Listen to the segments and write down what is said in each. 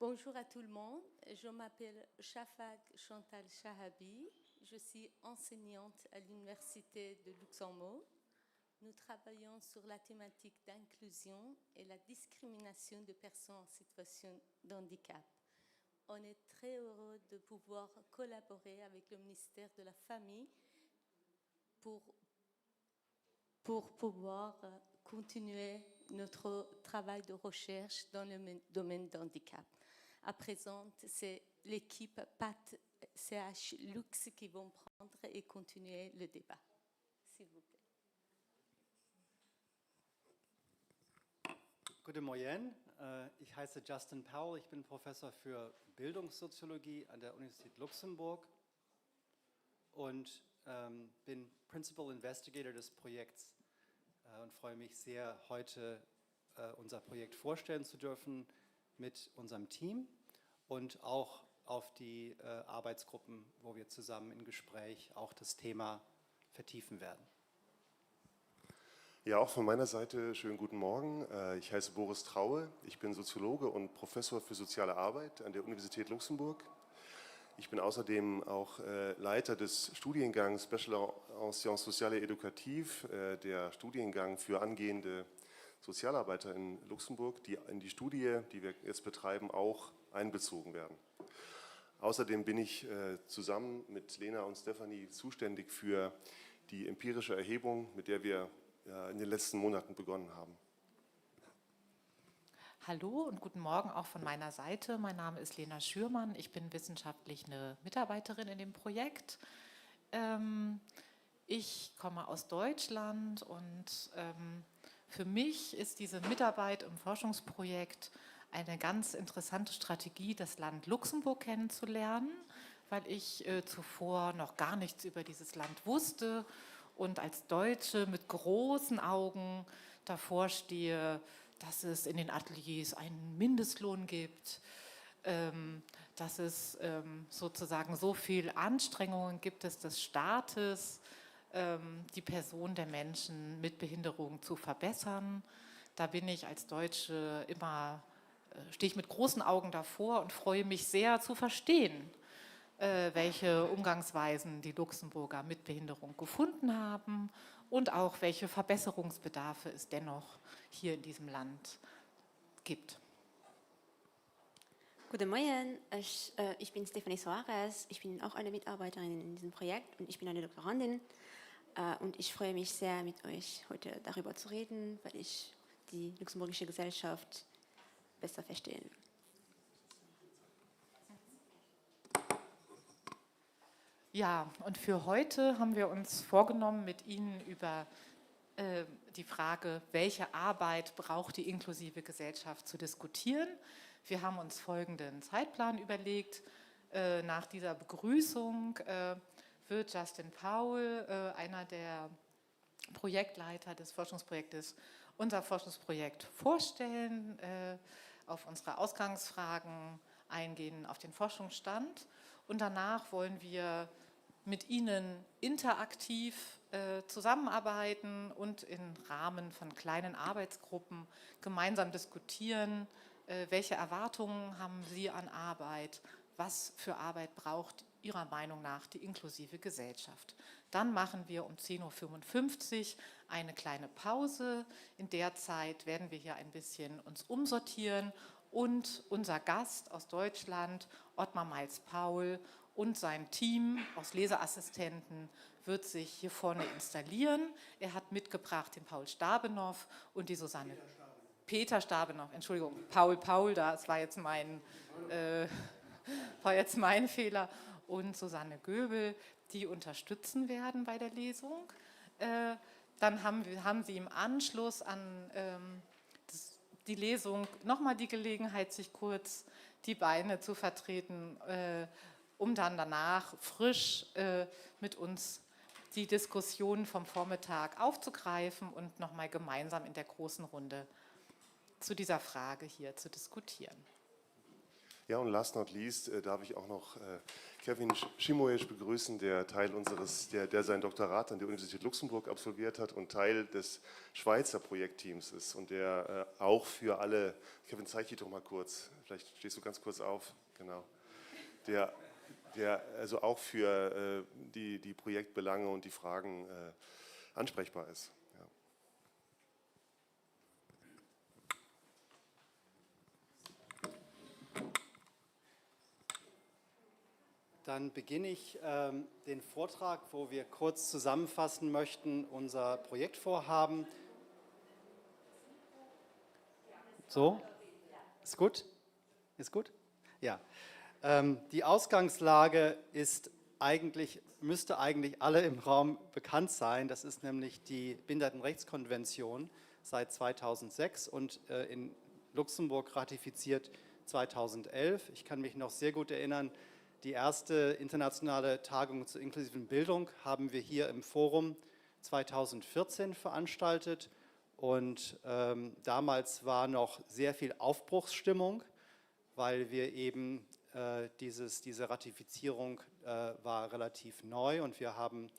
Bonjour à tout le monde, je m'appelle Shafak Chantal Shahabi, je suis enseignante à l'Université de Luxembourg. Nous travaillons sur la thématique d'inclusion et la discrimination des personnes en situation de handicap. On est très heureux de pouvoir collaborer avec le ministère de la Famille pour pouvoir continuer notre travail de recherche dans le domaine du handicap. À présent, c'est l'équipe PAT CH Lux qui vont prendre et continuer le débat. S'il vous plaît. Guten Morgen, ich heiße Justin Powell, ich bin Professor für Bildungssoziologie an der Universität Luxemburg und bin Principal Investigator des Projekts und freue mich sehr, heute unser Projekt vorstellen zu dürfen mit unserem Team und auch auf die Arbeitsgruppen, wo wir zusammen im Gespräch auch das Thema vertiefen werden. Ja, auch von meiner Seite schönen guten Morgen. Ich heiße Boris Traue, ich bin Soziologe und Professor für soziale Arbeit an der Universität Luxemburg. Ich bin außerdem auch Leiter des Studiengangs Bachelor en Sciences Sociales et Éducatives, der Studiengang für angehende Sozialarbeiter in Luxemburg, die in die Studie, die wir jetzt betreiben, auch einbezogen werden. Außerdem bin ich zusammen mit Lena und Stefanie zuständig für die empirische Erhebung, mit der wir in den letzten Monaten begonnen haben. Hallo und guten Morgen auch von meiner Seite. Mein Name ist Lena Schürmann. Ich bin wissenschaftliche Mitarbeiterin in dem Projekt. Ich komme aus Deutschland und für mich ist diese Mitarbeit im Forschungsprojekt eine ganz interessante Strategie, das Land Luxemburg kennenzulernen, weil ich zuvor noch gar nichts über dieses Land wusste und als Deutsche mit großen Augen davor stehe, dass es in den Ateliers einen Mindestlohn gibt, dass es sozusagen so viel Anstrengungen gibt des Staates, die Person der Menschen mit Behinderung zu verbessern. Da bin ich als Deutsche immer, stehe ich mit großen Augen davor und freue mich sehr zu verstehen, welche Umgangsweisen die Luxemburger mit Behinderung gefunden haben und auch welche Verbesserungsbedarfe es dennoch hier in diesem Land gibt. Guten Morgen, ich bin Stefanie Soares, ich bin auch eine Mitarbeiterin in diesem Projekt und ich bin eine Doktorandin und ich freue mich sehr, mit euch heute darüber zu reden, weil ich die luxemburgische Gesellschaft besser verstehe. Ja, und für heute haben wir uns vorgenommen, mit Ihnen über die Frage, welche Arbeit braucht die inklusive Gesellschaft, zu diskutieren. Wir haben uns folgenden Zeitplan überlegt. Nach dieser Begrüßung wird Justin Powell, einer der Projektleiter des Forschungsprojektes, unser Forschungsprojekt vorstellen, auf unsere Ausgangsfragen eingehen, auf den Forschungsstand. Und danach wollen wir mit Ihnen interaktiv zusammenarbeiten und im Rahmen von kleinen Arbeitsgruppen gemeinsam diskutieren, welche Erwartungen haben Sie an Arbeit, was für Arbeit braucht Ihrer Meinung nach die inklusive Gesellschaft. Dann machen wir um 10:55 Uhr eine kleine Pause. In der Zeit werden wir hier ein bisschen uns umsortieren und unser Gast aus Deutschland, Ottmar Meils-Paul, und sein Team aus Leseassistenten wird sich hier vorne installieren. Er hat mitgebracht den Paul Stabenow und die Susanne Peter Stabenow, Entschuldigung, Paul, das war jetzt mein Fehler, und Susanne Göbel, die unterstützen werden bei der Lesung. Dann haben Sie im Anschluss an die Lesung nochmal die Gelegenheit, sich kurz die Beine zu vertreten, um dann danach frisch mit uns die Diskussion vom Vormittag aufzugreifen und nochmal gemeinsam in der großen Runde zu dieser Frage hier zu diskutieren. Ja, und last not least darf ich auch noch Kevin Schimoes begrüßen, der Teil der sein Doktorat an der Universität Luxemburg absolviert hat und Teil des Schweizer Projektteams ist und der auch für alle, Kevin, zeig dich doch mal kurz, vielleicht stehst du ganz kurz auf, genau, der also auch für die Projektbelange und die Fragen ansprechbar ist. Ja. Dann beginne ich den Vortrag, wo wir kurz zusammenfassen möchten unser Projektvorhaben. So? Ist gut? Ist gut? Ja. Die Ausgangslage müsste eigentlich alle im Raum bekannt sein. Das ist nämlich die Behindertenrechtskonvention seit 2006 und in Luxemburg ratifiziert 2011. Ich kann mich noch sehr gut erinnern, die erste internationale Tagung zur inklusiven Bildung haben wir hier im Forum 2014 veranstaltet und damals war noch sehr viel Aufbruchsstimmung, weil wir eben diese Ratifizierung war relativ neu und wir haben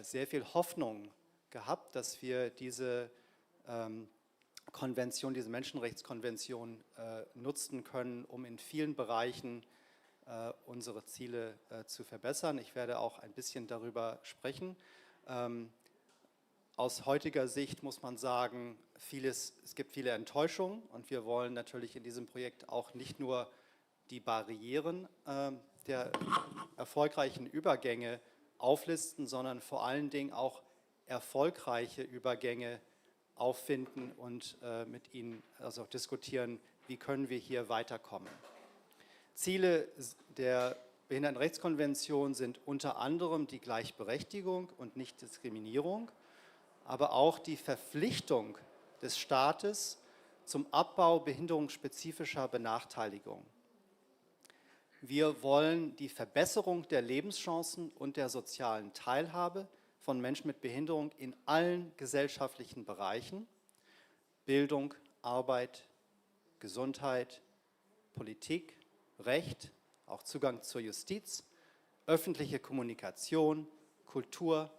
sehr viel Hoffnung gehabt, dass wir diese Konvention, diese Menschenrechtskonvention nutzen können, um in vielen Bereichen unsere Ziele zu verbessern. Ich werde auch ein bisschen darüber sprechen. Aus heutiger Sicht muss man sagen, es gibt viele Enttäuschungen und wir wollen natürlich in diesem Projekt auch nicht nur die Barrieren der erfolgreichen Übergänge auflisten, sondern vor allen Dingen auch erfolgreiche Übergänge auffinden und mit Ihnen also diskutieren, wie können wir hier weiterkommen. Ziele der Behindertenrechtskonvention sind unter anderem die Gleichberechtigung und Nichtdiskriminierung, aber auch die Verpflichtung des Staates zum Abbau behinderungsspezifischer Benachteiligung. Wir wollen die Verbesserung der Lebenschancen und der sozialen Teilhabe von Menschen mit Behinderung in allen gesellschaftlichen Bereichen, Bildung, Arbeit, Gesundheit, Politik, Recht, auch Zugang zur Justiz, öffentliche Kommunikation, Kultur,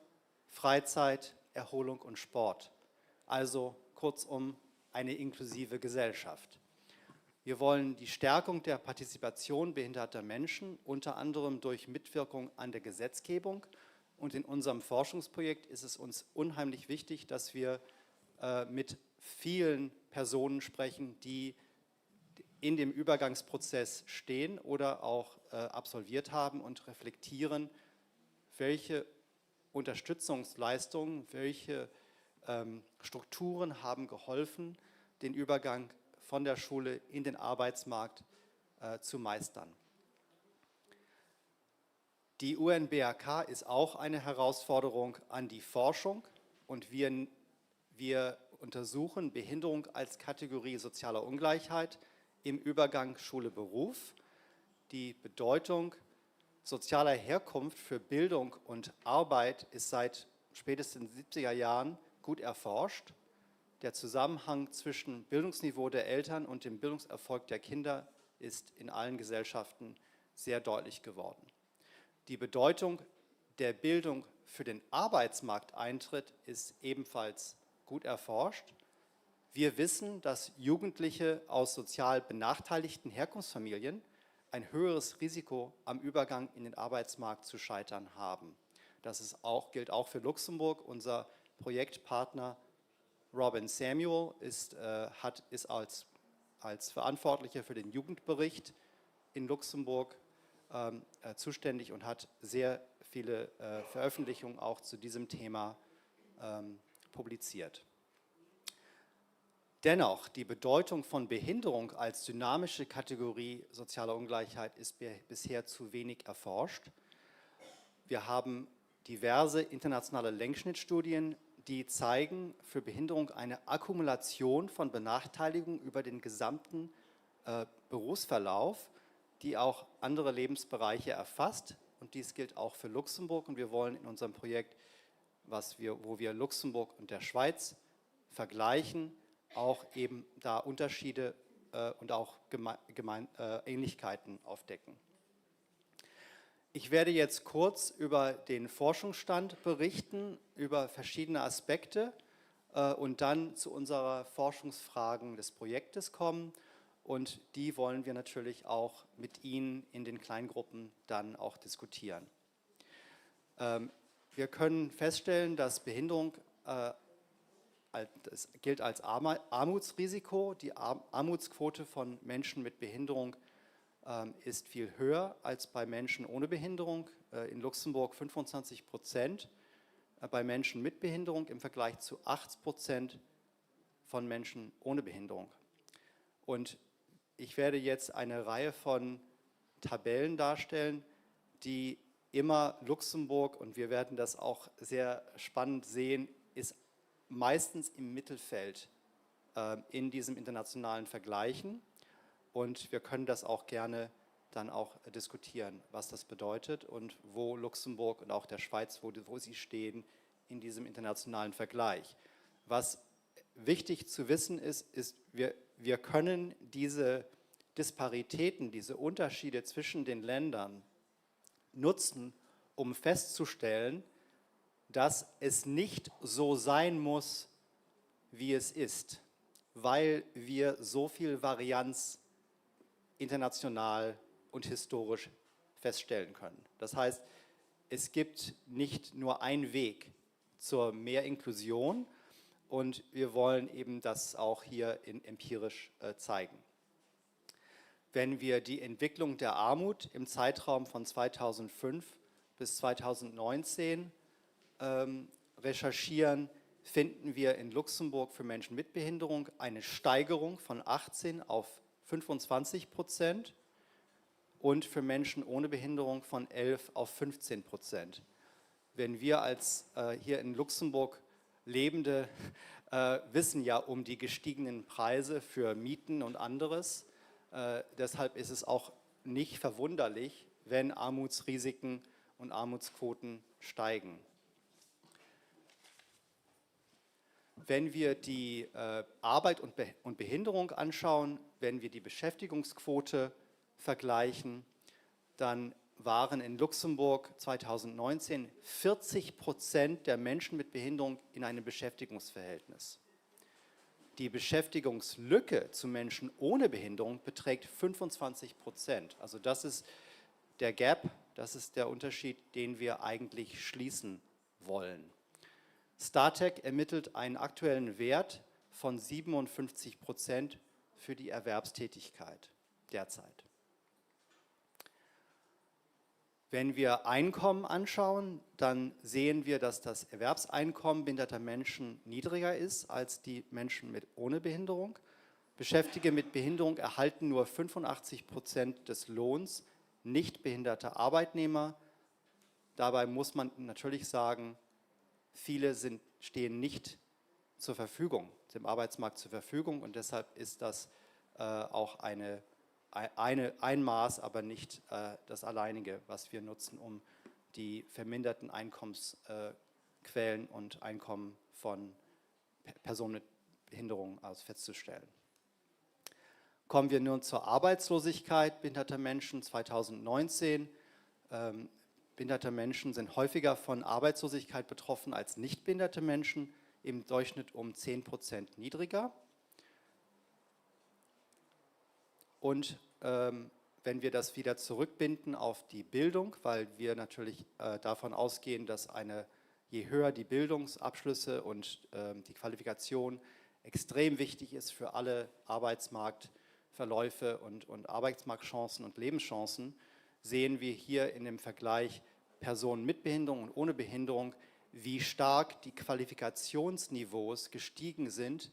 Freizeit, Erholung und Sport. Also kurzum eine inklusive Gesellschaft. Wir wollen die Stärkung der Partizipation behinderter Menschen, unter anderem durch Mitwirkung an der Gesetzgebung. Und in unserem Forschungsprojekt ist es uns unheimlich wichtig, dass wir mit vielen Personen sprechen, die in dem Übergangsprozess stehen oder auch absolviert haben und reflektieren, welche Unterstützungsleistungen, welche Strukturen haben geholfen, den Übergang von der Schule in den Arbeitsmarkt zu meistern. Die UNBRK ist auch eine Herausforderung an die Forschung und wir untersuchen Behinderung als Kategorie sozialer Ungleichheit im Übergang Schule-Beruf. Die Bedeutung sozialer Herkunft für Bildung und Arbeit ist seit spätestens den 70er Jahren gut erforscht. Der Zusammenhang zwischen Bildungsniveau der Eltern und dem Bildungserfolg der Kinder ist in allen Gesellschaften sehr deutlich geworden. Die Bedeutung der Bildung für den Arbeitsmarkteintritt ist ebenfalls gut erforscht. Wir wissen, dass Jugendliche aus sozial benachteiligten Herkunftsfamilien ein höheres Risiko am Übergang in den Arbeitsmarkt zu scheitern haben. Das gilt auch für Luxemburg. Unser Projektpartner Robin Samuel ist als Verantwortlicher für den Jugendbericht in Luxemburg zuständig und hat sehr viele Veröffentlichungen auch zu diesem Thema publiziert. Dennoch, die Bedeutung von Behinderung als dynamische Kategorie sozialer Ungleichheit ist bisher zu wenig erforscht. Wir haben diverse internationale Längsschnittstudien, die zeigen für Behinderung eine Akkumulation von Benachteiligung über den gesamten Berufsverlauf, die auch andere Lebensbereiche erfasst. Und dies gilt auch für Luxemburg. Und wir wollen in unserem Projekt, wo wir Luxemburg und der Schweiz vergleichen, auch eben da Unterschiede und auch Ähnlichkeiten aufdecken. Ich werde jetzt kurz über den Forschungsstand berichten, über verschiedene Aspekte und dann zu unserer Forschungsfragen des Projektes kommen. Und die wollen wir natürlich auch mit Ihnen in den Kleingruppen dann auch diskutieren. Wir können feststellen, dass Behinderung das gilt als Armutsrisiko. Die Armutsquote von Menschen mit Behinderung ist viel höher als bei Menschen ohne Behinderung. In Luxemburg 25%, bei Menschen mit Behinderung im Vergleich zu 8% von Menschen ohne Behinderung. Und ich werde jetzt eine Reihe von Tabellen darstellen, die immer Luxemburg, und wir werden das auch sehr spannend sehen, ist meistens im Mittelfeld in diesem internationalen Vergleichen. Und wir können das auch gerne dann auch diskutieren, was das bedeutet und wo Luxemburg und auch der Schweiz, wo sie stehen in diesem internationalen Vergleich. Was wichtig zu wissen ist, wir können diese Disparitäten, diese Unterschiede zwischen den Ländern nutzen, um festzustellen, dass es nicht so sein muss, wie es ist, weil wir so viel Varianz international und historisch feststellen können. Das heißt, es gibt nicht nur einen Weg zur Mehrinklusion und wir wollen eben das auch hier empirisch zeigen. Wenn wir die Entwicklung der Armut im Zeitraum von 2005 bis 2019 recherchieren, finden wir in Luxemburg für Menschen mit Behinderung eine Steigerung von 18 auf 25% und für Menschen ohne Behinderung von 11 auf 15%. Wenn wir als hier in Luxemburg Lebende wissen ja um die gestiegenen Preise für Mieten und anderes, deshalb ist es auch nicht verwunderlich, wenn Armutsrisiken und Armutsquoten steigen. Wenn wir die Arbeit und Behinderung anschauen, wenn wir die Beschäftigungsquote vergleichen, dann waren in Luxemburg 2019 40% der Menschen mit Behinderung in einem Beschäftigungsverhältnis. Die Beschäftigungslücke zu Menschen ohne Behinderung beträgt 25%. Also das ist der Gap, das ist der Unterschied, den wir eigentlich schließen wollen. Stratec ermittelt einen aktuellen Wert von 57% für die Erwerbstätigkeit derzeit. Wenn wir Einkommen anschauen, dann sehen wir, dass das Erwerbseinkommen behinderter Menschen niedriger ist als die Menschen ohne Behinderung. Beschäftigte mit Behinderung erhalten nur 85% des Lohns, nicht behinderte Arbeitnehmer. Dabei muss man natürlich sagen, viele stehen nicht zur Verfügung, dem Arbeitsmarkt zur Verfügung und deshalb ist das auch ein Maß, aber nicht das alleinige, was wir nutzen, um die verminderten Einkommensquellen und Einkommen von Personen mit Behinderung festzustellen. Kommen wir nun zur Arbeitslosigkeit behinderter Menschen 2019. Behinderte Menschen sind häufiger von Arbeitslosigkeit betroffen als nicht behinderte Menschen, im Durchschnitt um 10% niedriger. Und wenn wir das wieder zurückbinden auf die Bildung, weil wir natürlich davon ausgehen, dass je höher die Bildungsabschlüsse und die Qualifikation extrem wichtig ist für alle Arbeitsmarktverläufe und Arbeitsmarktchancen und Lebenschancen, sehen wir hier in dem Vergleich Personen mit Behinderung und ohne Behinderung, wie stark die Qualifikationsniveaus gestiegen sind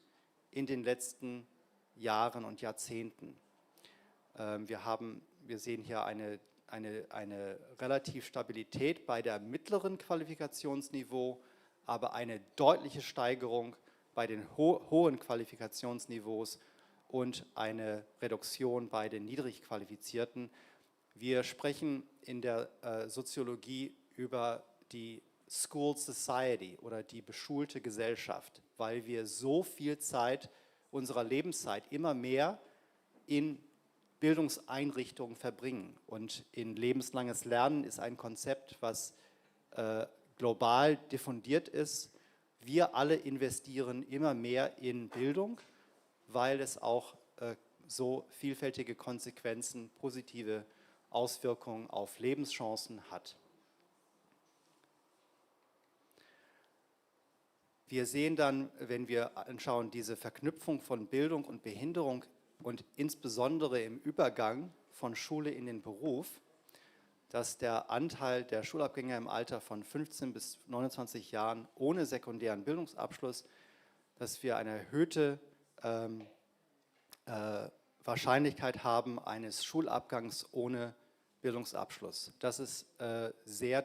in den letzten Jahren und Jahrzehnten. Wir sehen hier eine relative Stabilität bei der mittleren Qualifikationsniveau, aber eine deutliche Steigerung bei den hohen Qualifikationsniveaus und eine Reduktion bei den niedrig Qualifizierten. Wir sprechen in der Soziologie über die School Society oder die beschulte Gesellschaft, weil wir so viel Zeit unserer Lebenszeit immer mehr in Bildungseinrichtungen verbringen. Und in lebenslanges Lernen ist ein Konzept, was global diffundiert ist. Wir alle investieren immer mehr in Bildung, weil es auch so vielfältige Konsequenzen, positive Auswirkungen auf Lebenschancen hat. Wir sehen dann, wenn wir anschauen, diese Verknüpfung von Bildung und Behinderung und insbesondere im Übergang von Schule in den Beruf, dass der Anteil der Schulabgänger im Alter von 15 bis 29 Jahren ohne sekundären Bildungsabschluss, dass wir eine erhöhte Wahrscheinlichkeit haben eines Schulabgangs ohne Bildungsabschluss. Das ist sehr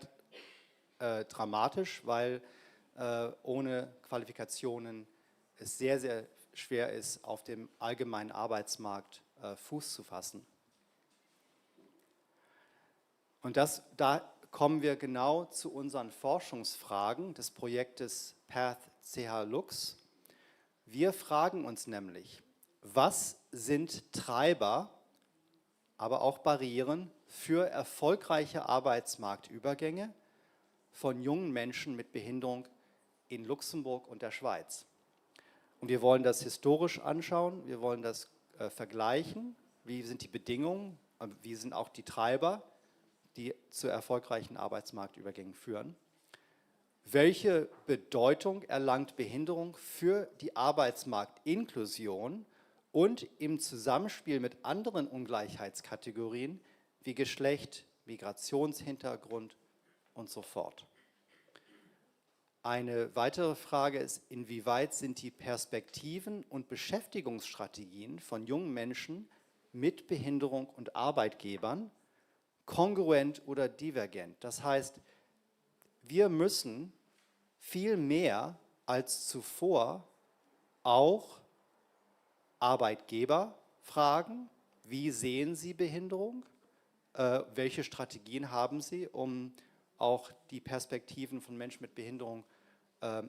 dramatisch, weil ohne Qualifikationen es sehr, sehr schwer ist, auf dem allgemeinen Arbeitsmarkt Fuß zu fassen. Und da kommen wir genau zu unseren Forschungsfragen des Projektes Path CH Lux. Wir fragen uns nämlich, was sind Treiber, aber auch Barrieren für erfolgreiche Arbeitsmarktübergänge von jungen Menschen mit Behinderung in Luxemburg und der Schweiz? Und wir wollen das historisch anschauen, wir wollen das vergleichen, wie sind die Bedingungen, wie sind auch die Treiber, die zu erfolgreichen Arbeitsmarktübergängen führen. Welche Bedeutung erlangt Behinderung für die Arbeitsmarktinklusion und im Zusammenspiel mit anderen Ungleichheitskategorien wie Geschlecht, Migrationshintergrund und so fort? Eine weitere Frage ist, inwieweit sind die Perspektiven und Beschäftigungsstrategien von jungen Menschen mit Behinderung und Arbeitgebern kongruent oder divergent? Das heißt, wir müssen viel mehr als zuvor auch Arbeitgeber fragen, wie sehen sie Behinderung, welche Strategien haben sie, um auch die Perspektiven von Menschen mit Behinderung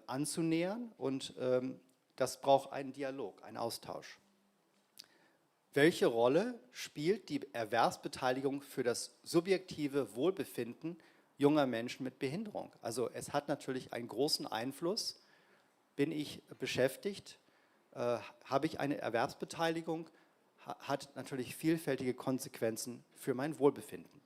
anzunähern, und das braucht einen Dialog, einen Austausch. Welche Rolle spielt die Erwerbsbeteiligung für das subjektive Wohlbefinden junger Menschen mit Behinderung? Also es hat natürlich einen großen Einfluss. Bin ich beschäftigt? Habe ich eine Erwerbsbeteiligung? Hat natürlich vielfältige Konsequenzen für mein Wohlbefinden.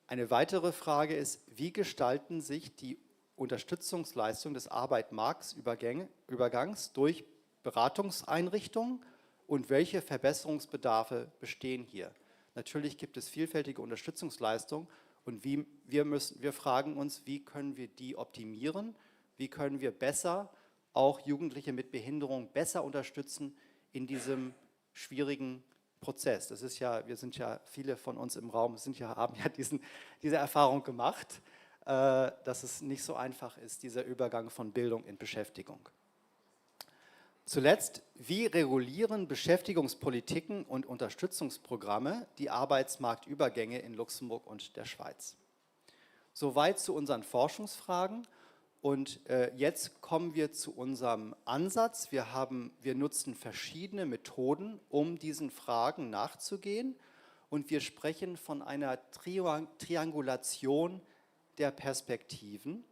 Eine weitere Frage ist, wie gestalten sich die Unterstützungsleistungen des Arbeitsmarktübergangs durch Beratungseinrichtungen und welche Verbesserungsbedarfe bestehen hier? Natürlich gibt es vielfältige Unterstützungsleistungen und wir fragen uns, wie können wir die optimieren, wie können wir besser auch Jugendliche mit Behinderung besser unterstützen in diesem schwierigen Prozess. Das ist ja, wir sind ja, viele von uns im Raum haben ja diese Erfahrung gemacht, dass es nicht so einfach ist, dieser Übergang von Bildung in Beschäftigung. Zuletzt, wie regulieren Beschäftigungspolitiken und Unterstützungsprogramme die Arbeitsmarktübergänge in Luxemburg und der Schweiz? Soweit zu unseren Forschungsfragen. Und jetzt kommen wir zu unserem Ansatz. Wir nutzen verschiedene Methoden, um diesen Fragen nachzugehen. Und wir sprechen von einer Triangulation der Perspektiven.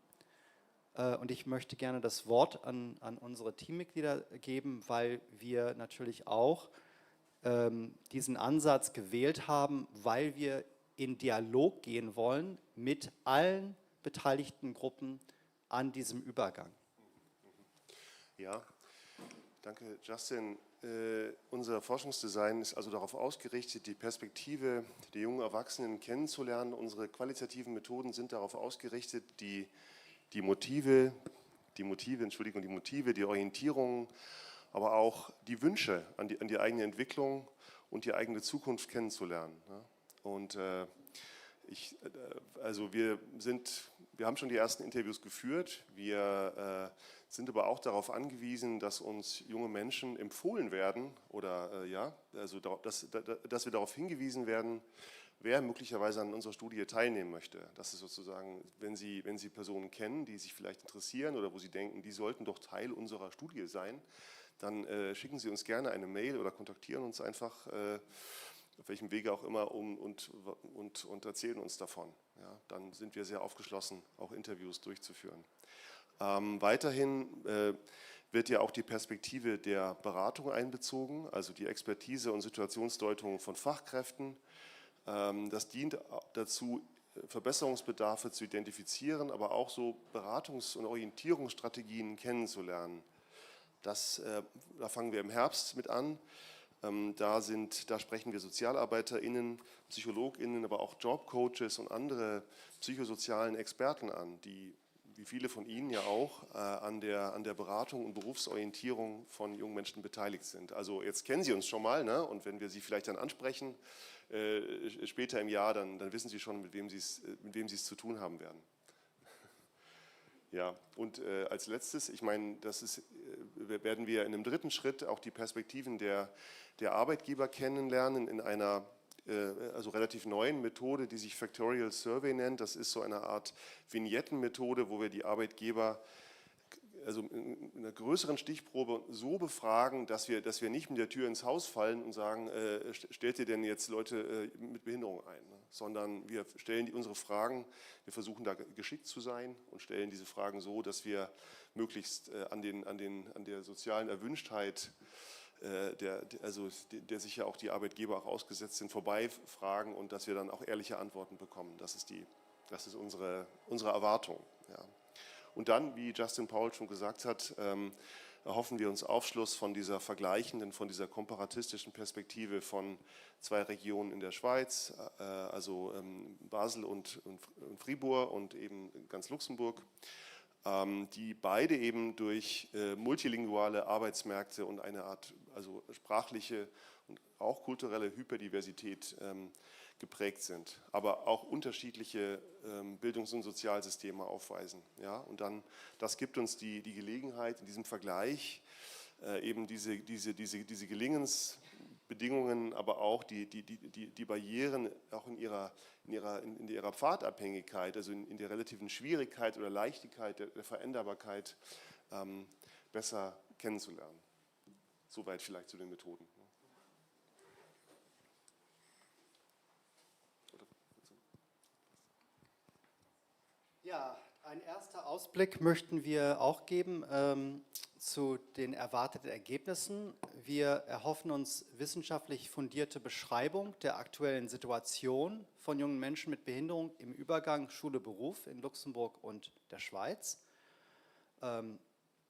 Und ich möchte gerne das Wort an unsere Teammitglieder geben, weil wir natürlich auch diesen Ansatz gewählt haben, weil wir in Dialog gehen wollen mit allen beteiligten Gruppen an diesem Übergang. Ja, danke Justin. Unser Forschungsdesign ist also darauf ausgerichtet, die Perspektive der jungen Erwachsenen kennenzulernen. Unsere qualitativen Methoden sind darauf ausgerichtet, die Motive, die Orientierung, aber auch die Wünsche an die eigene Entwicklung und die eigene Zukunft kennenzulernen. Und wir haben schon die ersten Interviews geführt. Wir sind aber auch darauf angewiesen, dass uns junge Menschen empfohlen werden dass wir darauf hingewiesen werden, wer möglicherweise an unserer Studie teilnehmen möchte. Das ist sozusagen, wenn Sie Personen kennen, die sich vielleicht interessieren oder wo Sie denken, die sollten doch Teil unserer Studie sein, dann schicken Sie uns gerne eine Mail oder kontaktieren uns einfach, auf welchem Wege auch immer, und erzählen uns davon. Ja, dann sind wir sehr aufgeschlossen, auch Interviews durchzuführen. Weiterhin wird ja auch die Perspektive der Beratung einbezogen, also die Expertise und Situationsdeutung von Fachkräften. Das dient dazu, Verbesserungsbedarfe zu identifizieren, aber auch so Beratungs- und Orientierungsstrategien kennenzulernen. Da fangen wir im Herbst mit an. Da sprechen wir SozialarbeiterInnen, PsychologInnen, aber auch Jobcoaches und andere psychosozialen Experten an, die, wie viele von Ihnen ja auch, an der Beratung und Berufsorientierung von jungen Menschen beteiligt sind. Also jetzt kennen Sie uns schon mal, ne? Und wenn wir Sie vielleicht dann ansprechen, später im Jahr, dann wissen Sie schon, mit wem Sie es zu tun haben werden. Ja, und als letztes, ich meine, werden wir in einem dritten Schritt auch die Perspektiven der Arbeitgeber kennenlernen in einer also relativ neuen Methode, die sich Factorial Survey nennt. Das ist so eine Art Vignettenmethode, wo wir die Arbeitgeber also in einer größeren Stichprobe so befragen, dass wir nicht mit der Tür ins Haus fallen und sagen, stellt ihr denn jetzt Leute mit Behinderung ein, ne? Sondern wir stellen unsere Fragen, wir versuchen da geschickt zu sein und stellen diese Fragen so, dass wir möglichst an der sozialen Erwünschtheit, der sich ja auch die Arbeitgeber auch ausgesetzt sind, vorbeifragen und dass wir dann auch ehrliche Antworten bekommen. Das ist unsere Erwartung. Ja. Und dann, wie Justin Powell schon gesagt hat, erhoffen wir uns Aufschluss von dieser vergleichenden, von dieser komparatistischen Perspektive von zwei Regionen in der Schweiz, also Basel und Fribourg und eben ganz Luxemburg, die beide eben durch multilinguale Arbeitsmärkte und eine Art also sprachliche und auch kulturelle Hyperdiversität geprägt sind, aber auch unterschiedliche Bildungs- und Sozialsysteme aufweisen. Ja? Und dann, das gibt uns die Gelegenheit, in diesem Vergleich eben diese Gelingensbedingungen, aber auch die Barrieren auch in ihrer Pfadabhängigkeit, also in der relativen Schwierigkeit oder Leichtigkeit der Veränderbarkeit besser kennenzulernen. Soweit vielleicht zu den Methoden. Ja, ein erster Ausblick möchten wir auch geben zu den erwarteten Ergebnissen. Wir erhoffen uns wissenschaftlich fundierte Beschreibung der aktuellen Situation von jungen Menschen mit Behinderung im Übergang Schule-Beruf in Luxemburg und der Schweiz.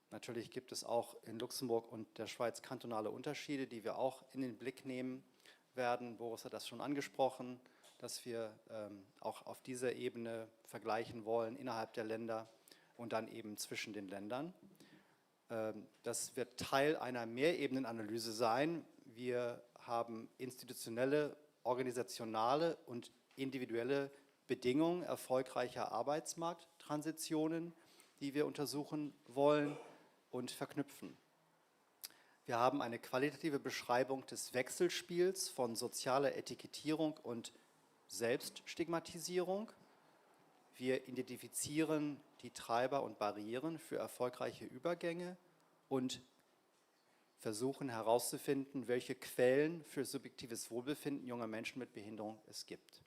Natürlich gibt es auch in Luxemburg und der Schweiz kantonale Unterschiede, die wir auch in den Blick nehmen werden. Boris hat das schon angesprochen, dass wir auch auf dieser Ebene vergleichen wollen innerhalb der Länder und dann eben zwischen den Ländern. Das wird Teil einer Mehrebenenanalyse sein. Wir haben institutionelle, organisationale und individuelle Bedingungen erfolgreicher Arbeitsmarkttransitionen, die wir untersuchen wollen und verknüpfen. Wir haben eine qualitative Beschreibung des Wechselspiels von sozialer Etikettierung und Selbststigmatisierung. Wir identifizieren die Treiber und Barrieren für erfolgreiche Übergänge und versuchen herauszufinden, welche Quellen für subjektives Wohlbefinden junger Menschen mit Behinderung es gibt.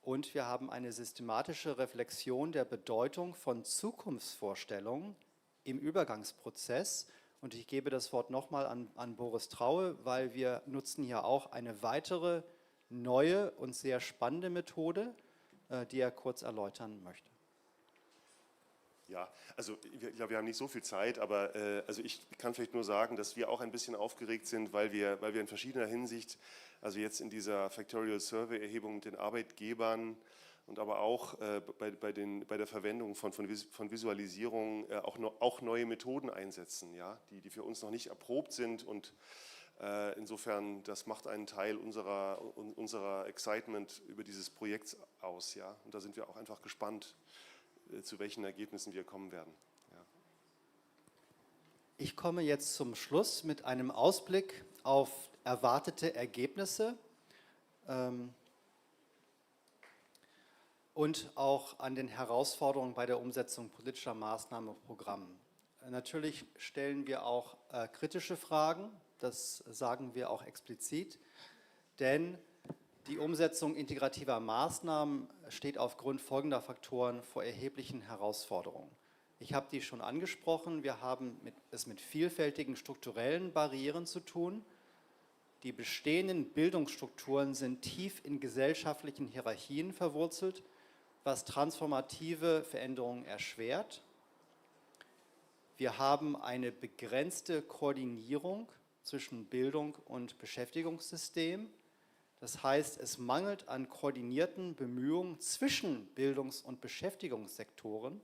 Und wir haben eine systematische Reflexion der Bedeutung von Zukunftsvorstellungen im Übergangsprozess. Und ich gebe das Wort nochmal an Boris Traue, weil wir nutzen hier auch eine weitere neue und sehr spannende Methode, die er kurz erläutern möchte. Ja, also ich glaube, wir haben nicht so viel Zeit, aber also ich kann vielleicht nur sagen, dass wir auch ein bisschen aufgeregt sind, weil wir in verschiedener Hinsicht, also jetzt in dieser Factorial Survey Erhebung mit den Arbeitgebern und aber auch bei der Verwendung von Visualisierung auch neue Methoden einsetzen, ja, die für uns noch nicht erprobt sind und insofern, das macht einen Teil unserer Excitement über dieses Projekt aus, ja, und da sind wir auch einfach gespannt, zu welchen Ergebnissen wir kommen werden. Ja. Ich komme jetzt zum Schluss mit einem Ausblick auf erwartete Ergebnisse und auch an den Herausforderungen bei der Umsetzung politischer Maßnahmen und Programmen. Natürlich stellen wir auch kritische Fragen, das sagen wir auch explizit, denn die Umsetzung integrativer Maßnahmen steht aufgrund folgender Faktoren vor erheblichen Herausforderungen. Ich habe die schon angesprochen, wir haben es mit vielfältigen strukturellen Barrieren zu tun. Die bestehenden Bildungsstrukturen sind tief in gesellschaftlichen Hierarchien verwurzelt, was transformative Veränderungen erschwert. Wir haben eine begrenzte Koordinierung zwischen Bildung und Beschäftigungssystem. Das heißt, es mangelt an koordinierten Bemühungen zwischen Bildungs- und Beschäftigungssektoren,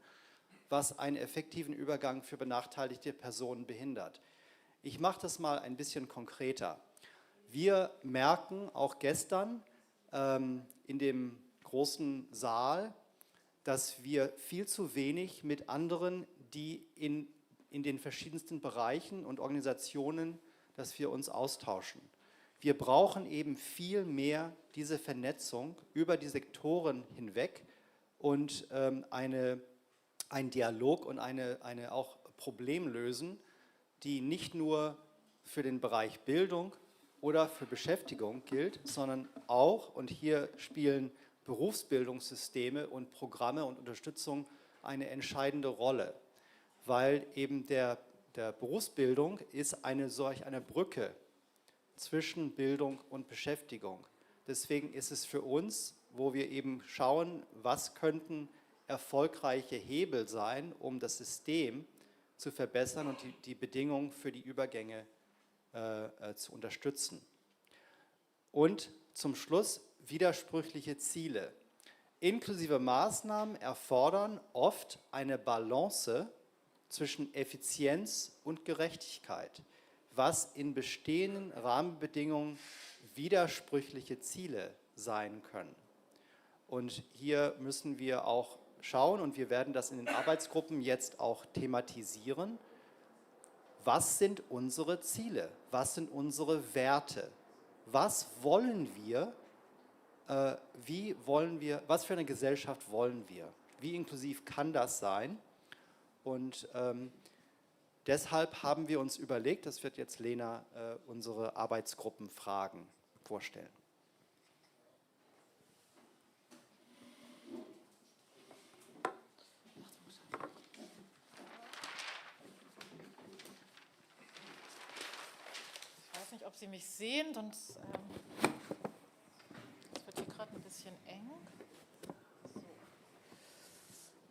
was einen effektiven Übergang für benachteiligte Personen behindert. Ich mache das mal ein bisschen konkreter. Wir merken auch gestern in dem großen Saal, dass wir viel zu wenig mit anderen, die in den verschiedensten Bereichen und Organisationen, dass wir uns austauschen. Wir brauchen eben viel mehr diese Vernetzung über die Sektoren hinweg und einen Dialog und eine auch Problemlösen, die nicht nur für den Bereich Bildung oder für Beschäftigung gilt, sondern auch, und hier spielen Berufsbildungssysteme und Programme und Unterstützung eine entscheidende Rolle, weil eben der Berufsbildung ist solch eine Brücke zwischen Bildung und Beschäftigung. Deswegen ist es für uns, wo wir eben schauen, was könnten erfolgreiche Hebel sein, um das System zu verbessern und die Bedingungen für die Übergänge zu unterstützen. Und zum Schluss widersprüchliche Ziele. Inklusive Maßnahmen erfordern oft eine Balance zwischen Effizienz und Gerechtigkeit, was in bestehenden Rahmenbedingungen widersprüchliche Ziele sein können. Und hier müssen wir auch schauen, und wir werden das in den Arbeitsgruppen jetzt auch thematisieren, was sind unsere Ziele, was sind unsere Werte, was wollen wir, was für eine Gesellschaft wollen wir, wie inklusiv kann das sein? Und deshalb haben wir uns überlegt, das wird jetzt Lena unsere Arbeitsgruppenfragen vorstellen. Ich weiß nicht, ob Sie mich sehen, sonst es wird hier gerade ein bisschen eng. So.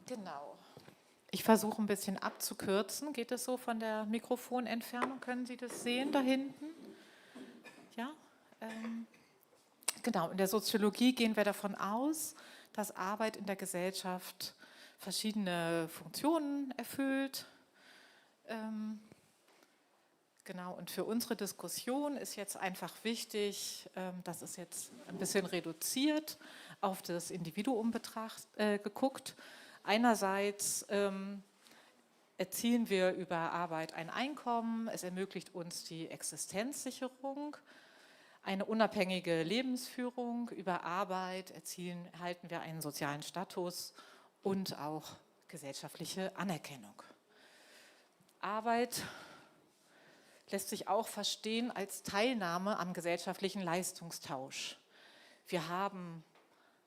Genau. Ich versuche ein bisschen abzukürzen. Geht es so von der Mikrofonentfernung? Können Sie das sehen da hinten? Ja? Genau, in der Soziologie gehen wir davon aus, dass Arbeit in der Gesellschaft verschiedene Funktionen erfüllt. Genau, und für unsere Diskussion ist jetzt einfach wichtig, das ist jetzt ein bisschen reduziert, auf das Individuum geguckt. Einerseits erzielen wir über Arbeit ein Einkommen, es ermöglicht uns die Existenzsicherung, eine unabhängige Lebensführung. Über Arbeit erhalten wir einen sozialen Status und auch gesellschaftliche Anerkennung. Arbeit lässt sich auch verstehen als Teilnahme am gesellschaftlichen Leistungstausch. Wir haben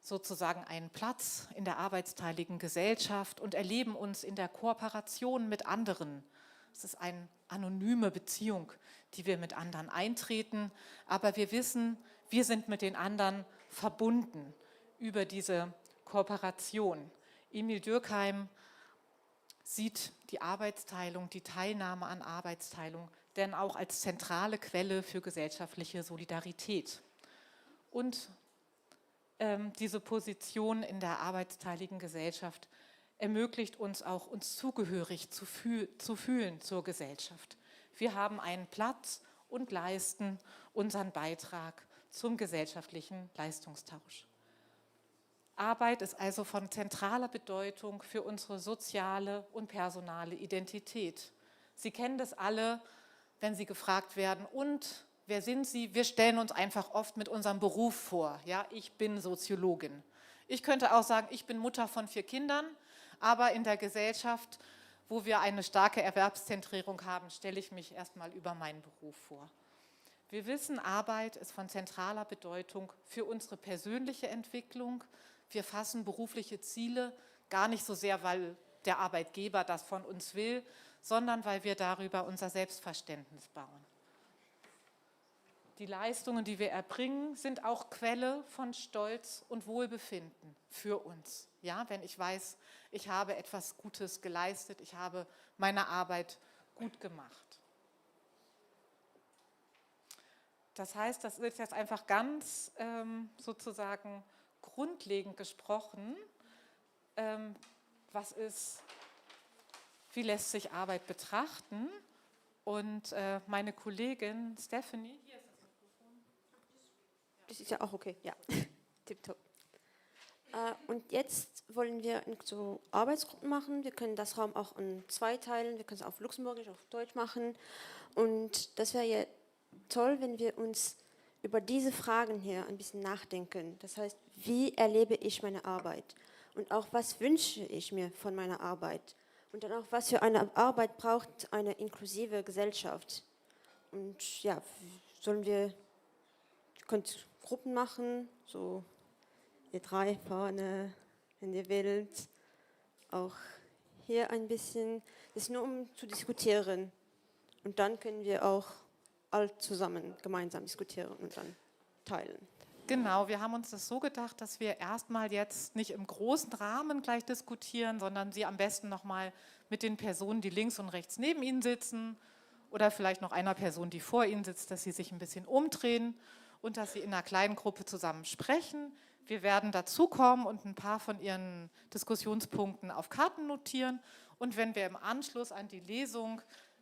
sozusagen einen Platz in der arbeitsteiligen Gesellschaft und erleben uns in der Kooperation mit anderen. Es ist eine anonyme Beziehung, die wir mit anderen eintreten, aber wir wissen, wir sind mit den anderen verbunden über diese Kooperation. Emil Durkheim sieht die Arbeitsteilung, die Teilnahme an Arbeitsteilung denn auch als zentrale Quelle für gesellschaftliche Solidarität. Und diese Position in der arbeitsteiligen Gesellschaft ermöglicht uns auch, uns zugehörig zu fühlen zur Gesellschaft. Wir haben einen Platz und leisten unseren Beitrag zum gesellschaftlichen Leistungstausch. Arbeit ist also von zentraler Bedeutung für unsere soziale und personale Identität. Sie kennen das alle, wenn Sie gefragt werden, und wer sind Sie? Wir stellen uns einfach oft mit unserem Beruf vor. Ja, ich bin Soziologin. Ich könnte auch sagen, ich bin Mutter von 4 Kindern, aber in der Gesellschaft wo wir eine starke Erwerbszentrierung haben, stelle ich mich erstmal über meinen Beruf vor. Wir wissen, Arbeit ist von zentraler Bedeutung für unsere persönliche Entwicklung. Wir fassen berufliche Ziele gar nicht so sehr, weil der Arbeitgeber das von uns will, sondern weil wir darüber unser Selbstverständnis bauen. Die Leistungen, die wir erbringen, sind auch Quelle von Stolz und Wohlbefinden für uns. Ja, wenn ich weiß, ich habe etwas Gutes geleistet, ich habe meine Arbeit gut gemacht. Das heißt, das ist jetzt einfach ganz sozusagen grundlegend gesprochen. Wie lässt sich Arbeit betrachten? Und meine Kollegin Stephanie, hier ist das Mikrofon. Das ist ja auch okay, ja. Tipptopp. Und jetzt wollen wir so Arbeitsgruppen machen. Wir können das Raum auch in 2 teilen. Wir können es auf Luxemburgisch, auf Deutsch machen. Und das wäre ja toll, wenn wir uns über diese Fragen hier ein bisschen nachdenken. Das heißt, wie erlebe ich meine Arbeit? Und auch, was wünsche ich mir von meiner Arbeit? Und dann auch, was für eine Arbeit braucht eine inklusive Gesellschaft? Und ja, ihr könnt Gruppen machen, so ihr 3 vorne, wenn ihr wollt. Auch hier ein bisschen. Das ist nur, um zu diskutieren. Und dann können wir auch alle zusammen gemeinsam diskutieren und dann teilen. Genau, wir haben uns das so gedacht, dass wir erstmal jetzt nicht im großen Rahmen gleich diskutieren, sondern Sie am besten nochmal mit den Personen, die links und rechts neben Ihnen sitzen oder vielleicht noch einer Person, die vor Ihnen sitzt, dass Sie sich ein bisschen umdrehen und dass Sie in einer kleinen Gruppe zusammen sprechen. Wir werden dazukommen und ein paar von Ihren Diskussionspunkten auf Karten notieren. Und wenn wir im Anschluss an die Lesung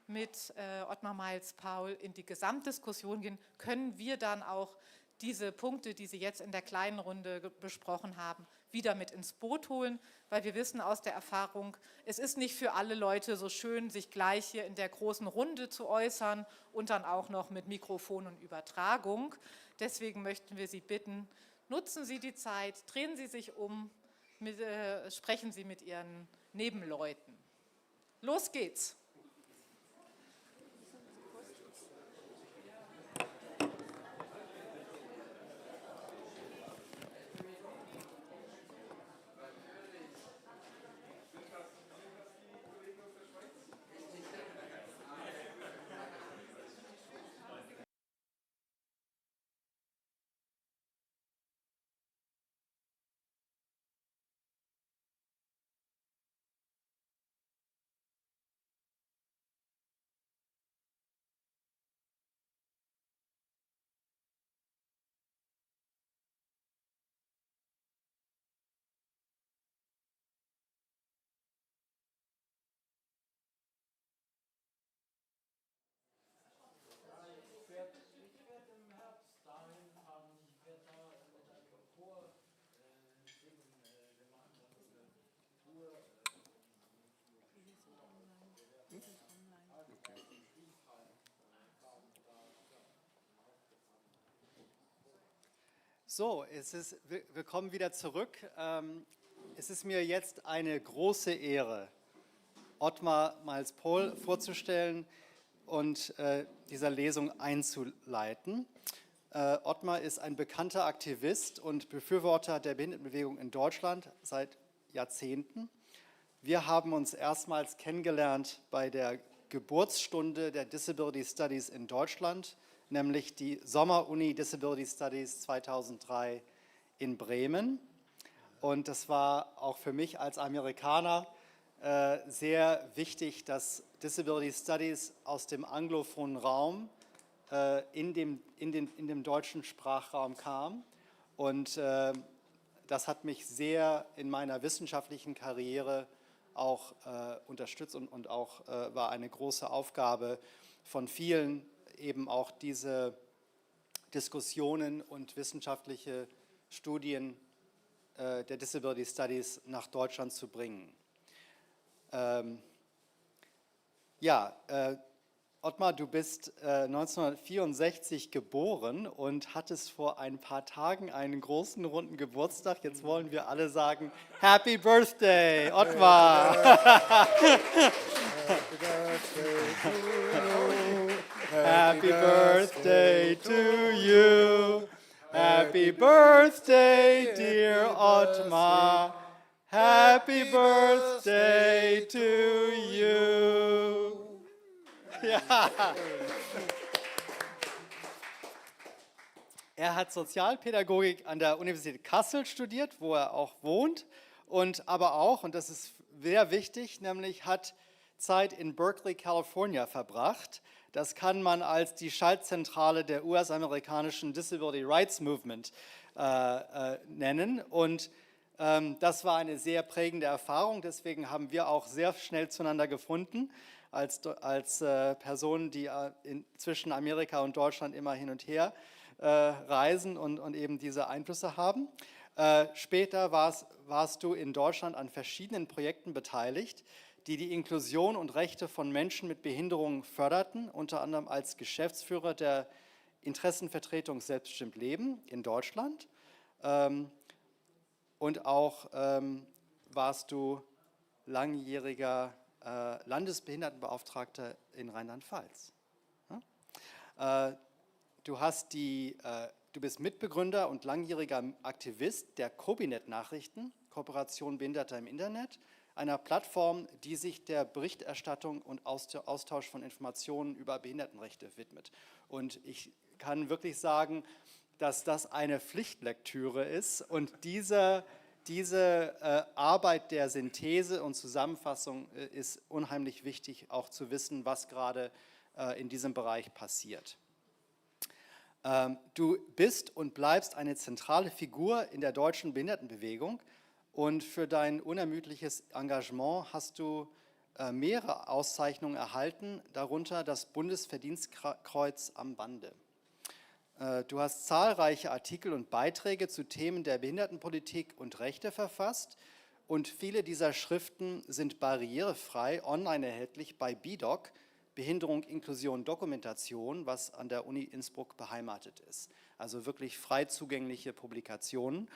mit Ottmar Miles-Paul in die Gesamtdiskussion gehen, können wir dann auch diese Punkte, die Sie jetzt in der kleinen Runde besprochen haben, wieder mit ins Boot holen, weil wir wissen aus der Erfahrung, es ist nicht für alle Leute so schön, sich gleich hier in der großen Runde zu äußern und dann auch noch mit Mikrofon und Übertragung. Deswegen möchten wir Sie bitten, nutzen Sie die Zeit, drehen Sie sich um, sprechen Sie mit Ihren Nebenleuten. Los geht's! So, wir kommen wieder zurück. Es ist mir jetzt eine große Ehre, Ottmar Miles-Paul vorzustellen und dieser Lesung einzuleiten. Ottmar ist ein bekannter Aktivist und Befürworter der Behindertenbewegung in Deutschland seit Jahrzehnten. Wir haben uns erstmals kennengelernt bei der Geburtsstunde der Disability Studies in Deutschland, nämlich die Sommer-Uni Disability Studies 2003 in Bremen. Und das war auch für mich als Amerikaner sehr wichtig, dass Disability Studies aus dem anglophonen Raum in dem deutschen Sprachraum kam. Und das hat mich sehr in meiner wissenschaftlichen Karriere auch unterstützt und auch war eine große Aufgabe von vielen, eben auch diese Diskussionen und wissenschaftliche Studien der Disability Studies nach Deutschland zu bringen. Ottmar, du bist 1964 geboren und hattest vor ein paar Tagen einen großen, runden Geburtstag. Jetzt wollen wir alle sagen, Happy Birthday, Ottmar! Happy birthday to you. Happy birthday, dear Ottmar. Happy birthday to you. Ja. Er hat Sozialpädagogik an der Universität Kassel studiert, wo er auch wohnt, und aber auch, und das ist sehr wichtig, nämlich hat Zeit in Berkeley, California verbracht. Das kann man als die Schaltzentrale der US-amerikanischen Disability Rights Movement nennen. Und das war eine sehr prägende Erfahrung. Deswegen haben wir auch sehr schnell zueinander gefunden, als Personen, die zwischen Amerika und Deutschland immer hin und her reisen und eben diese Einflüsse haben. Später warst du in Deutschland an verschiedenen Projekten beteiligt, die die Inklusion und Rechte von Menschen mit Behinderungen förderten, unter anderem als Geschäftsführer der Interessenvertretung Selbstbestimmt Leben in Deutschland. Und auch warst du langjähriger Landesbehindertenbeauftragter in Rheinland-Pfalz. Ja? Du bist Mitbegründer und langjähriger Aktivist der Kobinet-Nachrichten, Kooperation Behinderter im Internet, einer Plattform, die sich der Berichterstattung und Austausch von Informationen über Behindertenrechte widmet. Und ich kann wirklich sagen, dass das eine Pflichtlektüre ist und diese Arbeit der Synthese und Zusammenfassung ist unheimlich wichtig, auch zu wissen, was gerade in diesem Bereich passiert. Du bist und bleibst eine zentrale Figur in der deutschen Behindertenbewegung und für dein unermüdliches Engagement hast du mehrere Auszeichnungen erhalten, darunter das Bundesverdienstkreuz am Bande. Du hast zahlreiche Artikel und Beiträge zu Themen der Behindertenpolitik und Rechte verfasst und viele dieser Schriften sind barrierefrei online erhältlich bei BIDOC, Behinderung, Inklusion, Dokumentation, was an der Uni Innsbruck beheimatet ist. Also wirklich frei zugängliche Publikationen.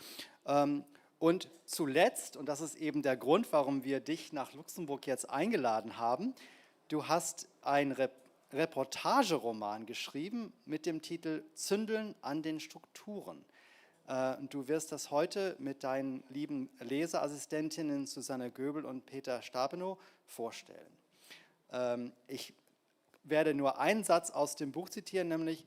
Und zuletzt, und das ist eben der Grund, warum wir dich nach Luxemburg jetzt eingeladen haben, du hast ein Reportageroman geschrieben mit dem Titel Zündeln an den Strukturen. Und du wirst das heute mit deinen lieben Leseassistentinnen Susanne Göbel und Peter Stabenow vorstellen. Ich werde nur einen Satz aus dem Buch zitieren, nämlich: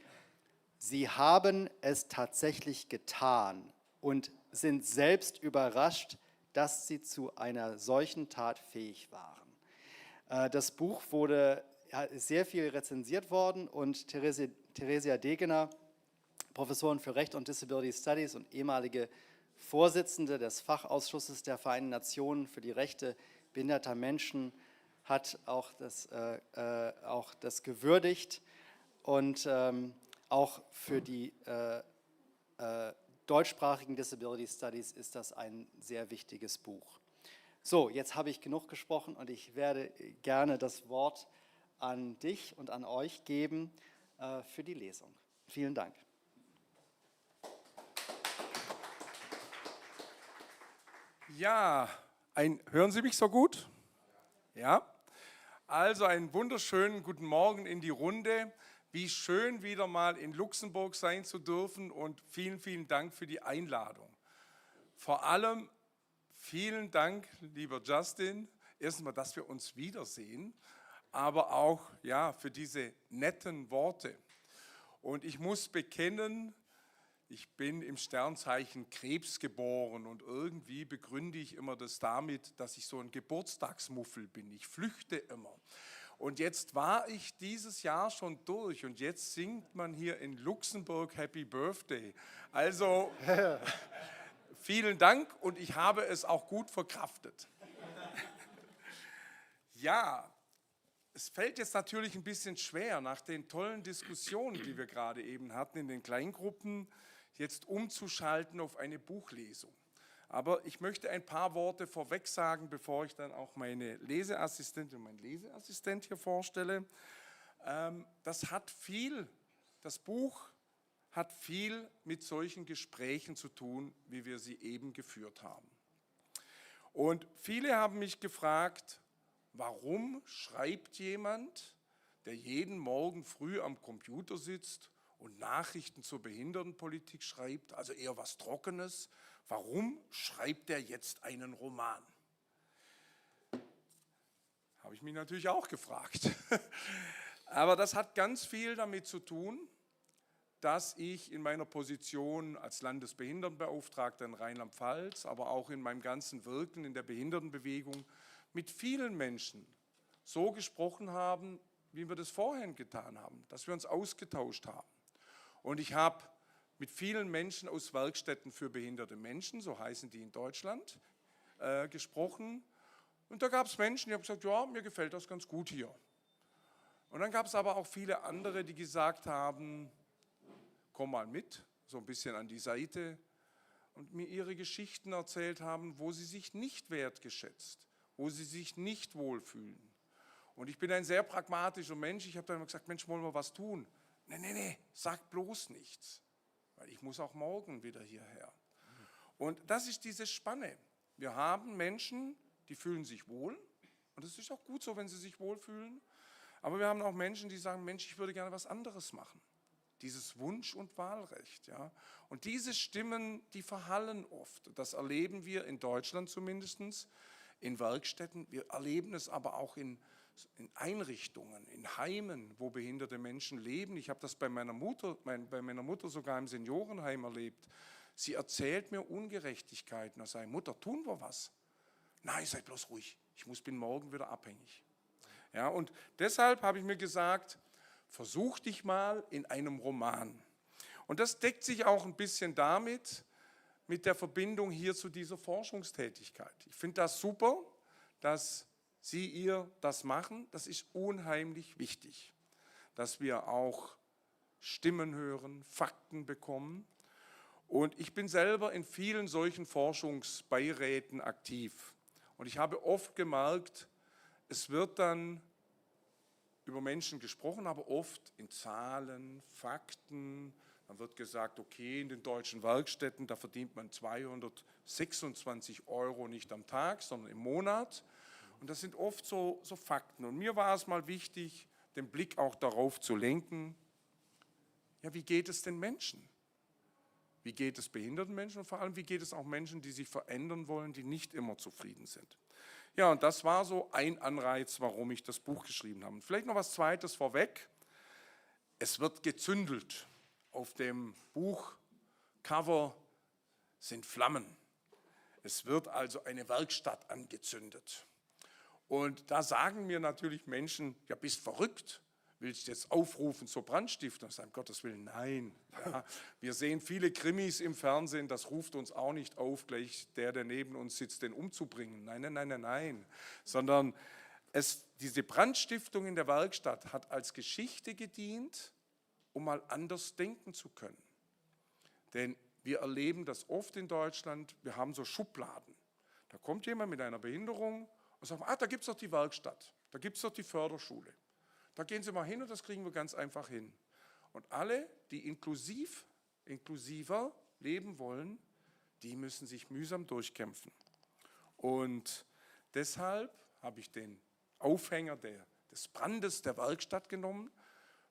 Sie haben es tatsächlich getan und sind selbst überrascht, dass sie zu einer solchen Tat fähig waren. Das Buch ist sehr viel rezensiert worden und Theresia Degener, Professorin für Recht und Disability Studies und ehemalige Vorsitzende des Fachausschusses der Vereinten Nationen für die Rechte behinderter Menschen, hat auch das gewürdigt und auch für die deutschsprachigen Disability Studies ist das ein sehr wichtiges Buch. So, jetzt habe ich genug gesprochen und ich werde gerne das Wort an dich und an euch geben für die Lesung. Vielen Dank. Ja, hören Sie mich so gut? Ja? Also einen wunderschönen guten Morgen in die Runde. Wie schön, wieder mal in Luxemburg sein zu dürfen und vielen, vielen Dank für die Einladung. Vor allem vielen Dank, lieber Justin, erstmal, dass wir uns wiedersehen, aber auch ja, für diese netten Worte. Und ich muss bekennen, ich bin im Sternzeichen Krebs geboren und irgendwie begründe ich immer das damit, dass ich so ein Geburtstagsmuffel bin. Ich flüchte immer. Und jetzt war ich dieses Jahr schon durch und jetzt singt man hier in Luxemburg Happy Birthday. Also vielen Dank und ich habe es auch gut verkraftet. Ja, es fällt jetzt natürlich ein bisschen schwer, nach den tollen Diskussionen, die wir gerade eben hatten in den Kleingruppen, jetzt umzuschalten auf eine Buchlesung. Aber ich möchte ein paar Worte vorweg sagen, bevor ich dann auch meine Leseassistentin und meinen Leseassistent hier vorstelle. Das Buch hat viel mit solchen Gesprächen zu tun, wie wir sie eben geführt haben. Und viele haben mich gefragt, warum schreibt jemand, der jeden Morgen früh am Computer sitzt und Nachrichten zur Behindertenpolitik schreibt, also eher was Trockenes, warum schreibt er jetzt einen Roman? Habe ich mich natürlich auch gefragt. Aber das hat ganz viel damit zu tun, dass ich in meiner Position als Landesbehindertenbeauftragter in Rheinland-Pfalz, aber auch in meinem ganzen Wirken in der Behindertenbewegung mit vielen Menschen so gesprochen habe, wie wir das vorhin getan haben, dass wir uns ausgetauscht haben. Und ich habe mit vielen Menschen aus Werkstätten für behinderte Menschen, so heißen die in Deutschland, gesprochen. Und da gab es Menschen, die haben gesagt, ja, mir gefällt das ganz gut hier. Und dann gab es aber auch viele andere, die gesagt haben, komm mal mit, so ein bisschen an die Seite, und mir ihre Geschichten erzählt haben, wo sie sich nicht wertgeschätzt, wo sie sich nicht wohlfühlen. Und ich bin ein sehr pragmatischer Mensch, ich habe dann immer gesagt, Mensch, wollen wir was tun? Nee, sag bloß nichts, weil ich muss auch morgen wieder hierher. Und das ist diese Spanne. Wir haben Menschen, die fühlen sich wohl, und es ist auch gut so, wenn sie sich wohlfühlen, aber wir haben auch Menschen, die sagen, Mensch, ich würde gerne was anderes machen. Dieses Wunsch- und Wahlrecht. Ja? Und diese Stimmen, die verhallen oft. Das erleben wir in Deutschland zumindest, in Werkstätten. Wir erleben es aber auch in Einrichtungen, in Heimen, wo behinderte Menschen leben. Ich habe das bei meiner Mutter sogar im Seniorenheim erlebt. Sie erzählt mir Ungerechtigkeiten. Da sage ich, Mutter, tun wir was? Nein, seid bloß ruhig. Bin morgen wieder abhängig. Ja, und deshalb habe ich mir gesagt, versuch dich mal in einem Roman. Und das deckt sich auch ein bisschen mit der Verbindung hier zu dieser Forschungstätigkeit. Ich finde das super, dass ihr das machen. Das ist unheimlich wichtig, dass wir auch Stimmen hören, Fakten bekommen. Und ich bin selber in vielen solchen Forschungsbeiräten aktiv. Und ich habe oft gemerkt, es wird dann über Menschen gesprochen, aber oft in Zahlen, Fakten. Dann wird gesagt, okay, in den deutschen Werkstätten, da verdient man 226 € nicht am Tag, sondern im Monat. Und das sind oft so Fakten. Und mir war es mal wichtig, den Blick auch darauf zu lenken, ja, wie geht es den Menschen? Wie geht es behinderten Menschen und vor allem, wie geht es auch Menschen, die sich verändern wollen, die nicht immer zufrieden sind? Ja, und das war so ein Anreiz, warum ich das Buch geschrieben habe. Und vielleicht noch was Zweites vorweg. Es wird gezündelt. Auf dem Buchcover sind Flammen. Es wird also eine Werkstatt angezündet. Und da sagen mir natürlich Menschen, ja, bist verrückt. Willst du jetzt aufrufen zur Brandstiftung? Um Gottes Willen, nein. Ja, wir sehen viele Krimis im Fernsehen, das ruft uns auch nicht auf, gleich der neben uns sitzt, den umzubringen. Nein. Sondern diese Brandstiftung in der Werkstatt hat als Geschichte gedient, um mal anders denken zu können. Denn wir erleben das oft in Deutschland, wir haben so Schubladen. Da kommt jemand mit einer Behinderung und sagt, da gibt es doch die Werkstatt, da gibt es doch die Förderschule. Da gehen Sie mal hin und das kriegen wir ganz einfach hin. Und alle, die inklusiver leben wollen, die müssen sich mühsam durchkämpfen. Und deshalb habe ich den Aufhänger des Brandes der Werkstatt genommen,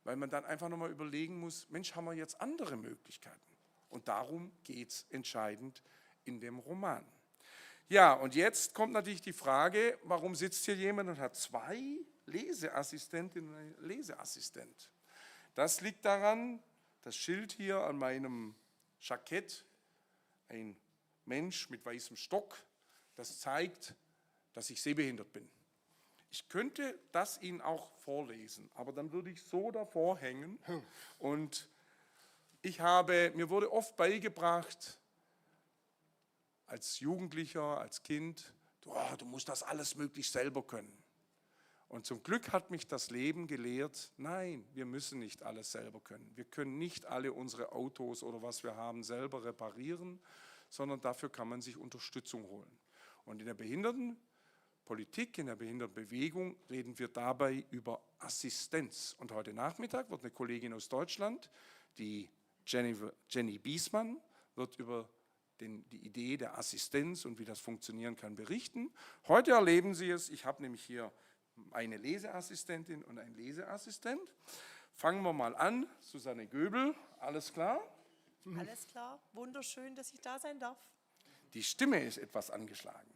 weil man dann einfach nochmal überlegen muss, Mensch, haben wir jetzt andere Möglichkeiten? Und darum geht es entscheidend in dem Roman. Ja, und jetzt kommt natürlich die Frage, warum sitzt hier jemand und hat 2 Leseassistentinnen und Leseassistent? Das liegt daran, das Schild hier an meinem Jackett, ein Mensch mit weißem Stock, das zeigt, dass ich sehbehindert bin. Ich könnte das Ihnen auch vorlesen, aber dann würde ich so davor hängen. Und mir wurde oft beigebracht, als Jugendlicher, als Kind, du musst das alles möglichst selber können. Und zum Glück hat mich das Leben gelehrt, nein, wir müssen nicht alles selber können. Wir können nicht alle unsere Autos oder was wir haben selber reparieren, sondern dafür kann man sich Unterstützung holen. Und in der Behindertenpolitik Politik, in der Behindertenbewegung, reden wir dabei über Assistenz. Und heute Nachmittag wird eine Kollegin aus Deutschland, die Jenny Biesmann, wird über die Idee der Assistenz und wie das funktionieren kann berichten. Heute erleben Sie es, ich habe nämlich hier eine Leseassistentin und einen Leseassistent. Fangen wir mal an, Susanne Göbel, alles klar? Alles klar, wunderschön, dass ich da sein darf. Die Stimme ist etwas angeschlagen.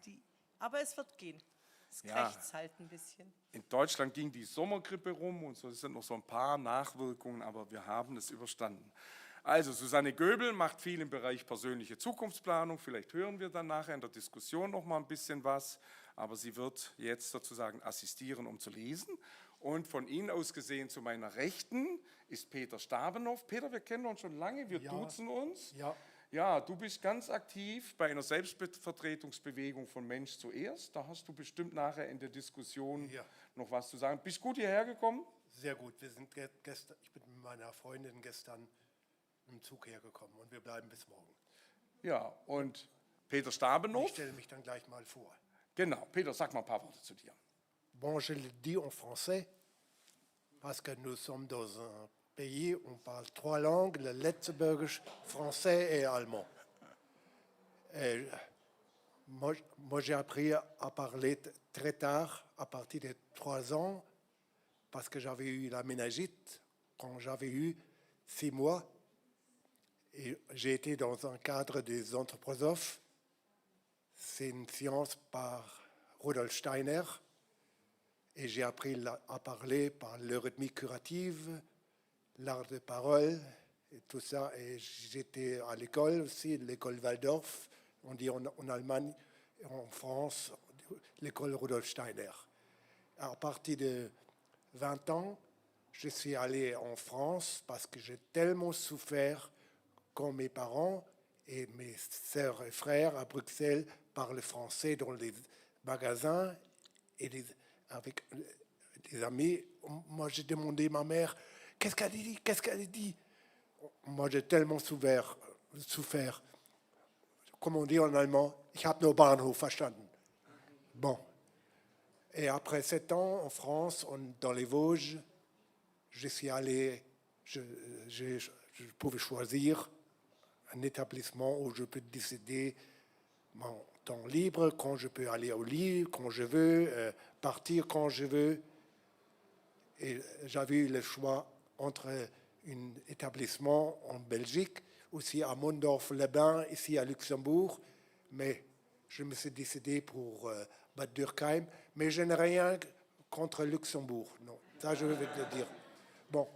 Aber es wird gehen. Es Ja. krächzt halt ein bisschen. In Deutschland ging die Sommergrippe rum und so sind noch so ein paar Nachwirkungen, aber wir haben es überstanden. Also Susanne Göbel macht viel im Bereich persönliche Zukunftsplanung. Vielleicht hören wir dann nachher in der Diskussion noch mal ein bisschen was. Aber sie wird jetzt sozusagen assistieren, um zu lesen. Und von Ihnen aus gesehen zu meiner Rechten ist Peter Stabenow. Peter, wir kennen uns schon lange, wir duzen uns. Ja. Ja, du bist ganz aktiv bei einer Selbstvertretungsbewegung von Mensch zuerst. Da hast du bestimmt nachher in der Diskussion noch was zu sagen. Bist gut hierher gekommen? Sehr gut. Ich bin mit meiner Freundin gestern im Zug hergekommen und wir bleiben bis morgen. Ja, und Peter Ich Stabenow? stelle mich dann gleich mal vor. Genau, Peter, sag mal ein paar Worte zu dir. Bon, je le dis en français parce que nous sommes dans un pays où on parle 3 langues, le Letztebergisch, français et allemand. Et moi j'ai appris à parler très tard, à partir de 3 ans, parce que j'avais eu la méningite quand j'avais eu 6 mois. Et j'ai été dans un cadre des anthroposophes. C'est une science par Rudolf Steiner. Et j'ai appris à parler par l'eurythmie curative, l'art de parole et tout ça. Et j'étais à l'école aussi, l'école Waldorf, on dit en Allemagne, en France, l'école Rudolf Steiner. À partir de 20 ans, je suis allé en France parce que j'ai tellement souffert quand mes parents et mes sœurs et frères à Bruxelles parlent français dans les magasins et avec des amis. Moi, j'ai demandé à ma mère, qu'est-ce qu'elle dit? Qu'est-ce qu'elle dit? Moi, j'ai tellement souffert. Comme on dit en allemand, ich habe nur Bahnhof verstanden. Bon. Et après 7 ans en France, dans les Vosges, je suis allé, je pouvais choisir un établissement où je peux décider mon temps libre, quand je peux aller au lit, quand je veux, partir quand je veux. Et j'avais eu le choix entre un établissement en Belgique, aussi à Mondorf-les-Bains, ici à Luxembourg, mais je me suis décidé pour Bad Dürkheim, mais je n'ai rien contre Luxembourg, non, ça je vais te le dire. Bon.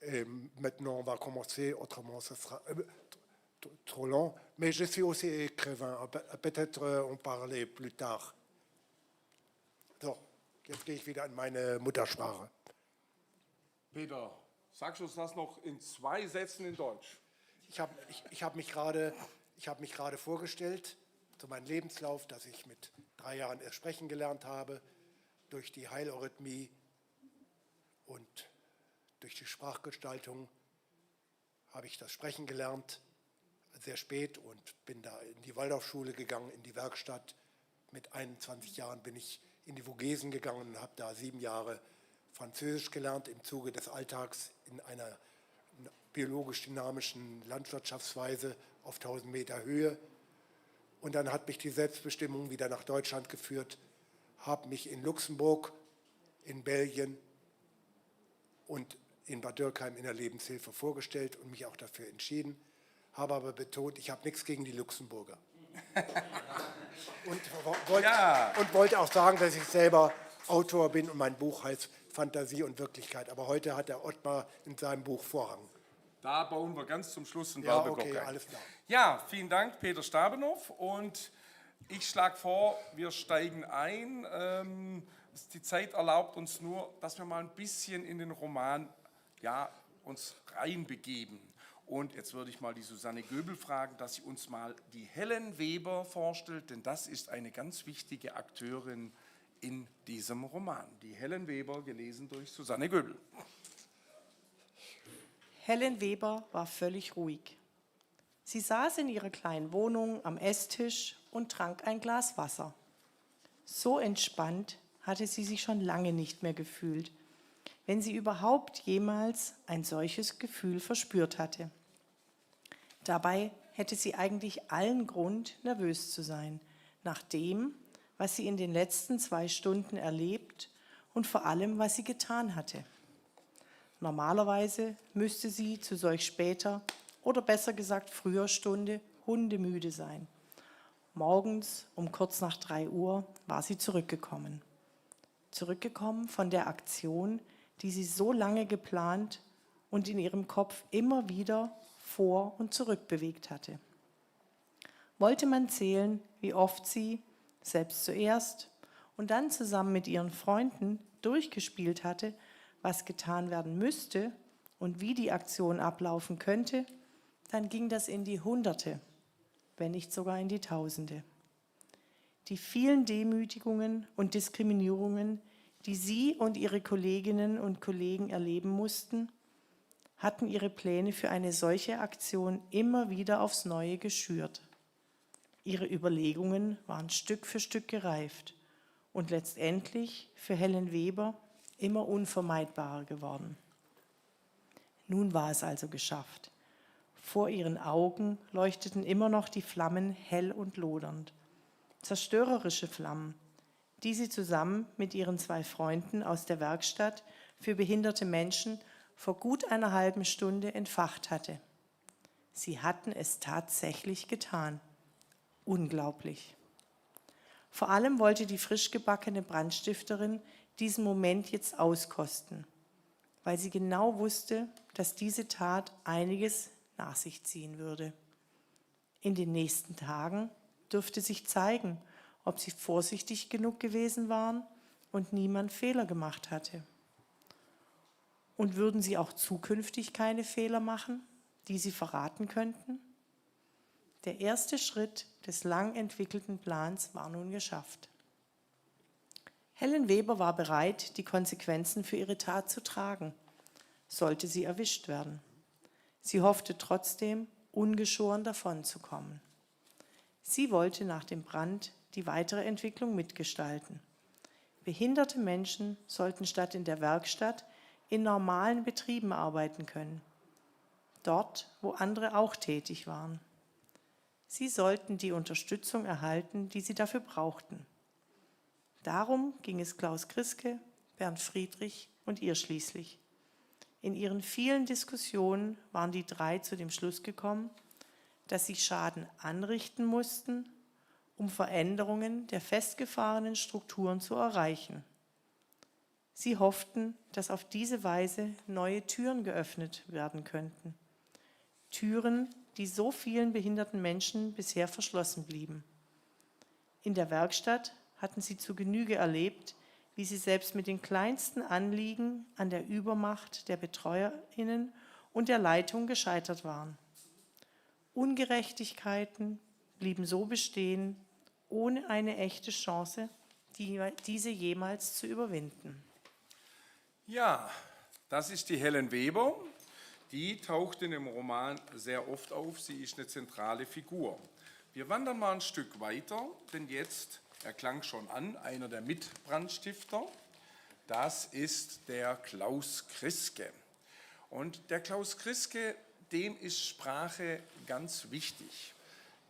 Et maintenant, on va commencer, autrement ce sera trop long. Mais je suis aussi écrivain. Peut-être on parlait plus tard. So, jetzt gehe ich wieder in meine Muttersprache. Peter, sagst du uns das noch in 2 Sätzen in Deutsch? Ich hab mich gerade vorgestellt, zu meinem Lebenslauf, dass ich mit 3 Jahren erst sprechen gelernt habe, durch die Heileurythmie und durch die Sprachgestaltung habe ich das Sprechen gelernt, sehr spät, und bin da in die Waldorfschule gegangen, in die Werkstatt. Mit 21 Jahren bin ich in die Vogesen gegangen und habe da 7 Jahre Französisch gelernt im Zuge des Alltags in einer biologisch-dynamischen Landwirtschaftsweise auf 1000 Meter Höhe. Und dann hat mich die Selbstbestimmung wieder nach Deutschland geführt, habe mich in Luxemburg, in Belgien und in Bad Dürkheim in der Lebenshilfe vorgestellt und mich auch dafür entschieden, habe aber betont, ich habe nichts gegen die Luxemburger. Und wollte auch sagen, dass ich selber Autor bin und mein Buch heißt Fantasie und Wirklichkeit. Aber heute hat der Ottmar in seinem Buch Vorrang. Da bauen wir ganz zum Schluss einen Ja, Werbeblock okay, ein. alles klar. Ja, vielen Dank, Peter Stabenow. Und ich schlage vor, wir steigen ein. Die Zeit erlaubt uns nur, dass wir mal ein bisschen in den Roman uns reinbegeben. Und jetzt würde ich mal die Susanne Göbel fragen, dass sie uns mal die Helen Weber vorstellt, denn das ist eine ganz wichtige Akteurin in diesem Roman. Die Helen Weber, gelesen durch Susanne Göbel. Helen Weber war völlig ruhig. Sie saß in ihrer kleinen Wohnung am Esstisch und trank ein Glas Wasser. So entspannt hatte sie sich schon lange nicht mehr gefühlt, wenn sie überhaupt jemals ein solches Gefühl verspürt hatte. Dabei hätte sie eigentlich allen Grund, nervös zu sein, nach dem, was sie in den letzten 2 Stunden erlebt und vor allem, was sie getan hatte. Normalerweise müsste sie zu solch später oder besser gesagt früher Stunde hundemüde sein. Morgens um kurz nach 3 Uhr war sie zurückgekommen. Zurückgekommen von der Aktion, die sie so lange geplant und in ihrem Kopf immer wieder vor und zurück bewegt hatte. Wollte man zählen, wie oft sie, selbst zuerst und dann zusammen mit ihren Freunden durchgespielt hatte, was getan werden müsste und wie die Aktion ablaufen könnte, dann ging das in die Hunderte, wenn nicht sogar in die Tausende. Die vielen Demütigungen und Diskriminierungen, die sie und ihre Kolleginnen und Kollegen erleben mussten, hatten ihre Pläne für eine solche Aktion immer wieder aufs Neue geschürt. Ihre Überlegungen waren Stück für Stück gereift und letztendlich für Helen Weber immer unvermeidbarer geworden. Nun war es also geschafft. Vor ihren Augen leuchteten immer noch die Flammen hell und lodernd. Zerstörerische Flammen, die sie zusammen mit ihren 2 Freunden aus der Werkstatt für behinderte Menschen vor gut einer halben Stunde entfacht hatte. Sie hatten es tatsächlich getan. Unglaublich. Vor allem wollte die frisch gebackene Brandstifterin diesen Moment jetzt auskosten, weil sie genau wusste, dass diese Tat einiges nach sich ziehen würde. In den nächsten Tagen dürfte sich zeigen, ob sie vorsichtig genug gewesen waren und niemand Fehler gemacht hatte. Und würden sie auch zukünftig keine Fehler machen, die sie verraten könnten? Der erste Schritt des lang entwickelten Plans war nun geschafft. Helen Weber war bereit, die Konsequenzen für ihre Tat zu tragen, sollte sie erwischt werden. Sie hoffte trotzdem, ungeschoren davonzukommen. Sie wollte nach dem Brand die weitere Entwicklung mitgestalten. Behinderte Menschen sollten statt in der Werkstatt in normalen Betrieben arbeiten können, dort, wo andere auch tätig waren. Sie sollten die Unterstützung erhalten, die sie dafür brauchten. Darum ging es Klaus Kriske, Bernd Friedrich und ihr schließlich. In ihren vielen Diskussionen waren die 3 zu dem Schluss gekommen, dass sie Schaden anrichten mussten, um Veränderungen der festgefahrenen Strukturen zu erreichen. Sie hofften, dass auf diese Weise neue Türen geöffnet werden könnten. Türen, die so vielen behinderten Menschen bisher verschlossen blieben. In der Werkstatt hatten sie zu Genüge erlebt, wie sie selbst mit den kleinsten Anliegen an der Übermacht der BetreuerInnen und der Leitung gescheitert waren. Ungerechtigkeiten blieben so bestehen, ohne eine echte Chance, diese jemals zu überwinden. Ja, das ist die Helen Weber. Die taucht in dem Roman sehr oft auf. Sie ist eine zentrale Figur. Wir wandern mal ein Stück weiter, denn jetzt, er klang schon an, einer der Mitbrandstifter, das ist der Klaus Kriske. Und der Klaus Kriske, dem ist Sprache ganz wichtig,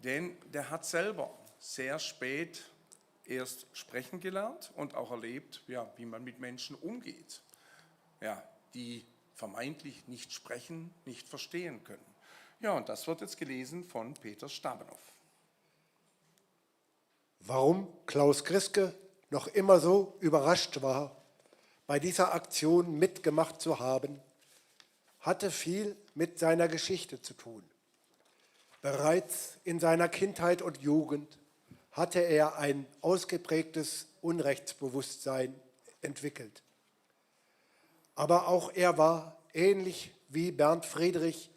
denn der hat selber sehr spät erst sprechen gelernt und auch erlebt, ja, wie man mit Menschen umgeht, ja, die vermeintlich nicht sprechen, nicht verstehen können. Ja, und das wird jetzt gelesen von Peter Stabenow. Warum Klaus Kriske noch immer so überrascht war, bei dieser Aktion mitgemacht zu haben, hatte viel mit seiner Geschichte zu tun. Bereits in seiner Kindheit und Jugend hatte er ein ausgeprägtes Unrechtsbewusstsein entwickelt. Aber auch er war, ähnlich wie Bernd Friedrich,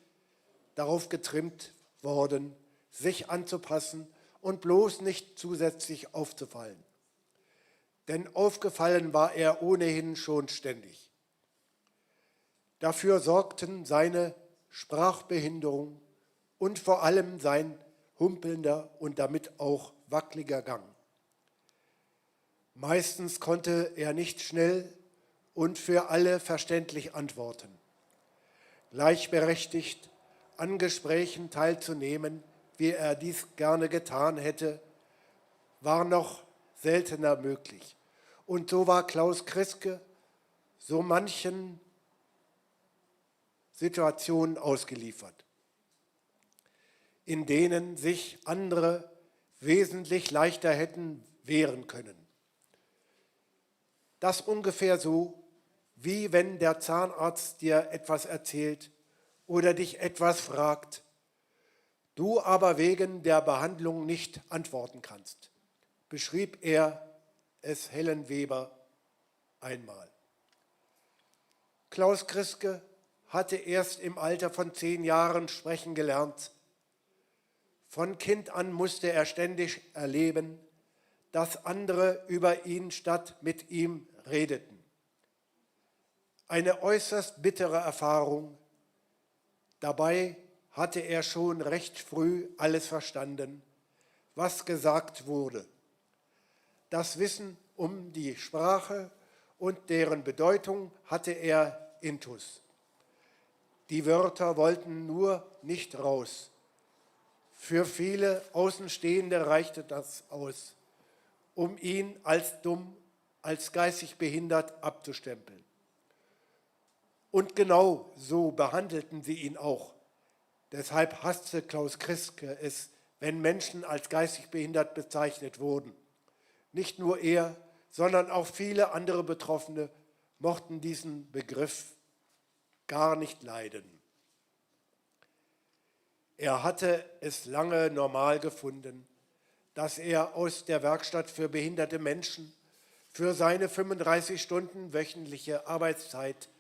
darauf getrimmt worden, sich anzupassen und bloß nicht zusätzlich aufzufallen. Denn aufgefallen war er ohnehin schon ständig. Dafür sorgten seine Sprachbehinderung und vor allem sein humpelnder und damit auch wackeliger Gang. Meistens konnte er nicht schnell und für alle verständlich antworten. Gleichberechtigt an Gesprächen teilzunehmen, wie er dies gerne getan hätte, war noch seltener möglich. Und so war Klaus Kriske so manchen Situationen ausgeliefert, in denen sich andere wesentlich leichter hätten wehren können. Das ungefähr so, wie wenn der Zahnarzt dir etwas erzählt oder dich etwas fragt, du aber wegen der Behandlung nicht antworten kannst, beschrieb er es Helen Weber einmal. Klaus Kriske hatte erst im Alter von 10 Jahren sprechen gelernt. Von Kind an musste er ständig erleben, dass andere über ihn statt mit ihm redeten. Eine äußerst bittere Erfahrung. Dabei hatte er schon recht früh alles verstanden, was gesagt wurde. Das Wissen um die Sprache und deren Bedeutung hatte er intus. Die Wörter wollten nur nicht raus. Für viele Außenstehende reichte das aus, um ihn als dumm, als geistig behindert abzustempeln. Und genau so behandelten sie ihn auch. Deshalb hasste Klaus Kriske es, wenn Menschen als geistig behindert bezeichnet wurden. Nicht nur er, sondern auch viele andere Betroffene mochten diesen Begriff gar nicht leiden. Er hatte es lange normal gefunden, dass er aus der Werkstatt für behinderte Menschen für seine 35 Stunden wöchentliche Arbeitszeit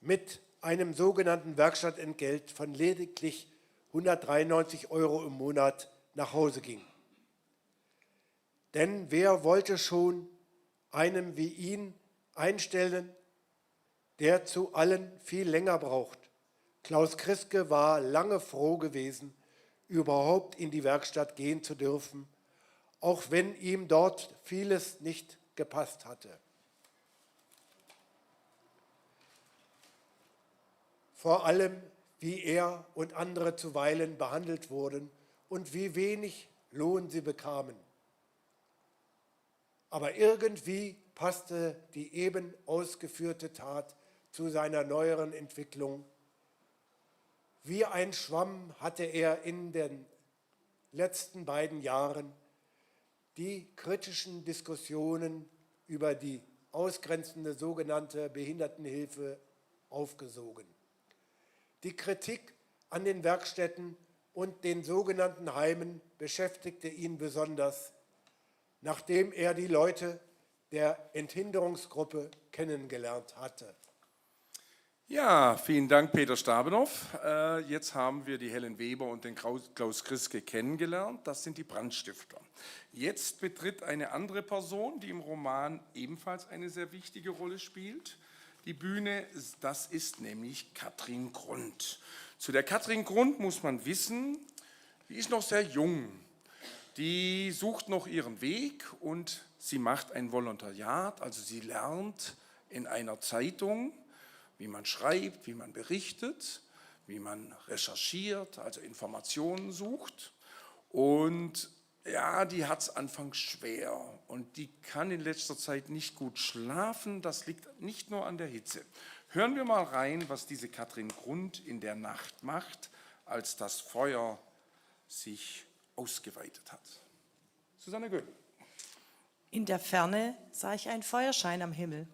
mit einem sogenannten Werkstattentgelt von lediglich 193 € im Monat nach Hause ging. Denn wer wollte schon einen wie ihn einstellen, der zu allen viel länger braucht? Klaus Kriske war lange froh gewesen, überhaupt in die Werkstatt gehen zu dürfen, auch wenn ihm dort vieles nicht gepasst hatte. Vor allem, wie er und andere zuweilen behandelt wurden und wie wenig Lohn sie bekamen. Aber irgendwie passte die eben ausgeführte Tat zu seiner neueren Entwicklung. Wie ein Schwamm hatte er in den letzten beiden Jahren die kritischen Diskussionen über die ausgrenzende sogenannte Behindertenhilfe aufgesogen. Die Kritik an den Werkstätten und den sogenannten Heimen beschäftigte ihn besonders, nachdem er die Leute der Enthinderungsgruppe kennengelernt hatte. Ja, vielen Dank, Peter Stabenow. Jetzt haben wir die Helen Weber und den Klaus Kriske kennengelernt. Das sind die Brandstifter. Jetzt betritt eine andere Person, die im Roman ebenfalls eine sehr wichtige Rolle spielt, die Bühne. Das ist nämlich Katrin Grund. Zu der Katrin Grund muss man wissen, die ist noch sehr jung. Die sucht noch ihren Weg und sie macht ein Volontariat, also sie lernt in einer Zeitung, wie man schreibt, wie man berichtet, wie man recherchiert, also Informationen sucht. Und ja, die hat es anfangs schwer und die kann in letzter Zeit nicht gut schlafen. Das liegt nicht nur an der Hitze. Hören wir mal rein, was diese Katrin Grund in der Nacht macht, als das Feuer sich ausgeweitet hat. Susanne Göhl. In der Ferne sah ich einen Feuerschein am Himmel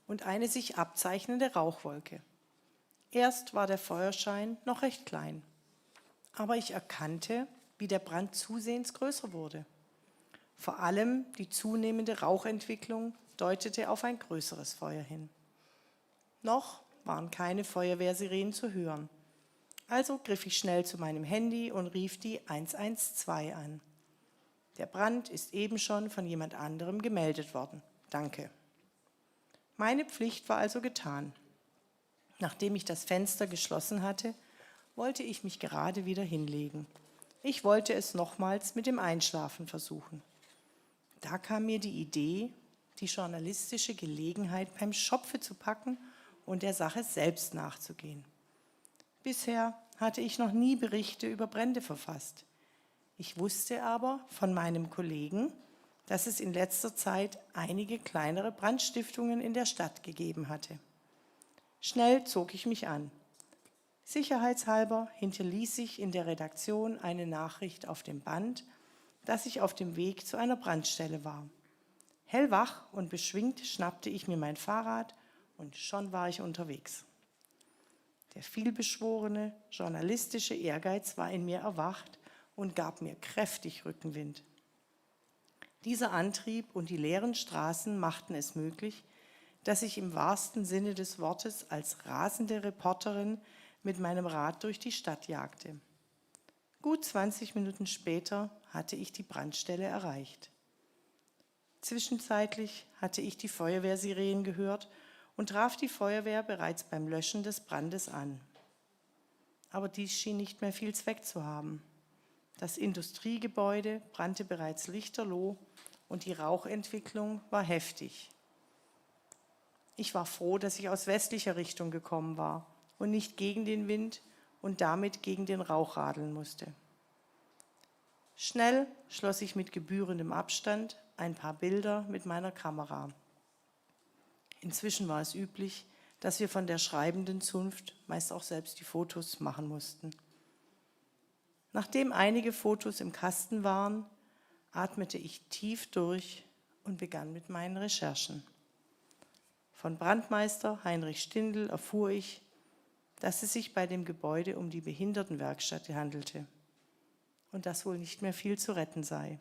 und eine sich abzeichnende Rauchwolke. Erst war der Feuerschein noch recht klein, aber ich erkannte, wie der Brand zusehends größer wurde. Vor allem die zunehmende Rauchentwicklung deutete auf ein größeres Feuer hin. Noch waren keine Feuerwehrsirenen zu hören. Also griff ich schnell zu meinem Handy und rief die 112 an. Der Brand ist eben schon von jemand anderem gemeldet worden. Danke. Meine Pflicht war also getan. Nachdem ich das Fenster geschlossen hatte, wollte ich mich gerade wieder hinlegen. Ich wollte es nochmals mit dem Einschlafen versuchen. Da kam mir die Idee, die journalistische Gelegenheit beim Schopfe zu packen und der Sache selbst nachzugehen. Bisher hatte ich noch nie Berichte über Brände verfasst. Ich wusste aber von meinem Kollegen, dass es in letzter Zeit einige kleinere Brandstiftungen in der Stadt gegeben hatte. Schnell zog ich mich an. Sicherheitshalber hinterließ ich in der Redaktion eine Nachricht auf dem Band, dass ich auf dem Weg zu einer Brandstelle war. Hellwach und beschwingt schnappte ich mir mein Fahrrad und schon war ich unterwegs. Der vielbeschworene journalistische Ehrgeiz war in mir erwacht und gab mir kräftig Rückenwind. Dieser Antrieb und die leeren Straßen machten es möglich, dass ich im wahrsten Sinne des Wortes als rasende Reporterin mit meinem Rad durch die Stadt jagte. Gut 20 Minuten später hatte ich die Brandstelle erreicht. Zwischenzeitlich hatte ich die Feuerwehrsirenen gehört und traf die Feuerwehr bereits beim Löschen des Brandes an. Aber dies schien nicht mehr viel Zweck zu haben. Das Industriegebäude brannte bereits lichterloh und die Rauchentwicklung war heftig. Ich war froh, dass ich aus westlicher Richtung gekommen war und nicht gegen den Wind und damit gegen den Rauch radeln musste. Schnell schloss ich mit gebührendem Abstand ein paar Bilder mit meiner Kamera. Inzwischen war es üblich, dass wir von der schreibenden Zunft meist auch selbst die Fotos machen mussten. Nachdem einige Fotos im Kasten waren, atmete ich tief durch und begann mit meinen Recherchen. Von Brandmeister Heinrich Stindl erfuhr ich, dass es sich bei dem Gebäude um die Behindertenwerkstatt handelte und dass wohl nicht mehr viel zu retten sei.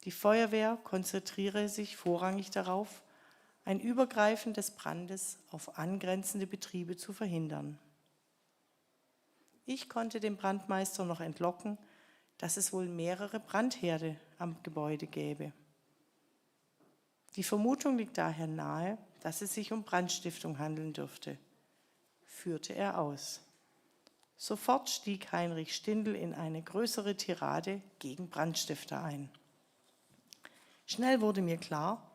Die Feuerwehr konzentriere sich vorrangig darauf, ein Übergreifen des Brandes auf angrenzende Betriebe zu verhindern. Ich konnte dem Brandmeister noch entlocken, dass es wohl mehrere Brandherde am Gebäude gäbe. Die Vermutung liegt daher nahe, dass es sich um Brandstiftung handeln dürfte, führte er aus. Sofort stieg Heinrich Stindl in eine größere Tirade gegen Brandstifter ein. Schnell wurde mir klar,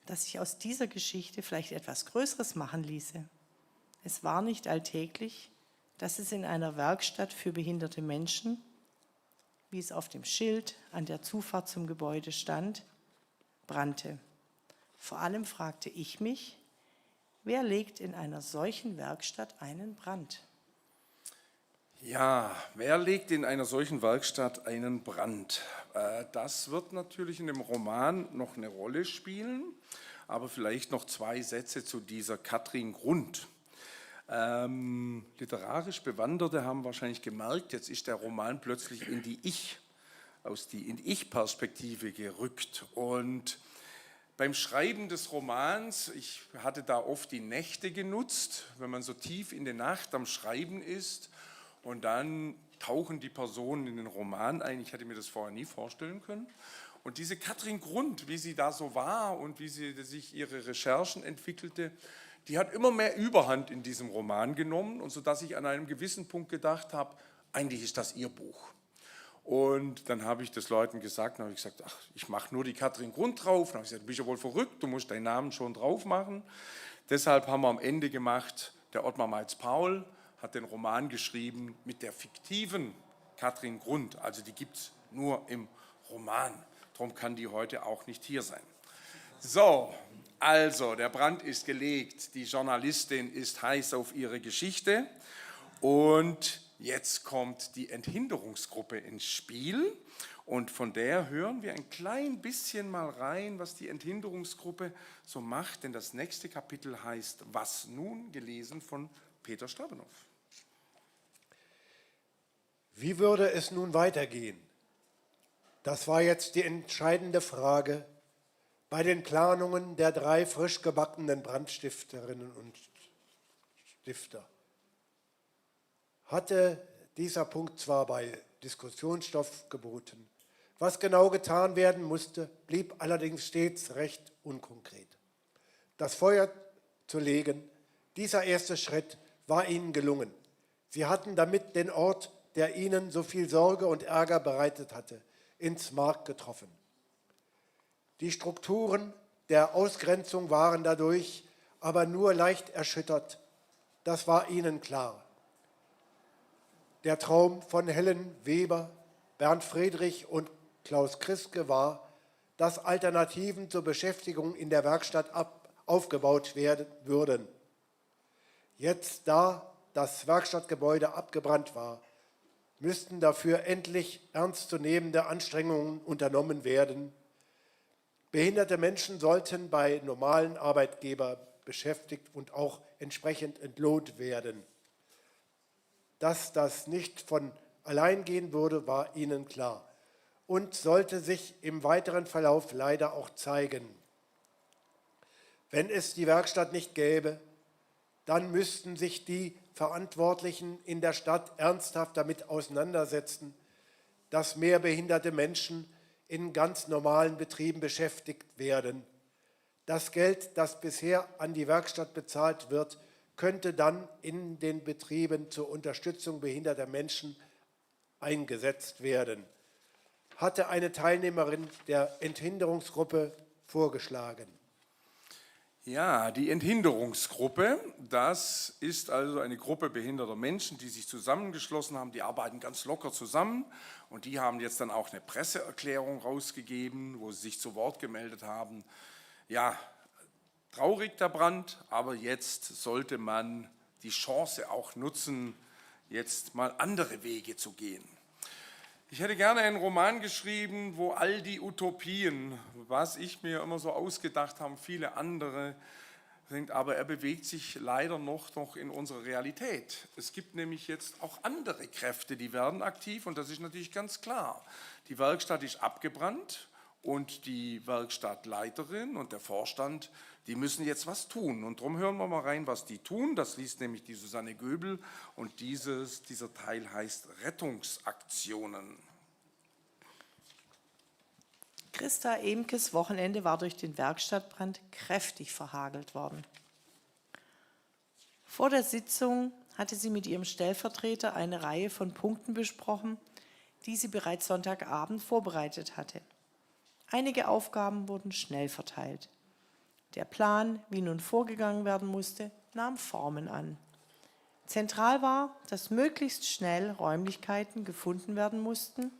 dass sich aus dieser Geschichte vielleicht etwas Größeres machen ließe. Es war nicht alltäglich, dass es in einer Werkstatt für behinderte Menschen, wie es auf dem Schild an der Zufahrt zum Gebäude stand, brannte. Vor allem fragte ich mich, wer legt in einer solchen Werkstatt einen Brand? Ja, wer legt in einer solchen Werkstatt einen Brand? Das wird natürlich in dem Roman noch eine Rolle spielen, aber vielleicht noch 2 Sätze zu dieser Katrin Grund. Literarisch Bewanderte haben wahrscheinlich gemerkt, jetzt ist der Roman plötzlich in die Ich-Perspektive gerückt. Und beim Schreiben des Romans, ich hatte da oft die Nächte genutzt, wenn man so tief in der Nacht am Schreiben ist und dann tauchen die Personen in den Roman ein. Ich hätte mir das vorher nie vorstellen können. Und diese Katrin Grund, wie sie da so war und wie sie sich ihre Recherchen entwickelte, die hat immer mehr Überhand in diesem Roman genommen, und sodass ich an einem gewissen Punkt gedacht habe, eigentlich ist das ihr Buch. Und dann habe ich das Leuten gesagt, dann habe ich gesagt, ach, ich mache nur die Katrin Grund drauf. Dann habe ich gesagt, du bist ja wohl verrückt, du musst deinen Namen schon drauf machen. Deshalb haben wir am Ende gemacht, der Ottmar Meitz-Paul hat den Roman geschrieben mit der fiktiven Katrin Grund. Also die gibt es nur im Roman. Darum kann die heute auch nicht hier sein. So, also der Brand ist gelegt. Die Journalistin ist heiß auf ihre Geschichte. Und jetzt kommt die Enthinderungsgruppe ins Spiel. Und von der hören wir ein klein bisschen mal rein, was die Enthinderungsgruppe so macht. Denn das nächste Kapitel heißt Was nun? Gelesen von Peter Stabenow. Wie würde es nun weitergehen? Das war jetzt die entscheidende Frage bei den Planungen der 3 frisch gebackenen Brandstifterinnen und Stifter. Hatte dieser Punkt zwar bei Diskussionsstoff geboten, was genau getan werden musste, blieb allerdings stets recht unkonkret. Das Feuer zu legen, dieser erste Schritt war ihnen gelungen. Sie hatten damit den Ort der ihnen so viel Sorge und Ärger bereitet hatte, ins Mark getroffen. Die Strukturen der Ausgrenzung waren dadurch aber nur leicht erschüttert. Das war ihnen klar. Der Traum von Helen Weber, Bernd Friedrich und Klaus Kriske war, dass Alternativen zur Beschäftigung in der Werkstatt aufgebaut werden würden. Jetzt, da das Werkstattgebäude abgebrannt war, müssten dafür endlich ernstzunehmende Anstrengungen unternommen werden. Behinderte Menschen sollten bei normalen Arbeitgebern beschäftigt und auch entsprechend entlohnt werden. Dass das nicht von allein gehen würde, war ihnen klar und sollte sich im weiteren Verlauf leider auch zeigen. Wenn es die Werkstatt nicht gäbe, dann müssten sich die Verantwortlichen in der Stadt ernsthaft damit auseinandersetzen, dass mehr behinderte Menschen in ganz normalen Betrieben beschäftigt werden. Das Geld, das bisher an die Werkstatt bezahlt wird, könnte dann in den Betrieben zur Unterstützung behinderter Menschen eingesetzt werden, hatte eine Teilnehmerin der Enthinderungsgruppe vorgeschlagen. Ja, die Enthinderungsgruppe, das ist also eine Gruppe behinderter Menschen, die sich zusammengeschlossen haben, die arbeiten ganz locker zusammen und die haben jetzt dann auch eine Presseerklärung rausgegeben, wo sie sich zu Wort gemeldet haben. Ja, traurig der Brand, aber jetzt sollte man die Chance auch nutzen, jetzt mal andere Wege zu gehen. Ich hätte gerne einen Roman geschrieben, wo all die Utopien, was ich mir immer so ausgedacht habe, viele andere sind, aber er bewegt sich leider noch in unserer Realität. Es gibt nämlich jetzt auch andere Kräfte, die werden aktiv und das ist natürlich ganz klar. Die Werkstatt ist abgebrannt und die Werkstattleiterin und der Vorstand, die müssen jetzt was tun. Und darum hören wir mal rein, was die tun. Das liest nämlich die Susanne Göbel und dieser Teil heißt Rettungsaktionen. Christa Emkes Wochenende war durch den Werkstattbrand kräftig verhagelt worden. Vor der Sitzung hatte sie mit ihrem Stellvertreter eine Reihe von Punkten besprochen, die sie bereits Sonntagabend vorbereitet hatte. Einige Aufgaben wurden schnell verteilt. Der Plan, wie nun vorgegangen werden musste, nahm Formen an. Zentral war, dass möglichst schnell Räumlichkeiten gefunden werden mussten,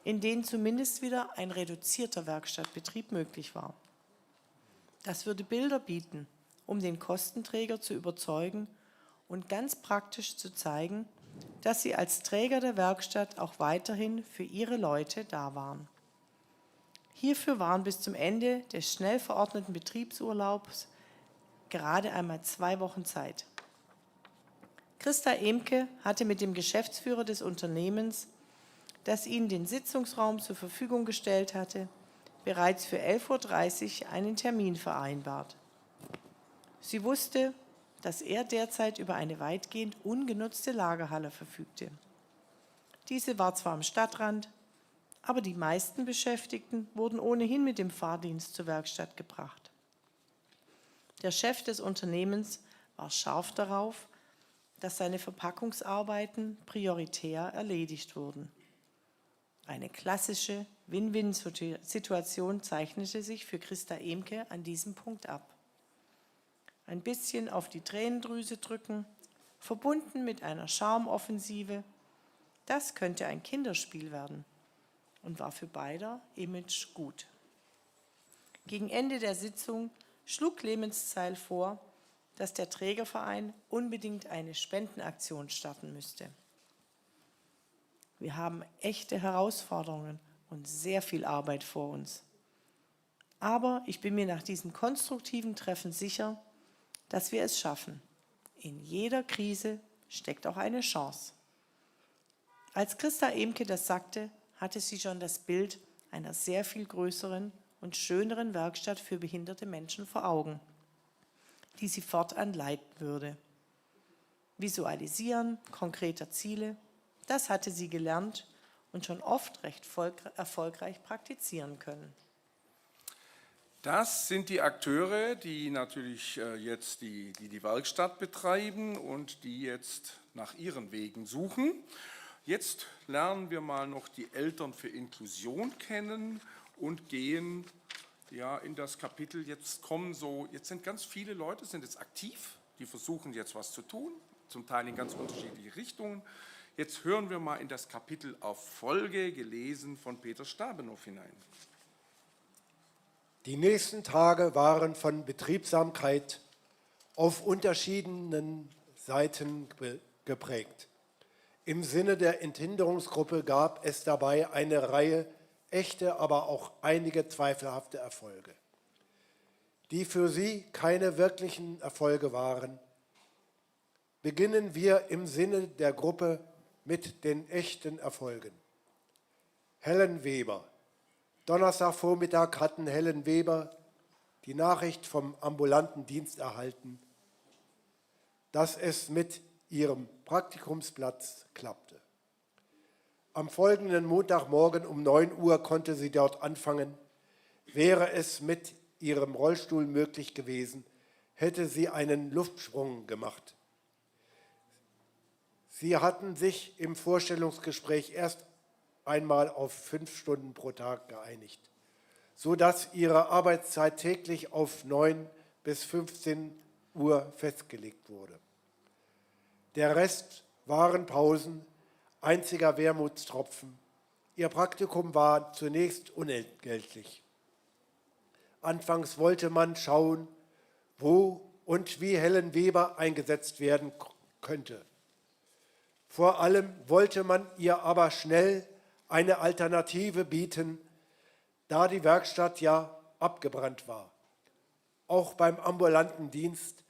in denen zumindest wieder ein reduzierter Werkstattbetrieb möglich war. Das würde Bilder bieten, um den Kostenträger zu überzeugen und ganz praktisch zu zeigen, dass sie als Träger der Werkstatt auch weiterhin für ihre Leute da waren. Hierfür waren bis zum Ende des schnell verordneten Betriebsurlaubs gerade einmal 2 Wochen Zeit. Christa Emke hatte mit dem Geschäftsführer des Unternehmens, das ihnen den Sitzungsraum zur Verfügung gestellt hatte, bereits für 11:30 Uhr einen Termin vereinbart. Sie wusste, dass er derzeit über eine weitgehend ungenutzte Lagerhalle verfügte. Diese war zwar am Stadtrand, aber die meisten Beschäftigten wurden ohnehin mit dem Fahrdienst zur Werkstatt gebracht. Der Chef des Unternehmens war scharf darauf, dass seine Verpackungsarbeiten prioritär erledigt wurden. Eine klassische Win-Win-Situation zeichnete sich für Christa Emke an diesem Punkt ab. Ein bisschen auf die Tränendrüse drücken, verbunden mit einer Charmoffensive, das könnte ein Kinderspiel werden und war für beider Image gut. Gegen Ende der Sitzung schlug Clemens Zeil vor, dass der Trägerverein unbedingt eine Spendenaktion starten müsste. Wir haben echte Herausforderungen und sehr viel Arbeit vor uns. Aber ich bin mir nach diesem konstruktiven Treffen sicher, dass wir es schaffen. In jeder Krise steckt auch eine Chance. Als Christa Emke das sagte, hatte sie schon das Bild einer sehr viel größeren und schöneren Werkstatt für behinderte Menschen vor Augen, die sie fortan leiten würde. Visualisieren konkreter Ziele, das hatte sie gelernt und schon oft recht erfolgreich praktizieren können. Das sind die Akteure, die natürlich jetzt die Werkstatt betreiben und die jetzt nach ihren Wegen suchen. Jetzt lernen wir mal noch die Eltern für Inklusion kennen und gehen ja in das Kapitel. Jetzt sind ganz viele Leute, sind jetzt aktiv, die versuchen jetzt was zu tun, zum Teil in ganz unterschiedliche Richtungen. Jetzt hören wir mal in das Kapitel auf Folge, gelesen von Peter Stabenow, hinein. Die nächsten Tage waren von Betriebsamkeit auf unterschiedlichen Seiten geprägt. Im Sinne der Enthinderungsgruppe gab es dabei eine Reihe echte, aber auch einige zweifelhafte Erfolge. Die für sie keine wirklichen Erfolge waren, beginnen wir im Sinne der Gruppe mit den echten Erfolgen. Helen Weber. Donnerstagvormittag hatten Helen Weber die Nachricht vom ambulanten Dienst erhalten, dass es mit ihrem Praktikumsplatz klappte. Am folgenden Montagmorgen um 9 Uhr konnte sie dort anfangen. Wäre es mit ihrem Rollstuhl möglich gewesen, hätte sie einen Luftsprung gemacht. Sie hatten sich im Vorstellungsgespräch erst einmal auf 5 Stunden pro Tag geeinigt, sodass ihre Arbeitszeit täglich auf 9 bis 15 Uhr festgelegt wurde. Der Rest waren Pausen, einziger Wermutstropfen. Ihr Praktikum war zunächst unentgeltlich. Anfangs wollte man schauen, wo und wie Helen Weber eingesetzt werden könnte. Vor allem wollte man ihr aber schnell eine Alternative bieten, da die Werkstatt ja abgebrannt war. Auch beim ambulanten Dienst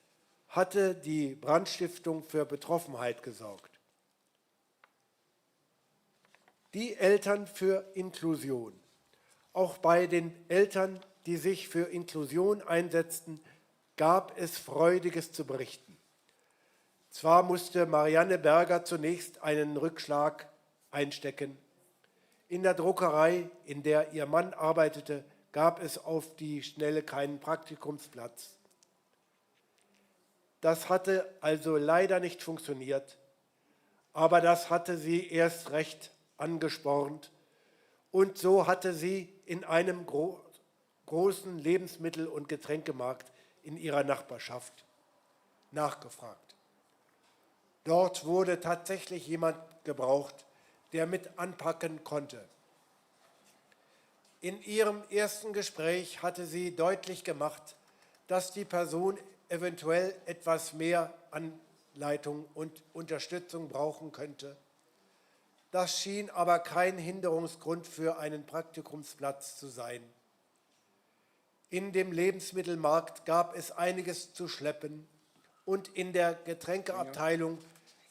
hatte die Brandstiftung für Betroffenheit gesorgt. Die Eltern für Inklusion. Auch bei den Eltern, die sich für Inklusion einsetzten, gab es Freudiges zu berichten. Zwar musste Marianne Berger zunächst einen Rückschlag einstecken. In der Druckerei, in der ihr Mann arbeitete, gab es auf die Schnelle keinen Praktikumsplatz. Das hatte also leider nicht funktioniert, aber das hatte sie erst recht angespornt und so hatte sie in einem großen Lebensmittel- und Getränkemarkt in ihrer Nachbarschaft nachgefragt. Dort wurde tatsächlich jemand gebraucht, der mit anpacken konnte. In ihrem ersten Gespräch hatte sie deutlich gemacht, dass die Person eventuell etwas mehr Anleitung und Unterstützung brauchen könnte. Das schien aber kein Hinderungsgrund für einen Praktikumsplatz zu sein. In dem Lebensmittelmarkt gab es einiges zu schleppen und in der Getränkeabteilung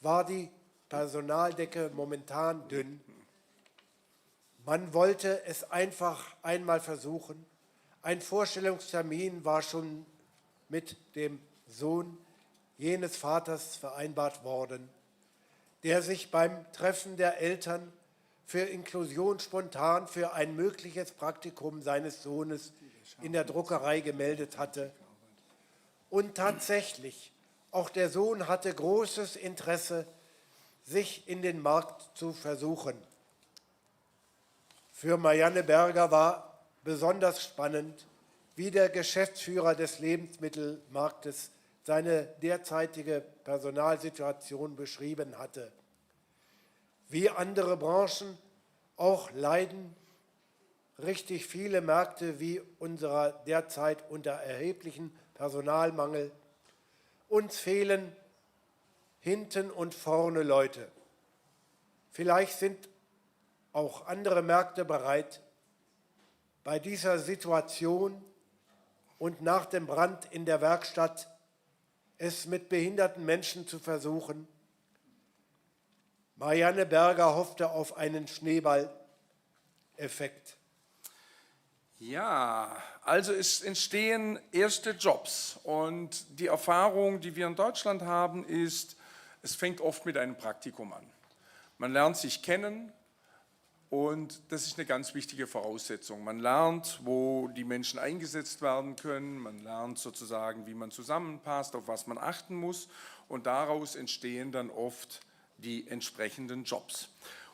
war die Personaldecke momentan dünn. Man wollte es einfach einmal versuchen. Ein Vorstellungstermin war schon mit dem Sohn jenes Vaters vereinbart worden, der sich beim Treffen der Eltern für Inklusion spontan für ein mögliches Praktikum seines Sohnes in der Druckerei gemeldet hatte. Und tatsächlich, auch der Sohn hatte großes Interesse, sich in den Markt zu versuchen. Für Marianne Berger war besonders spannend, wie der Geschäftsführer des Lebensmittelmarktes seine derzeitige Personalsituation beschrieben hatte. Wie andere Branchen auch leiden richtig viele Märkte wie unserer derzeit unter erheblichen Personalmangel. Uns fehlen hinten und vorne Leute. Vielleicht sind auch andere Märkte bereit, bei dieser Situation und nach dem Brand in der Werkstatt es mit behinderten Menschen zu versuchen. Marianne Berger hoffte auf einen Schneeballeffekt. Ja, also es entstehen erste Jobs und die Erfahrung, die wir in Deutschland haben, ist, es fängt oft mit einem Praktikum an. Man lernt sich kennen und das ist eine ganz wichtige Voraussetzung. Man lernt, wo die Menschen eingesetzt werden können, man lernt sozusagen, wie man zusammenpasst, auf was man achten muss und daraus entstehen dann oft die entsprechenden Jobs.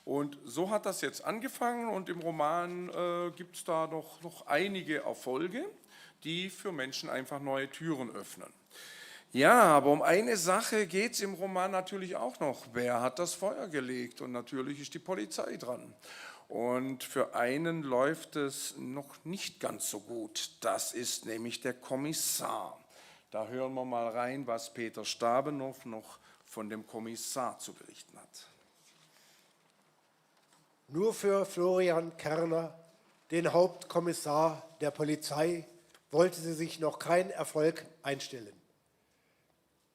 Und so hat das jetzt angefangen und im Roman gibt es da noch einige Erfolge, die für Menschen einfach neue Türen öffnen. Ja, aber um eine Sache geht es im Roman natürlich auch noch. Wer hat das Feuer gelegt? Und natürlich ist die Polizei dran. Und für einen läuft es noch nicht ganz so gut. Das ist nämlich der Kommissar. Da hören wir mal rein, was Peter Stabenow noch von dem Kommissar zu berichten hat. Nur für Florian Kerner, den Hauptkommissar der Polizei, wollte sie sich noch kein Erfolg einstellen.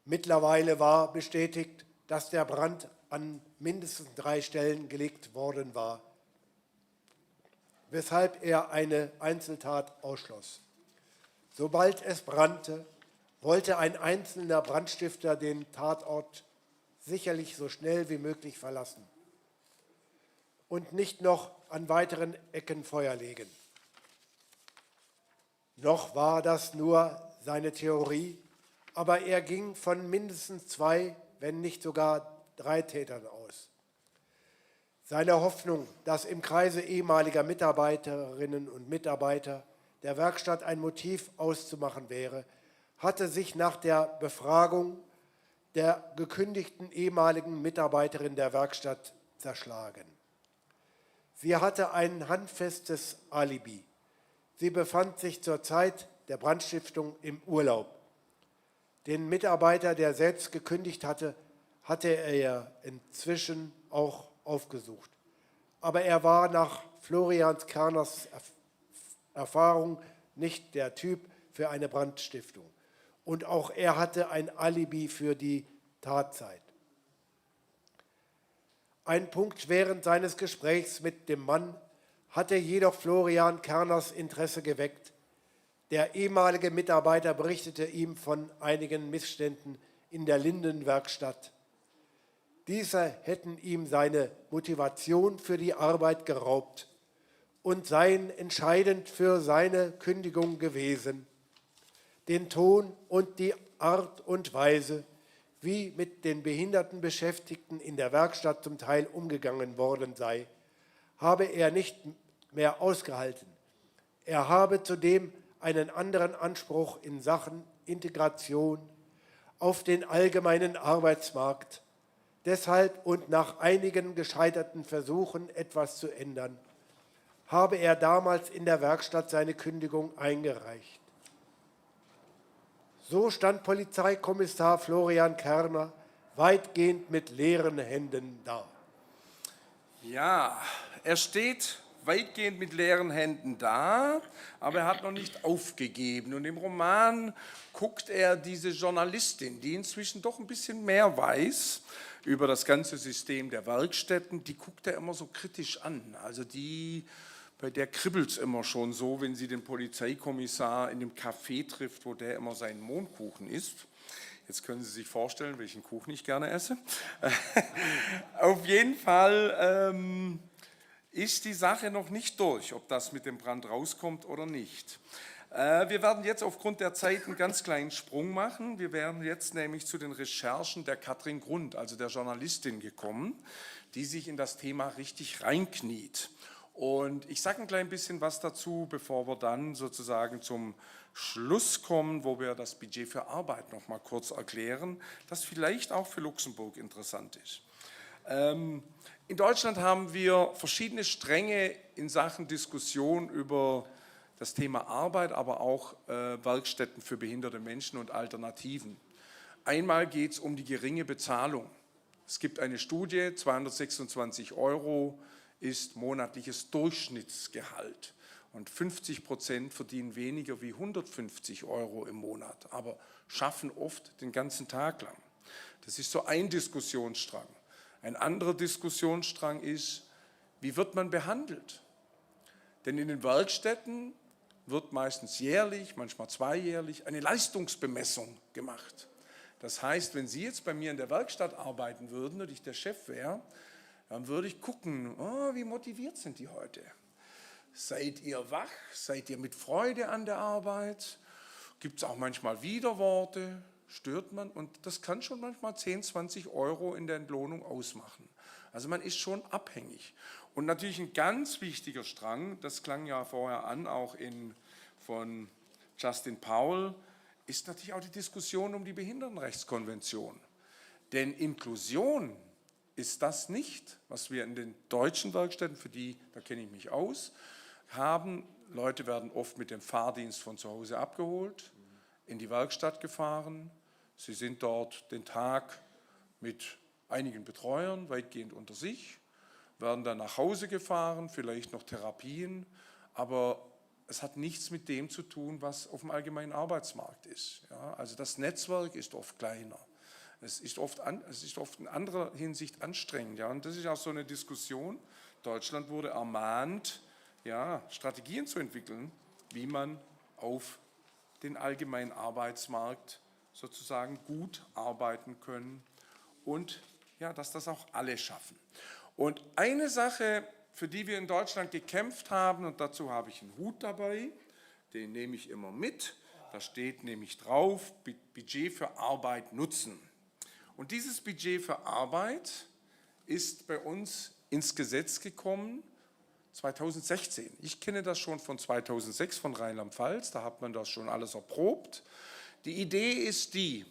Mittlerweile war bestätigt, dass der Brand an mindestens 3 Stellen gelegt worden war, weshalb er eine Einzeltat ausschloss. Sobald es brannte, wollte ein einzelner Brandstifter den Tatort sicherlich so schnell wie möglich verlassen und nicht noch an weiteren Ecken Feuer legen. Noch war das nur seine Theorie, aber er ging von mindestens 2, wenn nicht sogar 3 Tätern aus. Seine Hoffnung, dass im Kreise ehemaliger Mitarbeiterinnen und Mitarbeiter der Werkstatt ein Motiv auszumachen wäre, hatte sich nach der Befragung der gekündigten ehemaligen Mitarbeiterin der Werkstatt zerschlagen. Sie hatte ein handfestes Alibi. Sie befand sich zur Zeit der Brandstiftung im Urlaub. Den Mitarbeiter, der selbst gekündigt hatte, hatte er inzwischen auch aufgesucht. Aber er war nach Florians Kerners Erfahrung nicht der Typ für eine Brandstiftung. Und auch er hatte ein Alibi für die Tatzeit. Ein Punkt während seines Gesprächs mit dem Mann hatte jedoch Florian Kerners Interesse geweckt. Der ehemalige Mitarbeiter berichtete ihm von einigen Missständen in der Lindenwerkstatt. Diese hätten ihm seine Motivation für die Arbeit geraubt und seien entscheidend für seine Kündigung gewesen. Den Ton und die Art und Weise, wie mit den behinderten Beschäftigten in der Werkstatt zum Teil umgegangen worden sei, habe er nicht mehr ausgehalten. Er habe zudem einen anderen Anspruch in Sachen Integration auf den allgemeinen Arbeitsmarkt. Deshalb und nach einigen gescheiterten Versuchen, etwas zu ändern, habe er damals in der Werkstatt seine Kündigung eingereicht. So stand Polizeikommissar Florian Kerner weitgehend mit leeren Händen da. Ja, er steht weitgehend mit leeren Händen da, aber er hat noch nicht aufgegeben. Und im Roman guckt er diese Journalistin, die inzwischen doch ein bisschen mehr weiß über das ganze System der Werkstätten, die guckt er immer so kritisch an. Also bei der kribbelt es immer schon so, wenn sie den Polizeikommissar in dem Café trifft, wo der immer seinen Mohnkuchen isst. Jetzt können Sie sich vorstellen, welchen Kuchen ich gerne esse. Auf jeden Fall ist die Sache noch nicht durch, ob das mit dem Brand rauskommt oder nicht. Wir werden jetzt aufgrund der Zeit einen ganz kleinen Sprung machen. Wir werden jetzt nämlich zu den Recherchen der Katrin Grund, also der Journalistin, gekommen, die sich in das Thema richtig reinkniet. Und ich sage ein klein bisschen was dazu, bevor wir dann sozusagen zum Schluss kommen, wo wir das Budget für Arbeit noch mal kurz erklären, das vielleicht auch für Luxemburg interessant ist. In Deutschland haben wir verschiedene Stränge in Sachen Diskussion über das Thema Arbeit, aber auch Werkstätten für behinderte Menschen und Alternativen. Einmal geht es um die geringe Bezahlung. Es gibt eine Studie, 226 € ist monatliches Durchschnittsgehalt. Und 50% verdienen weniger wie 150 € im Monat, aber schaffen oft den ganzen Tag lang. Das ist so ein Diskussionsstrang. Ein anderer Diskussionsstrang ist, wie wird man behandelt? Denn in den Werkstätten wird meistens jährlich, manchmal zweijährlich, eine Leistungsbemessung gemacht. Das heißt, wenn Sie jetzt bei mir in der Werkstatt arbeiten würden und ich der Chef wäre, dann würde ich gucken, wie motiviert sind die heute? Seid ihr wach? Seid ihr mit Freude an der Arbeit? Gibt es auch manchmal Widerworte? stört man und das kann schon manchmal 10, 20 Euro in der Entlohnung ausmachen. Also man ist schon abhängig. Und natürlich ein ganz wichtiger Strang, das klang ja vorher an, auch von Justin Powell, ist natürlich auch die Diskussion um die Behindertenrechtskonvention. Denn Inklusion ist das nicht, was wir in den deutschen Werkstätten, für die, da kenne ich mich aus, haben. Leute werden oft mit dem Fahrdienst von zu Hause abgeholt, in die Werkstatt gefahren. Sie sind dort den Tag mit einigen Betreuern, weitgehend unter sich, werden dann nach Hause gefahren, vielleicht noch Therapien, aber es hat nichts mit dem zu tun, was auf dem allgemeinen Arbeitsmarkt ist. Ja, also das Netzwerk ist oft kleiner. Es ist oft in anderer Hinsicht anstrengend. Ja, und das ist auch so eine Diskussion. Deutschland wurde ermahnt, ja, Strategien zu entwickeln, wie man auf den allgemeinen Arbeitsmarkt sozusagen gut arbeiten können und ja, dass das auch alle schaffen. Und eine Sache, für die wir in Deutschland gekämpft haben, und dazu habe ich einen Hut dabei, den nehme ich immer mit, da steht nämlich drauf, Budget für Arbeit nutzen. Und dieses Budget für Arbeit ist bei uns ins Gesetz gekommen 2016. Ich kenne das schon von 2006 von Rheinland-Pfalz, da hat man das schon alles erprobt. Die Idee ist die,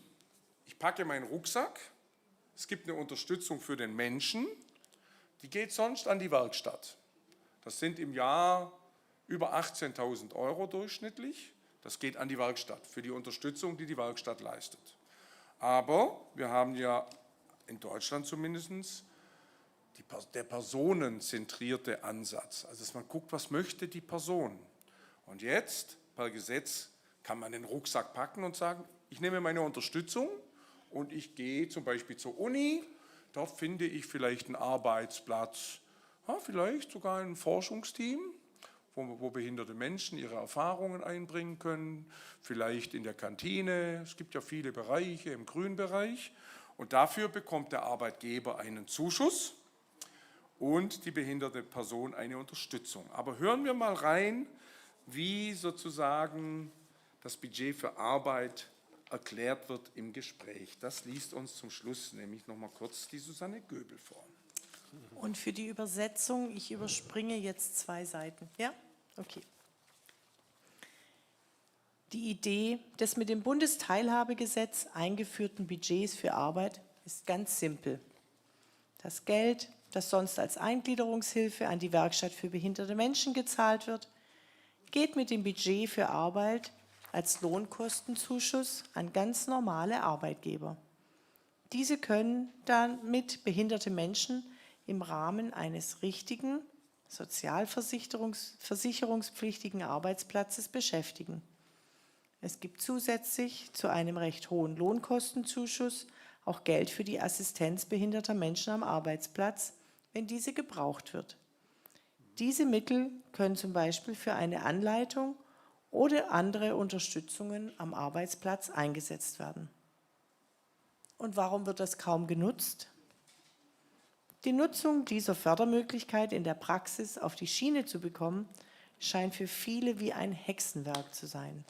ich packe meinen Rucksack, es gibt eine Unterstützung für den Menschen, die geht sonst an die Werkstatt. Das sind im Jahr über 18.000 Euro durchschnittlich. Das geht an die Werkstatt für die Unterstützung, die die Werkstatt leistet. Aber wir haben ja in Deutschland zumindest der personenzentrierte Ansatz. Also dass man guckt, was möchte die Person. Und jetzt, per Gesetz, kann man den Rucksack packen und sagen, ich nehme meine Unterstützung und ich gehe zum Beispiel zur Uni. Dort finde ich vielleicht einen Arbeitsplatz, ja, vielleicht sogar ein Forschungsteam, wo behinderte Menschen ihre Erfahrungen einbringen können, vielleicht in der Kantine, es gibt ja viele Bereiche im Grünbereich und dafür bekommt der Arbeitgeber einen Zuschuss und die behinderte Person eine Unterstützung. Aber hören wir mal rein, wie sozusagen das Budget für Arbeit erklärt wird im Gespräch. Das liest uns zum Schluss nämlich noch mal kurz die Susanne Göbel vor. Und für die Übersetzung, ich überspringe jetzt 2 Seiten. Ja? Okay. Die Idee des mit dem Bundesteilhabegesetz eingeführten Budgets für Arbeit ist ganz simpel. Das Geld, das sonst als Eingliederungshilfe an die Werkstatt für behinderte Menschen gezahlt wird, geht mit dem Budget für Arbeit als Lohnkostenzuschuss an ganz normale Arbeitgeber. Diese können damit behinderte Menschen im Rahmen eines richtigen, sozialversicherungspflichtigen Arbeitsplatzes beschäftigen. Es gibt zusätzlich zu einem recht hohen Lohnkostenzuschuss auch Geld für die Assistenz behinderter Menschen am Arbeitsplatz, wenn diese gebraucht wird. Diese Mittel können zum Beispiel für eine Anleitung oder andere Unterstützungen am Arbeitsplatz eingesetzt werden. Und warum wird das kaum genutzt? Die Nutzung dieser Fördermöglichkeit in der Praxis auf die Schiene zu bekommen, scheint für viele wie ein Hexenwerk zu sein.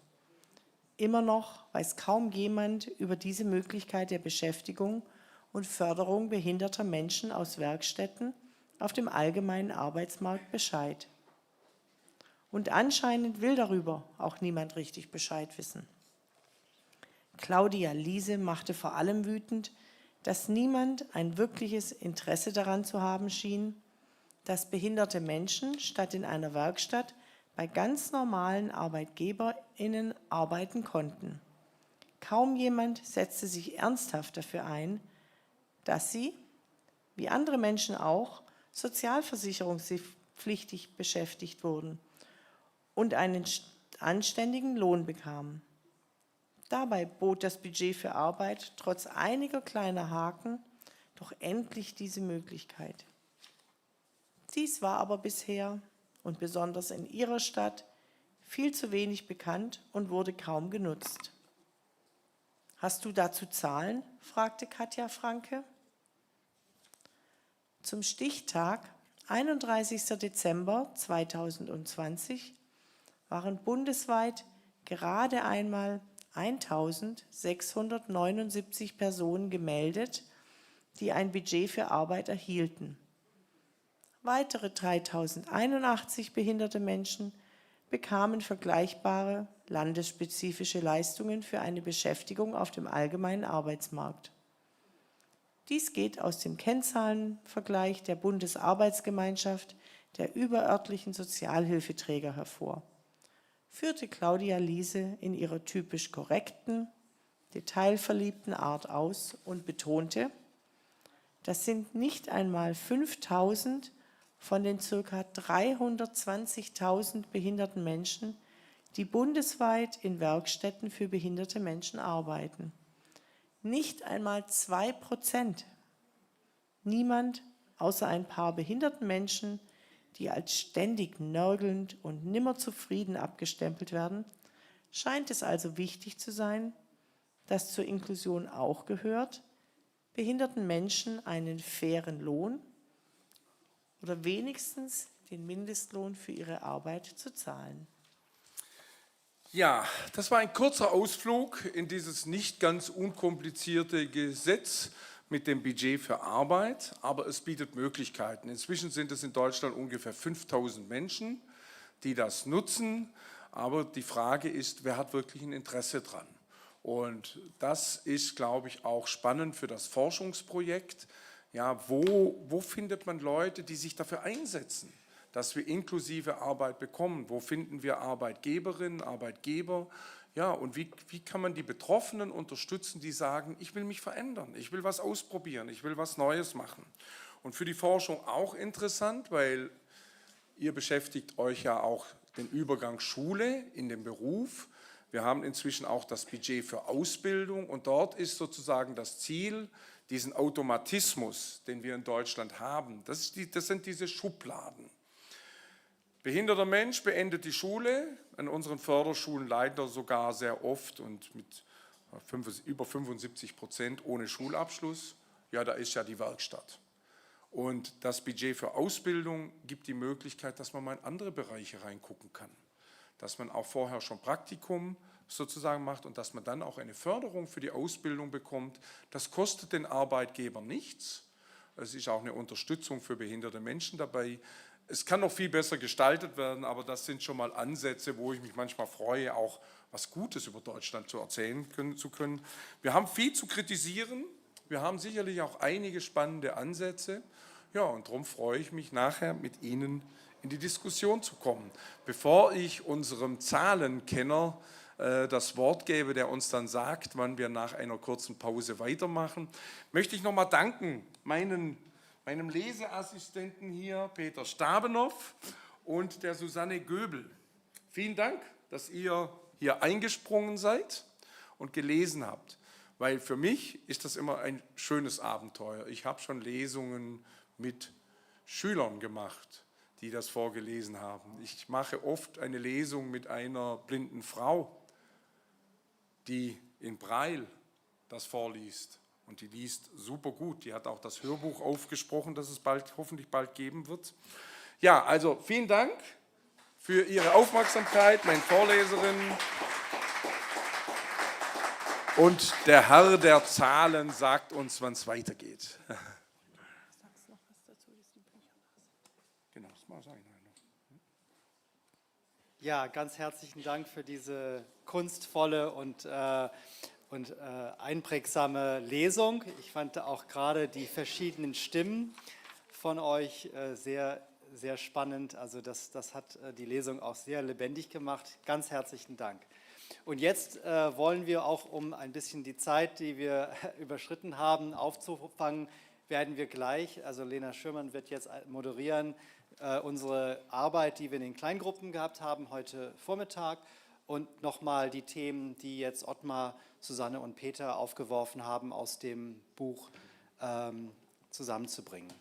Immer noch weiß kaum jemand über diese Möglichkeit der Beschäftigung und Förderung behinderter Menschen aus Werkstätten auf dem allgemeinen Arbeitsmarkt Bescheid. Und anscheinend will darüber auch niemand richtig Bescheid wissen. Claudia Liese machte vor allem wütend, dass niemand ein wirkliches Interesse daran zu haben schien, dass behinderte Menschen statt in einer Werkstatt bei ganz normalen ArbeitgeberInnen arbeiten konnten. Kaum jemand setzte sich ernsthaft dafür ein, dass sie, wie andere Menschen auch, sozialversicherungspflichtig beschäftigt wurden und einen anständigen Lohn bekamen. Dabei bot das Budget für Arbeit trotz einiger kleiner Haken doch endlich diese Möglichkeit. Dies war aber bisher und besonders in ihrer Stadt viel zu wenig bekannt und wurde kaum genutzt. Hast du dazu Zahlen? Fragte Katja Franke. Zum Stichtag 31. Dezember 2020 waren bundesweit gerade einmal 1.679 Personen gemeldet, die ein Budget für Arbeit erhielten. Weitere 3.081 behinderte Menschen bekamen vergleichbare landesspezifische Leistungen für eine Beschäftigung auf dem allgemeinen Arbeitsmarkt. Dies geht aus dem Kennzahlenvergleich der Bundesarbeitsgemeinschaft der überörtlichen Sozialhilfeträger hervor, führte Claudia Liese in ihrer typisch korrekten, detailverliebten Art aus und betonte, das sind nicht einmal 5.000 von den ca. 320.000 behinderten Menschen, die bundesweit in Werkstätten für behinderte Menschen arbeiten. Nicht einmal 2%. Niemand außer ein paar behinderten Menschen, die als ständig nörgelnd und nimmer zufrieden abgestempelt werden, scheint es also wichtig zu sein, dass zur Inklusion auch gehört, behinderten Menschen einen fairen Lohn oder wenigstens den Mindestlohn für ihre Arbeit zu zahlen. Ja, das war ein kurzer Ausflug in dieses nicht ganz unkomplizierte Gesetz mit dem Budget für Arbeit, aber es bietet Möglichkeiten. Inzwischen sind es in Deutschland ungefähr 5.000 Menschen, die das nutzen, aber die Frage ist, wer hat wirklich ein Interesse dran? Und das ist, glaube ich, auch spannend für das Forschungsprojekt. Ja, wo findet man Leute, die sich dafür einsetzen, dass wir inklusive Arbeit bekommen? Wo finden wir Arbeitgeberinnen, Arbeitgeber? Ja, und wie kann man die Betroffenen unterstützen, die sagen, ich will mich verändern, ich will was ausprobieren, ich will was Neues machen? Und für die Forschung auch interessant, weil ihr beschäftigt euch ja auch den Übergang Schule in den Beruf. Wir haben inzwischen auch das Budget für Ausbildung und dort ist sozusagen das Ziel, diesen Automatismus, den wir in Deutschland haben, das sind diese Schubladen. Behinderter Mensch beendet die Schule, an unseren Förderschulen leider sogar sehr oft und mit über 75% ohne Schulabschluss. Ja, da ist ja die Werkstatt. Und das Budget für Ausbildung gibt die Möglichkeit, dass man mal in andere Bereiche reingucken kann. Dass man auch vorher schon Praktikum sozusagen macht und dass man dann auch eine Förderung für die Ausbildung bekommt. Das kostet den Arbeitgeber nichts. Es ist auch eine Unterstützung für behinderte Menschen dabei. Es kann noch viel besser gestaltet werden, aber das sind schon mal Ansätze, wo ich mich manchmal freue, auch was Gutes über Deutschland zu erzählen zu können. Wir haben viel zu kritisieren. Wir haben sicherlich auch einige spannende Ansätze. Ja, und darum freue ich mich nachher mit Ihnen in die Diskussion zu kommen. Bevor ich unserem Zahlenkenner das Wort gebe, der uns dann sagt, wann wir nach einer kurzen Pause weitermachen, möchte ich nochmal danken meinem Leseassistenten hier, Peter Stabenow, und der Susanne Göbel. Vielen Dank, dass ihr hier eingesprungen seid und gelesen habt, weil für mich ist das immer ein schönes Abenteuer. Ich habe schon Lesungen mit Schülern gemacht, die das vorgelesen haben. Ich mache oft eine Lesung mit einer blinden Frau, die in Braille das vorliest. Und die liest super gut. Die hat auch das Hörbuch aufgesprochen, das es hoffentlich bald geben wird. Ja, also vielen Dank für Ihre Aufmerksamkeit, meine Vorleserin. Und der Herr der Zahlen sagt uns, wann es weitergeht. Genau, das mache ich. Ja, ganz herzlichen Dank für diese kunstvolle und einprägsame Lesung. Ich fand auch gerade die verschiedenen Stimmen von euch sehr, sehr spannend. Also das hat die Lesung auch sehr lebendig gemacht. Ganz herzlichen Dank. Und jetzt wollen wir auch, um ein bisschen die Zeit, die wir überschritten haben, aufzufangen, werden wir gleich, also Lena Schürmann wird jetzt moderieren, unsere Arbeit, die wir in den Kleingruppen gehabt haben heute Vormittag und nochmal die Themen, die jetzt Ottmar, Susanne und Peter aufgeworfen haben, aus dem Buch zusammenzubringen.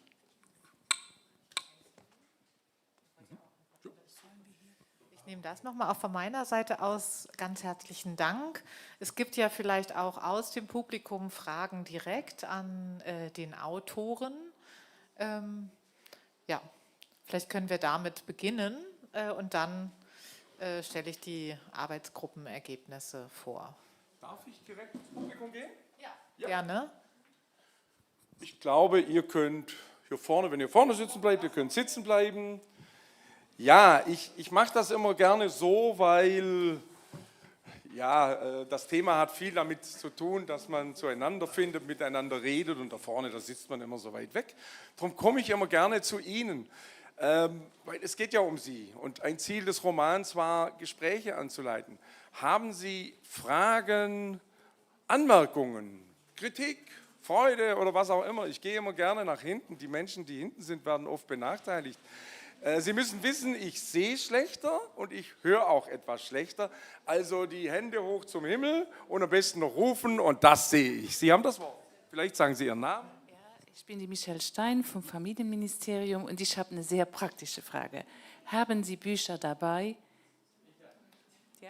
Ich nehme das nochmal auch von meiner Seite aus. Ganz herzlichen Dank. Es gibt ja vielleicht auch aus dem Publikum Fragen direkt an den Autoren. Ja, vielleicht können wir damit beginnen und dann stelle ich die Arbeitsgruppenergebnisse vor. Darf ich direkt ins Publikum gehen? Ja. Gerne. Ich glaube, ihr könnt hier vorne, wenn ihr vorne sitzen bleibt, ihr könnt sitzen bleiben. Ja, ich mache das immer gerne so, weil ja, das Thema hat viel damit zu tun, dass man zueinander findet, miteinander redet und da vorne, da sitzt man immer so weit weg. Darum komme ich immer gerne zu Ihnen, weil es geht ja um Sie und ein Ziel des Romans war, Gespräche anzuleiten. Haben Sie Fragen, Anmerkungen, Kritik, Freude oder was auch immer? Ich gehe immer gerne nach hinten. Die Menschen, die hinten sind, werden oft benachteiligt. Sie müssen wissen, ich sehe schlechter und ich höre auch etwas schlechter. Also die Hände hoch zum Himmel und am besten noch rufen und das sehe ich. Sie haben das Wort. Vielleicht sagen Sie Ihren Namen. Ja, ich bin die Michelle Stein vom Familienministerium und ich habe eine sehr praktische Frage. Haben Sie Bücher dabei? Ja?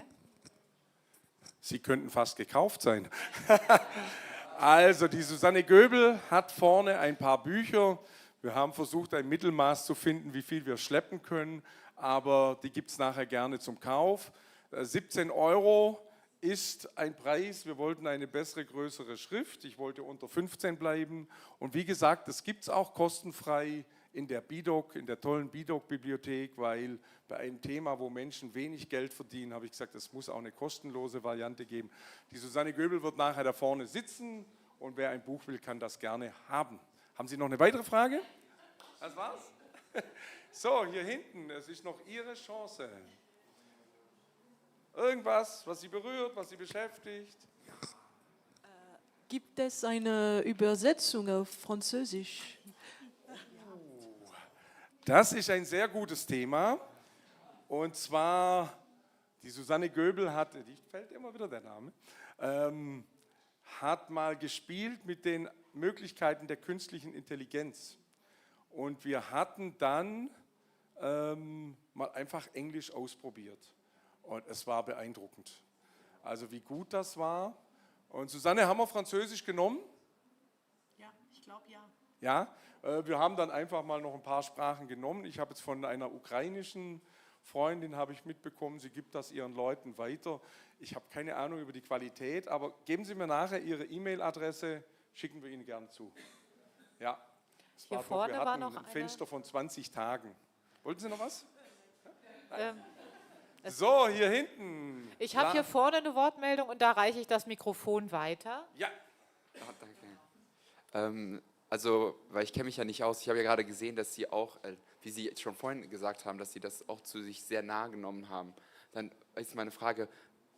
Sie könnten fast gekauft sein. Also, die Susanne Göbel hat vorne ein paar Bücher. Wir haben versucht, ein Mittelmaß zu finden, wie viel wir schleppen können, aber die gibt es nachher gerne zum Kauf. 17 € ist ein Preis. Wir wollten eine bessere, größere Schrift. Ich wollte unter 15 bleiben. Und wie gesagt, das gibt es auch kostenfrei in der BIDOC, in der tollen BIDOC-Bibliothek, weil bei einem Thema, wo Menschen wenig Geld verdienen, habe ich gesagt, es muss auch eine kostenlose Variante geben. Die Susanne Göbel wird nachher da vorne sitzen und wer ein Buch will, kann das gerne haben. Haben Sie noch eine weitere Frage? Das war's? So, hier hinten, es ist noch Ihre Chance. Irgendwas, was Sie berührt, was Sie beschäftigt? Gibt es eine Übersetzung auf Französisch? Das ist ein sehr gutes Thema. Und zwar, die Susanne Göbel hat, die fällt immer wieder der Name, hat mal gespielt mit den Möglichkeiten der künstlichen Intelligenz. Und wir hatten dann mal einfach Englisch ausprobiert. Und es war beeindruckend. Also wie gut das war. Und Susanne, haben wir Französisch genommen? Ja, ich glaube ja. Ja, wir haben dann einfach mal noch ein paar Sprachen genommen. Ich habe jetzt von einer ukrainischen Freundin habe ich mitbekommen, sie gibt das ihren Leuten weiter. Ich habe keine Ahnung über die Qualität, aber geben Sie mir nachher Ihre E-Mail-Adresse, schicken wir Ihnen gern zu. Ja, Hier wir vorne war hatten noch ein Fenster von 20 Tagen. Wollten Sie noch was? So, hier hinten. Ich habe hier vorne eine Wortmeldung und da reiche ich das Mikrofon weiter. Ja. Danke. Also, weil ich kenne mich ja nicht aus, ich habe ja gerade gesehen, dass Sie auch, wie Sie jetzt schon vorhin gesagt haben, dass Sie das auch zu sich sehr nah genommen haben. Dann ist meine Frage,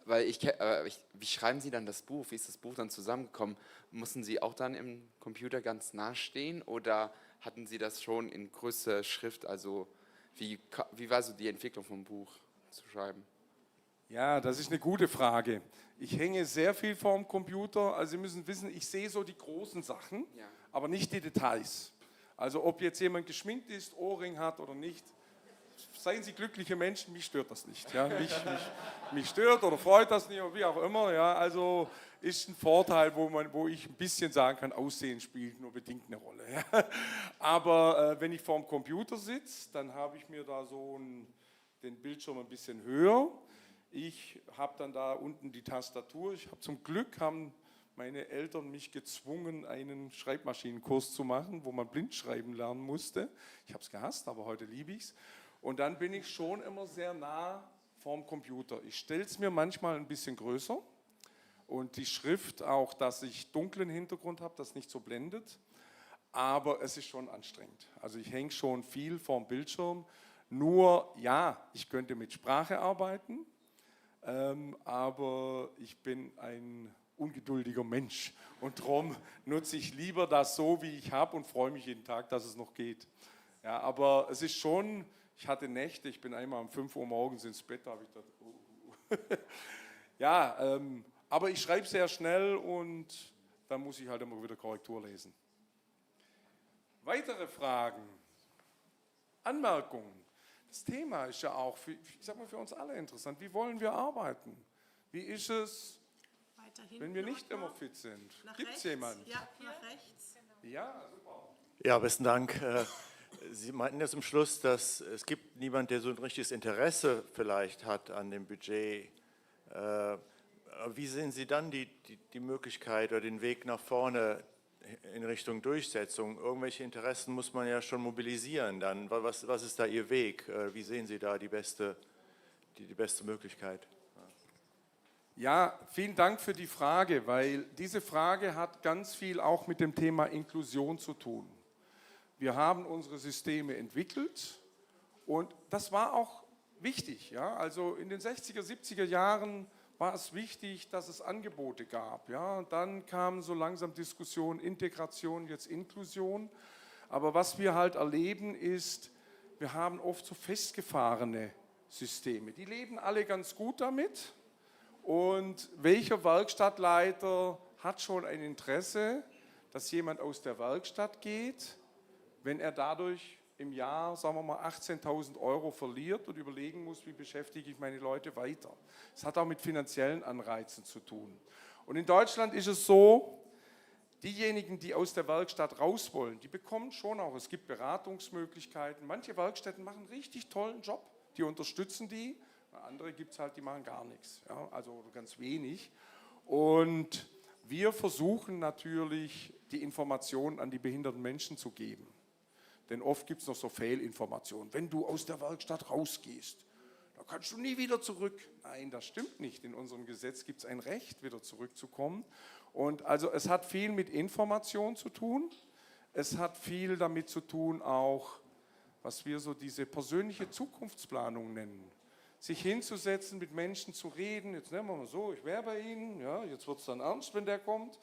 weil wie schreiben Sie dann das Buch? Wie ist das Buch dann zusammengekommen? Mussten Sie auch dann im Computer ganz nah stehen oder hatten Sie das schon in größerer Schrift? Also, wie war so die Entwicklung vom Buch zu schreiben? Ja, das ist eine gute Frage. Ich hänge sehr viel vorm Computer. Also Sie müssen wissen, ich sehe so die großen Sachen, Ja. aber nicht die Details. Also ob jetzt jemand geschminkt ist, Ohrring hat oder nicht, seien Sie glückliche Menschen, mich stört das nicht. Ja? Mich stört oder freut das nicht oder wie auch immer. Ja? Also ist ein Vorteil, wo ich ein bisschen sagen kann, Aussehen spielt nur bedingt eine Rolle. Ja? Aber wenn ich vorm Computer sitze, dann habe ich mir da so den Bildschirm ein bisschen höher. Ich habe dann da unten die Tastatur. Zum Glück haben meine Eltern mich gezwungen, einen Schreibmaschinenkurs zu machen, wo man blind schreiben lernen musste. Ich habe es gehasst, aber heute liebe ich es. Und dann bin ich schon immer sehr nah vorm Computer. Ich stelle es mir manchmal ein bisschen größer und die Schrift auch, dass ich dunklen Hintergrund habe, das nicht so blendet. Aber es ist schon anstrengend. Also ich hänge schon viel vorm Bildschirm. Nur, ja, ich könnte mit Sprache arbeiten, aber ich bin ein ungeduldiger Mensch und darum nutze ich lieber das so, wie ich habe und freue mich jeden Tag, dass es noch geht. Ja, aber es ist schon, ich hatte Nächte, ich bin einmal um 5 Uhr morgens ins Bett, da habe ich gedacht, ja, aber ich schreibe sehr schnell und dann muss ich halt immer wieder Korrektur lesen. Weitere Fragen, Anmerkungen? Das Thema ist ja auch, für uns alle interessant. Wie wollen wir arbeiten? Wie ist es, wenn wir nicht immer fit sind? Gibt es jemanden? Ja, nach rechts. Ja, super. Ja, besten Dank. Sie meinten ja zum Schluss, dass es gibt niemanden, der so ein richtiges Interesse vielleicht hat an dem Budget. Wie sehen Sie dann die Möglichkeit oder den Weg nach vorne in Richtung Durchsetzung? Irgendwelche Interessen muss man ja schon mobilisieren dann. Was ist da Ihr Weg? Wie sehen Sie da die beste Möglichkeit? Ja, vielen Dank für die Frage, weil diese Frage hat ganz viel auch mit dem Thema Inklusion zu tun. Wir haben unsere Systeme entwickelt und das war auch wichtig. Ja? Also in den 60er, 70er Jahren war es wichtig, dass es Angebote gab. Ja? Und dann kamen so langsam Diskussionen, Integration, jetzt Inklusion. Aber was wir halt erleben ist, wir haben oft so festgefahrene Systeme. Die leben alle ganz gut damit. Und welcher Werkstattleiter hat schon ein Interesse, dass jemand aus der Werkstatt geht, wenn er dadurch im Jahr, sagen wir mal, 18.000 € verliert und überlegen muss, wie beschäftige ich meine Leute weiter. Das hat auch mit finanziellen Anreizen zu tun. Und in Deutschland ist es so, diejenigen, die aus der Werkstatt raus wollen, die bekommen schon auch, es gibt Beratungsmöglichkeiten. Manche Werkstätten machen einen richtig tollen Job, die unterstützen die. Andere gibt es halt, die machen gar nichts, ja, also ganz wenig. Und wir versuchen natürlich, die Informationen an die behinderten Menschen zu geben. Denn oft gibt es noch so Fehlinformationen. Wenn du aus der Werkstatt rausgehst, da kannst du nie wieder zurück. Nein, das stimmt nicht. In unserem Gesetz gibt es ein Recht, wieder zurückzukommen. Und also es hat viel mit Information zu tun. Es hat viel damit zu tun auch, was wir so diese persönliche Zukunftsplanung nennen. Sich hinzusetzen, mit Menschen zu reden, jetzt nehmen wir mal so, ich wäre bei Ihnen, ja, jetzt wird es dann ernst, wenn der kommt,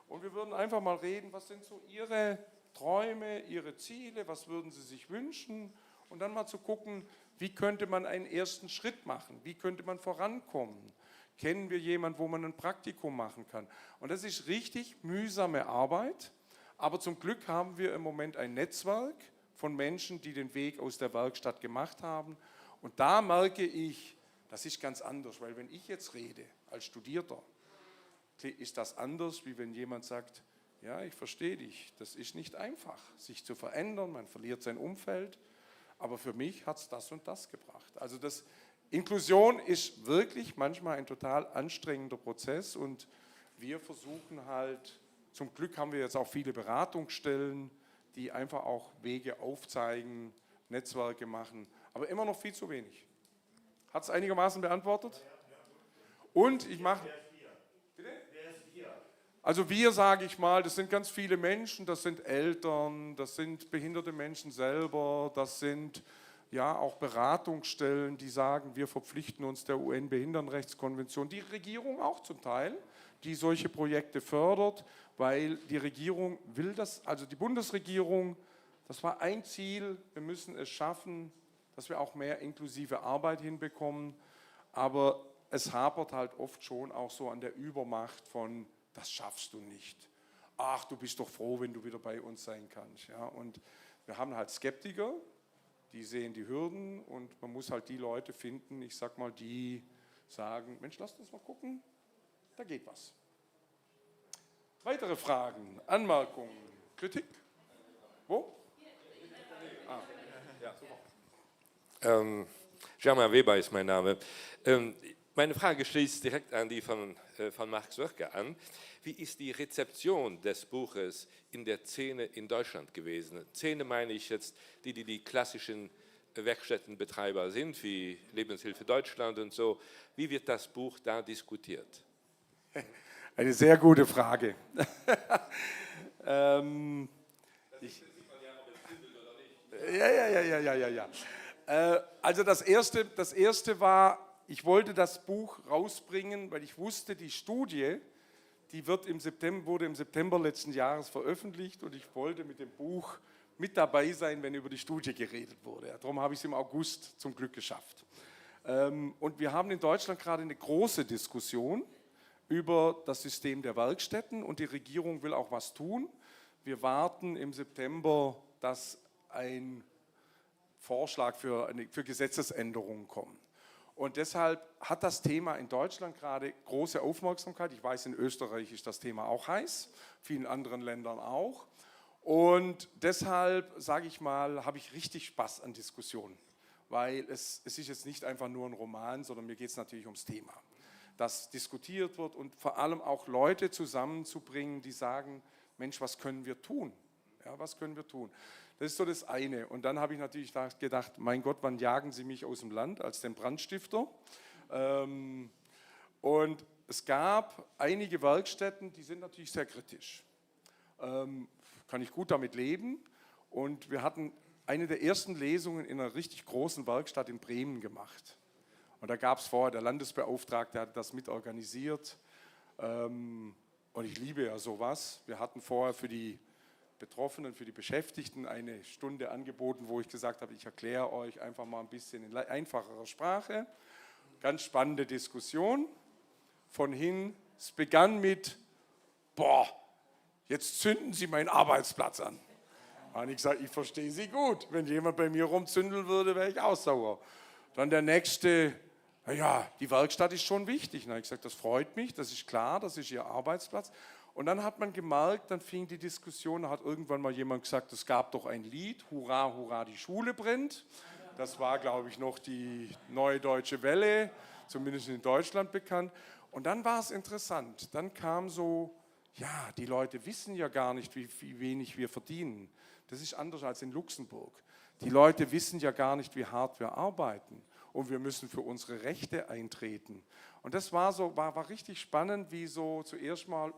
und wir würden einfach mal reden, was sind so Ihre Träume, Ihre Ziele, was würden Sie sich wünschen, und dann mal zu gucken, wie könnte man einen ersten Schritt machen, wie könnte man vorankommen, kennen wir jemanden, wo man ein Praktikum machen kann, und das ist richtig mühsame Arbeit, aber zum Glück haben wir im Moment ein Netzwerk von Menschen, die den Weg aus der Werkstatt gemacht haben. Und da merke ich, das ist ganz anders, weil wenn ich jetzt rede als Studierter, ist das anders, wie wenn jemand sagt, ja, ich verstehe dich, das ist nicht einfach, sich zu verändern, man verliert sein Umfeld, aber für mich hat es das und das gebracht. Also Inklusion ist wirklich manchmal ein total anstrengender Prozess und wir versuchen halt, zum Glück haben wir jetzt auch viele Beratungsstellen, die einfach auch Wege aufzeigen, Netzwerke machen, aber immer noch viel zu wenig. Hat es einigermaßen beantwortet? Und ich mache... Bitte? Also wir, sage ich mal, das sind ganz viele Menschen, das sind Eltern, das sind behinderte Menschen selber, das sind ja auch Beratungsstellen, die sagen, wir verpflichten uns der UN-Behindertenrechtskonvention, die Regierung auch zum Teil, die solche Projekte fördert, weil die Regierung will das, also die Bundesregierung, das war ein Ziel, wir müssen es schaffen, dass wir auch mehr inklusive Arbeit hinbekommen, aber es hapert halt oft schon auch so an der Übermacht von, das schaffst du nicht. Ach, du bist doch froh, wenn du wieder bei uns sein kannst. Ja, und wir haben halt Skeptiker, die sehen die Hürden und man muss halt die Leute finden, ich sag mal, die sagen, Mensch, lasst uns mal gucken, da geht was. Weitere Fragen, Anmerkungen, Kritik? Wo? Ah, ja, super. Germain Weber ist mein Name. Meine Frage schließt direkt an die von Marc Sörke an. Wie ist die Rezeption des Buches in der Szene in Deutschland gewesen? Szene meine ich jetzt die klassischen Werkstättenbetreiber sind, wie Lebenshilfe Deutschland und so. Wie wird das Buch da diskutiert? Eine sehr gute Frage. Ja. Also das erste war, ich wollte das Buch rausbringen, weil ich wusste, die Studie, die wurde im September letzten Jahres veröffentlicht und ich wollte mit dem Buch mit dabei sein, wenn über die Studie geredet wurde. Darum habe ich es im August zum Glück geschafft. Und wir haben in Deutschland gerade eine große Diskussion über das System der Werkstätten und die Regierung will auch was tun. Wir warten im September, dass ein Vorschlag für Gesetzesänderungen kommt. Und deshalb hat das Thema in Deutschland gerade große Aufmerksamkeit. Ich weiß, in Österreich ist das Thema auch heiß, vielen anderen Ländern auch. Und deshalb, sage ich mal, habe ich richtig Spaß an Diskussionen, weil es ist jetzt nicht einfach nur ein Roman, sondern mir geht es natürlich ums Thema. dass diskutiert wird und vor allem auch Leute zusammenzubringen, die sagen, Mensch, was können wir tun? Ja, was können wir tun? Das ist so das eine. Und dann habe ich natürlich gedacht, mein Gott, wann jagen Sie mich aus dem Land als den Brandstifter? Und es gab einige Werkstätten, die sind natürlich sehr kritisch. Kann ich gut damit leben. Und wir hatten eine der ersten Lesungen in einer richtig großen Werkstatt in Bremen gemacht. Und da gab es vorher, der Landesbeauftragte hat das mitorganisiert. Und ich liebe ja sowas. Wir hatten vorher für die Betroffenen, für die Beschäftigten eine Stunde angeboten, wo ich gesagt habe, ich erkläre euch einfach mal ein bisschen in einfacherer Sprache. Ganz spannende Diskussion. Es begann mit, boah, jetzt zünden Sie meinen Arbeitsplatz an. Da habe ich gesagt, ich verstehe Sie gut. Wenn jemand bei mir rumzündeln würde, wäre ich auch sauer. Dann der nächste, naja, die Werkstatt ist schon wichtig. Dann habe ich gesagt, das freut mich, das ist klar, das ist Ihr Arbeitsplatz. Und dann hat man gemerkt, dann fing die Diskussion, da hat irgendwann mal jemand gesagt, es gab doch ein Lied, Hurra, hurra, die Schule brennt. Das war, glaube ich, noch die Neue Deutsche Welle, zumindest in Deutschland bekannt. Und dann war es interessant. Dann kam so, ja, die Leute wissen ja gar nicht, wie wenig wir verdienen. Das ist anders als in Luxemburg. Die Leute wissen ja gar nicht, wie hart wir arbeiten. Und wir müssen für unsere Rechte eintreten. Und das war richtig spannend, wie so zuerst mal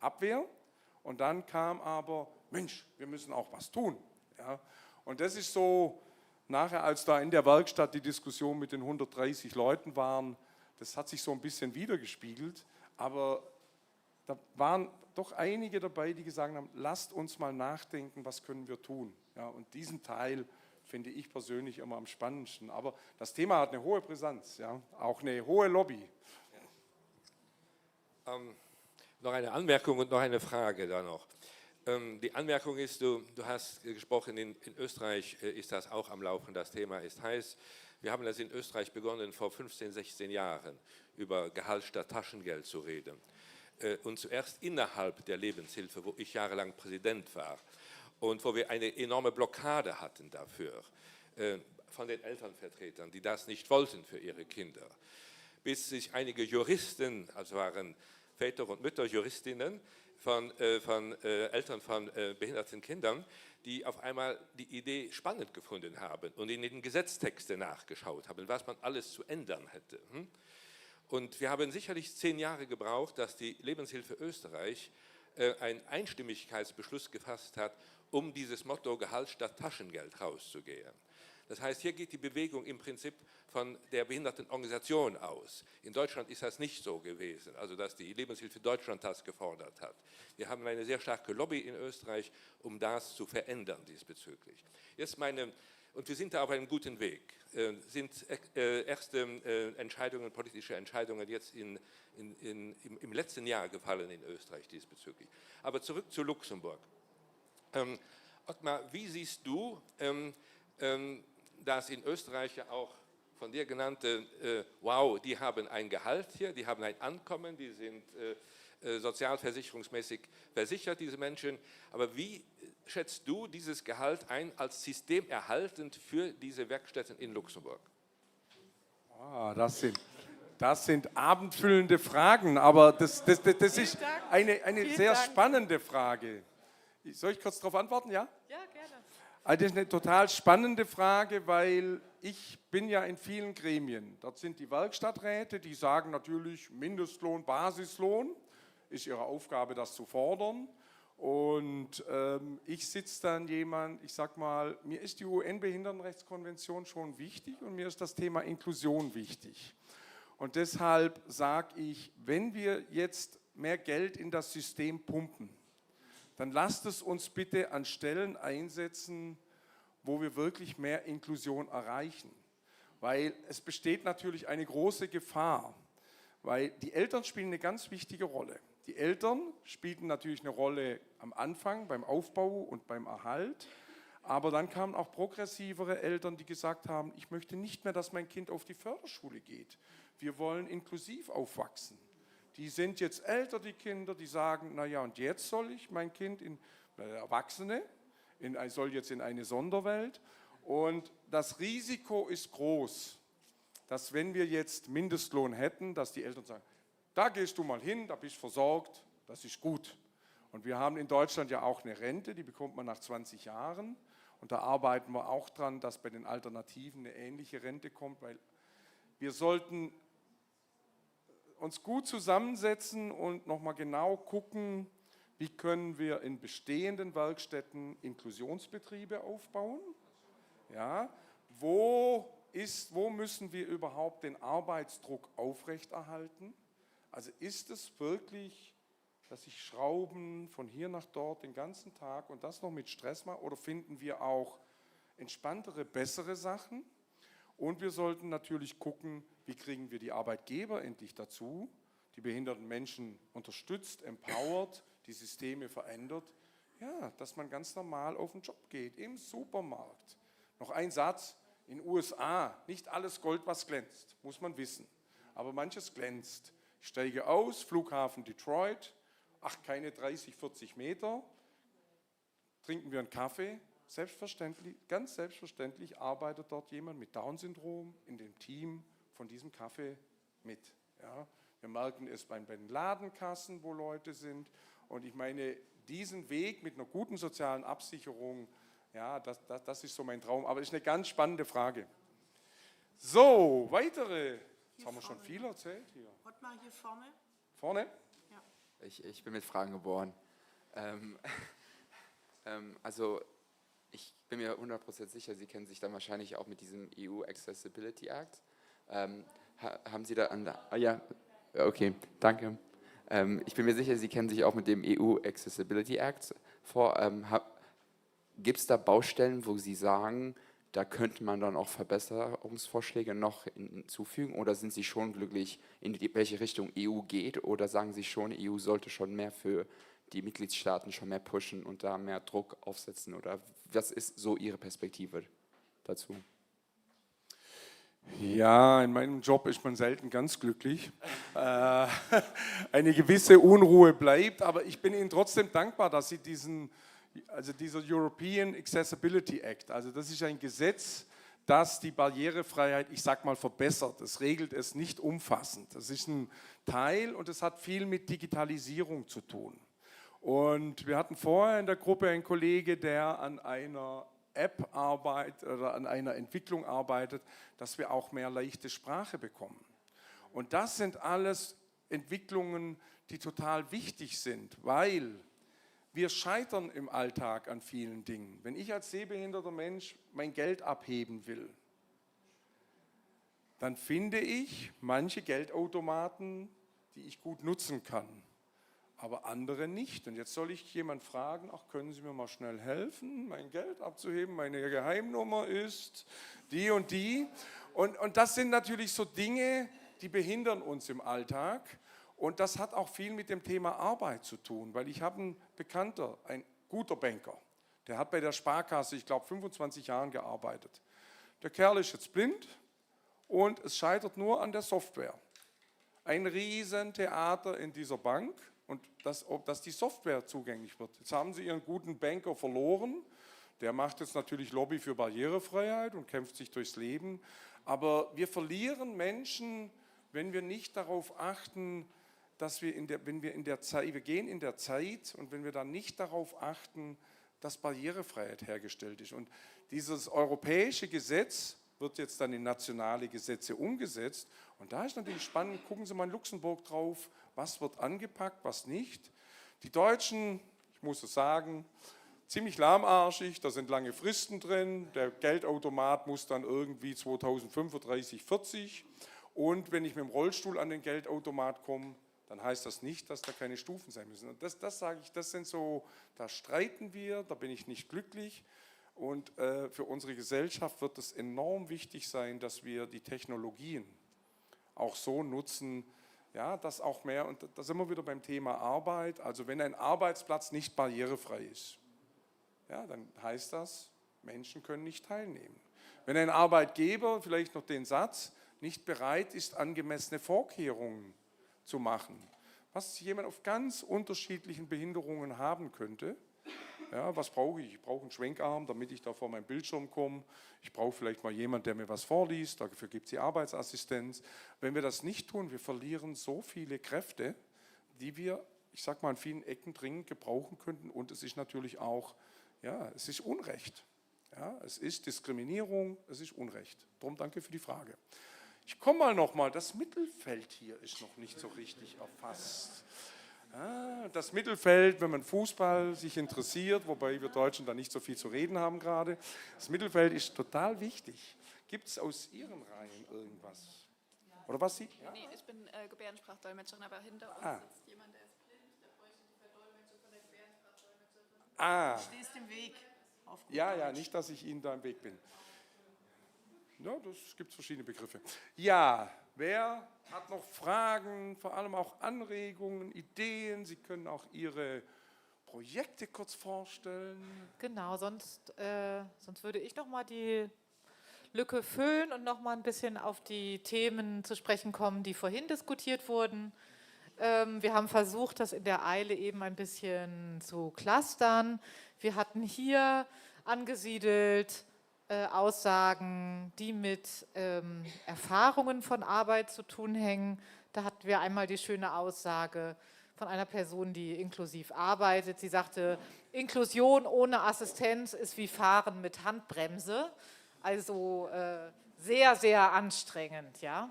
Abwehr und dann kam aber, Mensch, wir müssen auch was tun. Ja? Und das ist so, nachher als da in der Werkstatt die Diskussion mit den 130 Leuten waren, das hat sich so ein bisschen wiedergespiegelt, aber da waren doch einige dabei, die gesagt haben, lasst uns mal nachdenken, was können wir tun. Ja? Und diesen Teil finde ich persönlich immer am spannendsten. Aber das Thema hat eine hohe Brisanz, ja? Auch eine hohe Lobby. Noch eine Anmerkung und noch eine Frage da noch. Die Anmerkung ist, du hast gesprochen, in Österreich ist das auch am Laufen, das Thema ist heiß. Wir haben das in Österreich begonnen, vor 15, 16 Jahren, über Gehalt statt Taschengeld zu reden. Und zuerst innerhalb der Lebenshilfe, wo ich jahrelang Präsident war und wo wir eine enorme Blockade hatten dafür, von den Elternvertretern, die das nicht wollten für ihre Kinder, bis sich einige Juristen, also waren Väter und Mütter, Juristinnen von Eltern von behinderten Kindern, die auf einmal die Idee spannend gefunden haben und in den Gesetztexten nachgeschaut haben, was man alles zu ändern hätte. Und wir haben sicherlich 10 Jahre gebraucht, dass die Lebenshilfe Österreich einen Einstimmigkeitsbeschluss gefasst hat, um dieses Motto Gehalt statt Taschengeld rauszugehen. Das heißt, hier geht die Bewegung im Prinzip von der Behindertenorganisation aus. In Deutschland ist das nicht so gewesen, also dass die Lebenshilfe Deutschland das gefordert hat. Wir haben eine sehr starke Lobby in Österreich, um das zu verändern diesbezüglich. Und wir sind da auf einem guten Weg. Sind erste Entscheidungen, politische Entscheidungen jetzt im letzten Jahr gefallen in Österreich diesbezüglich. Aber zurück zu Luxemburg. Ottmar, wie siehst du das in Österreich ja auch von dir genannte, wow, die haben ein Gehalt hier, die haben ein Ankommen, die sind sozialversicherungsmäßig versichert, diese Menschen. Aber wie schätzt du dieses Gehalt ein als systemerhaltend für diese Werkstätten in Luxemburg? Das sind abendfüllende Fragen, aber das ist eine sehr spannende Frage. Soll ich kurz darauf antworten, ja? Ja, gerne. Also das ist eine total spannende Frage, weil ich bin ja in vielen Gremien. Dort sind die Werkstatträte, die sagen natürlich Mindestlohn, Basislohn, ist ihre Aufgabe, das zu fordern. Und ich sitze dann ich sag mal, mir ist die UN-Behindertenrechtskonvention schon wichtig und mir ist das Thema Inklusion wichtig. Und deshalb sage ich, wenn wir jetzt mehr Geld in das System pumpen, dann lasst es uns bitte an Stellen einsetzen, wo wir wirklich mehr Inklusion erreichen. Weil es besteht natürlich eine große Gefahr, weil die Eltern spielen eine ganz wichtige Rolle. Die Eltern spielten natürlich eine Rolle am Anfang, beim Aufbau und beim Erhalt, aber dann kamen auch progressivere Eltern, die gesagt haben, ich möchte nicht mehr, dass mein Kind auf die Förderschule geht. Wir wollen inklusiv aufwachsen. Die sind jetzt älter, die Kinder, die sagen, naja, und jetzt soll ich mein Kind, Erwachsene, soll jetzt in eine Sonderwelt. Und das Risiko ist groß, dass wenn wir jetzt Mindestlohn hätten, dass die Eltern sagen, da gehst du mal hin, da bist du versorgt, das ist gut. Und wir haben in Deutschland ja auch eine Rente, die bekommt man nach 20 Jahren. Und da arbeiten wir auch dran, dass bei den Alternativen eine ähnliche Rente kommt, weil wir sollten uns gut zusammensetzen und nochmal genau gucken, wie können wir in bestehenden Werkstätten Inklusionsbetriebe aufbauen. Ja, wo müssen wir überhaupt den Arbeitsdruck aufrechterhalten? Also ist es wirklich, dass ich Schrauben von hier nach dort den ganzen Tag und das noch mit Stress mache? Oder finden wir auch entspanntere, bessere Sachen? Und wir sollten natürlich gucken, wie kriegen wir die Arbeitgeber endlich dazu, die behinderten Menschen unterstützt, empowert, die Systeme verändert. Ja, dass man ganz normal auf den Job geht, im Supermarkt. Noch ein Satz, in den USA, nicht alles Gold, was glänzt, muss man wissen. Aber manches glänzt. Ich steige aus, Flughafen Detroit, ach, keine 30, 40 Meter, trinken wir einen Kaffee. Selbstverständlich, ganz selbstverständlich arbeitet dort jemand mit Down-Syndrom in dem Team von diesem Kaffee mit. Ja, wir merken es bei den Ladenkassen, wo Leute sind. Und ich meine, diesen Weg mit einer guten sozialen Absicherung, ja, das ist so mein Traum. Aber das ist eine ganz spannende Frage. So, weitere. Jetzt haben wir schon viel erzählt hier. Ottmar, hier vorne. Vorne? Ja. Ich bin mit Fragen geboren. Also ich bin mir 100% sicher, Sie kennen sich dann wahrscheinlich auch mit diesem EU Accessibility Act. Haben Sie da ja, okay, danke. Ich bin mir sicher, Sie kennen sich auch mit dem EU Accessibility Act vor. Gibt es da Baustellen, wo Sie sagen, da könnte man dann auch Verbesserungsvorschläge noch hinzufügen? Oder sind Sie schon glücklich, in welche Richtung EU geht? Oder sagen Sie schon, EU sollte schon mehr für die Mitgliedstaaten schon mehr pushen und da mehr Druck aufsetzen? Oder was ist so Ihre Perspektive dazu? Ja, in meinem Job ist man selten ganz glücklich. Eine gewisse Unruhe bleibt, aber ich bin Ihnen trotzdem dankbar, dass Sie dieser European Accessibility Act, also das ist ein Gesetz, das die Barrierefreiheit, ich sag mal, verbessert. Das regelt es nicht umfassend. Das ist ein Teil und es hat viel mit Digitalisierung zu tun. Und wir hatten vorher in der Gruppe einen Kollege, der an einer App arbeitet oder an einer Entwicklung arbeitet, dass wir auch mehr leichte Sprache bekommen. Und das sind alles Entwicklungen, die total wichtig sind, weil wir scheitern im Alltag an vielen Dingen. Wenn ich als sehbehinderter Mensch mein Geld abheben will, dann finde ich manche Geldautomaten, die ich gut nutzen kann, aber andere nicht. Und jetzt soll ich jemanden fragen, ach, können Sie mir mal schnell helfen, mein Geld abzuheben? Meine Geheimnummer ist die und die. Und das sind natürlich so Dinge, die behindern uns im Alltag. Und das hat auch viel mit dem Thema Arbeit zu tun, weil ich habe einen Bekannter, ein guter Banker, der hat bei der Sparkasse, ich glaube, 25 Jahren gearbeitet. Der Kerl ist jetzt blind und es scheitert nur an der Software. Ein Riesentheater in dieser Bank und dass die Software zugänglich wird. Jetzt haben sie ihren guten Banker verloren, der macht jetzt natürlich Lobby für Barrierefreiheit und kämpft sich durchs Leben, aber wir verlieren Menschen, wenn wir nicht darauf achten, dass wir wir gehen in der Zeit und wenn wir dann nicht darauf achten, dass Barrierefreiheit hergestellt ist. Und dieses europäische Gesetz wird jetzt dann in nationale Gesetze umgesetzt. Und da ist natürlich spannend, gucken Sie mal in Luxemburg drauf, was wird angepackt, was nicht. Die Deutschen, ich muss es sagen, ziemlich lahmarschig, da sind lange Fristen drin. Der Geldautomat muss dann irgendwie 2035, 40. Und wenn ich mit dem Rollstuhl an den Geldautomat komme, dann heißt das nicht, dass da keine Stufen sein müssen. Und das sage ich, das sind so, da streiten wir, da bin ich nicht glücklich. Und für unsere Gesellschaft wird es enorm wichtig sein, dass wir die Technologien auch so nutzen, ja, dass auch mehr, und da sind wir wieder beim Thema Arbeit, also wenn ein Arbeitsplatz nicht barrierefrei ist, ja, dann heißt das, Menschen können nicht teilnehmen. Wenn ein Arbeitgeber, vielleicht noch den Satz, nicht bereit ist, angemessene Vorkehrungen zu machen, was jemand auf ganz unterschiedlichen Behinderungen haben könnte, Ja, was brauche ich? Ich brauche einen Schwenkarm, damit ich da vor meinen Bildschirm komme. Ich brauche vielleicht mal jemanden, der mir was vorliest. Dafür gibt es die Arbeitsassistenz. Wenn wir das nicht tun, wir verlieren so viele Kräfte, die wir, ich sag mal, an vielen Ecken dringend gebrauchen könnten. Und es ist natürlich auch, ja, es ist Unrecht. Ja, es ist Diskriminierung, es ist Unrecht. Darum danke für die Frage. Ich komme mal nochmal, das Mittelfeld hier ist noch nicht so richtig erfasst. Das Mittelfeld, wenn man Fußball sich interessiert, wobei wir Deutschen da nicht so viel zu reden haben gerade, das Mittelfeld ist total wichtig. Gibt es aus Ihren Reihen irgendwas? Oder was Sie? Ja? Nee, ich bin Gebärdensprachdolmetscherin, aber hinter uns sitzt jemand, der ist blind, der bräuchte die Verdolmetschung von der Gebärdensprachdolmetscherin. Du stehst im Weg. Ja, nicht, dass ich Ihnen da im Weg bin. Ja, das gibt verschiedene Begriffe. Ja, wer hat noch Fragen, vor allem auch Anregungen, Ideen? Sie können auch Ihre Projekte kurz vorstellen. Genau, sonst würde ich noch mal die Lücke füllen und noch mal ein bisschen auf die Themen zu sprechen kommen, die vorhin diskutiert wurden. Wir haben versucht, das in der Eile eben ein bisschen zu clustern. Wir hatten hier angesiedelt Aussagen, die mit Erfahrungen von Arbeit zu tun hängen. Da hatten wir einmal die schöne Aussage von einer Person, die inklusiv arbeitet. Sie sagte, Inklusion ohne Assistenz ist wie Fahren mit Handbremse. Also sehr, sehr anstrengend. Ja?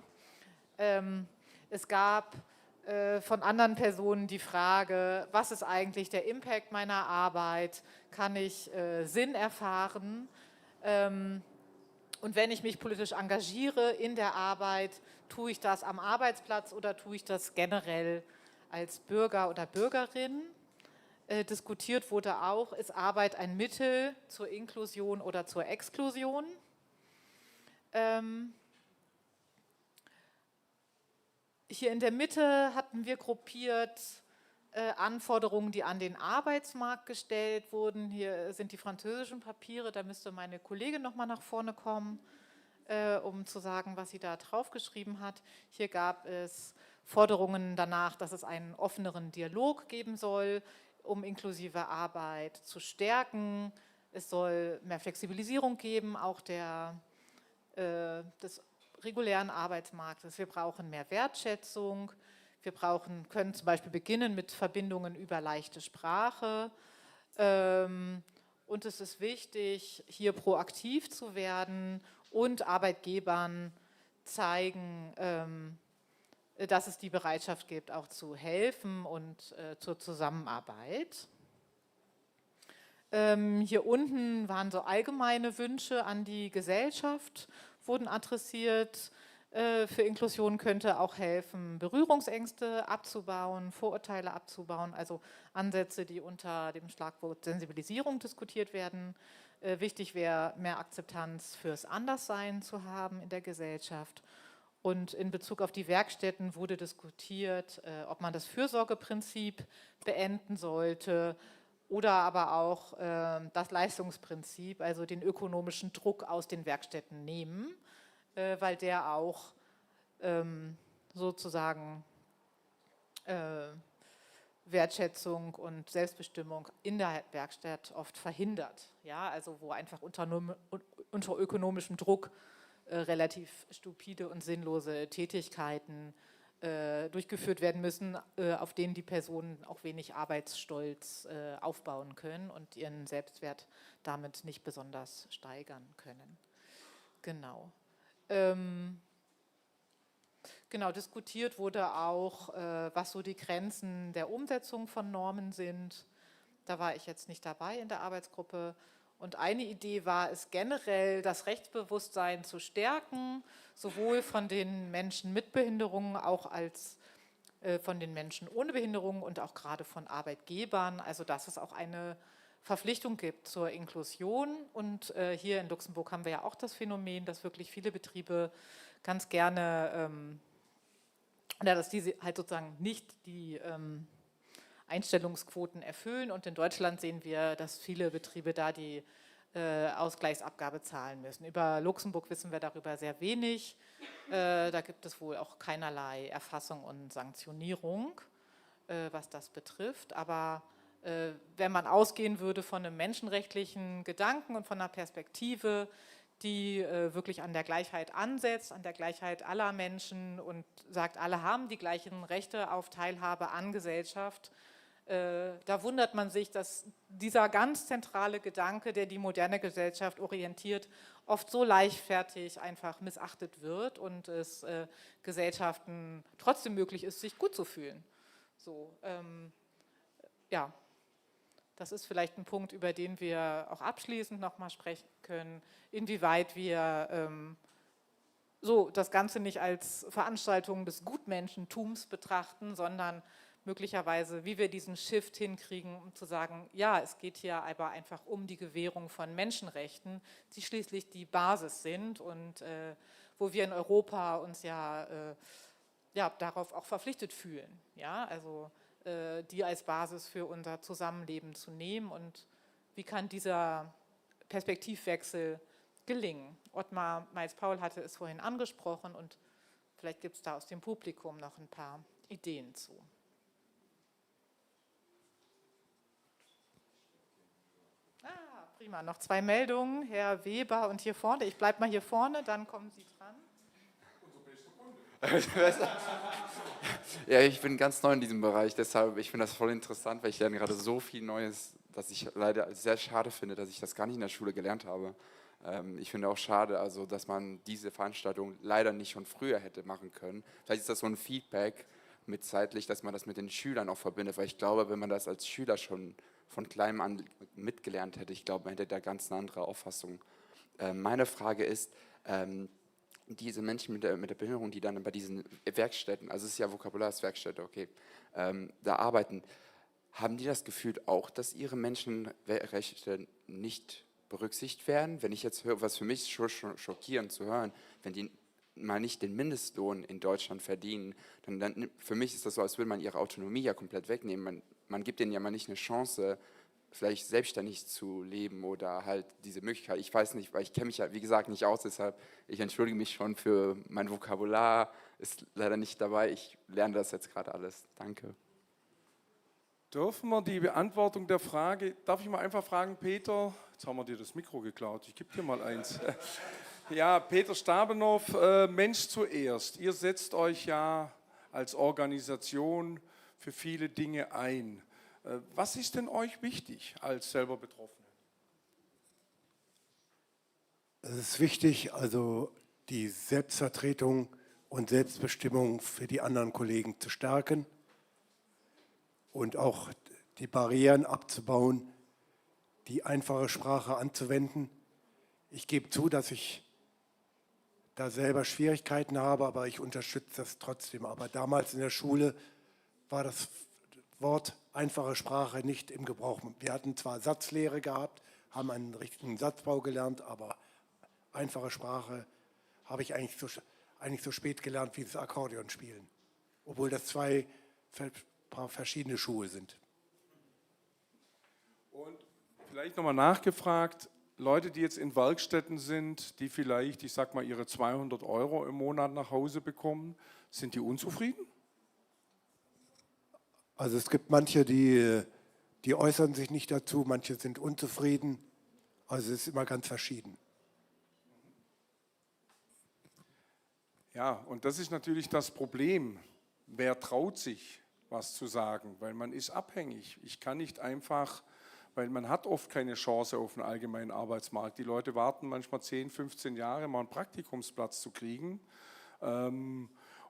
Es gab von anderen Personen die Frage, was ist eigentlich der Impact meiner Arbeit? Kann ich Sinn erfahren? Und wenn ich mich politisch engagiere in der Arbeit, tue ich das am Arbeitsplatz oder tue ich das generell als Bürger oder Bürgerin? Diskutiert wurde auch, ist Arbeit ein Mittel zur Inklusion oder zur Exklusion? Hier in der Mitte hatten wir gruppiert Anforderungen, die an den Arbeitsmarkt gestellt wurden. Hier sind die französischen Papiere, da müsste meine Kollegin noch mal nach vorne kommen, um zu sagen, was sie da draufgeschrieben hat. Hier gab es Forderungen danach, dass es einen offeneren Dialog geben soll, um inklusive Arbeit zu stärken. Es soll mehr Flexibilisierung geben, auch des regulären Arbeitsmarktes. Wir brauchen mehr Wertschätzung. Wir können zum Beispiel beginnen mit Verbindungen über leichte Sprache. Und es ist wichtig, hier proaktiv zu werden und Arbeitgebern zeigen, dass es die Bereitschaft gibt, auch zu helfen und zur Zusammenarbeit. Hier unten waren so allgemeine Wünsche an die Gesellschaft, wurden adressiert. Für Inklusion könnte auch helfen, Berührungsängste abzubauen, Vorurteile abzubauen, also Ansätze, die unter dem Schlagwort Sensibilisierung diskutiert werden. Wichtig wäre, mehr Akzeptanz fürs Anderssein zu haben in der Gesellschaft. Und in Bezug auf die Werkstätten wurde diskutiert, ob man das Fürsorgeprinzip beenden sollte oder aber auch das Leistungsprinzip, also den ökonomischen Druck aus den Werkstätten nehmen, weil der auch sozusagen Wertschätzung und Selbstbestimmung in der Werkstatt oft verhindert. Ja, also wo einfach unter ökonomischem Druck relativ stupide und sinnlose Tätigkeiten durchgeführt werden müssen, auf denen die Personen auch wenig Arbeitsstolz aufbauen können und ihren Selbstwert damit nicht besonders steigern können. Genau. Genau, diskutiert wurde auch, was so die Grenzen der Umsetzung von Normen sind. Da war ich jetzt nicht dabei in der Arbeitsgruppe. Und eine Idee war es generell, das Rechtsbewusstsein zu stärken, sowohl von den Menschen mit Behinderungen auch als von den Menschen ohne Behinderungen und auch gerade von Arbeitgebern. Also dass es auch eine Verpflichtung gibt zur Inklusion. Und hier in Luxemburg haben wir ja auch das Phänomen, dass wirklich viele Betriebe ganz gerne, dass diese halt sozusagen nicht die Einstellungsquoten erfüllen. Und in Deutschland sehen wir, dass viele Betriebe da die Ausgleichsabgabe zahlen müssen. Über Luxemburg wissen wir darüber sehr wenig. Da gibt es wohl auch keinerlei Erfassung und Sanktionierung, was das betrifft. Aber wenn man ausgehen würde von einem menschenrechtlichen Gedanken und von einer Perspektive, die wirklich an der Gleichheit ansetzt, an der Gleichheit aller Menschen und sagt, alle haben die gleichen Rechte auf Teilhabe an Gesellschaft. Da wundert man sich, dass dieser ganz zentrale Gedanke, der die moderne Gesellschaft orientiert, oft so leichtfertig einfach missachtet wird und es Gesellschaften trotzdem möglich ist, sich gut zu fühlen. So, ja, das ist vielleicht ein Punkt, über den wir auch abschließend nochmal sprechen können, inwieweit wir so das Ganze nicht als Veranstaltung des Gutmenschentums betrachten, sondern möglicherweise, wie wir diesen Shift hinkriegen, um zu sagen, ja, es geht hier aber einfach um die Gewährung von Menschenrechten, die schließlich die Basis sind und wo wir in Europa uns ja darauf auch verpflichtet fühlen, ja, also die als Basis für unser Zusammenleben zu nehmen und wie kann dieser Perspektivwechsel gelingen. Ottmar Meitz-Paul hatte es vorhin angesprochen und vielleicht gibt es da aus dem Publikum noch ein paar Ideen zu. Prima, noch 2 Meldungen, Herr Weber und hier vorne. Ich bleibe mal hier vorne, dann kommen Sie dran. Ja, ich bin ganz neu in diesem Bereich, deshalb, ich finde das voll interessant, weil ich lerne gerade so viel Neues, dass ich leider sehr schade finde, dass ich das gar nicht in der Schule gelernt habe. Ich finde auch schade, also, dass man diese Veranstaltung leider nicht schon früher hätte machen können. Vielleicht ist das so ein Feedback mit zeitlich, dass man das mit den Schülern auch verbindet, weil ich glaube, wenn man das als Schüler schon von kleinem an mitgelernt hätte, ich glaube, man hätte da ganz eine andere Auffassung. Meine Frage ist, diese Menschen mit der Behinderung, die dann bei diesen Werkstätten, also es ist ja Vokabularswerkstätte, okay, da arbeiten, haben die das Gefühl auch, dass ihre Menschenrechte nicht berücksichtigt werden? Wenn ich jetzt höre, was für mich schon schockierend zu hören, wenn die mal nicht den Mindestlohn in Deutschland verdienen, dann für mich ist das so, als würde man ihre Autonomie ja komplett wegnehmen. Man gibt denen ja mal nicht eine Chance, vielleicht selbstständig zu leben oder halt diese Möglichkeit. Ich weiß nicht, weil ich kenne mich ja, wie gesagt, nicht aus, deshalb, ich entschuldige mich schon für mein Vokabular, ist leider nicht dabei. Ich lerne das jetzt gerade alles. Danke. Dürfen wir die Beantwortung der Frage, darf ich mal einfach fragen, Peter, jetzt haben wir dir das Mikro geklaut, ich gebe dir mal eins. Ja, Peter Stabenow, Mensch zuerst. Ihr setzt euch ja als Organisation für viele Dinge ein. Was ist denn euch wichtig als selber Betroffene? Es ist wichtig, also die Selbstvertretung und Selbstbestimmung für die anderen Kollegen zu stärken und auch die Barrieren abzubauen, die einfache Sprache anzuwenden. Ich gebe zu, dass ich da selber Schwierigkeiten habe, aber ich unterstütze das trotzdem. Aber damals in der Schule war das Wort einfache Sprache nicht im Gebrauch. Wir hatten zwar Satzlehre gehabt, haben einen richtigen Satzbau gelernt, aber einfache Sprache habe ich eigentlich so spät gelernt wie das Akkordeon spielen, obwohl das 2 verschiedene Schuhe sind. Und vielleicht nochmal nachgefragt, Leute, die jetzt in Werkstätten sind, die vielleicht, ich sag mal, ihre 200 € im Monat nach Hause bekommen, sind die unzufrieden? Also es gibt manche, die äußern sich nicht dazu, manche sind unzufrieden. Also es ist immer ganz verschieden. Ja, und das ist natürlich das Problem. Wer traut sich, was zu sagen? Weil man ist abhängig. Ich kann nicht einfach, weil man hat oft keine Chance auf einen allgemeinen Arbeitsmarkt. Die Leute warten manchmal 10, 15 Jahre, mal einen Praktikumsplatz zu kriegen.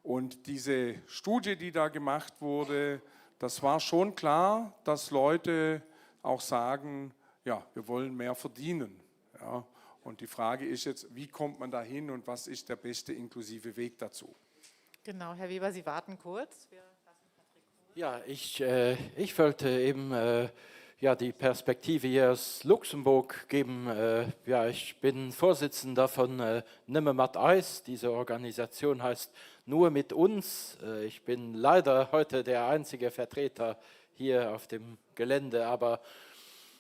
Und diese Studie, die da gemacht wurde, das war schon klar, dass Leute auch sagen, ja, wir wollen mehr verdienen. Ja. Und die Frage ist jetzt, wie kommt man da hin und was ist der beste inklusive Weg dazu? Genau, Herr Weber, Sie warten kurz. Ja, ich wollte eben die Perspektive hier aus Luxemburg geben. Ich bin Vorsitzender von Nimme mat Eis. Diese Organisation heißt Nur mit uns. Ich bin leider heute der einzige Vertreter hier auf dem Gelände, aber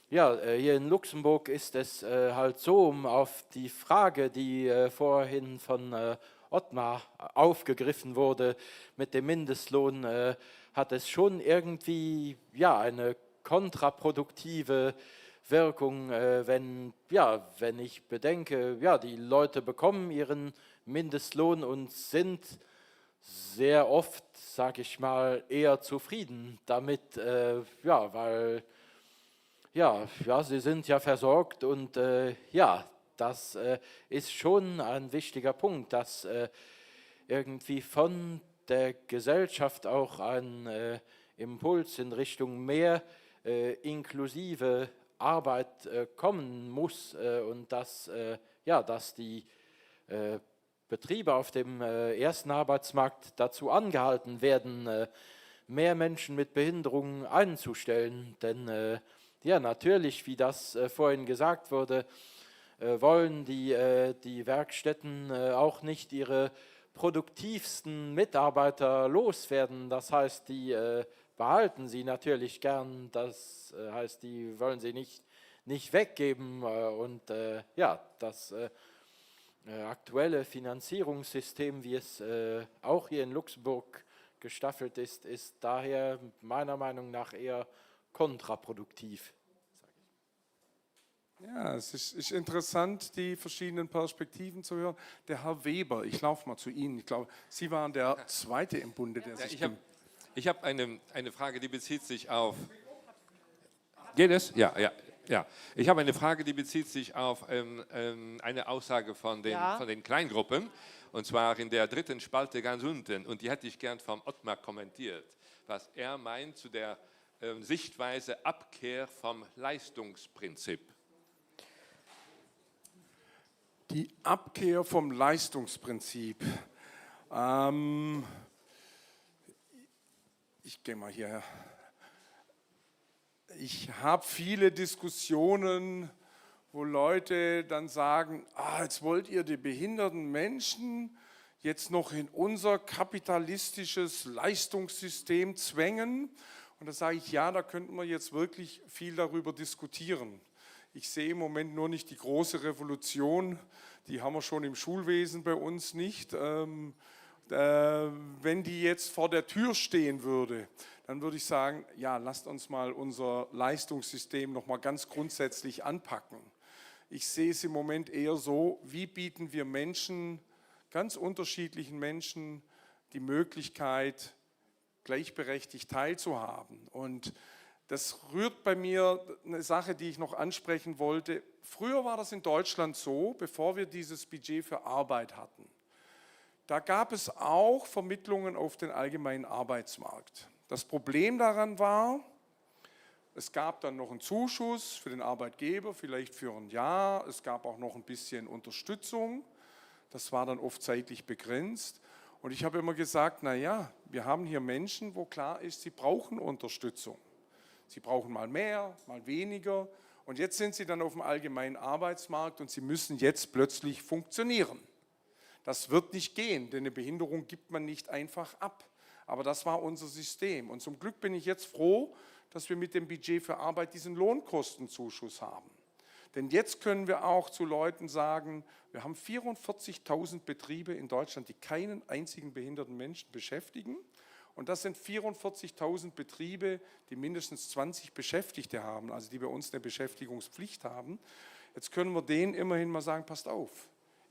ja, hier in Luxemburg ist es halt so, um auf die Frage, die vorhin von Ottmar aufgegriffen wurde mit dem Mindestlohn, hat es schon irgendwie eine kontraproduktive Wirkung, wenn ich bedenke, ja, die Leute bekommen ihren Mindestlohn und sind sehr oft, sage ich mal, eher zufrieden damit, weil sie sind ja versorgt und das ist schon ein wichtiger Punkt, dass irgendwie von der Gesellschaft auch ein Impuls in Richtung mehr inklusive Arbeit kommen muss und dass die Betriebe auf dem ersten Arbeitsmarkt dazu angehalten werden, mehr Menschen mit Behinderungen einzustellen. Denn natürlich, wie das vorhin gesagt wurde, wollen die Werkstätten auch nicht ihre produktivsten Mitarbeiter loswerden. Das heißt, die behalten sie natürlich gern. Das heißt, die wollen sie nicht weggeben. Und das aktuelle Finanzierungssystem, wie es auch hier in Luxemburg gestaffelt ist, ist daher meiner Meinung nach eher kontraproduktiv. Ja, es ist interessant, die verschiedenen Perspektiven zu hören. Der Herr Weber, ich laufe mal zu Ihnen. Ich glaube, Sie waren der Zweite im Bunde, der sich... Ich habe eine Frage, die bezieht sich auf... Geht es? Ja. Ich habe eine Frage, die bezieht sich auf eine Aussage von den Kleingruppen, und zwar in der 3. Spalte ganz unten. Und die hätte ich gern vom Ottmar kommentiert, was er meint zu der Sichtweise Abkehr vom Leistungsprinzip. Die Abkehr vom Leistungsprinzip. Ich gehe mal hierher. Ich habe viele Diskussionen, wo Leute dann sagen, jetzt wollt ihr die behinderten Menschen jetzt noch in unser kapitalistisches Leistungssystem zwängen. Und da sage ich, ja, da könnten wir jetzt wirklich viel darüber diskutieren. Ich sehe im Moment nur nicht die große Revolution, die haben wir schon im Schulwesen bei uns nicht. Wenn die jetzt vor der Tür stehen würde, dann würde ich sagen, ja, lasst uns mal unser Leistungssystem noch mal ganz grundsätzlich anpacken. Ich sehe es im Moment eher so, wie bieten wir Menschen, ganz unterschiedlichen Menschen, die Möglichkeit, gleichberechtigt teilzuhaben. Und das rührt bei mir eine Sache, die ich noch ansprechen wollte. Früher war das in Deutschland so, bevor wir dieses Budget für Arbeit hatten. Da gab es auch Vermittlungen auf den allgemeinen Arbeitsmarkt. Das Problem daran war, es gab dann noch einen Zuschuss für den Arbeitgeber, vielleicht für ein Jahr. Es gab auch noch ein bisschen Unterstützung. Das war dann oft zeitlich begrenzt. Und ich habe immer gesagt, naja, wir haben hier Menschen, wo klar ist, sie brauchen Unterstützung. Sie brauchen mal mehr, mal weniger. Und jetzt sind sie dann auf dem allgemeinen Arbeitsmarkt und sie müssen jetzt plötzlich funktionieren. Das wird nicht gehen, denn eine Behinderung gibt man nicht einfach ab. Aber das war unser System. Und zum Glück bin ich jetzt froh, dass wir mit dem Budget für Arbeit diesen Lohnkostenzuschuss haben. Denn jetzt können wir auch zu Leuten sagen, wir haben 44.000 Betriebe in Deutschland, die keinen einzigen behinderten Menschen beschäftigen. Und das sind 44.000 Betriebe, die mindestens 20 Beschäftigte haben, also die bei uns eine Beschäftigungspflicht haben. Jetzt können wir denen immerhin mal sagen, passt auf,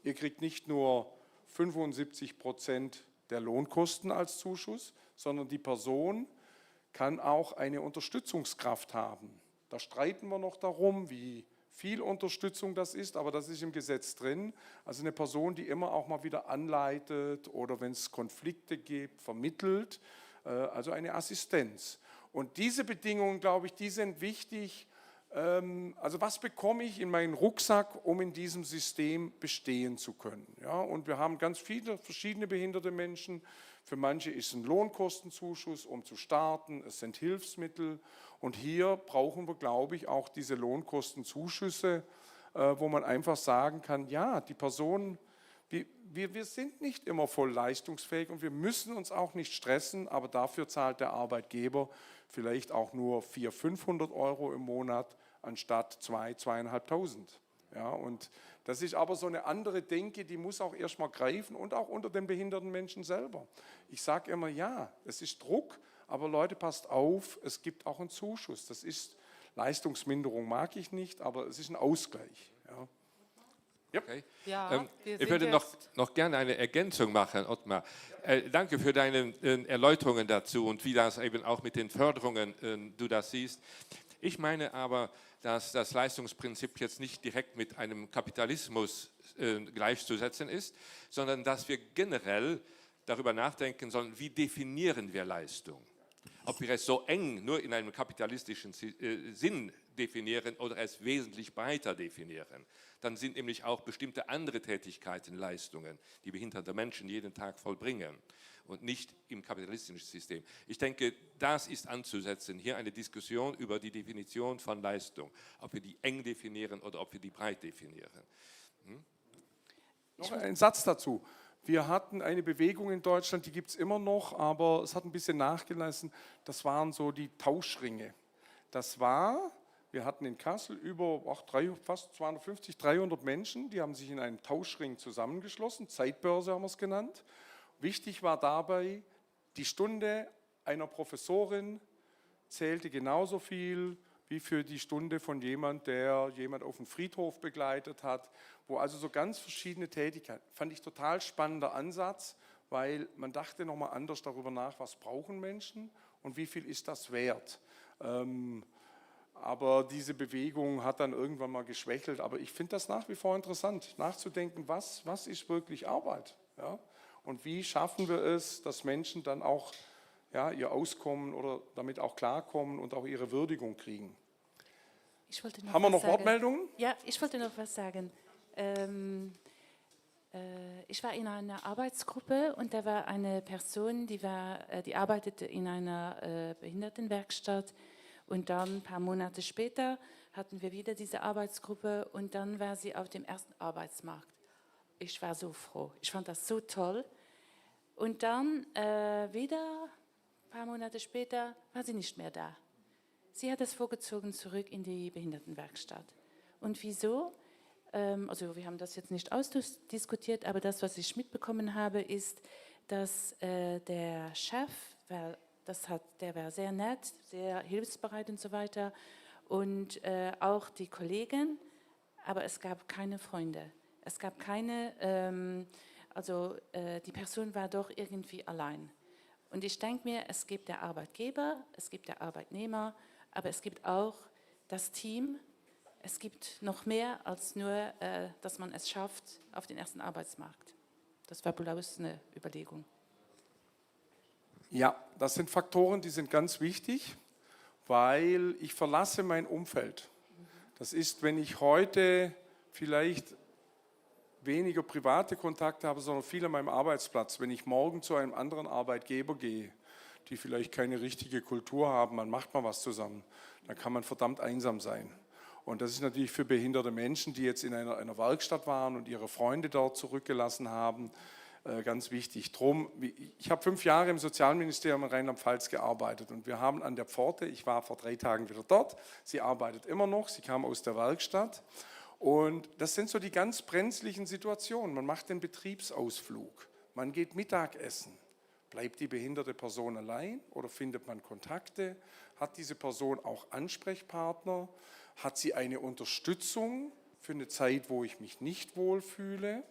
ihr kriegt nicht nur 75% der Lohnkosten als Zuschuss, sondern die Person kann auch eine Unterstützungskraft haben. Da streiten wir noch darum, wie viel Unterstützung das ist, aber das ist im Gesetz drin. Also eine Person, die immer auch mal wieder anleitet oder wenn es Konflikte gibt, vermittelt, also eine Assistenz. Und diese Bedingungen, glaube ich, die sind wichtig. Also was bekomme ich in meinen Rucksack, um in diesem System bestehen zu können? Ja, und wir haben ganz viele verschiedene behinderte Menschen. Für manche ist ein Lohnkostenzuschuss, um zu starten. Es sind Hilfsmittel. Und hier brauchen wir, glaube ich, auch diese Lohnkostenzuschüsse, wo man einfach sagen kann, ja, die Personen, wir sind nicht immer voll leistungsfähig und wir müssen uns auch nicht stressen, aber dafür zahlt der Arbeitgeber vielleicht auch nur 400, 500 € im Monat anstatt 2.000, 2.500. Ja, und das ist aber so eine andere Denke, die muss auch erstmal greifen und auch unter den behinderten Menschen selber. Ich sage immer, ja, es ist Druck, aber Leute, passt auf, es gibt auch einen Zuschuss. Das ist Leistungsminderung, mag ich nicht, aber es ist ein Ausgleich. Ja. Yep. Okay. Ja, ich würde noch gerne eine Ergänzung machen, Ottmar. Danke für deine Erläuterungen dazu und wie das eben auch mit den Förderungen du das siehst. Ich meine aber, dass das Leistungsprinzip jetzt nicht direkt mit einem Kapitalismus gleichzusetzen ist, sondern dass wir generell darüber nachdenken sollen, wie definieren wir Leistung. Ob wir es so eng nur in einem kapitalistischen Sinn definieren oder es wesentlich breiter definieren. Dann sind nämlich auch bestimmte andere Tätigkeiten Leistungen, die behinderte Menschen jeden Tag vollbringen und nicht im kapitalistischen System. Ich denke, das ist anzusetzen, hier eine Diskussion über die Definition von Leistung, ob wir die eng definieren oder ob wir die breit definieren. Noch ein Satz dazu. Wir hatten eine Bewegung in Deutschland, die gibt es immer noch, aber es hat ein bisschen nachgelassen. Das waren so die Tauschringe. Wir hatten in Kassel fast 250, 300 Menschen, die haben sich in einem Tauschring zusammengeschlossen, Zeitbörse haben wir es genannt. Wichtig war dabei, die Stunde einer Professorin zählte genauso viel wie für die Stunde von jemand, der jemand auf dem Friedhof begleitet hat, wo also so ganz verschiedene Tätigkeiten. Fand ich total spannender Ansatz, weil man dachte nochmal anders darüber nach, was brauchen Menschen und wie viel ist das wert. Aber diese Bewegung hat dann irgendwann mal geschwächelt. Aber ich finde das nach wie vor interessant, nachzudenken, was ist wirklich Arbeit? Ja? Und wie schaffen wir es, dass Menschen dann auch ihr Auskommen oder damit auch klarkommen und auch ihre Würdigung kriegen. Haben wir noch Wortmeldungen? Ja, ich wollte noch was sagen. Ich war in einer Arbeitsgruppe und da war eine Person, die arbeitete in einer Behindertenwerkstatt. Und dann ein paar Monate später hatten wir wieder diese Arbeitsgruppe und dann war sie auf dem ersten Arbeitsmarkt. Ich war so froh, ich fand das so toll. Und dann wieder ein paar Monate später war sie nicht mehr da. Sie hat es vorgezogen zurück in die Behindertenwerkstatt. Und wieso? Also wir haben das jetzt nicht ausdiskutiert, aber das, was ich mitbekommen habe, ist, dass der Chef, der war sehr nett, sehr hilfsbereit und so weiter und auch die Kollegen, aber es gab keine Freunde. Es gab keine, die Person war doch irgendwie allein. Und ich denke mir, es gibt der Arbeitgeber, es gibt der Arbeitnehmer, aber es gibt auch das Team. Es gibt noch mehr als nur, dass man es schafft auf den ersten Arbeitsmarkt. Das war bloß eine Überlegung. Ja, das sind Faktoren, die sind ganz wichtig, weil ich verlasse mein Umfeld. Das ist, wenn ich heute vielleicht weniger private Kontakte habe, sondern viel an meinem Arbeitsplatz. Wenn ich morgen zu einem anderen Arbeitgeber gehe, die vielleicht keine richtige Kultur haben, man macht mal was zusammen, dann kann man verdammt einsam sein. Und das ist natürlich für behinderte Menschen, die jetzt in einer Werkstatt waren und ihre Freunde dort zurückgelassen haben, ganz wichtig. Drum, ich habe 5 Jahre im Sozialministerium in Rheinland-Pfalz gearbeitet und wir haben an der Pforte, ich war vor 3 Tagen wieder dort, sie arbeitet immer noch, sie kam aus der Werkstatt und das sind so die ganz brenzlichen Situationen. Man macht den Betriebsausflug, man geht Mittagessen. Bleibt die behinderte Person allein oder findet man Kontakte? Hat diese Person auch Ansprechpartner? Hat sie eine Unterstützung für eine Zeit, wo ich mich nicht wohlfühle?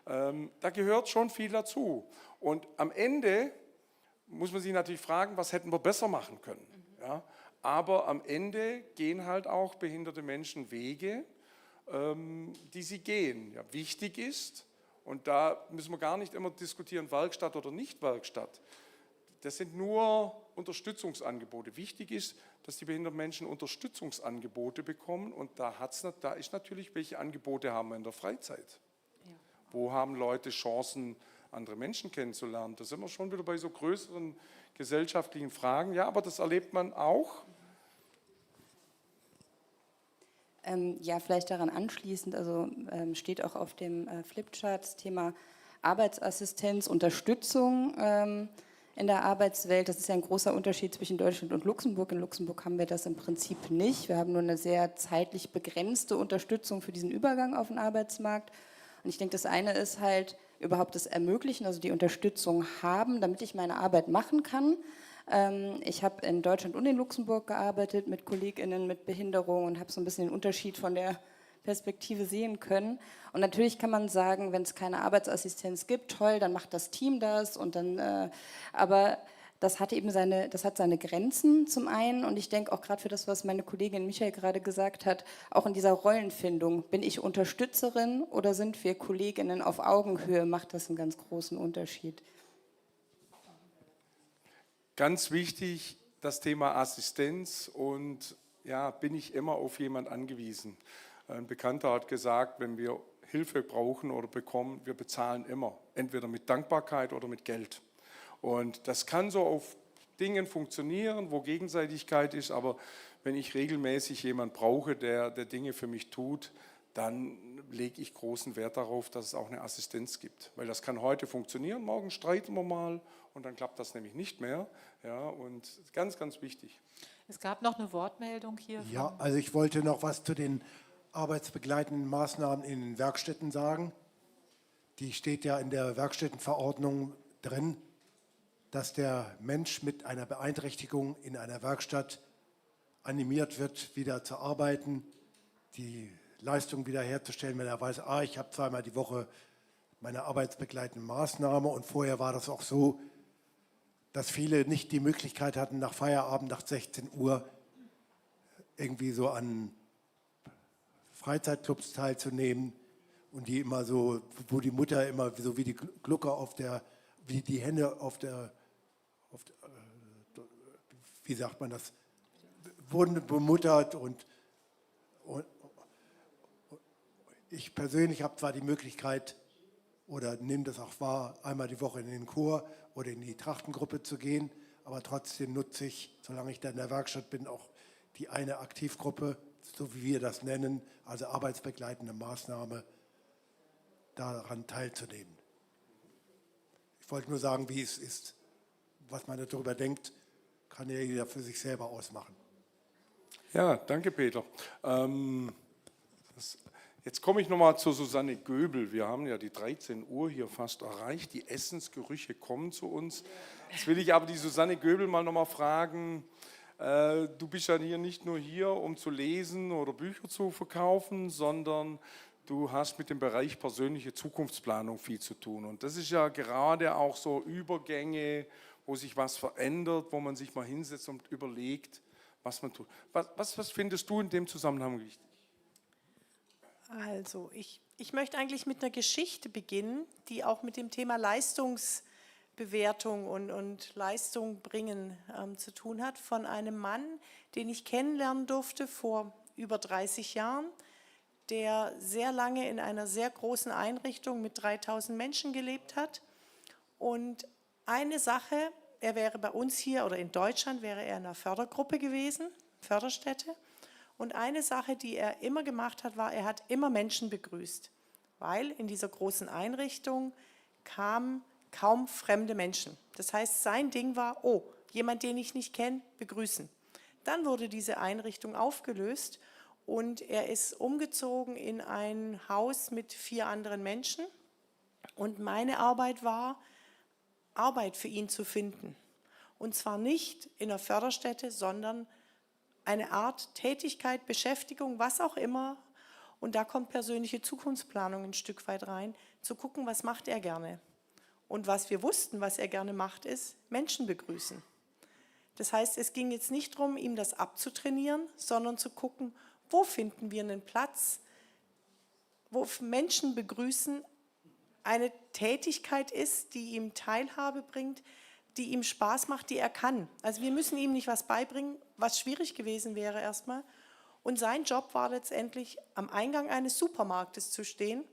Da gehört schon viel dazu. Und am Ende muss man sich natürlich fragen, was hätten wir besser machen können. Ja? Aber am Ende gehen halt auch behinderte Menschen Wege, die sie gehen. Ja, wichtig ist, und da müssen wir gar nicht immer diskutieren, Werkstatt oder nicht Werkstatt. Das sind nur Unterstützungsangebote. Wichtig ist, dass die behinderten Menschen Unterstützungsangebote bekommen. Und da ist natürlich, welche Angebote haben wir in der Freizeit. Ja. Wo haben Leute Chancen, andere Menschen kennenzulernen? Da sind wir schon wieder bei so größeren gesellschaftlichen Fragen. Ja, aber das erlebt man auch. Ja, vielleicht daran anschließend, also steht auch auf dem Flipchart das Thema Arbeitsassistenz, Unterstützung in der Arbeitswelt. Das ist ja ein großer Unterschied zwischen Deutschland und Luxemburg. In Luxemburg haben wir das im Prinzip nicht. Wir haben nur eine sehr zeitlich begrenzte Unterstützung für diesen Übergang auf den Arbeitsmarkt. Und ich denke, das eine ist halt überhaupt das Ermöglichen, also die Unterstützung haben, damit ich meine Arbeit machen kann. Ich habe in Deutschland und in Luxemburg gearbeitet mit KollegInnen mit Behinderung und habe so ein bisschen den Unterschied von der Perspektive sehen können. Und natürlich kann man sagen, wenn es keine Arbeitsassistenz gibt, toll, dann macht das Team das und dann, aber das hat eben seine Grenzen zum einen und ich denke auch gerade für das, was meine Kollegin Michael gerade gesagt hat, auch in dieser Rollenfindung, bin ich Unterstützerin oder sind wir Kolleginnen auf Augenhöhe, macht das einen ganz großen Unterschied. Ganz wichtig, das Thema Assistenz und ja, bin ich immer auf jemand angewiesen. Ein Bekannter hat gesagt, wenn wir Hilfe brauchen oder bekommen, wir bezahlen immer, entweder mit Dankbarkeit oder mit Geld. Und das kann so auf Dingen funktionieren, wo Gegenseitigkeit ist, aber wenn ich regelmäßig jemanden brauche, der Dinge für mich tut, dann lege ich großen Wert darauf, dass es auch eine Assistenz gibt. Weil das kann heute funktionieren, morgen streiten wir mal und dann klappt das nämlich nicht mehr. Ja, und ganz, ganz wichtig. Es gab noch eine Wortmeldung hier. Ja, also ich wollte noch was zu den arbeitsbegleitenden Maßnahmen in den Werkstätten sagen. Die steht ja in der Werkstättenverordnung drin, dass der Mensch mit einer Beeinträchtigung in einer Werkstatt animiert wird, wieder zu arbeiten, die Leistung wiederherzustellen, wenn er weiß, ich habe zweimal die Woche meine arbeitsbegleitende Maßnahme und vorher war das auch so, dass viele nicht die Möglichkeit hatten, nach Feierabend, nach 16 Uhr irgendwie so an Freizeitclubs teilzunehmen und die immer so, wo die Mutter immer so wie die Glucke wie die Hände auf der wie sagt man das, wurden bemuttert und ich persönlich habe zwar die Möglichkeit oder nehme das auch wahr, einmal die Woche in den Chor oder in die Trachtengruppe zu gehen, aber trotzdem nutze ich, solange ich da in der Werkstatt bin, auch die eine Aktivgruppe, so wie wir das nennen, also arbeitsbegleitende Maßnahme, daran teilzunehmen. Ich wollte nur sagen, wie es ist. Was man darüber denkt, kann ja jeder für sich selber ausmachen. Ja, danke Peter. Jetzt komme ich nochmal zu Susanne Göbel. Wir haben ja die 13 Uhr hier fast erreicht. Die Essensgerüche kommen zu uns. Jetzt will ich aber die Susanne Göbel mal nochmal fragen. Du bist ja hier nicht nur hier, um zu lesen oder Bücher zu verkaufen, sondern du hast mit dem Bereich persönliche Zukunftsplanung viel zu tun. Und das ist ja gerade auch so Übergänge, wo sich was verändert, wo man sich mal hinsetzt und überlegt, was man tut. Was findest du in dem Zusammenhang wichtig? Also, ich möchte eigentlich mit einer Geschichte beginnen, die auch mit dem Thema Leistungsbewertung und Leistung bringen zu tun hat, von einem Mann, den ich kennenlernen durfte vor über 30 Jahren, der sehr lange in einer sehr großen Einrichtung mit 3000 Menschen gelebt hat. Und eine Sache, er wäre bei uns hier oder in Deutschland, wäre er in einer Fördergruppe gewesen, Förderstätte. Und eine Sache, die er immer gemacht hat, war, er hat immer Menschen begrüßt, weil in dieser großen Einrichtung kamen kaum fremde Menschen. Das heißt, sein Ding war, jemand, den ich nicht kenne, begrüßen. Dann wurde diese Einrichtung aufgelöst und er ist umgezogen in ein Haus mit 4 anderen Menschen. Und meine Arbeit war, Arbeit für ihn zu finden. Und zwar nicht in einer Förderstätte, sondern eine Art Tätigkeit, Beschäftigung, was auch immer. Und da kommt persönliche Zukunftsplanung ein Stück weit rein, zu gucken, was macht er gerne. Und was wir wussten, was er gerne macht, ist Menschen begrüßen. Das heißt, es ging jetzt nicht darum, ihm das abzutrainieren, sondern zu gucken, wo finden wir einen Platz, wo Menschen begrüßen eine Tätigkeit ist, die ihm Teilhabe bringt, die ihm Spaß macht, die er kann. Also wir müssen ihm nicht was beibringen, was schwierig gewesen wäre erstmal. Und sein Job war letztendlich, am Eingang eines Supermarktes zu stehen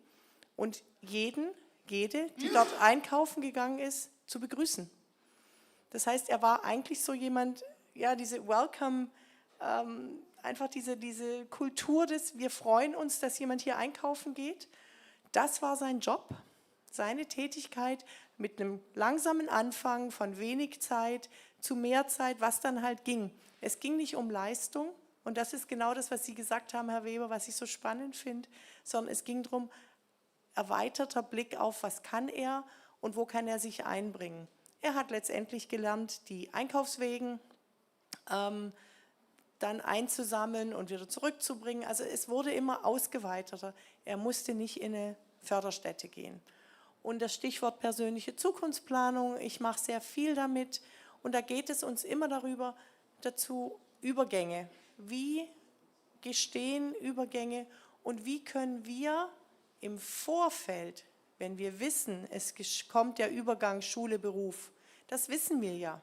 und jede, die dort einkaufen gegangen ist, zu begrüßen. Das heißt, er war eigentlich so jemand, ja, diese Welcome, einfach diese Kultur des, wir freuen uns, dass jemand hier einkaufen geht. Das war sein Job, seine Tätigkeit mit einem langsamen Anfang von wenig Zeit zu mehr Zeit, was dann halt ging. Es ging nicht um Leistung und das ist genau das, was Sie gesagt haben, Herr Weber, was ich so spannend finde, sondern es ging darum, erweiterter Blick auf, was kann er und wo kann er sich einbringen. Er hat letztendlich gelernt, die Einkaufswegen dann einzusammeln und wieder zurückzubringen. Also es wurde immer ausgeweiteter. Er musste nicht in eine Förderstätte gehen. Und das Stichwort persönliche Zukunftsplanung, ich mache sehr viel damit. Und da geht es uns immer dazu, Übergänge. Wie gestehen Übergänge und wie können wir im Vorfeld, wenn wir wissen, es kommt der Übergang Schule-Beruf, das wissen wir ja,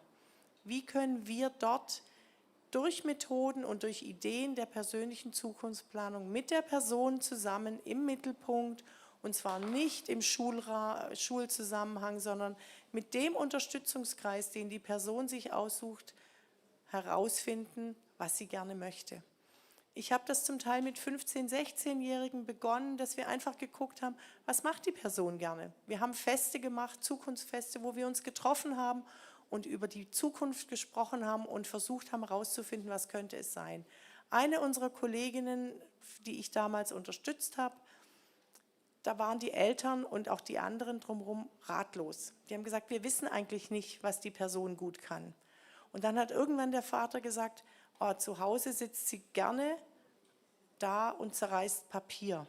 wie können wir dort durch Methoden und durch Ideen der persönlichen Zukunftsplanung mit der Person zusammen im Mittelpunkt, und zwar nicht im Schulzusammenhang, sondern mit dem Unterstützungskreis, den die Person sich aussucht, herausfinden, was sie gerne möchte. Ich habe das zum Teil mit 15-, 16-Jährigen begonnen, dass wir einfach geguckt haben, was macht die Person gerne. Wir haben Feste gemacht, Zukunftsfeste, wo wir uns getroffen haben und über die Zukunft gesprochen haben und versucht haben herauszufinden, was könnte es sein. Eine unserer Kolleginnen, die ich damals unterstützt habe, da waren die Eltern und auch die anderen drumherum ratlos. Die haben gesagt, wir wissen eigentlich nicht, was die Person gut kann. Und dann hat irgendwann der Vater gesagt, oh, zu Hause sitzt sie gerne da und zerreißt Papier.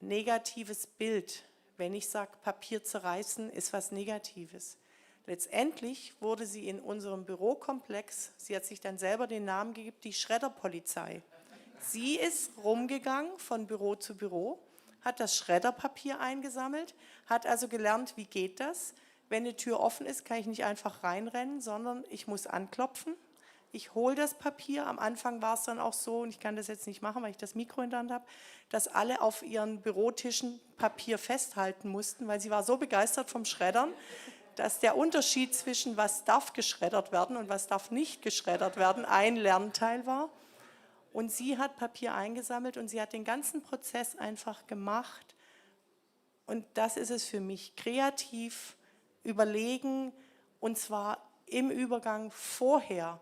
Negatives Bild. Wenn ich sage, Papier zerreißen, ist was Negatives. Letztendlich wurde sie in unserem Bürokomplex, sie hat sich dann selber den Namen gegeben, die Schredderpolizei. Sie ist rumgegangen von Büro zu Büro, hat das Schredderpapier eingesammelt, hat also gelernt, wie geht das. Wenn eine Tür offen ist, kann ich nicht einfach reinrennen, sondern ich muss anklopfen. Ich hole das Papier. Am Anfang war es dann auch so, und ich kann das jetzt nicht machen, weil ich das Mikro in der Hand habe, dass alle auf ihren Bürotischen Papier festhalten mussten, weil sie war so begeistert vom Schreddern, dass der Unterschied zwischen was darf geschreddert werden und was darf nicht geschreddert werden ein Lernteil war. Und sie hat Papier eingesammelt und sie hat den ganzen Prozess einfach gemacht. Und das ist es für mich, kreativ überlegen, und zwar im Übergang vorher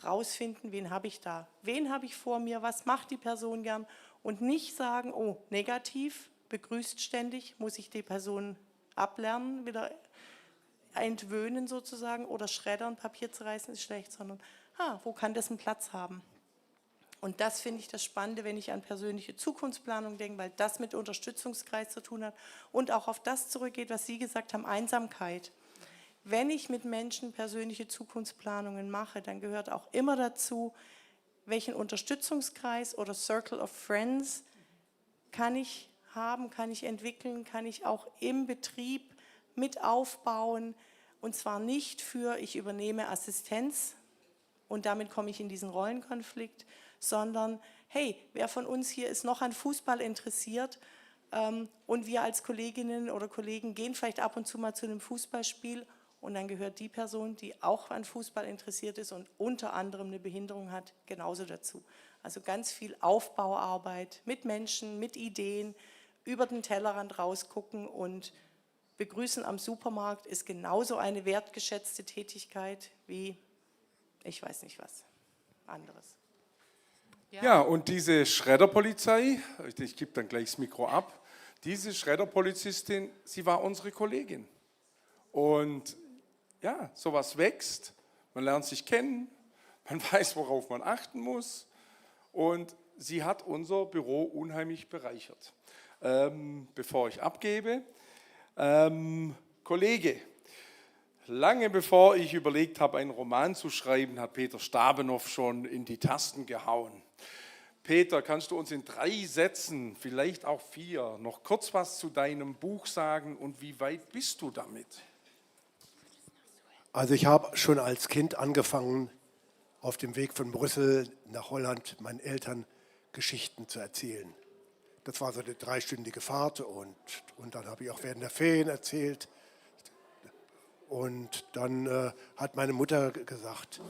rausfinden, wen habe ich da, wen habe ich vor mir, was macht die Person gern und nicht sagen, oh, negativ, begrüßt ständig, muss ich die Person ablernen, wieder entwöhnen sozusagen oder schreddern, Papier zerreißen ist schlecht, sondern wo kann das einen Platz haben? Und das finde ich das Spannende, wenn ich an persönliche Zukunftsplanung denke, weil das mit Unterstützungskreis zu tun hat und auch auf das zurückgeht, was Sie gesagt haben, Einsamkeit. Wenn ich mit Menschen persönliche Zukunftsplanungen mache, dann gehört auch immer dazu, welchen Unterstützungskreis oder Circle of Friends kann ich haben, kann ich entwickeln, kann ich auch im Betrieb mit aufbauen. Und zwar nicht für, ich übernehme Assistenz und damit komme ich in diesen Rollenkonflikt, sondern, hey, wer von uns hier ist noch an Fußball interessiert und wir als Kolleginnen oder Kollegen gehen vielleicht ab und zu mal zu einem Fußballspiel und dann gehört die Person, die auch an Fußball interessiert ist und unter anderem eine Behinderung hat, genauso dazu. Also ganz viel Aufbauarbeit mit Menschen, mit Ideen, über den Tellerrand rausgucken und begrüßen am Supermarkt ist genauso eine wertgeschätzte Tätigkeit wie, ich weiß nicht was, anderes. Ja, und diese Schredderpolizei, ich gebe dann gleich das Mikro ab, diese Schredderpolizistin, sie war unsere Kollegin. Und ja, sowas wächst, man lernt sich kennen, man weiß, worauf man achten muss. Und sie hat unser Büro unheimlich bereichert. Bevor ich abgebe, Kollege, lange bevor ich überlegt habe, einen Roman zu schreiben, hat Peter Stabenow schon in die Tasten gehauen. Peter, kannst du uns in 3 Sätzen, vielleicht auch 4, noch kurz was zu deinem Buch sagen und wie weit bist du damit? Also ich habe schon als Kind angefangen, auf dem Weg von Brüssel nach Holland meinen Eltern Geschichten zu erzählen. Das war so eine 3-stündige Fahrt und dann habe ich auch während der Ferien erzählt. Und dann hat meine Mutter gesagt,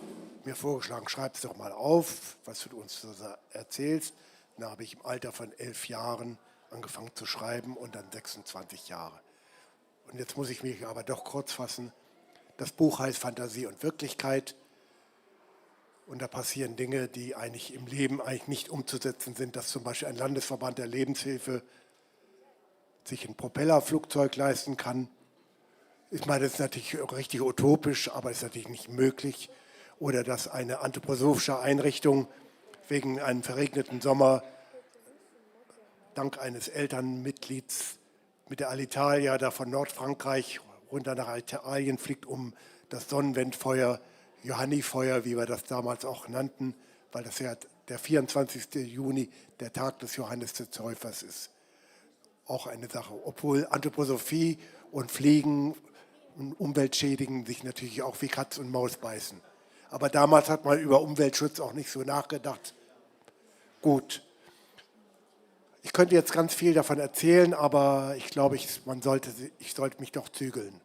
mir vorgeschlagen, schreib es doch mal auf, was du uns so erzählst. Dann habe ich im Alter von 11 Jahren angefangen zu schreiben und dann 26 Jahre. Und jetzt muss ich mich aber doch kurz fassen. Das Buch heißt Fantasie und Wirklichkeit. Und da passieren Dinge, die eigentlich im Leben eigentlich nicht umzusetzen sind, dass zum Beispiel ein Landesverband der Lebenshilfe sich ein Propellerflugzeug leisten kann. Ich meine, das ist natürlich richtig utopisch, aber ist natürlich nicht möglich. Oder dass eine anthroposophische Einrichtung wegen einem verregneten Sommer dank eines Elternmitglieds mit der Alitalia da von Nordfrankreich runter nach Italien fliegt, um das Sonnenwendfeuer, Johannifeuer, wie wir das damals auch nannten, weil das ja der 24. Juni, der Tag des Johannes des Täufers ist. Auch eine Sache, obwohl Anthroposophie und Fliegen und Umweltschädigen sich natürlich auch wie Katz und Maus beißen. Aber damals hat man über Umweltschutz auch nicht so nachgedacht. Gut. Ich könnte jetzt ganz viel davon erzählen, aber ich glaube, ich sollte mich doch zügeln.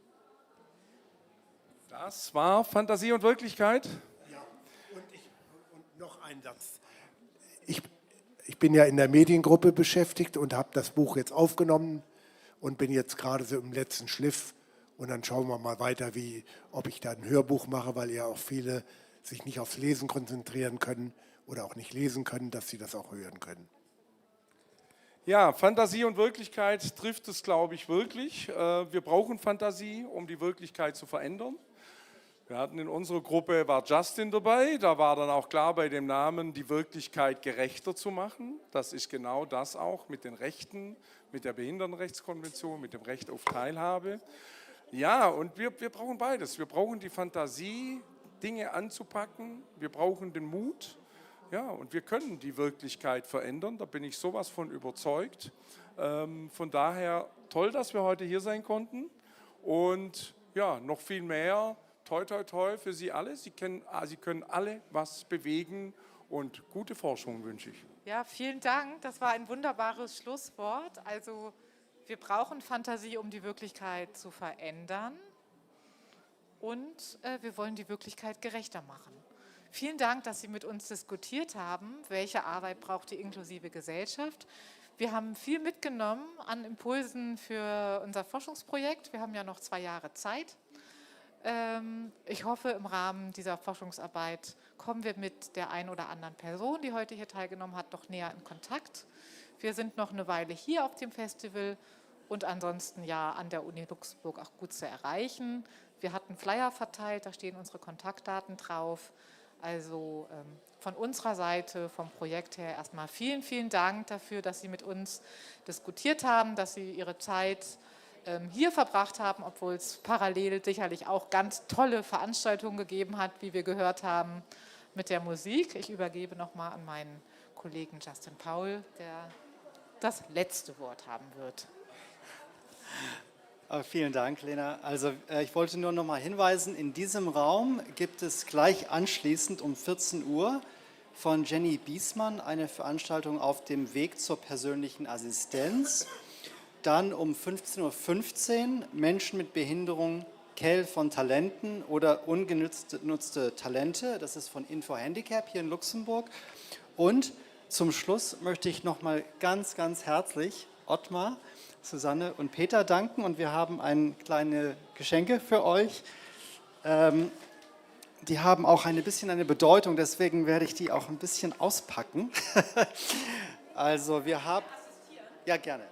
Das war Fantasie und Wirklichkeit? Ja, und noch ein Satz. Ich bin ja in der Mediengruppe beschäftigt und habe das Buch jetzt aufgenommen und bin jetzt gerade so im letzten Schliff. Und dann schauen wir mal weiter, ob ich da ein Hörbuch mache, weil ja auch viele sich nicht aufs Lesen konzentrieren können oder auch nicht lesen können, dass sie das auch hören können. Ja, Fantasie und Wirklichkeit trifft es, glaube ich, wirklich. Wir brauchen Fantasie, um die Wirklichkeit zu verändern. Wir hatten in unserer Gruppe, war Justin dabei, da war dann auch klar bei dem Namen, die Wirklichkeit gerechter zu machen. Das ist genau das auch mit den Rechten, mit der Behindertenrechtskonvention, mit dem Recht auf Teilhabe. Ja, und wir brauchen beides. Wir brauchen die Fantasie, Dinge anzupacken. Wir brauchen den Mut. Ja, und wir können die Wirklichkeit verändern. Da bin ich sowas von überzeugt. Von daher toll, dass wir heute hier sein konnten. Und ja, noch viel mehr. Toi, toi, toi für Sie alle. Sie können alle was bewegen. Und gute Forschung wünsche ich. Ja, vielen Dank. Das war ein wunderbares Schlusswort. Also wir brauchen Fantasie, um die Wirklichkeit zu verändern. Und wir wollen die Wirklichkeit gerechter machen. Vielen Dank, dass Sie mit uns diskutiert haben, welche Arbeit braucht die inklusive Gesellschaft. Wir haben viel mitgenommen an Impulsen für unser Forschungsprojekt. Wir haben ja noch 2 Jahre Zeit. Ich hoffe, im Rahmen dieser Forschungsarbeit kommen wir mit der einen oder anderen Person, die heute hier teilgenommen hat, noch näher in Kontakt. Wir sind noch eine Weile hier auf dem Festival und ansonsten ja an der Uni Luxemburg auch gut zu erreichen. Wir hatten Flyer verteilt, da stehen unsere Kontaktdaten drauf. Also von unserer Seite, vom Projekt her erstmal vielen, vielen Dank dafür, dass Sie mit uns diskutiert haben, dass Sie Ihre Zeit hier verbracht haben, obwohl es parallel sicherlich auch ganz tolle Veranstaltungen gegeben hat, wie wir gehört haben, mit der Musik. Ich übergebe nochmal an meinen Kollegen Justin Paul, der das letzte Wort haben wird. Vielen Dank, Lena. Also ich wollte nur noch mal hinweisen, in diesem Raum gibt es gleich anschließend um 14 Uhr von Jenny Biesmann eine Veranstaltung auf dem Weg zur persönlichen Assistenz. Dann um 15:15 Uhr Menschen mit Behinderung, Kell von Talenten oder ungenutzte Talente. Das ist von Info Handicap hier in Luxemburg. Und zum Schluss möchte ich noch mal ganz, ganz herzlich Ottmar, Susanne und Peter danken. Und wir haben kleine Geschenke für euch. Die haben auch ein bisschen eine Bedeutung, deswegen werde ich die auch ein bisschen auspacken. Also wir haben... Ja, gerne.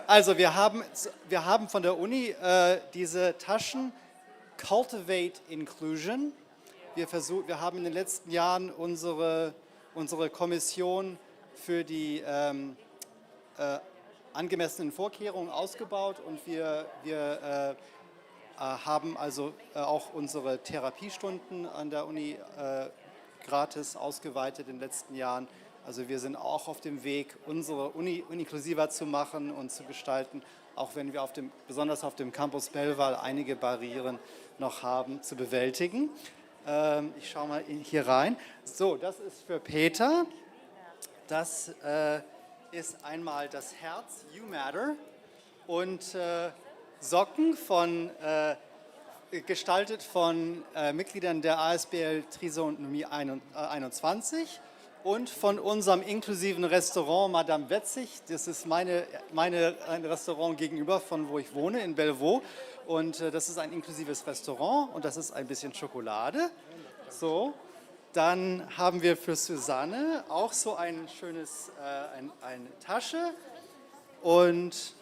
Also wir haben von der Uni diese Taschen Cultivate Inclusion. Wir haben in den letzten Jahren unsere Kommission für die angemessenen Vorkehrungen ausgebaut und wir haben also auch unsere Therapiestunden an der Uni gratis ausgeweitet in den letzten Jahren. Also wir sind auch auf dem Weg, unsere Uni inklusiver zu machen und zu gestalten, auch wenn wir besonders auf dem Campus Belval einige Barrieren noch haben zu bewältigen. Ich schaue mal hier rein. So, das ist für Peter. Das ist einmal das Herz, You Matter, und Socken gestaltet von Mitgliedern der ASBL Trisomie 21 und von unserem inklusiven Restaurant Madame Wetzig. Das ist ein Restaurant gegenüber von wo ich wohne, in Bellevaux. Und das ist ein inklusives Restaurant und das ist ein bisschen Schokolade. So. Dann haben wir für Susanne auch so ein schönes eine Tasche und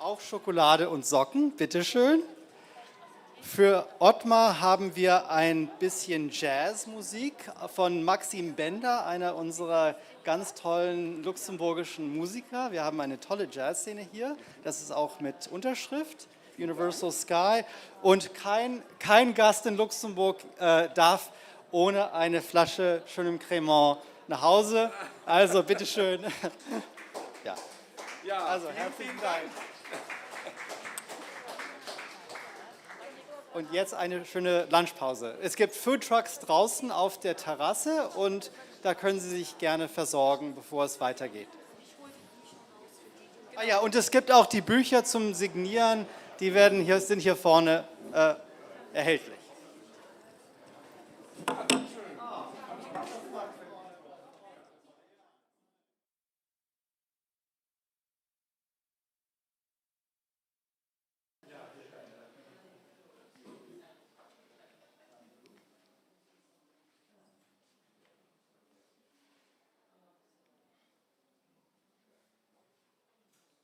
Auch Schokolade und Socken, bitteschön. Für Ottmar haben wir ein bisschen Jazzmusik von Maxim Bender, einer unserer ganz tollen luxemburgischen Musiker. Wir haben eine tolle Jazzszene hier. Das ist auch mit Unterschrift, Universal Sky. Und kein Gast in Luxemburg darf ohne eine Flasche schönem Cremant nach Hause. Also bitteschön. Ja, also herzlichen Dank. Und jetzt eine schöne Lunchpause. Es gibt Foodtrucks draußen auf der Terrasse und da können Sie sich gerne versorgen, bevor es weitergeht. Ah ja, und es gibt auch die Bücher zum Signieren, die sind hier vorne erhältlich.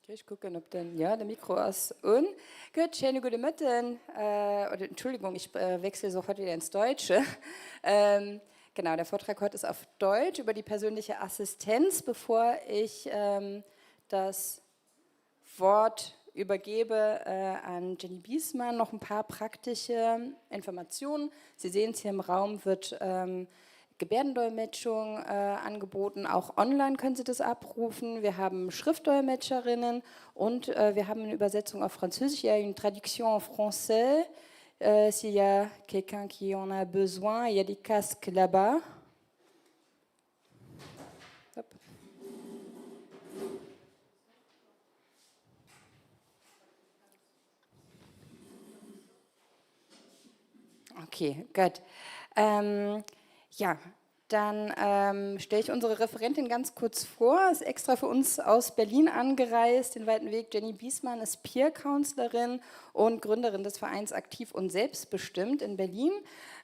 Okay, ich gucke, ob der Mikro ist an. Gut, schöne gute Morgen. Entschuldigung, ich wechsle sofort wieder ins Deutsche. Genau, der Vortrag heute ist auf Deutsch über die persönliche Assistenz. Bevor ich das Wort übergebe an Jenny Biesmann, noch ein paar praktische Informationen. Sie sehen es hier im Raum, wird Gebärdendolmetschung angeboten. Auch online können Sie das abrufen. Wir haben Schriftdolmetscherinnen und wir haben eine Übersetzung auf Französisch. Il y a une traduction en français. S'il y a quelqu'un qui en a besoin, il y a des casques là-bas. Hop. Okay, gut. Ja, dann stelle ich unsere Referentin ganz kurz vor. Ist extra für uns aus Berlin angereist, den weiten Weg. Jenny Biesmann ist Peer-Counselorin und Gründerin des Vereins Aktiv und Selbstbestimmt in Berlin.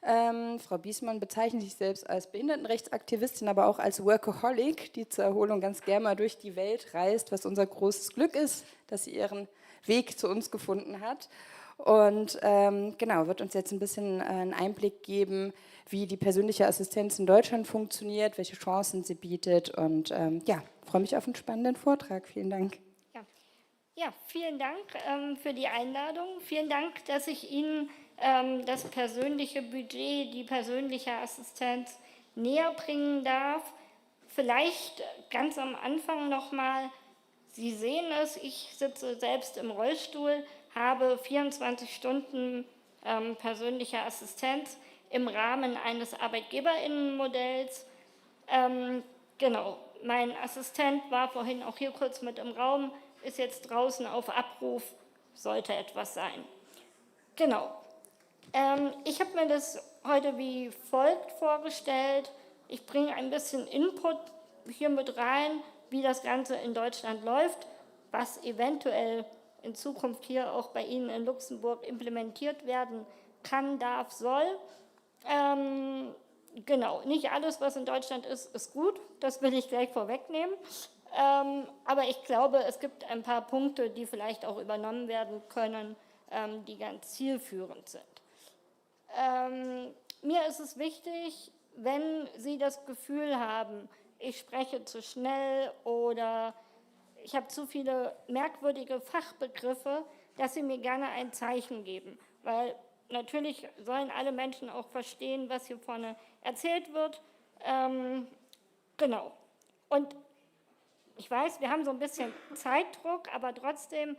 Frau Biesmann bezeichnet sich selbst als Behindertenrechtsaktivistin, aber auch als Workaholic, die zur Erholung ganz gerne mal durch die Welt reist, was unser großes Glück ist, dass sie ihren Weg zu uns gefunden hat. Und genau, wird uns jetzt ein bisschen einen Einblick geben, wie die persönliche Assistenz in Deutschland funktioniert, welche Chancen sie bietet. Und ja, freue mich auf einen spannenden Vortrag. Vielen Dank. Ja, vielen Dank für die Einladung. Vielen Dank, dass ich Ihnen das persönliche Budget, die persönliche Assistenz näher bringen darf. Vielleicht ganz am Anfang nochmal, Sie sehen es, ich sitze selbst im Rollstuhl, habe 24 Stunden persönliche Assistenz im Rahmen eines ArbeitgeberInnenmodells. Genau, mein Assistent war vorhin auch hier kurz mit im Raum, ist jetzt draußen auf Abruf, sollte etwas sein. Genau. Ich habe mir das heute wie folgt vorgestellt. Ich bringe ein bisschen Input hier mit rein, wie das Ganze in Deutschland läuft, was eventuell in Zukunft hier auch bei Ihnen in Luxemburg implementiert werden kann, darf, soll. Genau, nicht alles, was in Deutschland ist, ist gut, das will ich gleich vorwegnehmen. Aber ich glaube, es gibt ein paar Punkte, die vielleicht auch übernommen werden können, die ganz zielführend sind. Mir ist es wichtig, wenn Sie das Gefühl haben, ich spreche zu schnell oder ich habe zu viele merkwürdige Fachbegriffe, dass Sie mir gerne ein Zeichen geben, weil natürlich sollen alle Menschen auch verstehen, was hier vorne erzählt wird. Genau. Und ich weiß, wir haben so ein bisschen Zeitdruck, aber trotzdem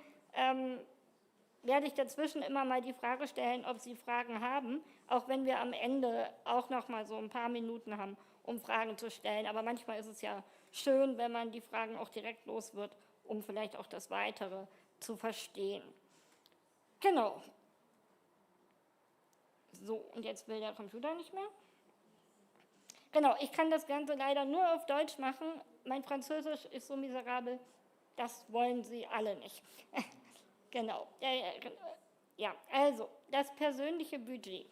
werde ich dazwischen immer mal die Frage stellen, ob Sie Fragen haben, auch wenn wir am Ende auch noch mal so ein paar Minuten haben, um Fragen zu stellen. Aber manchmal ist es ja schön, wenn man die Fragen auch direkt los wird, um vielleicht auch das Weitere zu verstehen. Genau. So, und jetzt will der Computer nicht mehr. Genau, ich kann das Ganze leider nur auf Deutsch machen. Mein Französisch ist so miserabel, das wollen Sie alle nicht. Genau. Ja, also, das persönliche Budget.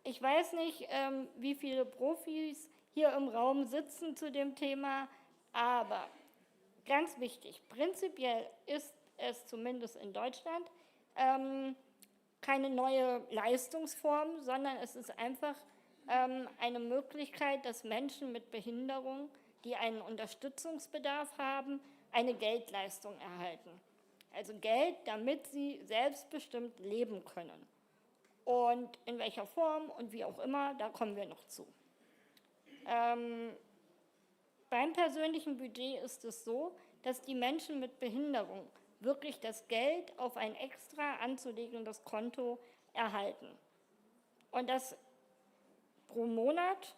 Ich weiß nicht, wie viele Profis hier im Raum sitzen zu dem Thema, aber ganz wichtig, prinzipiell ist es zumindest in Deutschland keine neue Leistungsform, sondern es ist einfach eine Möglichkeit, dass Menschen mit Behinderung, die einen Unterstützungsbedarf haben, eine Geldleistung erhalten. Also Geld, damit sie selbstbestimmt leben können. Und in welcher Form und wie auch immer, da kommen wir noch zu. Beim persönlichen Budget ist es so, dass die Menschen mit Behinderung wirklich das Geld auf ein extra anzulegendes Konto erhalten. Und das pro Monat,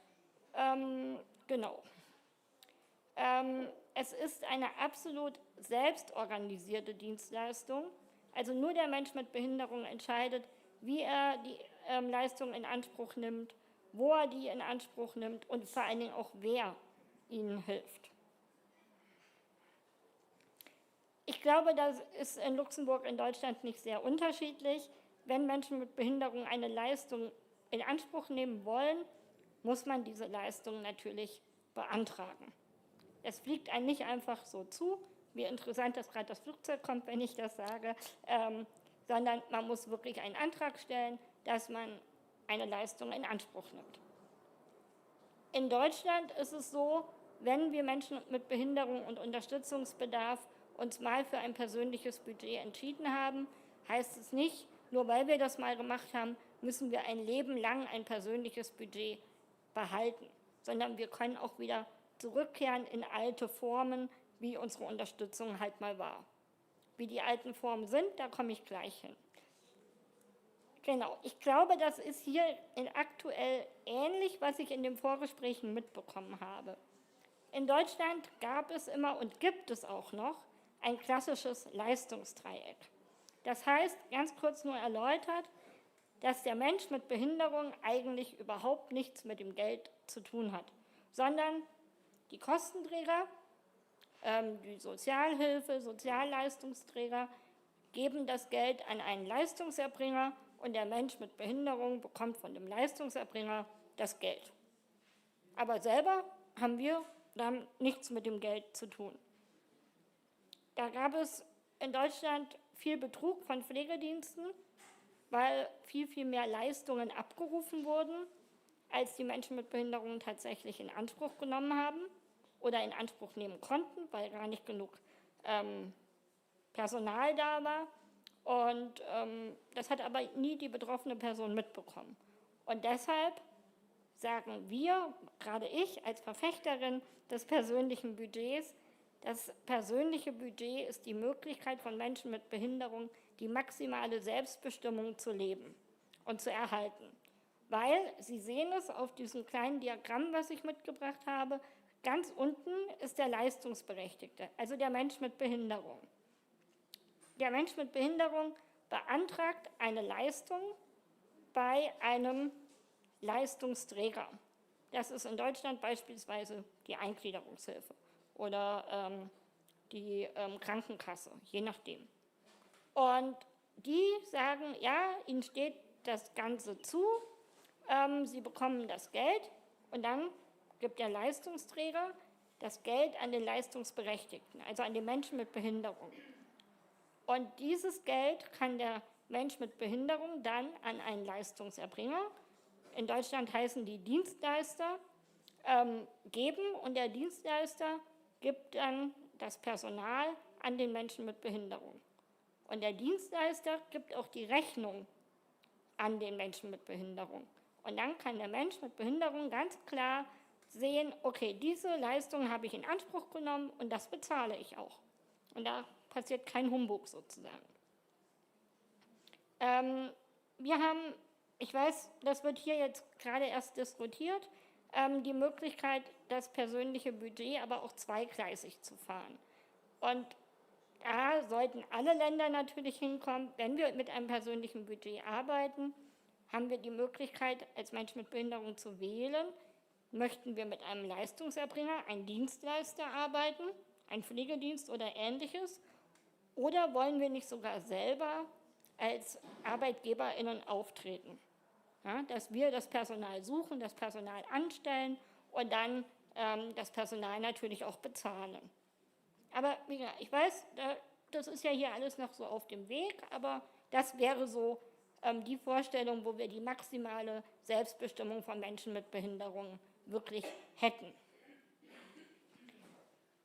genau. Es ist eine absolut selbstorganisierte Dienstleistung. Also nur der Mensch mit Behinderung entscheidet, wie er die Leistung in Anspruch nimmt, wo er die in Anspruch nimmt und vor allen Dingen auch, wer ihnen hilft. Ich glaube, das ist in Luxemburg, in Deutschland nicht sehr unterschiedlich. Wenn Menschen mit Behinderung eine Leistung in Anspruch nehmen wollen, muss man diese Leistung natürlich beantragen. Es fliegt einem nicht einfach so zu, wie interessant, dass gerade das Flugzeug kommt, wenn ich das sage, sondern man muss wirklich einen Antrag stellen, dass man eine Leistung in Anspruch nimmt. In Deutschland ist es so, wenn wir Menschen mit Behinderung und Unterstützungsbedarf uns mal für ein persönliches Budget entschieden haben, heißt es nicht, nur weil wir das mal gemacht haben, müssen wir ein Leben lang ein persönliches Budget behalten, sondern wir können auch wieder zurückkehren in alte Formen, wie unsere Unterstützung halt mal war. Wie die alten Formen sind, da komme ich gleich hin. Genau, ich glaube, das ist hier aktuell ähnlich, was ich in den Vorgesprächen mitbekommen habe. In Deutschland gab es immer und gibt es auch noch ein klassisches Leistungsdreieck. Das heißt, ganz kurz nur erläutert, dass der Mensch mit Behinderung eigentlich überhaupt nichts mit dem Geld zu tun hat, sondern die Kostenträger, die Sozialhilfe, Sozialleistungsträger geben das Geld an einen Leistungserbringer und der Mensch mit Behinderung bekommt von dem Leistungserbringer das Geld. Aber selber haben wir dann nichts mit dem Geld zu tun. Da gab es in Deutschland viel Betrug von Pflegediensten, weil viel, viel mehr Leistungen abgerufen wurden, als die Menschen mit Behinderungen tatsächlich in Anspruch genommen haben oder in Anspruch nehmen konnten, weil gar nicht genug Personal da war. Und das hat aber nie die betroffene Person mitbekommen. Und deshalb sagen wir, gerade ich als Verfechterin des persönlichen Budgets, das persönliche Budget ist die Möglichkeit von Menschen mit Behinderung, die maximale Selbstbestimmung zu leben und zu erhalten. Weil, Sie sehen es auf diesem kleinen Diagramm, was ich mitgebracht habe, ganz unten ist der Leistungsberechtigte, also der Mensch mit Behinderung. Der Mensch mit Behinderung beantragt eine Leistung bei einem Leistungsträger. Das ist in Deutschland beispielsweise die Eingliederungshilfe oder die Krankenkasse, je nachdem. Und die sagen, ja, ihnen steht das Ganze zu, sie bekommen das Geld und dann gibt der Leistungsträger das Geld an den Leistungsberechtigten, also an den Menschen mit Behinderung. Und dieses Geld kann der Mensch mit Behinderung dann an einen Leistungserbringer, in Deutschland heißen die Dienstleister, geben und der Dienstleister gibt dann das Personal an den Menschen mit Behinderung. Und der Dienstleister gibt auch die Rechnung an den Menschen mit Behinderung. Und dann kann der Mensch mit Behinderung ganz klar sehen, okay, diese Leistung habe ich in Anspruch genommen und das bezahle ich auch. Und da passiert kein Humbug sozusagen. Wir haben, ich weiß, das wird hier jetzt gerade erst diskutiert, die Möglichkeit, das persönliche Budget aber auch zweigleisig zu fahren. Und da sollten alle Länder natürlich hinkommen. Wenn wir mit einem persönlichen Budget arbeiten, haben wir die Möglichkeit, als Mensch mit Behinderung zu wählen, möchten wir mit einem Leistungserbringer, einem Dienstleister arbeiten, ein Pflegedienst oder Ähnliches, oder wollen wir nicht sogar selber als ArbeitgeberInnen auftreten? Ja, dass wir das Personal suchen, das Personal anstellen und dann das Personal natürlich auch bezahlen. Aber wie gesagt, ich weiß, da das ist ja hier alles noch so auf dem Weg, aber das wäre so die Vorstellung, wo wir die maximale Selbstbestimmung von Menschen mit Behinderungen wirklich hätten.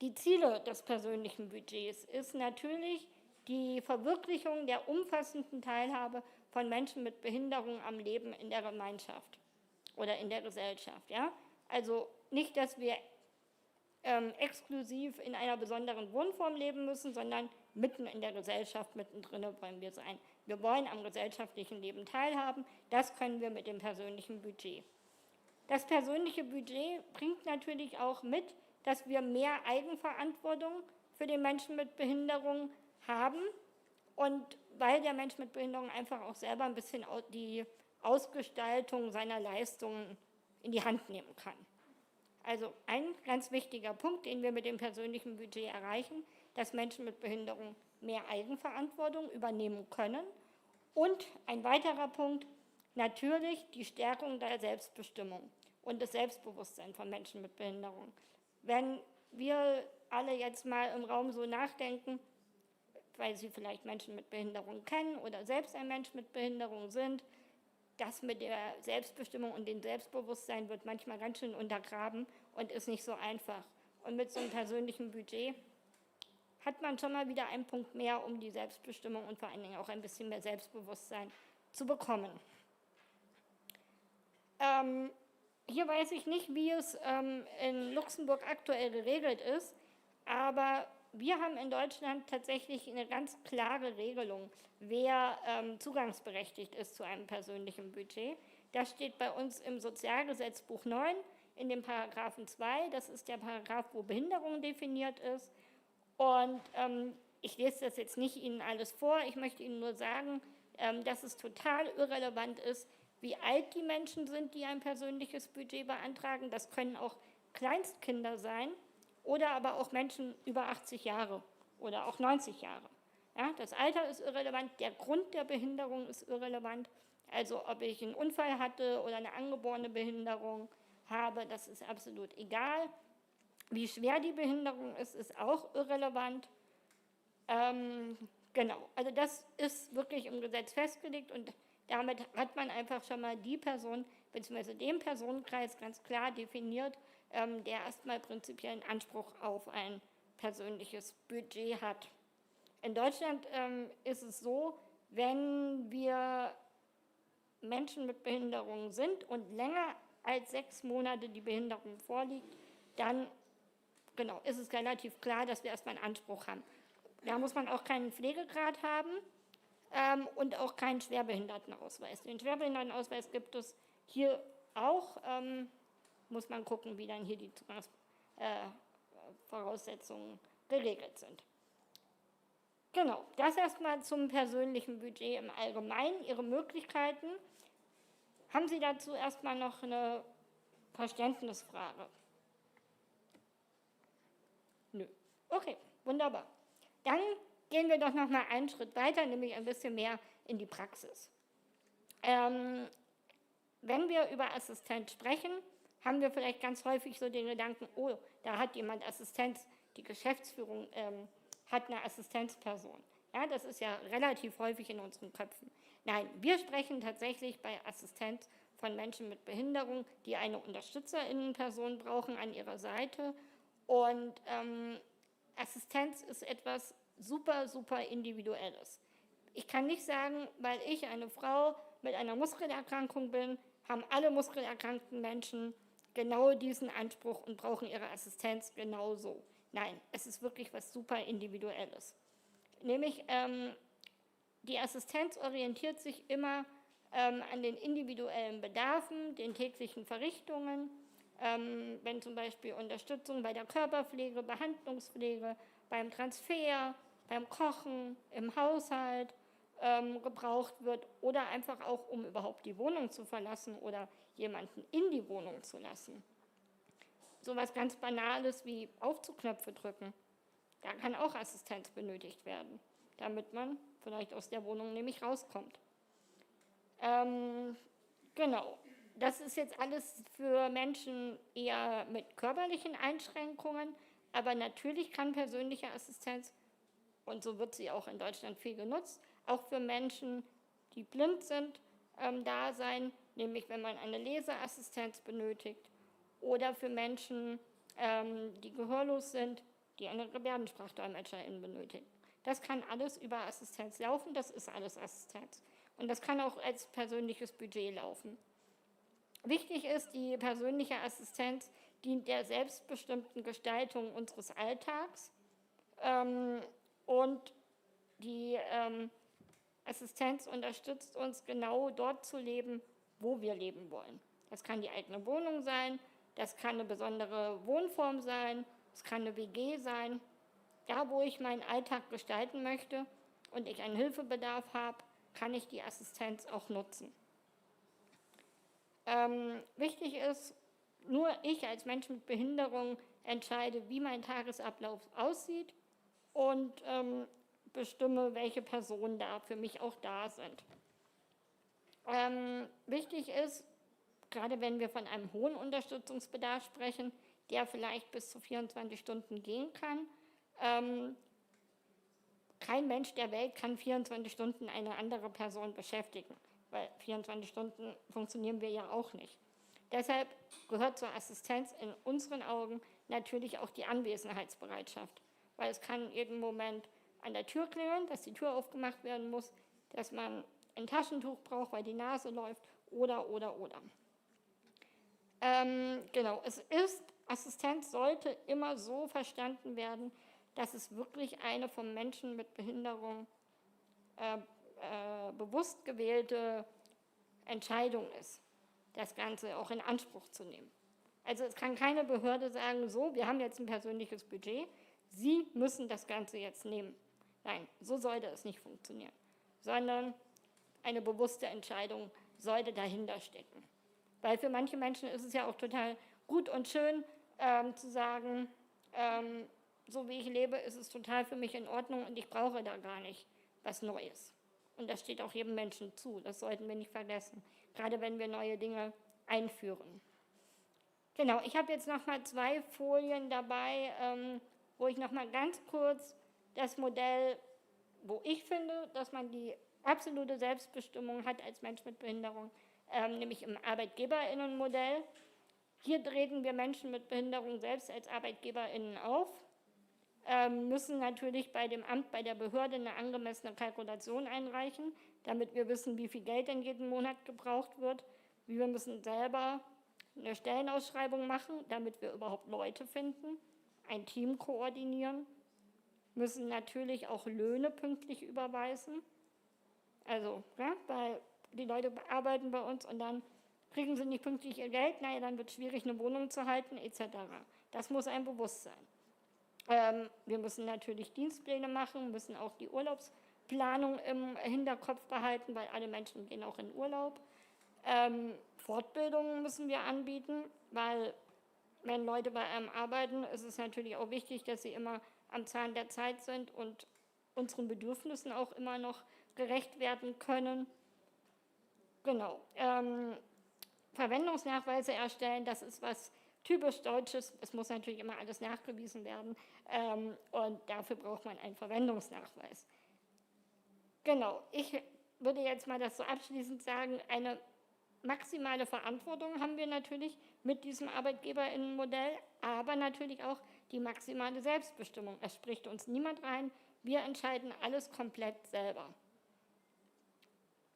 Die Ziele des persönlichen Budgets ist natürlich die Verwirklichung der umfassenden Teilhabe von Menschen mit Behinderung am Leben in der Gemeinschaft oder in der Gesellschaft. Ja? Also nicht, dass wir exklusiv in einer besonderen Wohnform leben müssen, sondern mitten in der Gesellschaft, mittendrin wollen wir sein. Wir wollen am gesellschaftlichen Leben teilhaben. Das können wir mit dem persönlichen Budget. Das persönliche Budget bringt natürlich auch mit, dass wir mehr Eigenverantwortung für den Menschen mit Behinderung haben und weil der Mensch mit Behinderung einfach auch selber ein bisschen die Ausgestaltung seiner Leistungen in die Hand nehmen kann. Also ein ganz wichtiger Punkt, den wir mit dem persönlichen Budget erreichen, dass Menschen mit Behinderung mehr Eigenverantwortung übernehmen können. Und ein weiterer Punkt, natürlich die Stärkung der Selbstbestimmung und des Selbstbewusstseins von Menschen mit Behinderung. Wenn wir alle jetzt mal im Raum so nachdenken, weil Sie vielleicht Menschen mit Behinderung kennen oder selbst ein Mensch mit Behinderung sind, das mit der Selbstbestimmung und dem Selbstbewusstsein wird manchmal ganz schön untergraben und ist nicht so einfach. Und mit so einem persönlichen Budget hat man schon mal wieder einen Punkt mehr, um die Selbstbestimmung und vor allen Dingen auch ein bisschen mehr Selbstbewusstsein zu bekommen. Hier weiß ich nicht, wie es in Luxemburg aktuell geregelt ist, aber wir haben in Deutschland tatsächlich eine ganz klare Regelung, wer zugangsberechtigt ist zu einem persönlichen Budget. Das steht bei uns im Sozialgesetzbuch 9 in dem Paragraphen 2. Das ist der Paragraph, wo Behinderung definiert ist. Und ich lese das jetzt nicht Ihnen alles vor. Ich möchte Ihnen nur sagen, dass es total irrelevant ist, wie alt die Menschen sind, die ein persönliches Budget beantragen. Das können auch Kleinstkinder sein. Oder aber auch Menschen über 80 Jahre oder auch 90 Jahre. Ja, das Alter ist irrelevant, der Grund der Behinderung ist irrelevant. Also ob ich einen Unfall hatte oder eine angeborene Behinderung habe, das ist absolut egal. Wie schwer die Behinderung ist, ist auch irrelevant. Genau, also das ist wirklich im Gesetz festgelegt und damit hat man einfach schon mal die Person bzw. den Personenkreis ganz klar definiert, der erstmal prinzipiellen Anspruch auf ein persönliches Budget hat. In Deutschland ist es so, wenn wir Menschen mit Behinderung sind und länger als 6 Monate die Behinderung vorliegt, dann ist es relativ klar, dass wir erstmal einen Anspruch haben. Da muss man auch keinen Pflegegrad haben und auch keinen Schwerbehindertenausweis. Den Schwerbehindertenausweis gibt es hier auch. Muss man gucken, wie dann hier die Voraussetzungen geregelt sind. Genau, das erstmal zum persönlichen Budget im Allgemeinen, Ihre Möglichkeiten. Haben Sie dazu erstmal noch eine Verständnisfrage? Nö. Okay, wunderbar. Dann gehen wir doch noch mal einen Schritt weiter, nämlich ein bisschen mehr in die Praxis. Wenn wir über Assistenz sprechen, haben wir vielleicht ganz häufig so den Gedanken, oh, da hat jemand Assistenz, die Geschäftsführung hat eine Assistenzperson. Ja, das ist ja relativ häufig in unseren Köpfen. Nein, wir sprechen tatsächlich bei Assistenz von Menschen mit Behinderung, die eine Unterstützerinnenperson brauchen an ihrer Seite. Und Assistenz ist etwas super, super Individuelles. Ich kann nicht sagen, weil ich eine Frau mit einer Muskelerkrankung bin, haben alle muskelerkrankten Menschen genau diesen Anspruch und brauchen ihre Assistenz genauso. Nein, es ist wirklich was super Individuelles. Nämlich die Assistenz orientiert sich immer an den individuellen Bedarfen, den täglichen Verrichtungen, wenn zum Beispiel Unterstützung bei der Körperpflege, Behandlungspflege, beim Transfer, beim Kochen, im Haushalt gebraucht wird oder einfach auch, um überhaupt die Wohnung zu verlassen oder jemanden in die Wohnung zu lassen. So etwas ganz Banales wie Aufzugknöpfe drücken, da kann auch Assistenz benötigt werden, damit man vielleicht aus der Wohnung nämlich rauskommt. Genau, das ist jetzt alles für Menschen eher mit körperlichen Einschränkungen, aber natürlich kann persönliche Assistenz und so wird sie auch in Deutschland viel genutzt, auch für Menschen, die blind sind, da sein, nämlich wenn man eine Leseassistenz benötigt oder für Menschen, die gehörlos sind, die eine Gebärdensprachdolmetscherin benötigen. Das kann alles über Assistenz laufen, das ist alles Assistenz. Und das kann auch als persönliches Budget laufen. Wichtig ist, die persönliche Assistenz dient der selbstbestimmten Gestaltung unseres Alltags und die Assistenz unterstützt uns, genau dort zu leben, wo wir leben wollen. Das kann die eigene Wohnung sein, das kann eine besondere Wohnform sein, es kann eine WG sein. Da, wo ich meinen Alltag gestalten möchte und ich einen Hilfebedarf habe, kann ich die Assistenz auch nutzen. Wichtig ist, nur ich als Mensch mit Behinderung entscheide, wie mein Tagesablauf aussieht und bestimme, welche Personen da für mich auch da sind. Wichtig ist, gerade wenn wir von einem hohen Unterstützungsbedarf sprechen, der vielleicht bis zu 24 Stunden gehen kann, kein Mensch der Welt kann 24 Stunden eine andere Person beschäftigen, weil 24 Stunden funktionieren wir ja auch nicht. Deshalb gehört zur Assistenz in unseren Augen natürlich auch die Anwesenheitsbereitschaft, weil es kann jeden Moment an der Tür klingeln, dass die Tür aufgemacht werden muss, dass man ein Taschentuch braucht, weil die Nase läuft oder. Genau, Assistenz sollte immer so verstanden werden, dass es wirklich eine vom Menschen mit Behinderung bewusst gewählte Entscheidung ist, das Ganze auch in Anspruch zu nehmen. Also es kann keine Behörde sagen, so, wir haben jetzt ein persönliches Budget, Sie müssen das Ganze jetzt nehmen. Nein, so sollte es nicht funktionieren, sondern eine bewusste Entscheidung sollte dahinter stecken. Weil für manche Menschen ist es ja auch total gut und schön zu sagen, so wie ich lebe, ist es total für mich in Ordnung und ich brauche da gar nicht was Neues. Und das steht auch jedem Menschen zu, das sollten wir nicht vergessen, gerade wenn wir neue Dinge einführen. Genau, ich habe jetzt noch mal 2 Folien dabei, wo ich noch mal ganz kurz das Modell, wo ich finde, dass man die absolute Selbstbestimmung hat als Mensch mit Behinderung, nämlich im ArbeitgeberInnenmodell. Hier treten wir Menschen mit Behinderung selbst als ArbeitgeberInnen auf, müssen natürlich bei dem Amt, bei der Behörde eine angemessene Kalkulation einreichen, damit wir wissen, wie viel Geld denn jeden Monat gebraucht wird. Wir müssen selber eine Stellenausschreibung machen, damit wir überhaupt Leute finden, ein Team koordinieren, müssen natürlich auch Löhne pünktlich überweisen. Also, ja, weil die Leute arbeiten bei uns und dann kriegen sie nicht pünktlich ihr Geld, naja, dann wird es schwierig, eine Wohnung zu halten, etc. Das muss einem bewusst sein. Wir müssen natürlich Dienstpläne machen, müssen auch die Urlaubsplanung im Hinterkopf behalten, weil alle Menschen gehen auch in Urlaub. Fortbildungen müssen wir anbieten, weil wenn Leute bei einem arbeiten, ist es natürlich auch wichtig, dass sie immer am Zahn der Zeit sind und unseren Bedürfnissen auch immer noch gerecht werden können. Genau. Verwendungsnachweise erstellen, das ist was typisch Deutsches. Es muss natürlich immer alles nachgewiesen werden und dafür braucht man einen Verwendungsnachweis. Genau, ich würde jetzt mal das so abschließend sagen, eine maximale Verantwortung haben wir natürlich mit diesem ArbeitgeberInnenmodell, aber natürlich auch die maximale Selbstbestimmung. Es spricht uns niemand rein, wir entscheiden alles komplett selber.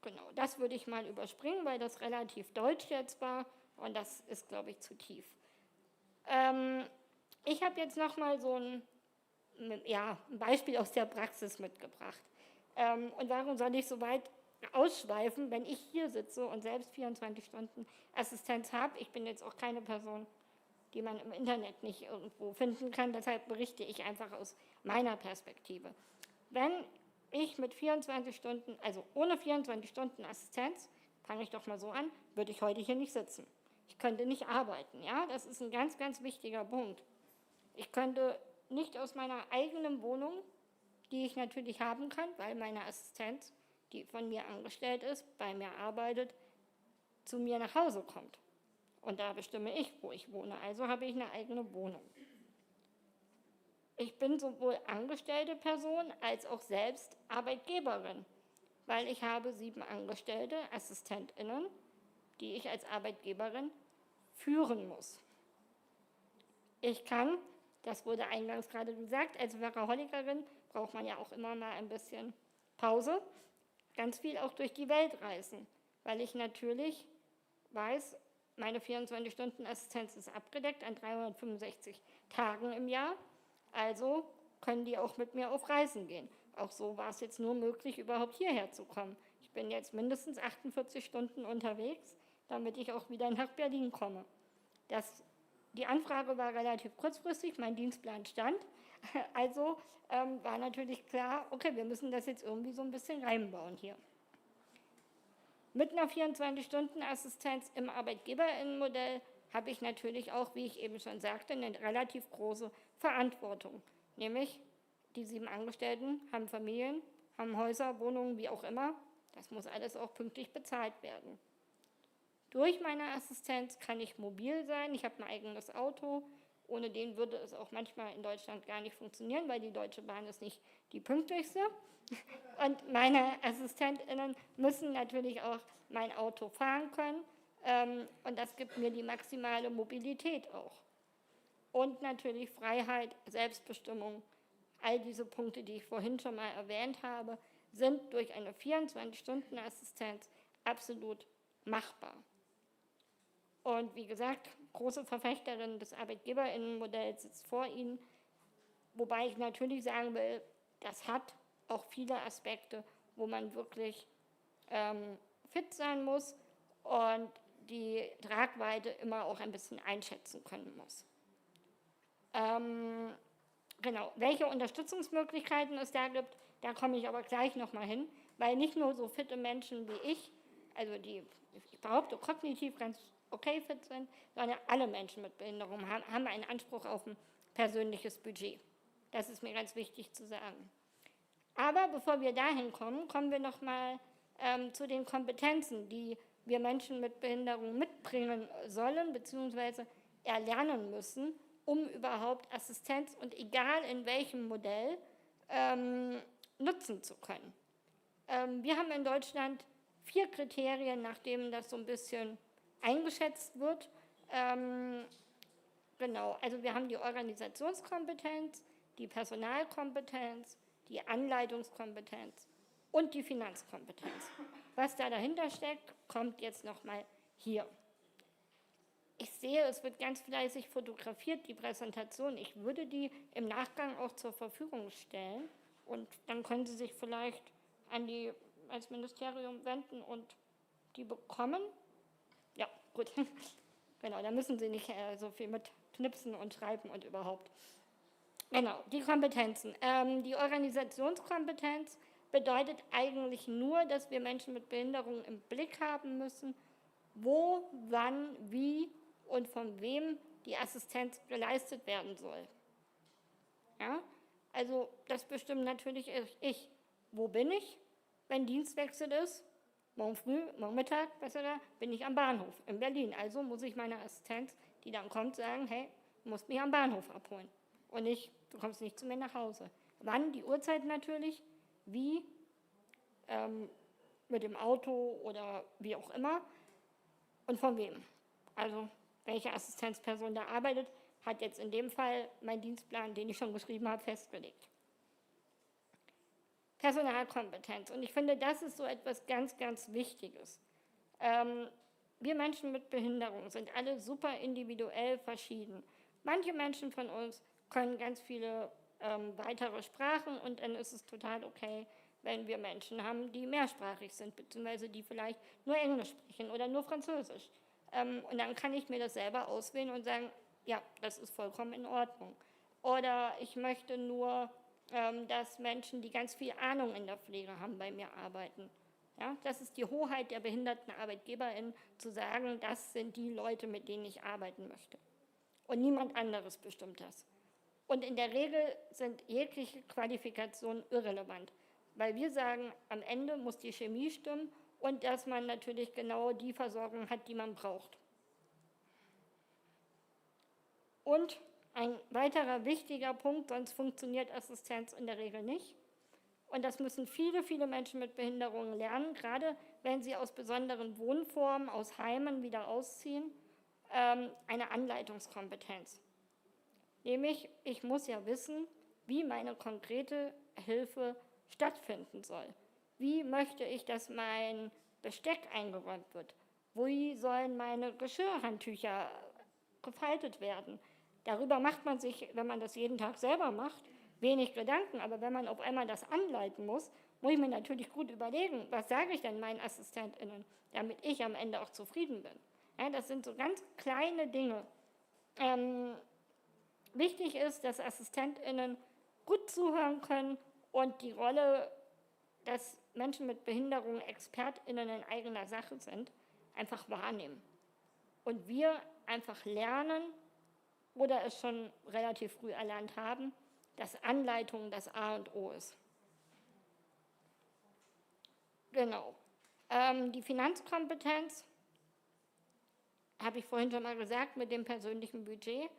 Genau, das würde ich mal überspringen, weil das relativ deutsch jetzt war und das ist, glaube ich, zu tief. Ich habe jetzt noch mal so ein Beispiel aus der Praxis mitgebracht. Und warum soll ich so weit ausschweifen, wenn ich hier sitze und selbst 24 Stunden Assistenz habe? Ich bin jetzt auch keine Person, die man im Internet nicht irgendwo finden kann, deshalb berichte ich einfach aus meiner Perspektive. Wenn ich mit 24 Stunden, also ohne 24 Stunden Assistenz, fange ich doch mal so an, würde ich heute hier nicht sitzen. Ich könnte nicht arbeiten, ja, das ist ein ganz, ganz wichtiger Punkt. Ich könnte nicht aus meiner eigenen Wohnung, die ich natürlich haben kann, weil meine Assistenz, die von mir angestellt ist, bei mir arbeitet, zu mir nach Hause kommt. Und da bestimme ich, wo ich wohne, also habe ich eine eigene Wohnung. ich bin sowohl angestellte Person als auch selbst Arbeitgeberin, weil ich habe 7 angestellte AssistentInnen, die ich als Arbeitgeberin führen muss. Ich kann, das wurde eingangs gerade gesagt, als Workaholikerin braucht man ja auch immer mal ein bisschen Pause, ganz viel auch durch die Welt reisen, weil ich natürlich weiß, meine 24-Stunden-Assistenz ist abgedeckt an 365 Tagen im Jahr, also können die auch mit mir auf Reisen gehen. Auch so war es jetzt nur möglich, überhaupt hierher zu kommen. Ich bin jetzt mindestens 48 Stunden unterwegs, damit ich auch wieder nach Berlin komme. Die Anfrage war relativ kurzfristig, mein Dienstplan stand. Also war natürlich klar, okay, wir müssen das jetzt irgendwie so ein bisschen reinbauen hier. Mit einer 24-Stunden-Assistenz im Arbeitgeberinnenmodell habe ich natürlich auch, wie ich eben schon sagte, eine relativ große Verantwortung. Nämlich, die 7 Angestellten haben Familien, haben Häuser, Wohnungen, wie auch immer. Das muss alles auch pünktlich bezahlt werden. Durch meine Assistenz kann ich mobil sein, ich habe ein eigenes Auto. Ohne den würde es auch manchmal in Deutschland gar nicht funktionieren, weil die Deutsche Bahn ist nicht die pünktlichste. Und meine AssistentInnen müssen natürlich auch mein Auto fahren können. Und das gibt mir die maximale Mobilität auch. Und natürlich Freiheit, Selbstbestimmung. All diese Punkte, die ich vorhin schon mal erwähnt habe, sind durch eine 24-Stunden-Assistenz absolut machbar. Und wie gesagt, große Verfechterin des Arbeitgeberinnenmodells sitzt vor Ihnen, wobei ich natürlich sagen will, das hat auch viele Aspekte, wo man wirklich fit sein muss und die Tragweite immer auch ein bisschen einschätzen können muss. Genau, welche Unterstützungsmöglichkeiten es da gibt, da komme ich aber gleich nochmal hin, weil nicht nur so fitte Menschen wie ich, also die, ich behaupte, kognitiv ganz okay fit sind, sondern alle Menschen mit Behinderung haben einen Anspruch auf ein persönliches Budget. Das ist mir ganz wichtig zu sagen. Aber bevor wir dahin kommen, kommen wir nochmal zu den Kompetenzen, die wir Menschen mit Behinderung mitbringen sollen bzw. erlernen müssen, um überhaupt Assistenz und egal in welchem Modell nutzen zu können. Wir haben in Deutschland 4 Kriterien, nach denen das so ein bisschen eingeschätzt wird. Genau, also wir haben die Organisationskompetenz, die Personalkompetenz, die Anleitungskompetenz und die Finanzkompetenz. Was da dahinter steckt, kommt jetzt nochmal hier. Ich sehe, es wird ganz fleißig fotografiert, die Präsentation. Ich würde die im Nachgang auch zur Verfügung stellen und dann können Sie sich vielleicht ans Ministerium wenden und die bekommen. Ja, gut. Genau, da müssen Sie nicht so viel mit knipsen und schreiben und überhaupt. Genau, die Kompetenzen. Die Organisationskompetenz bedeutet eigentlich nur, dass wir Menschen mit Behinderung im Blick haben müssen, wo, wann, wie und von wem die Assistenz geleistet werden soll. Ja? Also das bestimmt natürlich ich. Wo bin ich, wenn Dienstwechsel ist? Morgen früh, morgen Mittag, bin ich am Bahnhof in Berlin. Also muss ich meiner Assistenz, die dann kommt, sagen, hey, du musst mich am Bahnhof abholen. Und nicht, du kommst nicht zu mir nach Hause. Wann, die Uhrzeit natürlich, wie, mit dem Auto oder wie auch immer und von wem. Also welche Assistenzperson da arbeitet, hat jetzt in dem Fall mein Dienstplan, den ich schon geschrieben habe, festgelegt. Personalkompetenz. Und ich finde, das ist so etwas ganz, ganz Wichtiges. Wir Menschen mit Behinderung sind alle super individuell verschieden. Manche Menschen von uns können ganz viele weitere Sprachen und dann ist es total okay, wenn wir Menschen haben, die mehrsprachig sind, beziehungsweise die vielleicht nur Englisch sprechen oder nur Französisch. Und dann kann ich mir das selber auswählen und sagen, ja, das ist vollkommen in Ordnung. Oder ich möchte nur, dass Menschen, die ganz viel Ahnung in der Pflege haben, bei mir arbeiten. Ja, das ist die Hoheit der behinderten ArbeitgeberInnen, zu sagen, das sind die Leute, mit denen ich arbeiten möchte. Und niemand anderes bestimmt das. Und in der Regel sind jegliche Qualifikationen irrelevant, weil wir sagen, am Ende muss die Chemie stimmen und dass man natürlich genau die Versorgung hat, die man braucht. Und ein weiterer wichtiger Punkt, sonst funktioniert Assistenz in der Regel nicht. Und das müssen viele, viele Menschen mit Behinderungen lernen, gerade wenn sie aus besonderen Wohnformen, aus Heimen wieder ausziehen, eine Anleitungskompetenz. Nämlich, ich muss ja wissen, wie meine konkrete Hilfe stattfinden soll. Wie möchte ich, dass mein Besteck eingeräumt wird? Wie sollen meine Geschirrhandtücher gefaltet werden? Darüber macht man sich, wenn man das jeden Tag selber macht, wenig Gedanken. Aber wenn man auf einmal das anleiten muss ich mir natürlich gut überlegen, was sage ich denn meinen AssistentInnen, damit ich am Ende auch zufrieden bin. Ja, das sind so ganz kleine Dinge. Wichtig ist, dass AssistentInnen gut zuhören können und die Rolle, dass Menschen mit Behinderungen ExpertInnen in eigener Sache sind, einfach wahrnehmen. Und wir einfach lernen oder es schon relativ früh erlernt haben, dass Anleitung das A und O ist. Genau. Die Finanzkompetenz, habe ich vorhin schon mal gesagt, mit dem persönlichen Budget,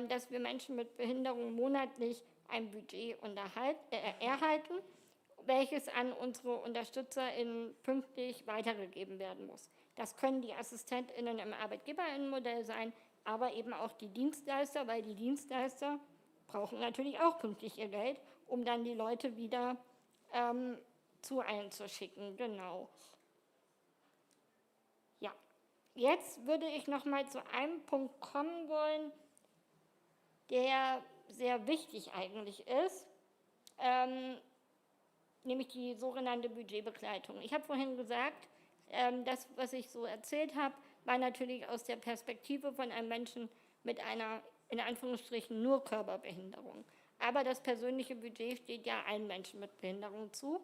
dass wir Menschen mit Behinderung monatlich ein Budget erhalten, welches an unsere UnterstützerInnen pünktlich weitergegeben werden muss. Das können die AssistentInnen im ArbeitgeberInnenmodell sein, aber eben auch die Dienstleister, weil die Dienstleister brauchen natürlich auch pünktlich ihr Geld, um dann die Leute wieder zu einzuschicken. Genau. Ja, jetzt würde ich noch mal zu einem Punkt kommen wollen, der sehr wichtig eigentlich ist, nämlich die sogenannte Budgetbegleitung. Ich habe vorhin gesagt, das, was ich so erzählt habe, war natürlich aus der Perspektive von einem Menschen mit einer, in Anführungsstrichen, nur Körperbehinderung. Aber das persönliche Budget steht ja allen Menschen mit Behinderung zu.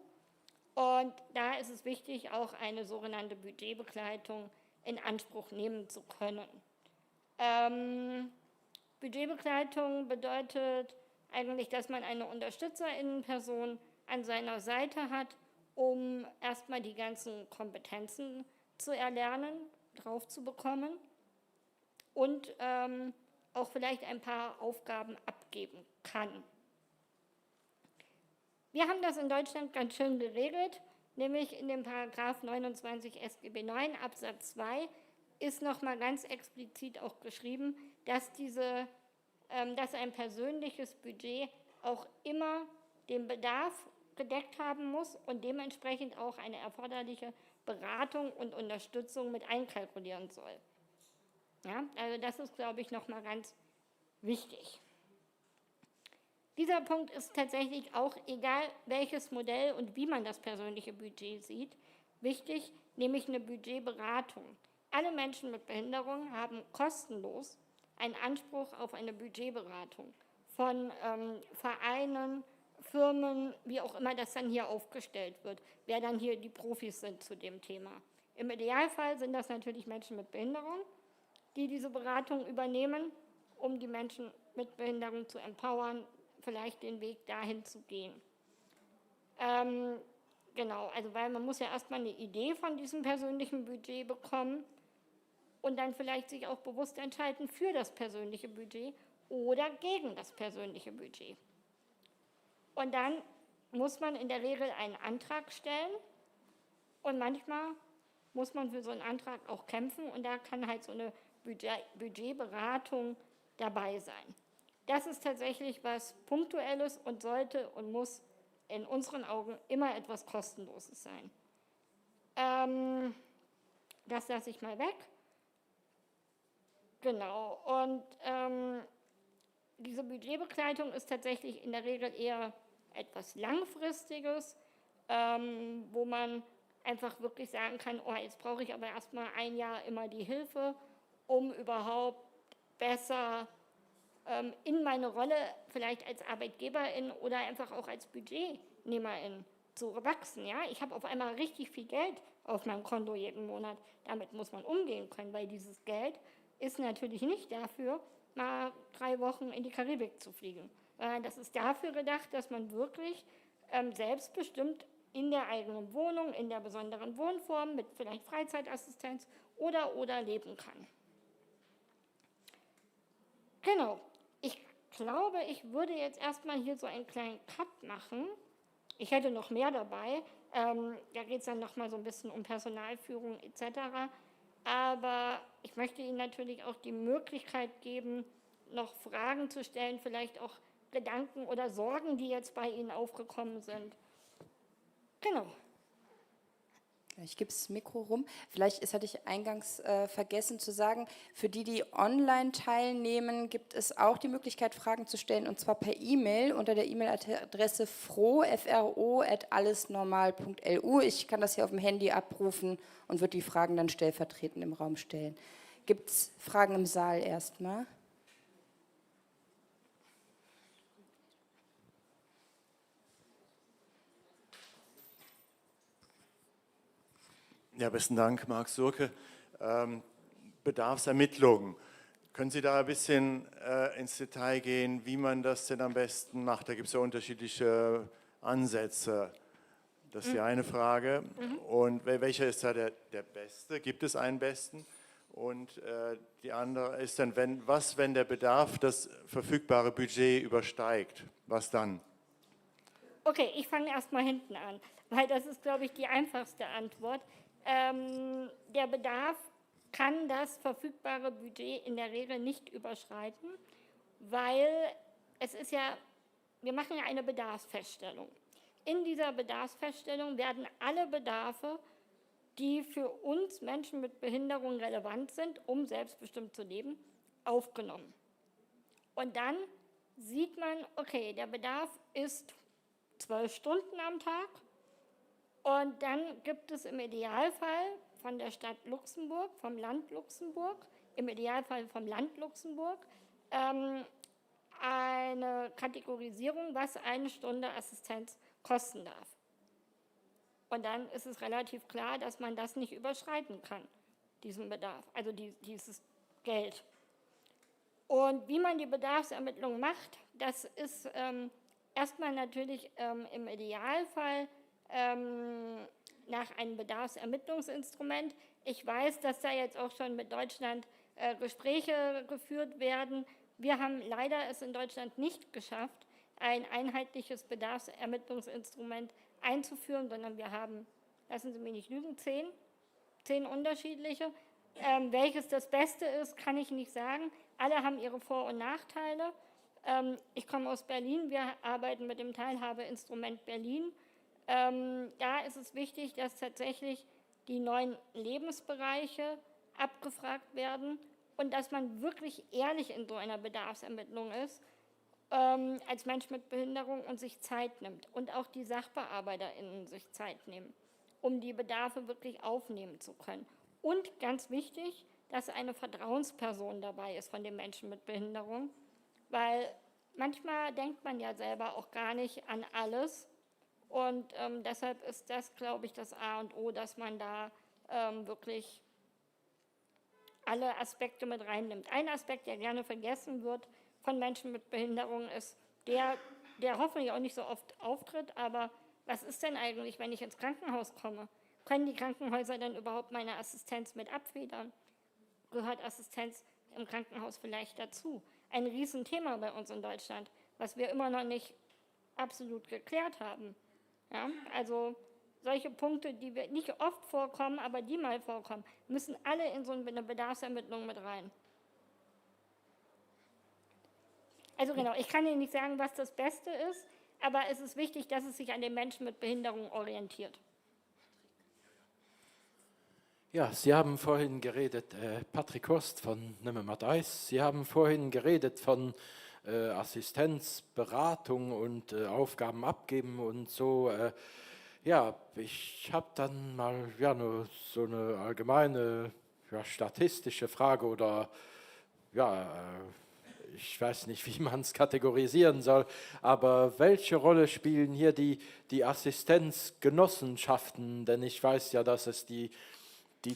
Und da ist es wichtig, auch eine sogenannte Budgetbegleitung in Anspruch nehmen zu können. Budgetbegleitung bedeutet eigentlich, dass man eine UnterstützerInnenperson an seiner Seite hat, um erstmal die ganzen Kompetenzen zu erlernen, drauf zu bekommen und auch vielleicht ein paar Aufgaben abgeben kann. Wir haben das in Deutschland ganz schön geregelt, nämlich in dem Paragraph 29 SGB IX Absatz 2 ist nochmal ganz explizit auch geschrieben, dass ein persönliches Budget auch immer den Bedarf gedeckt haben muss und dementsprechend auch eine erforderliche Beratung und Unterstützung mit einkalkulieren soll. Ja, also das ist, glaube ich, nochmal ganz wichtig. Dieser Punkt ist tatsächlich auch, egal welches Modell und wie man das persönliche Budget sieht, wichtig, nämlich eine Budgetberatung. Alle Menschen mit Behinderung haben kostenlos einen Anspruch auf eine Budgetberatung von Vereinen, Firmen, wie auch immer das dann hier aufgestellt wird, wer dann hier die Profis sind zu dem Thema. Im Idealfall sind das natürlich Menschen mit Behinderung, die diese Beratung übernehmen, um die Menschen mit Behinderung zu empowern, vielleicht den Weg dahin zu gehen. Genau, also weil man muss ja erstmal eine Idee von diesem persönlichen Budget bekommen und dann vielleicht sich auch bewusst entscheiden für das persönliche Budget oder gegen das persönliche Budget. Und dann muss man in der Regel einen Antrag stellen und manchmal muss man für so einen Antrag auch kämpfen und da kann halt so eine Budgetberatung dabei sein. Das ist tatsächlich was Punktuelles und sollte und muss in unseren Augen immer etwas Kostenloses sein. Das lasse ich mal weg. Genau, und diese Budgetbegleitung ist tatsächlich in der Regel eher etwas Langfristiges, wo man einfach wirklich sagen kann, oh, jetzt brauche ich aber erstmal ein Jahr immer die Hilfe, um überhaupt besser in meine Rolle vielleicht als Arbeitgeberin oder einfach auch als Budgetnehmerin zu wachsen. Ja? Ich habe auf einmal richtig viel Geld auf meinem Konto jeden Monat. Damit muss man umgehen können, weil dieses Geld ist natürlich nicht dafür, mal 3 Wochen in die Karibik zu fliegen. Das ist dafür gedacht, dass man wirklich selbstbestimmt in der eigenen Wohnung, in der besonderen Wohnform mit vielleicht Freizeitassistenz oder leben kann. Genau. Ich glaube, ich würde jetzt erstmal hier so einen kleinen Cut machen. Ich hätte noch mehr dabei. Da geht es dann nochmal so ein bisschen um Personalführung etc. Aber ich möchte Ihnen natürlich auch die Möglichkeit geben, noch Fragen zu stellen, vielleicht auch Gedanken oder Sorgen, die jetzt bei Ihnen aufgekommen sind. Genau. Ich gebe das Mikro rum. Vielleicht, das hatte ich eingangs vergessen zu sagen, für die, die online teilnehmen, gibt es auch die Möglichkeit, Fragen zu stellen, und zwar per E-Mail unter der E-Mail-Adresse fro@allesnormal.lu. Ich kann das hier auf dem Handy abrufen und würde die Fragen dann stellvertretend im Raum stellen. Gibt es Fragen im Saal erstmal? Ja, besten Dank, Marc Surke. Bedarfsermittlung. Können Sie da ein bisschen ins Detail gehen, wie man das denn am besten macht? Da gibt es ja unterschiedliche Ansätze. Das ist die eine Frage. Und welcher ist da der beste? Gibt es einen besten? Und die andere ist dann, wenn der Bedarf das verfügbare Budget übersteigt? Was dann? Okay, ich fange erstmal hinten an, weil das ist, glaube ich, die einfachste Antwort. Der Bedarf kann das verfügbare Budget in der Regel nicht überschreiten, weil es ist ja, wir machen ja eine Bedarfsfeststellung. In dieser Bedarfsfeststellung werden alle Bedarfe, die für uns Menschen mit Behinderung relevant sind, um selbstbestimmt zu leben, aufgenommen. Und dann sieht man, okay, der Bedarf ist 12 Stunden am Tag. Und dann gibt es im Idealfall von der Stadt Luxemburg, vom Land Luxemburg, im Idealfall vom Land Luxemburg, eine Kategorisierung, was eine Stunde Assistenz kosten darf. Und dann ist es relativ klar, dass man das nicht überschreiten kann, diesen Bedarf, also dieses Geld. Und wie man die Bedarfsermittlung macht, das ist erstmal natürlich im Idealfall nach einem Bedarfsermittlungsinstrument. Ich weiß, dass da jetzt auch schon mit Deutschland Gespräche geführt werden. Wir haben leider es in Deutschland nicht geschafft, ein einheitliches Bedarfsermittlungsinstrument einzuführen, sondern wir haben, lassen Sie mich nicht lügen, 10 unterschiedliche. Welches das Beste ist, kann ich nicht sagen. Alle haben ihre Vor- und Nachteile. Ich komme aus Berlin, wir arbeiten mit dem Teilhabeinstrument Berlin. Da ist es wichtig, dass tatsächlich die 9 Lebensbereiche abgefragt werden und dass man wirklich ehrlich in so einer Bedarfsermittlung ist, als Mensch mit Behinderung, und sich Zeit nimmt. Und auch die SachbearbeiterInnen sich Zeit nehmen, um die Bedarfe wirklich aufnehmen zu können. Und ganz wichtig, dass eine Vertrauensperson dabei ist von den Menschen mit Behinderung, weil manchmal denkt man ja selber auch gar nicht an alles. Und deshalb ist das, glaube ich, das A und O, dass man da wirklich alle Aspekte mit reinnimmt. Ein Aspekt, der gerne vergessen wird von Menschen mit Behinderung, ist der hoffentlich auch nicht so oft auftritt, aber was ist denn eigentlich, wenn ich ins Krankenhaus komme? Können die Krankenhäuser dann überhaupt meine Assistenz mit abfedern? Gehört Assistenz im Krankenhaus vielleicht dazu? Ein Riesenthema bei uns in Deutschland, was wir immer noch nicht absolut geklärt haben. Ja, also solche Punkte, die wir nicht oft vorkommen, aber die mal vorkommen, müssen alle in so eine Bedarfsermittlung mit rein. Also genau, ich kann Ihnen nicht sagen, was das Beste ist, aber es ist wichtig, dass es sich an den Menschen mit Behinderung orientiert. Ja, Sie haben vorhin geredet, Patrick Horst von Nimmermatt Eis, Sie haben vorhin geredet von Assistenz, Beratung und Aufgaben abgeben und so. Ja, ich habe dann mal nur so eine allgemeine statistische Frage oder ich weiß nicht, wie man es kategorisieren soll, aber welche Rolle spielen hier die Assistenzgenossenschaften? Denn ich weiß ja, dass es die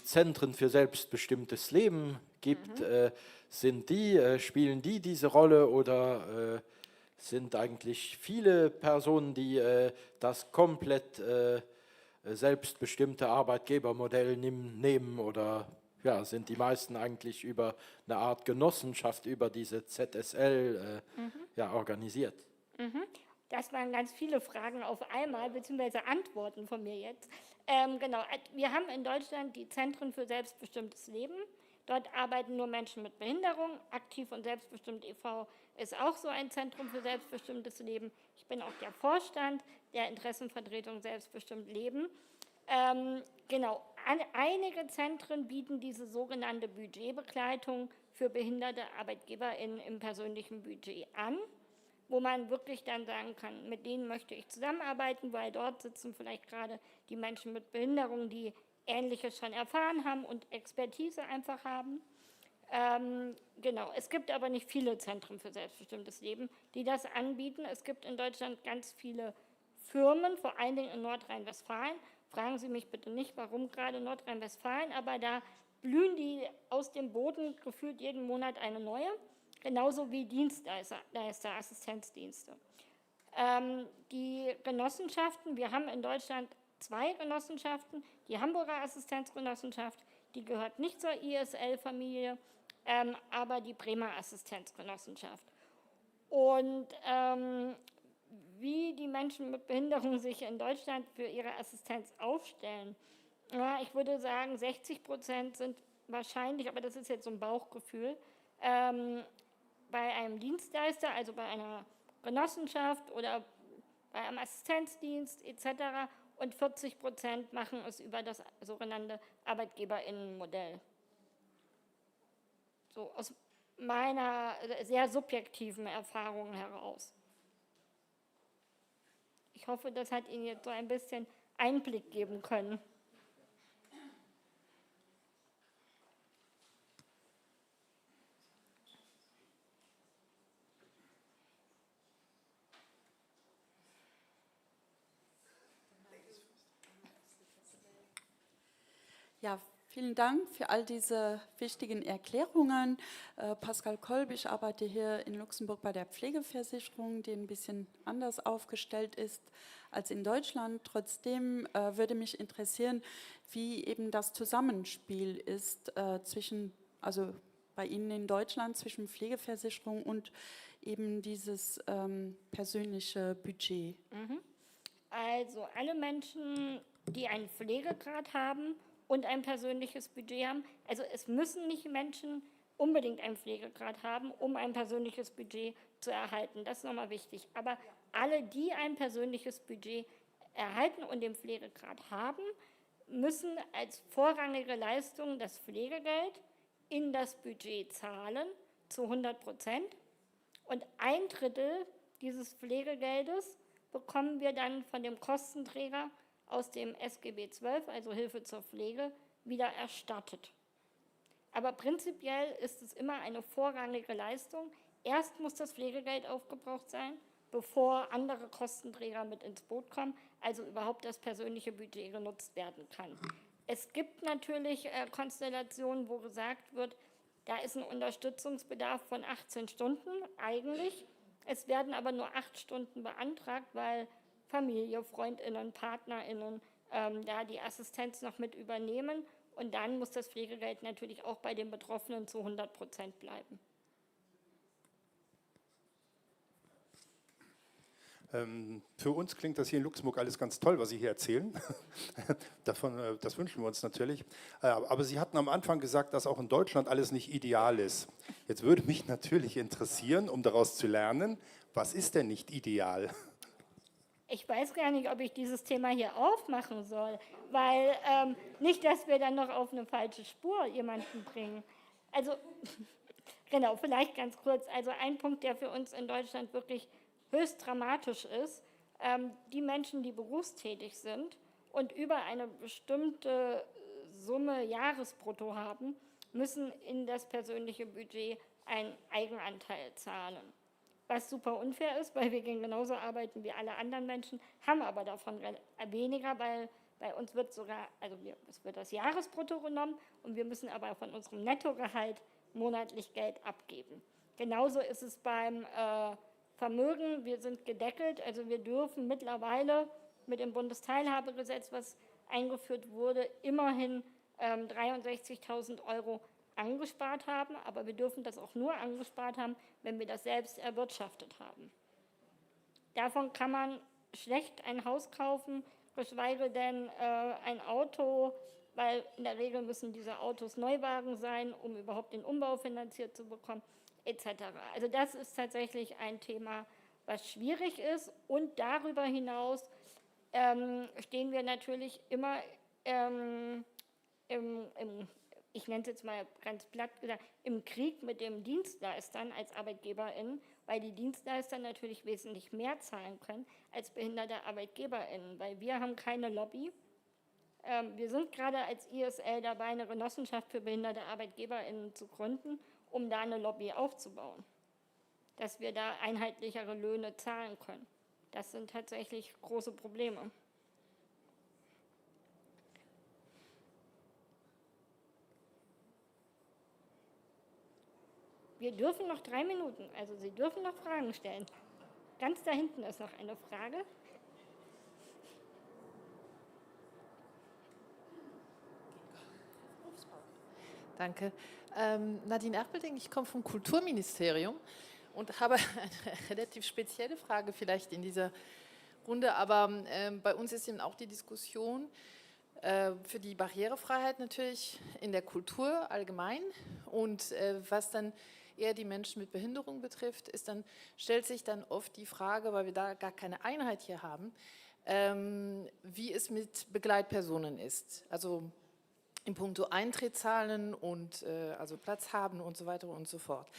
Zentren für selbstbestimmtes Leben gibt. Spielen die diese Rolle oder sind eigentlich viele Personen, die das komplett selbstbestimmte Arbeitgebermodell nehmen oder ja, sind die meisten eigentlich über eine Art Genossenschaft, über diese ZSL ja, organisiert. Das waren ganz viele Fragen auf einmal, beziehungsweise Antworten von mir jetzt. Genau, wir haben in Deutschland die Zentren für selbstbestimmtes Leben. Dort arbeiten nur Menschen mit Behinderung. Aktiv und selbstbestimmt e.V. ist auch so ein Zentrum für selbstbestimmtes Leben. Ich bin auch der Vorstand der Interessenvertretung Selbstbestimmt Leben. Genau, einige Zentren bieten diese sogenannte Budgetbegleitung für behinderte ArbeitgeberInnen im persönlichen Budget an, wo man wirklich dann sagen kann, mit denen möchte ich zusammenarbeiten, weil dort sitzen vielleicht gerade die Menschen mit Behinderung, die Ähnliches schon erfahren haben und Expertise einfach haben. Genau, es gibt aber nicht viele Zentren für selbstbestimmtes Leben, die das anbieten. Es gibt in Deutschland ganz viele Firmen, vor allen Dingen in Nordrhein-Westfalen. Fragen Sie mich bitte nicht, warum gerade Nordrhein-Westfalen, aber da blühen die aus dem Boden gefühlt jeden Monat eine neue, genauso wie Dienstleister, Assistenzdienste. Die Genossenschaften, wir haben in Deutschland 2 Genossenschaften, die Hamburger Assistenzgenossenschaft, die gehört nicht zur ISL-Familie, aber die Bremer Assistenzgenossenschaft. Und wie die Menschen mit Behinderung sich in Deutschland für ihre Assistenz aufstellen, ja, ich würde sagen, 60% sind wahrscheinlich, aber das ist jetzt so ein Bauchgefühl, bei einem Dienstleister, also bei einer Genossenschaft oder bei einem Assistenzdienst etc. und 40% machen es über das sogenannte ArbeitgeberInnenmodell. So aus meiner sehr subjektiven Erfahrung heraus. Ich hoffe, das hat Ihnen jetzt so ein bisschen Einblick geben können. Ja, vielen Dank für all diese wichtigen Erklärungen. Pascal Kolb, ich arbeite hier in Luxemburg bei der Pflegeversicherung, die ein bisschen anders aufgestellt ist als in Deutschland. Trotzdem würde mich interessieren, wie eben das Zusammenspiel ist zwischen, also bei Ihnen in Deutschland, zwischen Pflegeversicherung und eben dieses persönliche Budget. Also alle Menschen, die einen Pflegegrad haben und ein persönliches Budget haben. Also es müssen nicht Menschen unbedingt einen Pflegegrad haben, um ein persönliches Budget zu erhalten. Das ist nochmal wichtig. Aber alle, die ein persönliches Budget erhalten und den Pflegegrad haben, müssen als vorrangige Leistung das Pflegegeld in das Budget zahlen, zu 100%. Und 1/3 dieses Pflegegeldes bekommen wir dann von dem Kostenträger aus dem SGB XII, also Hilfe zur Pflege, wieder erstattet. Aber prinzipiell ist es immer eine vorrangige Leistung. Erst muss das Pflegegeld aufgebraucht sein, bevor andere Kostenträger mit ins Boot kommen, also überhaupt das persönliche Budget genutzt werden kann. Es gibt natürlich Konstellationen, wo gesagt wird, da ist ein Unterstützungsbedarf von 18 Stunden eigentlich. Es werden aber nur 8 Stunden beantragt, weil Familie, FreundInnen, PartnerInnen da die Assistenz noch mit übernehmen. Und dann muss das Pflegegeld natürlich auch bei den Betroffenen zu 100% bleiben. Für uns klingt das hier in Luxemburg alles ganz toll, was Sie hier erzählen. Das wünschen wir uns natürlich. Aber Sie hatten am Anfang gesagt, dass auch in Deutschland alles nicht ideal ist. Jetzt würde mich natürlich interessieren, um daraus zu lernen, was ist denn nicht ideal? Ich weiß gar nicht, ob ich dieses Thema hier aufmachen soll, weil nicht, dass wir dann noch auf eine falsche Spur jemanden bringen. Also, genau, vielleicht ganz kurz. Also ein Punkt, der für uns in Deutschland wirklich höchst dramatisch ist, die Menschen, die berufstätig sind und über eine bestimmte Summe Jahresbrutto haben, müssen in das persönliche Budget einen Eigenanteil zahlen. Was super unfair ist, weil wir gehen genauso arbeiten wie alle anderen Menschen, haben aber davon weniger, weil bei uns wird sogar, also es wird das Jahresbrutto genommen und wir müssen aber von unserem Nettogehalt monatlich Geld abgeben. Genauso ist es beim Vermögen, wir sind gedeckelt, also wir dürfen mittlerweile mit dem Bundesteilhabegesetz, was eingeführt wurde, immerhin 63.000 € angespart haben, aber wir dürfen das auch nur angespart haben, wenn wir das selbst erwirtschaftet haben. Davon kann man schlecht ein Haus kaufen, geschweige denn ein Auto, weil in der Regel müssen diese Autos Neuwagen sein, um überhaupt den Umbau finanziert zu bekommen, etc. Also das ist tatsächlich ein Thema, was schwierig ist. Und darüber hinaus stehen wir natürlich immer ich nenne es jetzt mal ganz platt gesagt, im Krieg mit den Dienstleistern als ArbeitgeberInnen, weil die Dienstleister natürlich wesentlich mehr zahlen können als behinderte ArbeitgeberInnen, weil wir haben keine Lobby. Wir sind gerade als ISL dabei, eine Genossenschaft für behinderte ArbeitgeberInnen zu gründen, um da eine Lobby aufzubauen, dass wir da einheitlichere Löhne zahlen können. Das sind tatsächlich große Probleme. Wir dürfen noch 3 Minuten, also Sie dürfen noch Fragen stellen. Ganz da hinten ist noch eine Frage. Danke. Nadine Erpelding, ich komme vom Kulturministerium und habe eine relativ spezielle Frage vielleicht in dieser Runde, aber bei uns ist eben auch die Diskussion für die Barrierefreiheit natürlich in der Kultur allgemein und was dann eher die Menschen mit Behinderung betrifft, stellt sich dann oft die Frage, weil wir da gar keine Einheit hier haben, wie es mit Begleitpersonen ist. Also in puncto Eintrittszahlen und also Platz haben und so weiter und so fort.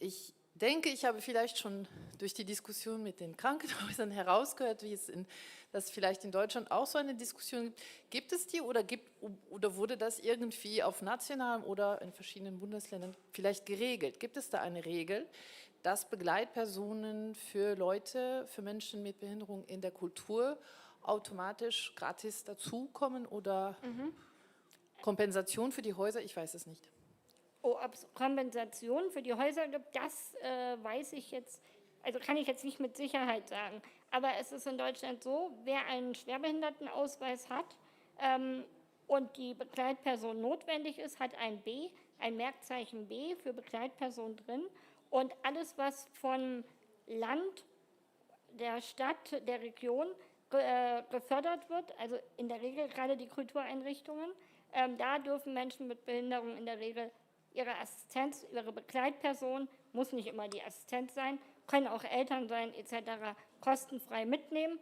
Ich denke, ich habe vielleicht schon durch die Diskussion mit den Krankenhäusern herausgehört, wie es dass vielleicht in Deutschland auch so eine Diskussion gibt. Gibt es die oder wurde das irgendwie auf nationalem oder in verschiedenen Bundesländern vielleicht geregelt? Gibt es da eine Regel, dass Begleitpersonen für Menschen mit Behinderung in der Kultur automatisch gratis dazukommen oder Kompensation für die Häuser? Ich weiß es nicht. Oh, ob es Kompensation für die Häuser gibt, das weiß ich jetzt, also kann ich jetzt nicht mit Sicherheit sagen. Aber es ist in Deutschland so, wer einen Schwerbehindertenausweis hat und die Begleitperson notwendig ist, hat ein B, ein Merkzeichen B für Begleitperson drin. Und alles, was von Land, der Stadt, der Region gefördert wird, also in der Regel gerade die Kultureinrichtungen, da dürfen Menschen mit Behinderung in der Regel ihre Assistenz, ihre Begleitperson, muss nicht immer die Assistenz sein, können auch Eltern sein etc., kostenfrei mitnehmen.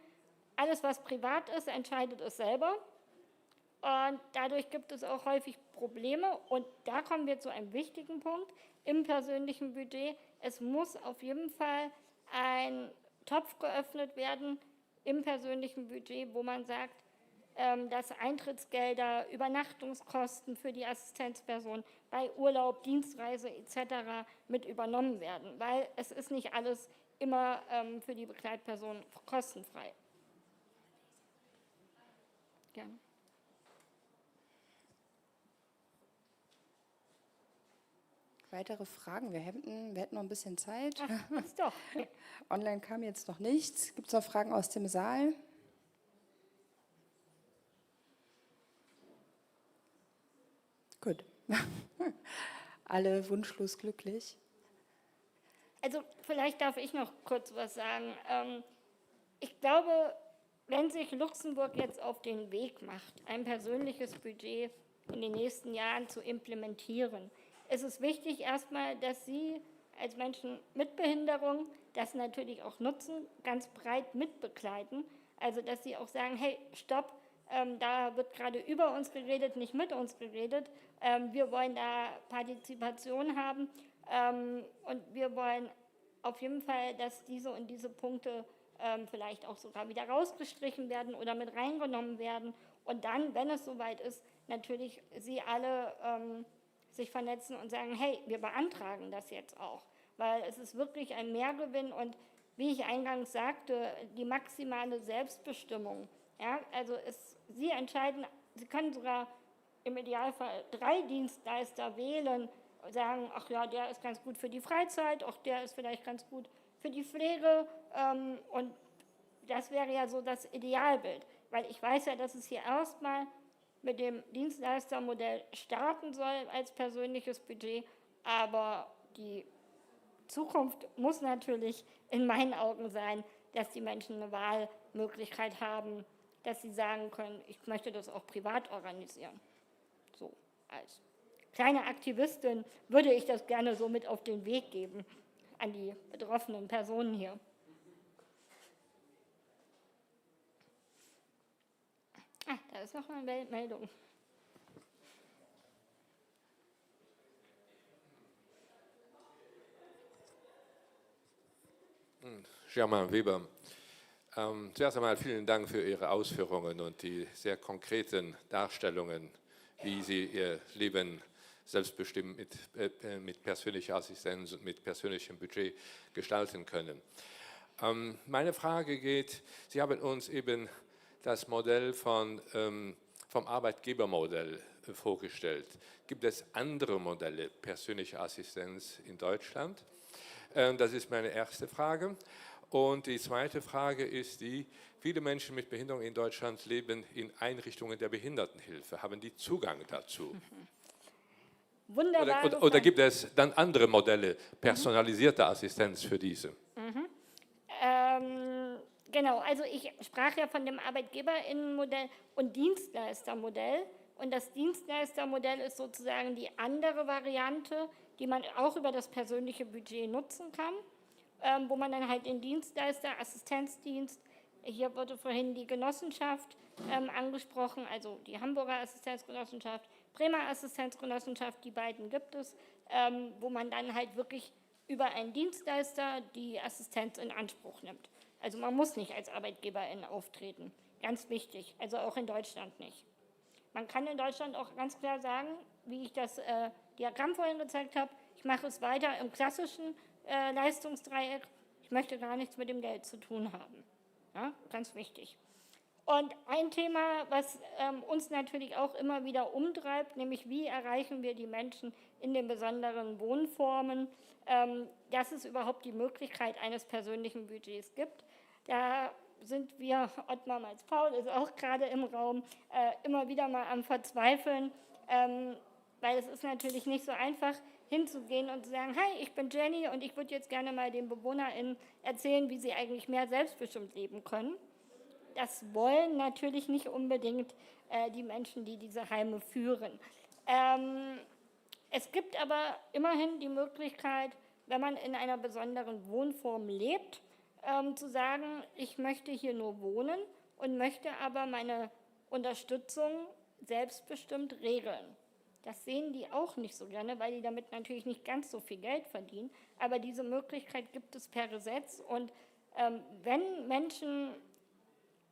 Alles, was privat ist, entscheidet es selber. Und dadurch gibt es auch häufig Probleme. Und da kommen wir zu einem wichtigen Punkt im persönlichen Budget. Es muss auf jeden Fall ein Topf geöffnet werden im persönlichen Budget, wo man sagt, dass Eintrittsgelder, Übernachtungskosten für die Assistenzperson bei Urlaub, Dienstreise etc. mit übernommen werden, weil es ist nicht alles immer für die Begleitperson kostenfrei. Gerne. Weitere Fragen? Wir hätten noch ein bisschen Zeit. Ach, ist doch. Online kam jetzt noch nichts. Gibt es noch Fragen aus dem Saal? Gut. Alle wunschlos glücklich. Also vielleicht darf ich noch kurz was sagen. Ich glaube, wenn sich Luxemburg jetzt auf den Weg macht, ein persönliches Budget in den nächsten Jahren zu implementieren, ist es wichtig erstmal, dass Sie als Menschen mit Behinderung das natürlich auch nutzen, ganz breit mitbegleiten. Also dass Sie auch sagen, hey, stopp, da wird gerade über uns geredet, nicht mit uns geredet. Wir wollen da Partizipation haben und wir wollen auf jeden Fall, dass diese und diese Punkte vielleicht auch sogar wieder rausgestrichen werden oder mit reingenommen werden. Und dann, wenn es soweit ist, natürlich Sie alle sich vernetzen und sagen, hey, wir beantragen das jetzt auch. Weil es ist wirklich ein Mehrgewinn und wie ich eingangs sagte, die maximale Selbstbestimmung. Ja, also Sie entscheiden, Sie können sogar im Idealfall 3 Dienstleister wählen und sagen, ach ja, der ist ganz gut für die Freizeit, auch der ist vielleicht ganz gut für die Pflege. Und das wäre ja so das Idealbild. Weil ich weiß ja, dass es hier erstmal mit dem Dienstleistermodell starten soll als persönliches Budget, aber die Zukunft muss natürlich in meinen Augen sein, dass die Menschen eine Wahlmöglichkeit haben, dass sie sagen können, ich möchte das auch privat organisieren. So, als kleine Aktivistin würde ich das gerne so mit auf den Weg geben an die betroffenen Personen hier. Ah, da ist noch eine Meldung. Germain Weber. Zuerst einmal vielen Dank für Ihre Ausführungen und die sehr konkreten Darstellungen, wie Sie Ihr Leben selbstbestimmt mit persönlicher Assistenz und mit persönlichem Budget gestalten können. Meine Frage geht, Sie haben uns eben das Modell vom Arbeitgebermodell vorgestellt. Gibt es andere Modelle persönlicher Assistenz in Deutschland? Das ist meine erste Frage. Und die zweite Frage ist die, viele Menschen mit Behinderung in Deutschland leben in Einrichtungen der Behindertenhilfe. Haben die Zugang dazu? Wunderbar. Oder gibt es dann andere Modelle, personalisierte Assistenz für diese? Genau, also ich sprach ja von dem Arbeitgeberinnenmodell und Dienstleistermodell. Und das Dienstleistermodell ist sozusagen die andere Variante, die man auch über das persönliche Budget nutzen kann, wo man dann halt den Dienstleister, Assistenzdienst, hier wurde vorhin die Genossenschaft angesprochen, also die Hamburger Assistenzgenossenschaft, Bremer Assistenzgenossenschaft, die beiden gibt es, wo man dann halt wirklich über einen Dienstleister die Assistenz in Anspruch nimmt. Also man muss nicht als Arbeitgeberin auftreten, ganz wichtig, also auch in Deutschland nicht. Man kann in Deutschland auch ganz klar sagen, wie ich das Diagramm vorhin gezeigt habe, ich mache es weiter im klassischen Leistungsdreieck, ich möchte gar nichts mit dem Geld zu tun haben. Ja, ganz wichtig. Und ein Thema, was uns natürlich auch immer wieder umtreibt, nämlich wie erreichen wir die Menschen in den besonderen Wohnformen, dass es überhaupt die Möglichkeit eines persönlichen Budgets gibt. Da sind wir, Ottmar Malz-Paul ist auch gerade im Raum, immer wieder mal am Verzweifeln, weil es ist natürlich nicht so einfach, hinzugehen und zu sagen, hi, ich bin Jenny und ich würde jetzt gerne mal den BewohnerInnen erzählen, wie sie eigentlich mehr selbstbestimmt leben können. Das wollen natürlich nicht unbedingt die Menschen, die diese Heime führen. Es gibt aber immerhin die Möglichkeit, wenn man in einer besonderen Wohnform lebt, zu sagen, ich möchte hier nur wohnen und möchte aber meine Unterstützung selbstbestimmt regeln. Das sehen die auch nicht so gerne, weil die damit natürlich nicht ganz so viel Geld verdienen. Aber diese Möglichkeit gibt es per Gesetz. Und wenn Menschen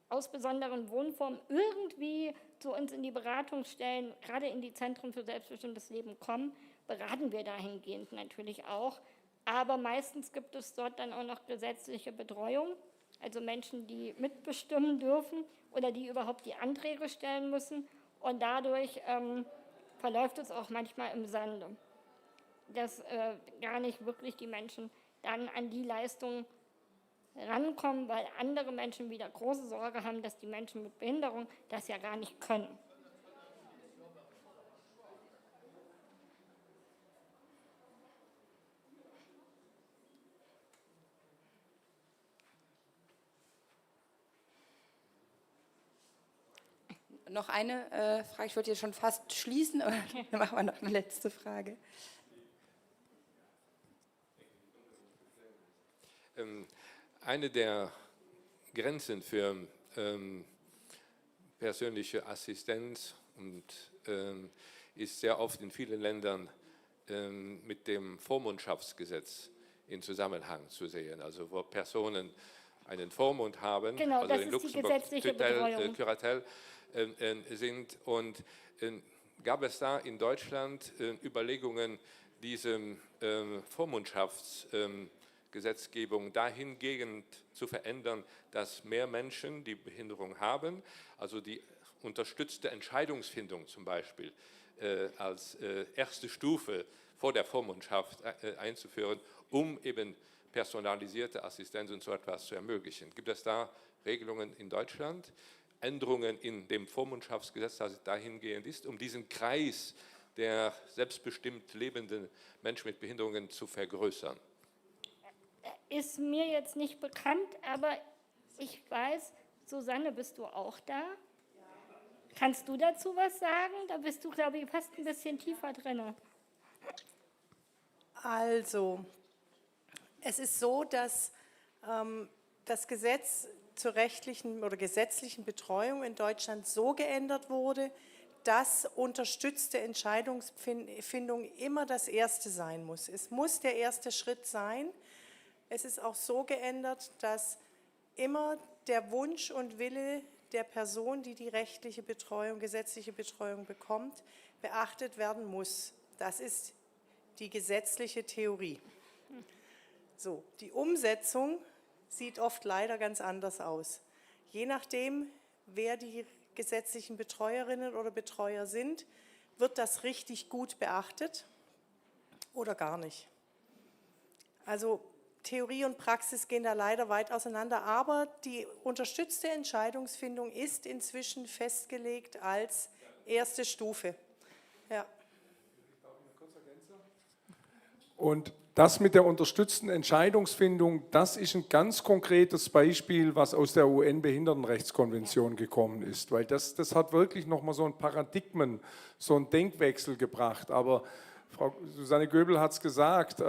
aus besonderen Wohnformen irgendwie zu uns in die Beratungsstellen, gerade in die Zentren für selbstbestimmtes Leben kommen, beraten wir dahingehend natürlich auch. Aber meistens gibt es dort dann auch noch gesetzliche Betreuung, also Menschen, die mitbestimmen dürfen oder die überhaupt die Anträge stellen müssen. Und dadurch verläuft es auch manchmal im Sande, dass gar nicht wirklich die Menschen dann an die Leistungen rankommen, weil andere Menschen wieder große Sorge haben, dass die Menschen mit Behinderung das ja gar nicht können. Noch eine Frage, ich wollte jetzt schon fast schließen, aber dann machen wir noch eine letzte Frage. Eine der Grenzen für persönliche Assistenz ist sehr oft in vielen Ländern mit dem Vormundschaftsgesetz in Zusammenhang zu sehen, also wo Personen einen Vormund haben, genau, also das in ist die Luxemburg gesetzliche Betreuung. Curatel sind. Und gab es da in Deutschland Überlegungen, diese Vormundschaftsgesetzgebung dahingehend zu verändern, dass mehr Menschen, die Behinderung haben, also die unterstützte Entscheidungsfindung zum Beispiel als erste Stufe vor der Vormundschaft einzuführen, um eben personalisierte Assistenz und so etwas zu ermöglichen. Gibt es da Regelungen in Deutschland? Änderungen in dem Vormundschaftsgesetz, das dahingehend ist, um diesen Kreis der selbstbestimmt lebenden Menschen mit Behinderungen zu vergrößern? Ist mir jetzt nicht bekannt, aber ich weiß, Susanne, bist du auch da? Kannst du dazu was sagen? Da bist du, glaube ich, fast ein bisschen tiefer drin. Also, es ist so, dass das Gesetz zur rechtlichen oder gesetzlichen Betreuung in Deutschland so geändert wurde, dass unterstützte Entscheidungsfindung immer das Erste sein muss. Es muss der erste Schritt sein. Es ist auch so geändert, dass immer der Wunsch und Wille der Person, die die rechtliche Betreuung, gesetzliche Betreuung bekommt, beachtet werden muss. Das ist die gesetzliche Theorie. So, die Umsetzung sieht oft leider ganz anders aus. Je nachdem, wer die gesetzlichen Betreuerinnen oder Betreuer sind, wird das richtig gut beachtet oder gar nicht. Also Theorie und Praxis gehen da leider weit auseinander, aber die unterstützte Entscheidungsfindung ist inzwischen festgelegt als erste Stufe. Ja. Und das mit der unterstützten Entscheidungsfindung, das ist ein ganz konkretes Beispiel, was aus der UN-Behindertenrechtskonvention gekommen ist, weil das hat wirklich nochmal so ein Paradigmen, so einen Denkwechsel gebracht. Aber Frau Susanne Göbel hat es gesagt,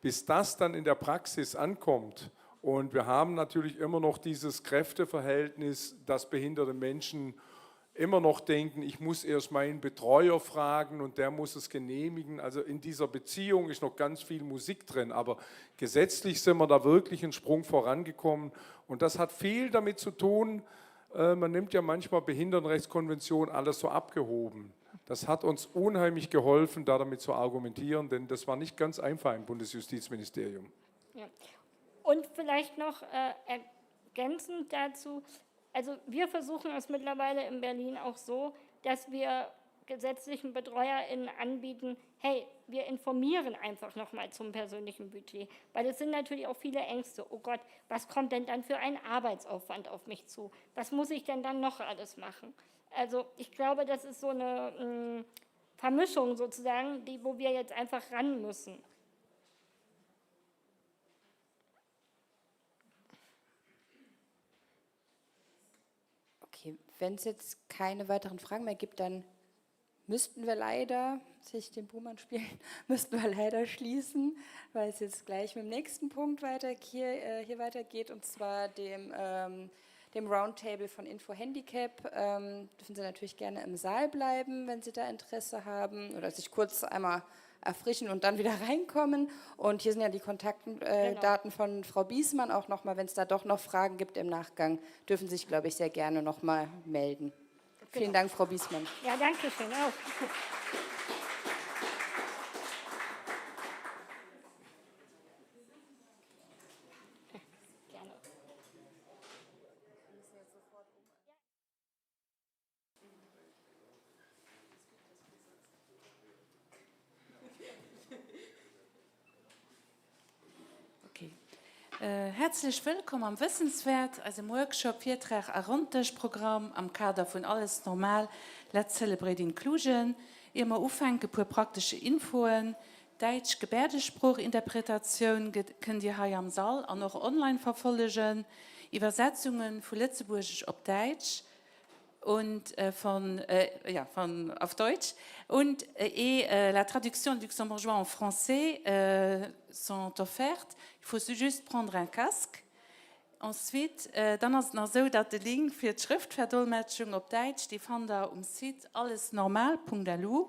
bis das dann in der Praxis ankommt, und wir haben natürlich immer noch dieses Kräfteverhältnis, dass behinderte Menschen immer noch denken, ich muss erst meinen Betreuer fragen und der muss es genehmigen. Also in dieser Beziehung ist noch ganz viel Musik drin, aber gesetzlich sind wir da wirklich einen Sprung vorangekommen und das hat viel damit zu tun, man nimmt ja manchmal Behindertenrechtskonvention alles so abgehoben. Das hat uns unheimlich geholfen, da damit zu argumentieren, denn das war nicht ganz einfach im Bundesjustizministerium. Ja. Und vielleicht noch ergänzend dazu, also wir versuchen es mittlerweile in Berlin auch so, dass wir gesetzlichen BetreuerInnen anbieten, hey, wir informieren einfach nochmal zum persönlichen Budget, weil es sind natürlich auch viele Ängste. Oh Gott, was kommt denn dann für ein Arbeitsaufwand auf mich zu? Was muss ich denn dann noch alles machen? Also ich glaube, das ist so eine Vermischung sozusagen, wo wir jetzt einfach ran müssen. Okay, wenn es jetzt keine weiteren Fragen mehr gibt, dann müssten wir leider, sich den Buhmann spielen, müssten wir leider schließen, weil es jetzt gleich mit dem nächsten Punkt hier weitergeht, und zwar dem Roundtable von Info Handicap. Dürfen Sie natürlich gerne im Saal bleiben, wenn Sie da Interesse haben, oder sich kurz einmal erfrischen und dann wieder reinkommen. Und hier sind ja die Kontaktdaten von Frau Biesmann auch nochmal, wenn es da doch noch Fragen gibt im Nachgang, dürfen Sie sich, glaube ich, sehr gerne nochmal melden. Genau. Vielen Dank, Frau Biesmann. Ja, danke schön auch. Herzlich willkommen am Wissenswert, also im Workshop Viertrag Programm am Kader von Alles Normal, Let's Celebrate Inclusion. Immer aufhängen, pur praktische Infoen, Deutsch Gebärdensprache-Interpretation könnt ihr hier am Saal auch noch online verfolgen, Übersetzungen von Lützeburgisch auf Deutsch und auf Deutsch und la traduction luxembourgeois en français sont offertes. Il faut juste prendre un casque. Ensuite, dann ist es noch so, dass der Link für die Schriftverdolmetschung auf Deutsch, die fand ihr am Site allesnormal.lu.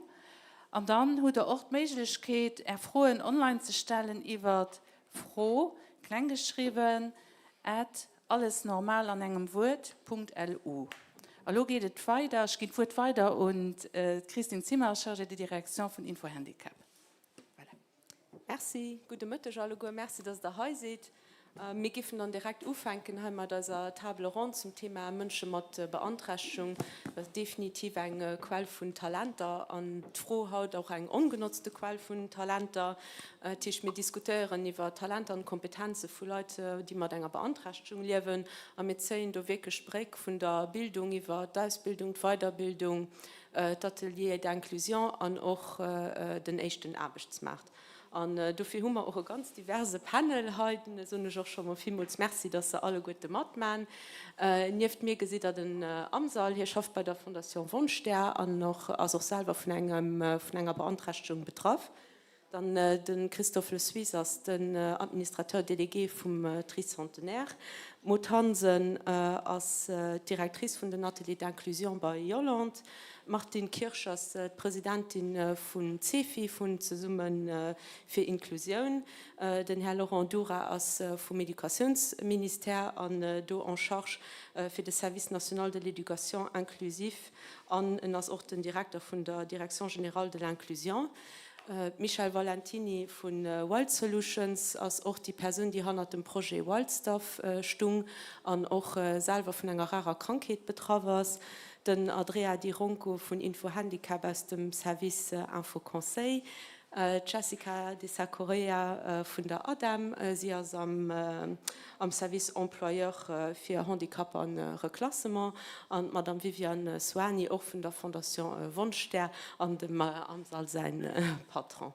Und dann hat er auch die Möglichkeit, Fragen online zu stellen über froh, kleingeschrieben, @allesnormal an einem Wort.lu. Hallo, geht es weiter, ich gehe weiter und Christine Zimmer, Charge de Direction von Info Handicap. Merci, gute Mittag, alle gut, merci, dass ihr hier seid. Wir geben dann direkt aufhängen, haben wir dieser Table Ronde zum Thema Menschen mit Beeinträchtigung, definitiv eine Quelle von Talenten und die Frau hat auch eine ungenutzte Quelle von Talenten. Wir diskutieren über Talente und Kompetenzen von Leuten, die mit einer Beeinträchtigung leben. Und wir sehen da wirklich Gespräche von der Bildung über die Ausbildung, die Weiterbildung, das Atelier d'Inklusion und auch den echten Arbeitsmarkt. Und dafür haben wir auch ganz diverse Panel heute. So ich auch schon mal vielmals merci, dass Sie alle gute Mat machen. Neben mir gesehen den Amsal, hier schafft bei der Fondation Wunschster und noch also auch selber von einer Beeinträchtigung betroffen. Dann den Christophe Le Suisse als den Administrateur Délégué vom Tricentenaire. Maud Hansen als Direktrice von der Atelier d'Inklusion bei Irland. Martin Kirsch als Präsidentin von CEFI, von Zusammen für Inklusion. Den Herr Laurent Dura als vom Edukationsministère und do en charge für das Service National de l'Éducation Inclusive und als auch den Direktor von der Direction Générale de l'Inclusion. Michel Valentini von Wild Solutions als auch die Person, die an dem Projekt Wildstuff stung und auch selber von einer rarer Krankheit betroffen ist. Den Andrea Di Ronco von Info Handicap aus dem Service Info Conseil. Jessica de Sacorea von der ADAM, sie ist am Service Employeur für Handicap und Reclassement und Madame Viviane Soani auch von der Fondation Wunschster und dem Amsal sein Patron.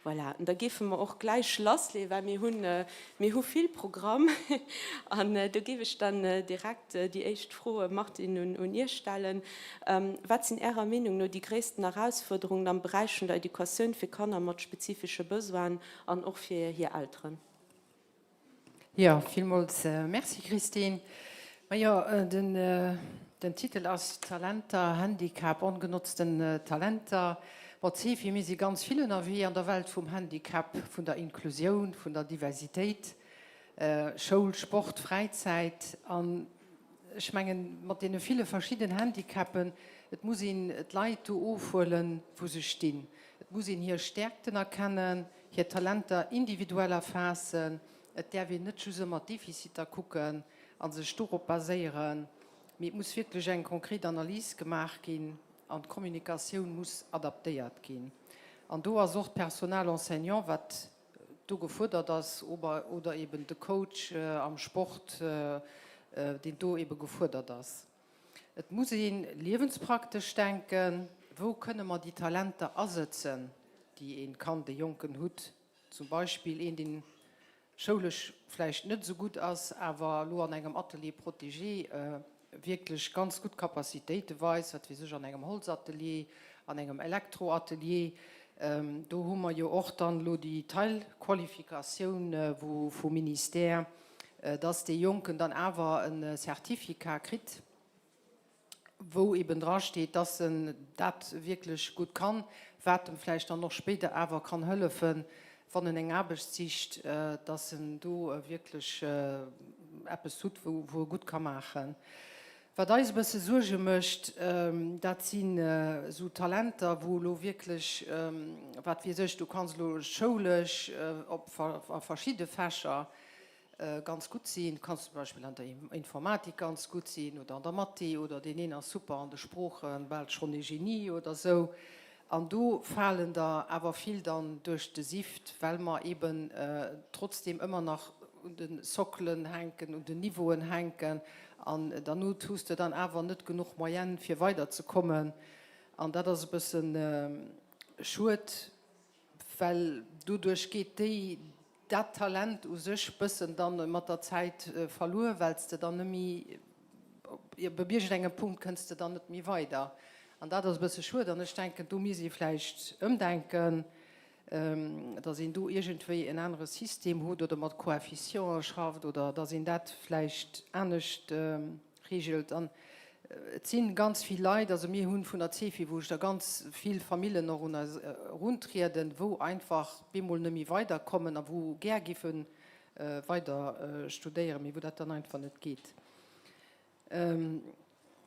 Voilà. Und da geben wir auch gleich Schluss, weil wir haben viel Programm und da gebe ich dann direkt die erste Frage Martin und ihr stellen. Was sind Ihrer Meinung nur die größten Herausforderungen im Bereich der Education für Kinder mit spezifischen Besoinen und auch für hier Älteren? Ja, vielmals merci Christine. Ja, den Titel als Talenter, Handicap, ungenutzten Talenter. CEFI mir sie ganz viele wie an der Welt vom Handicap, von der Inklusion, von der Diversität, Schule, Sport, Freizeit. Und ich meine, mit den vielen verschiedenen Handicapen, es muss ihnen die Leute aufholen, wo sie stehen. Es muss ihnen hier Stärken erkennen, hier Talente individuell erfassen, der wir nicht schon immer Defizite gucken, an sich darauf basieren. Es muss wirklich eine konkrete Analyse gemacht werden. Und die Kommunikation muss adaptiert gehen. Und da ist auch Personal Enseignant, was du gefordert hast, oder eben der Coach am Sport, den du eben gefordert hast. Es muss in lebenspraktisch denken, wo können wir die Talente ersetzen, die in kann, der jungen Hut, zum Beispiel in den schulisch vielleicht nicht so gut ist, aber nur an einem Atelier protégé, wirklich ganz gut Kapazitäten weiß, wie sich an einem Holzatelier, an einem Elektroatelier. Da haben wir ja auch dann die Teilqualifikation vom Ministerium, dass die Jungen dann aber ein Zertifikat kriegt, wo eben dran steht, dass er das wirklich gut kann, was vielleicht dann noch später aber kann helfen von einer Arbeitssicht, dass er da wirklich etwas tut, wo gut kann machen. Was ich ein bisschen Sorge möchte, das sind so Talente, wo du wirklich, was wir sagen, du kannst schulisch auf verschiedene Fächer ganz gut sein. Du kannst zum Beispiel an der Informatik ganz gut sein oder an der Mathe oder den einen super an der Sprache, bald schon ein Genie oder so. Und du fallen da aber viel dann durch den Sift, weil man eben trotzdem immer noch den Sockeln hängen und den Niveauen hängen. Und dann tust du dann aber nicht genug Moyen für weiterzukommen. Und das ist ein bisschen schuld, weil du durchgeht das Talent aus sich ein bisschen dann mit der Zeit verloren, weil du dann nicht mehr, bei bestimmten Punkt kannst du dann nicht mehr weiter. Und das ist ein bisschen schuld. Und ich denke, du musst vielleicht umdenken, dass du irgendwie ein anderes System hat oder mit Koeffizienten schafft oder dass das vielleicht anders regelt. Und es sind ganz viele Leute, also wir haben von der CEFI, wo ich da ganz viele Familien noch rundtreten, wo einfach bemol nicht mehr weiterkommen, aber wo gerne weiter studieren, wo das dann einfach nicht geht.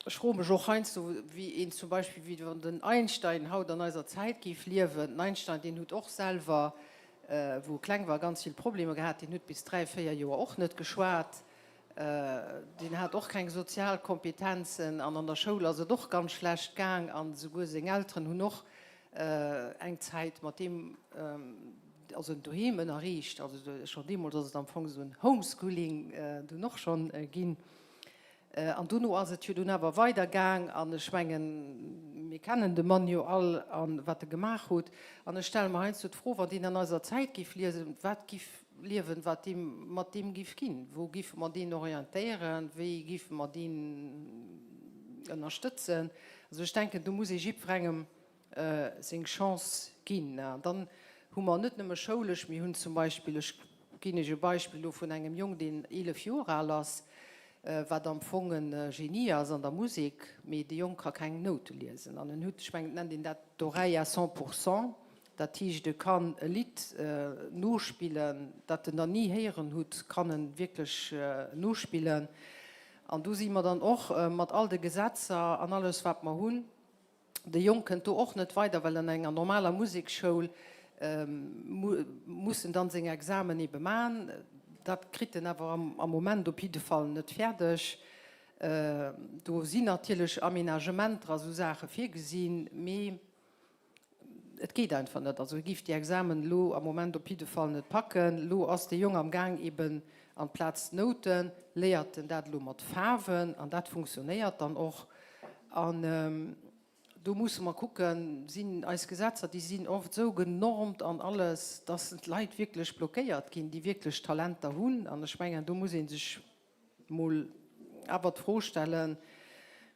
Ich frage mich auch eins, so wie ihn zum Beispiel wie den Einstein haut an unserer Zeit leben. Einstein, den hat auch selber wo klein war, ganz viele Probleme gehabt, die nicht bis 3-4 Jahre auch nicht geschwart. Den hat auch keine Sozialkompetenzen an der Schule, also doch ganz schlecht gegangen. Und sogar seine Eltern haben noch eine Zeit mit dem also daheim erreicht. Also schon damals, dass es dann von so ein Homeschooling noch schon ging. Und dann ist es dann aber weitergegangen. Und ich meine, wir kennen den Mann ja alle, was er gemacht hat. Und ich stelle mir eins vor, wenn die in unserer Zeit lesen, was leben, was mit dem gehen. Wo gibt man den orientieren? Wie gibt man den unterstützen? Also ich denke, du musst Egypt fragen, seine Chance gehen. Dann haben wir nicht nur schulisch, wir haben zum Beispiel, ich kenne ein Beispiel von einem Jungen, den 11 Jahre alt ist, was empfangen Genie ist an der Musik, aber der Junge kann keine Noten lesen. Und dann nennt ihn das d'oreille à 100%. Das heißt, du kannst ein Lied nachspielen, das du noch nie hören hast, kann er wirklich nachspielen. Und da sind wir dann auch mit all den Gesetzen und alles, was wir haben. Der Junge kann auch nicht weiter, weil in einer normalen Musikschule mussten dann seine Examen eben machen. Das kriegt er aber am Moment auf jeden Fall nicht fertig. Da sind natürlich Aménagement, also Sachen vorgesehen, aber es geht einfach nicht. Also gibt die Examen lo am Moment auf jeden Fall nicht packen. Lo aus der Junge am Gang eben an Platz Noten, lehrt das lo mit Farben und das funktioniert dann auch. Und du musst mal gucken, sind als Gesetze, die sind oft so genormt an alles, dass die Leute wirklich blockiert gehen, die wirklich Talente haben. Und ich meine, du musst sich mal aber vorstellen,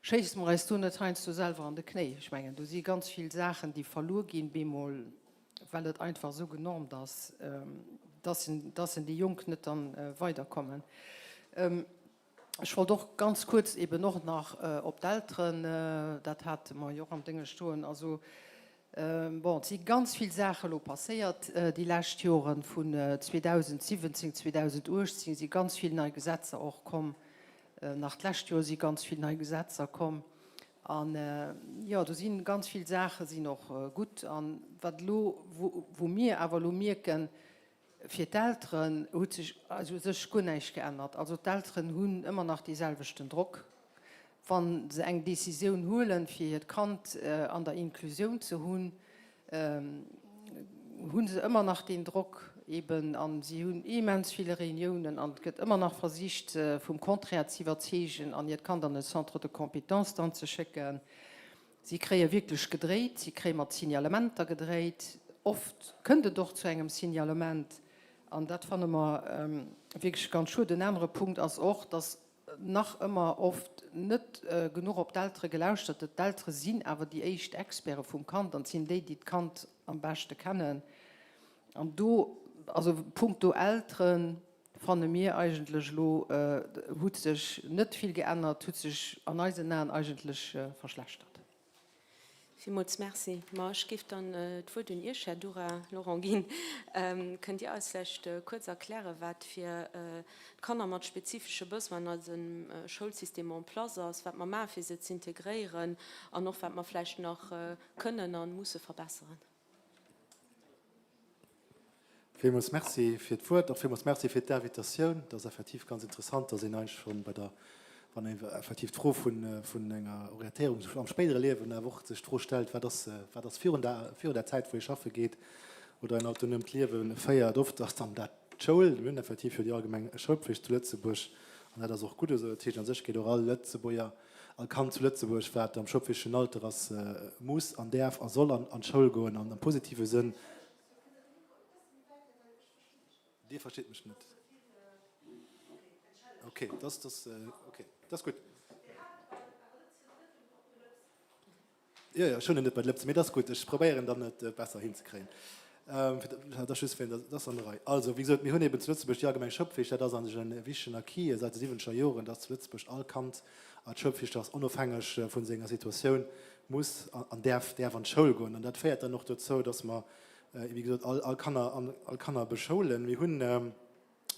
schießt man du nicht reinst du selber an den Knie. Ich meine, du siehst ganz viele Sachen, die verloren gehen, weil es einfach so genormt ist, dass die Jungen nicht dann weiterkommen. Ich wollte doch ganz kurz eben noch nach ob die Eltern, das hat man ja auch am Dinge stehen. Also, es sind ganz viele Sachen passiert, die letzten Jahre von 2017, 2018 sind ganz viele neue Gesetze auch gekommen. Nach letztem Jahr sind ganz viele neue Gesetze gekommen. Und ja, da sind ganz viele Sachen sind noch gut. Und wo wir aber merken, für die Eltern hat sich gar nichts geändert. Also die Eltern haben immer noch denselben Druck. Wenn sie eine Decision holen, für das Kind an der Inklusion zu haben, haben sie immer noch den Druck. Eben, sie haben immens viele Reunionen und es gibt immer noch Versucht, vom Konträr zu überzeugen. Und jetzt kann dann ein Centre de Compétence dann zu schicken. Sie kriegen wirklich gedreht, sie kriegen mit Signalementen gedreht. Oft könnte doch zu einem Signalement. Und das fand ich wirklich ganz schön. Der andere Punkt ist auch, dass noch immer oft nicht genug auf die Eltern gelauscht wird. Die Eltern sind aber die echten Experten vom Kind und sind die, die das Kind am besten kennen. Und du, also punkto Eltern, fanden wir eigentlich, hat sich nicht viel geändert, hat sich an unseren Nähen eigentlich verschlechtert. Vielmals merci. Ich gebe dann die Worte an ihr, Dora Laurent. Könnt ihr uns vielleicht kurz erklären, was für Kinder mit spezifischen Besoinen als ein Schulsystem en place ist, was man machen, für sie zu integrieren und noch, was man vielleicht noch können und müssen verbessern? Vielmals merci für die Wort, auch vielmals merci für die Invitation. Das ist effektiv ganz interessant, dass ich schon bei der wenn effektiv froh von einer Orientierung am späteren Leben der Woche sich vorstellt, war das für der Zeit, wo ich arbeite, geht, oder ein autonomes Leben feiert oft, dass dann das Schule, effektiv für die allgemeine Schulpflicht zu Lützeburg, und das ist auch gut, also an sich geht auch alle Lützeburger, kann zu Lützeburg werden, am schulpflichtlichen Alter, das muss, an darf, soll an Schule gehen, an einem positiven Sinn. Die versteht mich nicht. Okay, okay, das ist gut. Ja, schon nicht bei Lützeburg, mir das ist gut. Ich probiere dann nicht besser hinzukriegen. Das ist das andere. Also, wie gesagt, wir haben eben zu Lützeburg die allgemeine Schöpfung, das ist ein wichtiger Key seit 70er Jahren, dass Lützeburg allkannt als Schöpfung, das unabhängig von seiner Situation muss, an der von Schule gehen. Und das führt dann noch dazu, dass man, wie gesagt, all kann er beschulen. Wir haben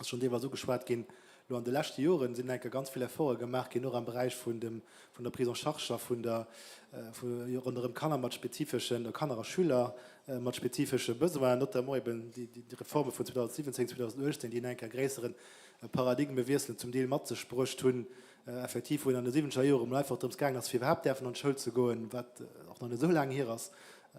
schon die so geschwärzt gehen, Nur in den letzten Jahren sind ganz viele Erfolge gemacht, nur im Bereich von der Prise en Charge, von dem Kanner mit spezifischen, der Kanner Schüler mit spezifischen Besoinen, notamment eben die Reformen von 2017, 2018, die einen größeren Paradigmenwechsel zum Teil mitgesprochen tun, effektiv, wo in den 70er Jahren einfach darum ging, dass wir überhaupt dürfen an die Schule zu gehen, was auch noch nicht so lange her ist.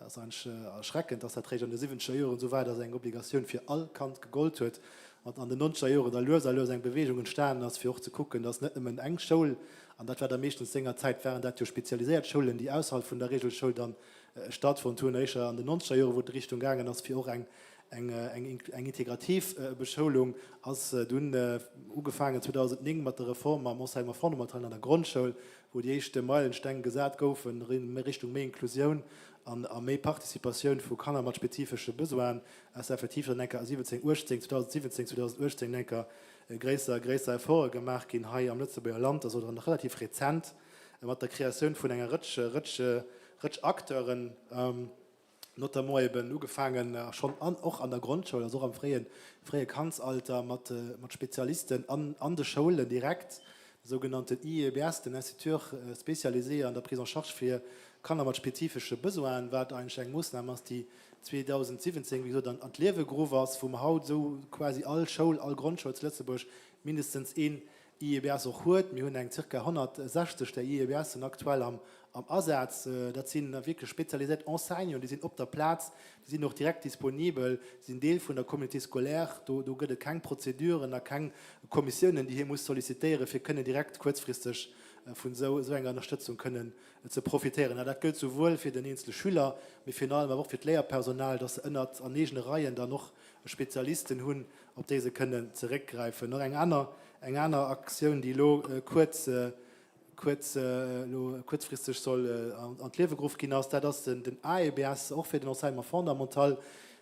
Es ist eigentlich erschreckend, dass der Träger in den 70er Jahren so weiter seine Obligation für alle Kant gegolten hat. Und an den 90er Jahren der Löser eine Bewegung entstanden ist, für auch zu gucken, dass nicht nur eine enge Schule, und das war der meistens länger Zeit, während das spezialisierte Schulen, die außerhalb von der Regelschule dann stattfinden. An den 90er Jahren, wo die Richtung gegangen ist, für auch eine Integrativbeschulung, als du angefangen 2009 mit der Reform am Mosheimer Fundamental an der Grundschule, wo die ersten Meilensteine gesagt wurden, in Richtung mehr Inklusion, an mehr Partizipation von Kanner mit spezifischen Besoinen, als effektiv dann 2017, 2018 größer Erfolge gemacht in Hai am Lützeburger Land, also dann relativ rezent, mit der Kreation von einer rich Akteuren, notamment eben angefangen, schon auch an der Grundschule, also auch am freien Kanzalter, mit Spezialisten an der Schule direkt, sogenannte IEBS, den Institut spezialisiert an der Prise en Charge für Kanner mit spezifischen Besoinen, was eigentlich Ausnahme ist, die 2017, wieso dann an die Lehrgrube war, wo man halt so quasi alle Grundschulen in Lützeburg mindestens ein IEBS auch hat. Wir haben ca. 160 der IEBS aktuell am Ansatz. Das sind wirklich spezialisierte Enseignants, die sind auf der Platz, die sind noch direkt disponibel, sind Teil von der Community scolaire. Da gibt es keine Prozeduren, keine Kommissionen, die hier muss sollicitieren. Wir können direkt kurzfristig von so einer Unterstützung können zu profitieren. Das gilt sowohl für den einzelnen Schüler, wie vor allem auch für das Lehrpersonal, dass an nächsten Reihen da noch Spezialisten haben, auf diese können zurückgreifen. Noch eine andere Aktion, die kurzfristig soll an die Lehrgruppe gehen, ist das den AEBS, auch für den Alzheimer Fundamental.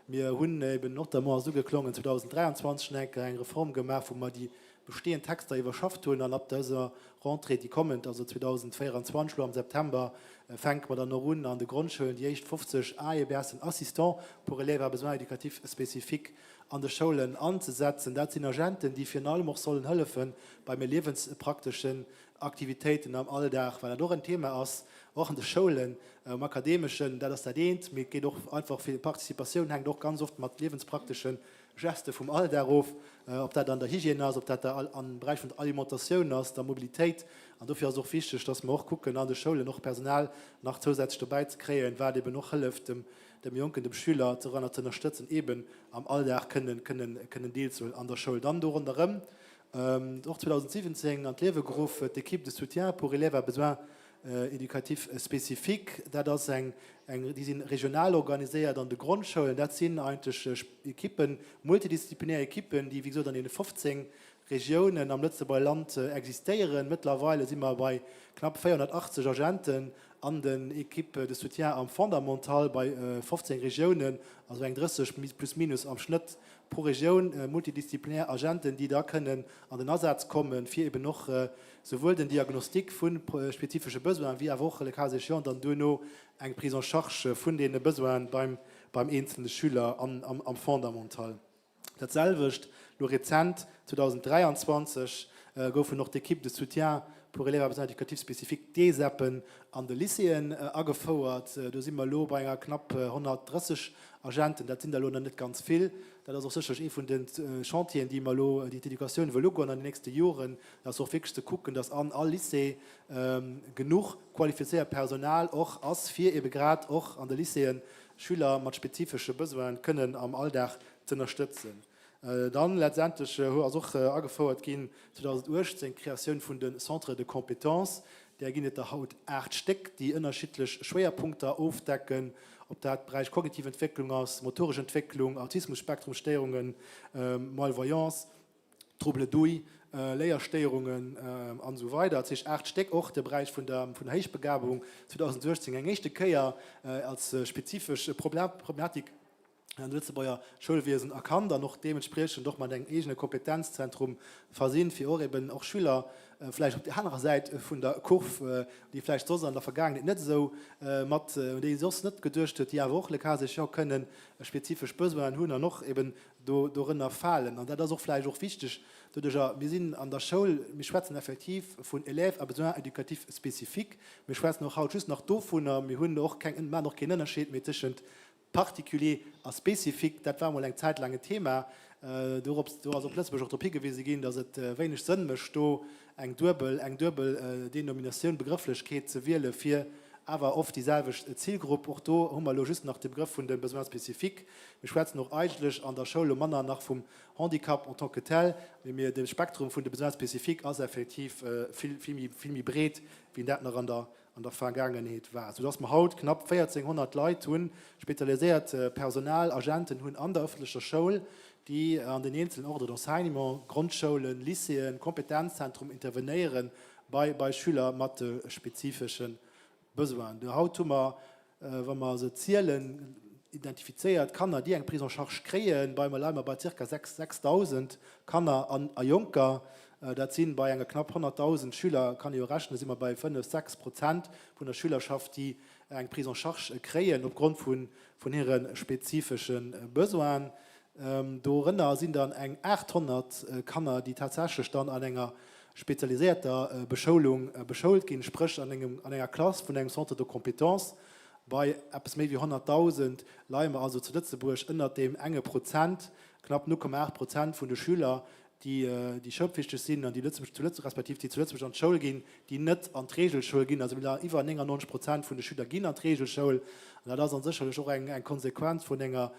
Wir haben eben noch einmal so geklungen, 2023 eine Reform gemacht, wo man die bestehenden Texte überschafft haben, dann ab dieser Rentrée, die kommt, also 2024 im September, fängt man dann noch an den Grundschulen, die echt 50 AEBS und Assistant pour élèves à besoins éducatifs spécifiques an den Schulen anzusetzen. Das sind Agenten, die für allem auch sollen helfen bei lebenspraktischen Aktivitäten am Alltag, weil doch ein Thema ist, auch in den Schulen, im Akademischen, das dient, mir geht doch einfach viel Partizipation, hängt doch ganz oft mit lebenspraktischen Geste vom Alltag auf, ob das an der Hygiene ist, ob das am Bereich von Alimentation ist, der Mobilität. Und dafür ist es auch wichtig, dass wir auch gucken, an der Schule noch Personal noch zusätzlich dabei zu kriegen, weil eben noch hilft, dem Jungen, dem Schüler zu unterstützen, eben am Alltag können Deals an der Schule. Dann darunter, auch 2017 an die Lehrgruppe, die Équipe de soutien pour élèves à besoins éducatifs spécifiques, die sind regional organisiert an den Grundschulen. Das sind eigentlich Equipen, multidisziplinäre Equipen, die wie gesagt dann in den 15 Regionen am Lützeburger Land existieren. Mittlerweile sind wir bei knapp 480 Agenten an den Equipe de soutien am Fundamental bei 15 Regionen, also ein 30 plus minus am Schnitt pro Region, multidisziplinäre Agenten, die da können an den Ersatz kommen, für eben noch sowohl den Diagnostik von spezifischen Besoinen wie auch Lokalisation, dann noch eine Prise en Charge von den Besoinen beim einzelnen Schüler am Fundamental. Dasselbe ist nur rezent 2023 goufen noch d'Equipe de soutien pour élèves à besoins éducatifs spécifiques DESAPen an de Lyceen angefordert. Da sind wir lo bei knapp 130 Agenten, das sind da nicht ganz viel. Das ist auch sicherlich von den Chantien, die die Education in den nächsten Jahren, das auch wirklich zu gucken, dass an all Lycée genug qualifiziertes Personal auch als für eben gerade auch an den Lyceen Schüler mit spezifischen Besoinen können am Alltag zu unterstützen. Dann letztendlich auch angefordert gehen 2018 Kreation von den Centre de Compétences, der gehen der Haut 8 Stück, die unterschiedlich Schwerpunkte aufdecken, ob das Bereich kognitive Entwicklung ist, motorische Entwicklung, Autismus-Spektrumstörungen, Malvoyance, Trouble d'Ouïe, Lehrstörungen und so weiter. Das ist 8 Stück auch der Bereich von der Heichbegabung 2016 eine echte Kehr als spezifische Problematik an Lützeburger Schulwesen erkannt, dann noch dementsprechend doch mal ein eigenes Kompetenzzentrum versehen, für auch eben auch Schüler vielleicht auf der anderen Seite von der Kurve, die vielleicht so an der Vergangenheit nicht so die sonst nicht gedurchtet, ja auch kann sich ja können spezifisch böse haben noch eben darin fallen. Und das ist auch vielleicht auch wichtig. Wir sind an der Schule, wir schwätzen effektiv von Eleven, aber so edukativ spezifik. Wir schwätzen noch heute noch davon, wir haben auch keinen Unterschied mit zwischen partikulier und spezifik. Das war mal ein Zeit lang ein Thema. Du hast also plötzlich auch Topie gewesen gehen, dass es wenig Sinn macht, eine Denomination Begrifflichkeit zu wählen für aber oft dieselbe Zielgruppe. Auch da haben wir just nach dem Begriff von dem Besoin spezifik. Wir schwätzen noch eigentlich an der Schule Männer nach vom Handicap en tant que tel, wenn wir das Spektrum von dem Besoin spezifik als effektiv viel mehr breit, wie das noch an der Vergangenheit war. Sodass wir heute knapp 1400 Leute tun, spezialisiert Personal, Agenten hun an der öffentlichen Schule, die an den einzelnen Orten d'enseignement, Grundschulen, Lyceen, Kompetenzzentrum intervenieren bei Schülern mit spezifischen Besoin. Der Hauttummer, wenn man so Zielen identifiziert, kann er die eine Prise en charge kreieren, bei ca. 6.000 kann er an Junker, da sind bei knapp 100.000 Schüler, kann ich rechnen, sind wir bei 5-6% von der Schülerschaft, die eine Prise en charge kreieren, aufgrund von ihren spezifischen Besoin. Darin sind dann 800 Kanner, die tatsächlich dann an einer spezialisierter Beschulung beschult gehen, sprich an einer Klasse von einem Centre de Compétence. Bei etwas mehr wie 100.000 Leute, also zu Lützeburg, unter dem enge Prozent, knapp 0,8% von den Schülern, die schöpfwichtig sind und die respektive die zu Lützeburg an die Schule gehen, die nicht an die Regelschule gehen. Also über 90% von den Schülern gehen an die Regelschule. Und das ist sicherlich auch eine Konsequenz von einer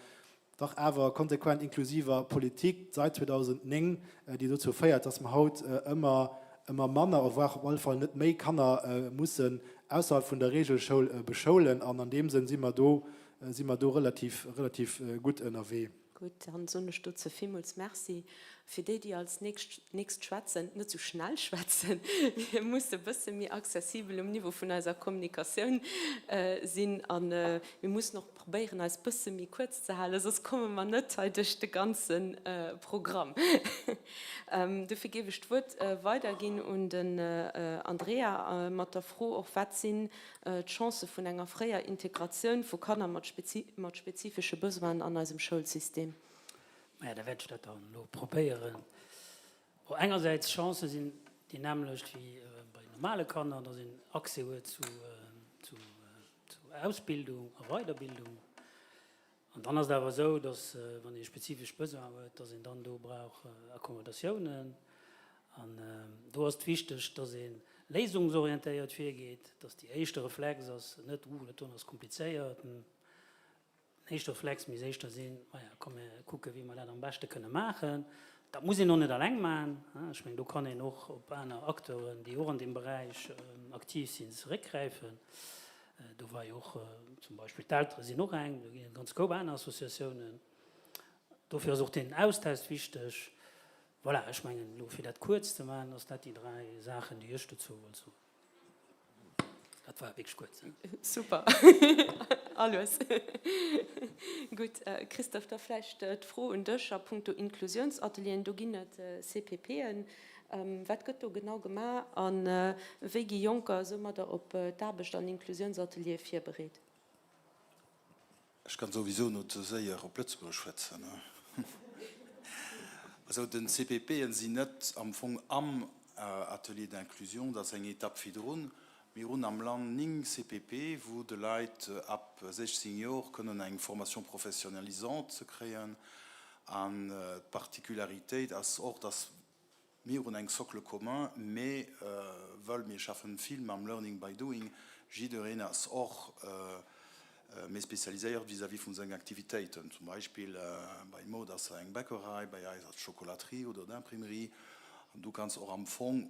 doch aber konsequent inklusiver Politik seit 2009, die dazu feiert, dass man heute immer Männer auf jeden Fall nicht mehr Kanner müssen außerhalb von der Regelschule beschulen. Und an dem Sinn sind wir da relativ gut in der Weg. Gut, dann so eine Stutze vielmals merci. Für die als nächst schwätzen, nicht zu schnell schwätzen, wir müssen ein bisschen mehr accessibel im Niveau von unserer Kommunikation sein. Und wir müssen noch probieren, ein bisschen mehr kurz zu halten, sonst kommen wir nicht durch das ganze Programm. Dafür gebe ich das Wort weitergehen und den Andrea mit der Frage, auch was sind die Chancen von einer freien Integration von Kindern mit spezifischen Besoinen an unserem Schulsystem. Ja, da werde ich das dann noch probieren. Einerseits Chancen sind die nämlich wie bei normalen Kindern, da sind Access zu Ausbildung, Weiterbildung. Und dann ist es aber so, dass wenn ich spezifisch besser habe, dass ich dann da brauche Akkommodationen. Und da ist wichtig, dass ich lesungsorientiert vorgeht, dass die erste Reflex ist, nicht das kompliziert. Nächster Reflex, mir sehe sehen, komm, gucken, wie wir das am besten können machen. Das muss ich noch nicht allein machen. Ich meine, da kann ich noch auf andere Akteure, die auch in dem Bereich aktiv sind, zurückgreifen. Da war ja auch zum Beispiel die Eltern sind noch ein, da gehen ganz viele Assoziationen. Dafür ist auch den Austausch wichtig. Voilà, ich meine, nur für das kurz zu machen, dass das die drei Sachen, die ich dazu will. So. Das war wirklich kurz. Super. Alles. Gut, Christoph, da vielleicht froh und durch Punkt Inklusionsatelier, du gehst CPP. Was geht da genau gemacht und welche Junker sind wir da auf Darbestand Inklusionsatelier 4 berät? Ich kann sowieso nur zu sehr auf Plötzburg schwätzen. Also den CPP sind nicht am Anfang am Atelier d'Inklusion, das ist eine Etappe für uns. Wir haben am Land ning CPP, wo die Leute ab 16 Jahren können eine Formation professionalisante kreieren. Und die Partikularität ist auch, dass wir haben einen Socle commun, weil wir schaffen viel am Learning by Doing. Jeder ist auch mehr spezialisiert vis-à-vis von seinen Aktivitäten. Zum Beispiel bei Mo, das ist eine Bäckerei, bei einer Schokolaterie oder eine Imprimerie. Und du kannst auch am Anfang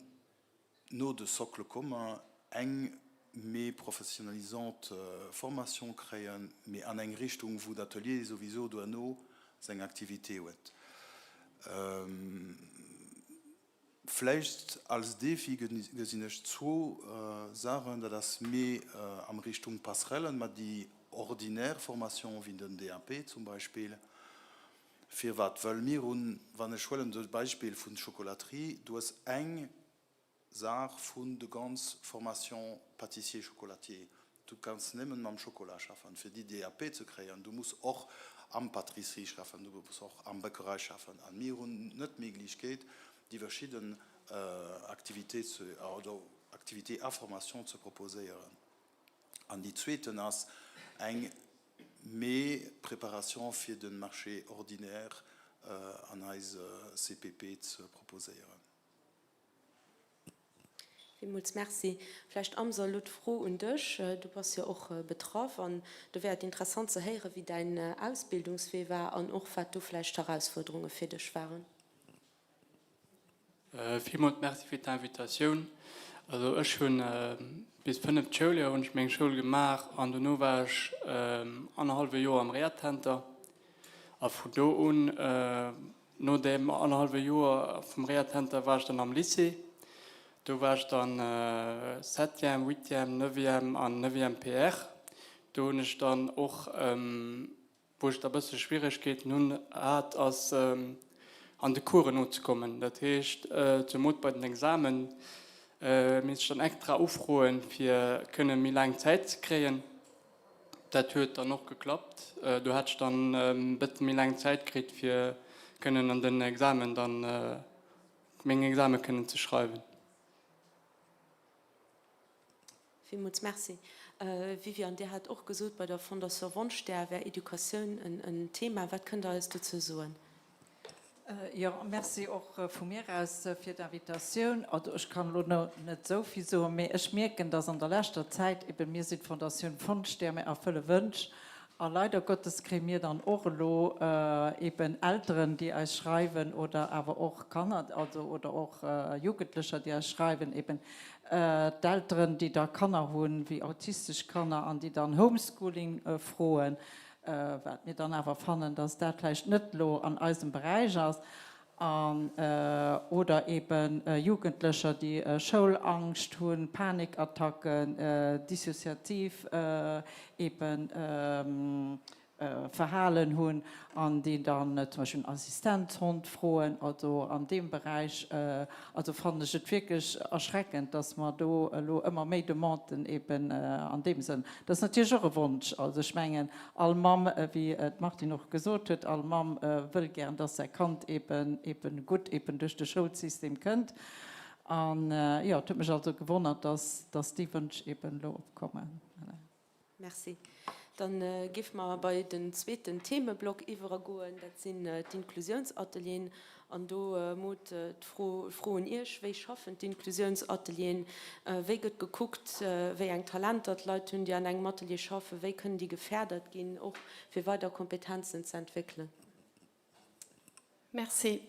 nur den Socle commun eng mehr professionalisante Formation kreieren, mehr an eine Richtung, wo l'Atelier sowieso noch seine Aktivität hat. Vielleicht als Defi gesehen ich zwei Sachen, dass mehr an Richtung Passerellen, mit die ordinäre Formation wie den DAP zum Beispiel, für was, weil wir, wenn ich das Beispiel von Schokolaterie, du hast eng Sache von der ganzen Formation Pâtissier-Chocolatier. Du kannst nicht mit dem Schokolade schaffen. Für die DAP zu kreieren, du musst auch am Patisserie schaffen, du musst auch am Bäckerei schaffen. An mir und nicht möglich geht, die verschiedenen Aktivitäten oder Aktivität-Information zu proposieren. An die zweite ist eine mehr Präparation für den Marché ordinaire an als CPP zu proposieren. Vielmals merci. Vielleicht Amsa froh und dich. Du warst ja auch betroffen. Du wäre interessant zu hören, wie dein Ausbildungsweg war und auch, was du vielleicht Herausforderungen für dich waren. Vielmals merci für die Invitation. Also ich habe bis 5 Schuljahr und ich meine Schule gemacht und dann war ich 1,5 Jahre am Reha-Center. Und von da an, nach dem 1,5 Jahr vom Reha-Center war ich dann am Lycée. Da war ich dann 7., 8., 9. und 9. PR. Da habe ich dann auch, wo ich da ein bisschen Schwierigkeiten nun hat, als an die Kurse zu kommen. Das heißt, zum Mut bei den Examen muss ich dann extra aufrufen, für können mir lange Zeit zu kriegen. Das hat dann noch geklappt. Du hast dann ein bisschen mehr lange Zeit gekriegt, für können an den Examen dann meine Examen können zu schreiben. Vielmals merci. Vivian, der hat auch gesagt, bei der Fondation Wunsch, der wäre Education ein Thema. Was könnt ihr alles dazu sagen? Ja, merci auch von mir aus für die Invitation. Also ich kann noch nicht so viel sagen, aber ich merke, dass in der letzten Zeit eben wir sind Fondation Wunsch, der mir erfüllen wünscht. Aber leider Gottes kriegen wir dann auch eben Eltern, die euch schreiben, oder aber auch Kinder, also oder auch Jugendliche, die euch schreiben, eben die Eltern, die da Kinder haben, wie autistische Kinder, und die dann Homeschooling frohen. Was wir dann aber fanden, dass das vielleicht nicht an unserem Bereich ist. Oder eben Jugendliche, die Schulangst haben, Panikattacken, dissoziativ eben Verhalten haben, und die dann zum Beispiel einen Assistenzhund fragen. Also an dem Bereich, also fand ich es wirklich erschreckend, dass man da immer mehr Demanden eben an dem Sinn. Das ist natürlich auch ein Wunsch. Also ich meine, alle Mom, wie Martin noch gesagt hat, alle Mom will gern, dass er Kind eben gut eben durch das Schulsystem kennt. Und ja, es hat mich also gewundert, dass die Wünsche eben kommen. Merci. Dann gib mal bei den zweiten Themenblock übergehen. Das sind die Inklusionsateliers. Und da muss frohen ihr, wie schaffen die Inklusionsateliers, wie wird geguckt, wie ein Talent hat Leute, die an einem Atelier schaffen, wie können die gefährdet gehen, auch für weitere Kompetenzen zu entwickeln. Merci.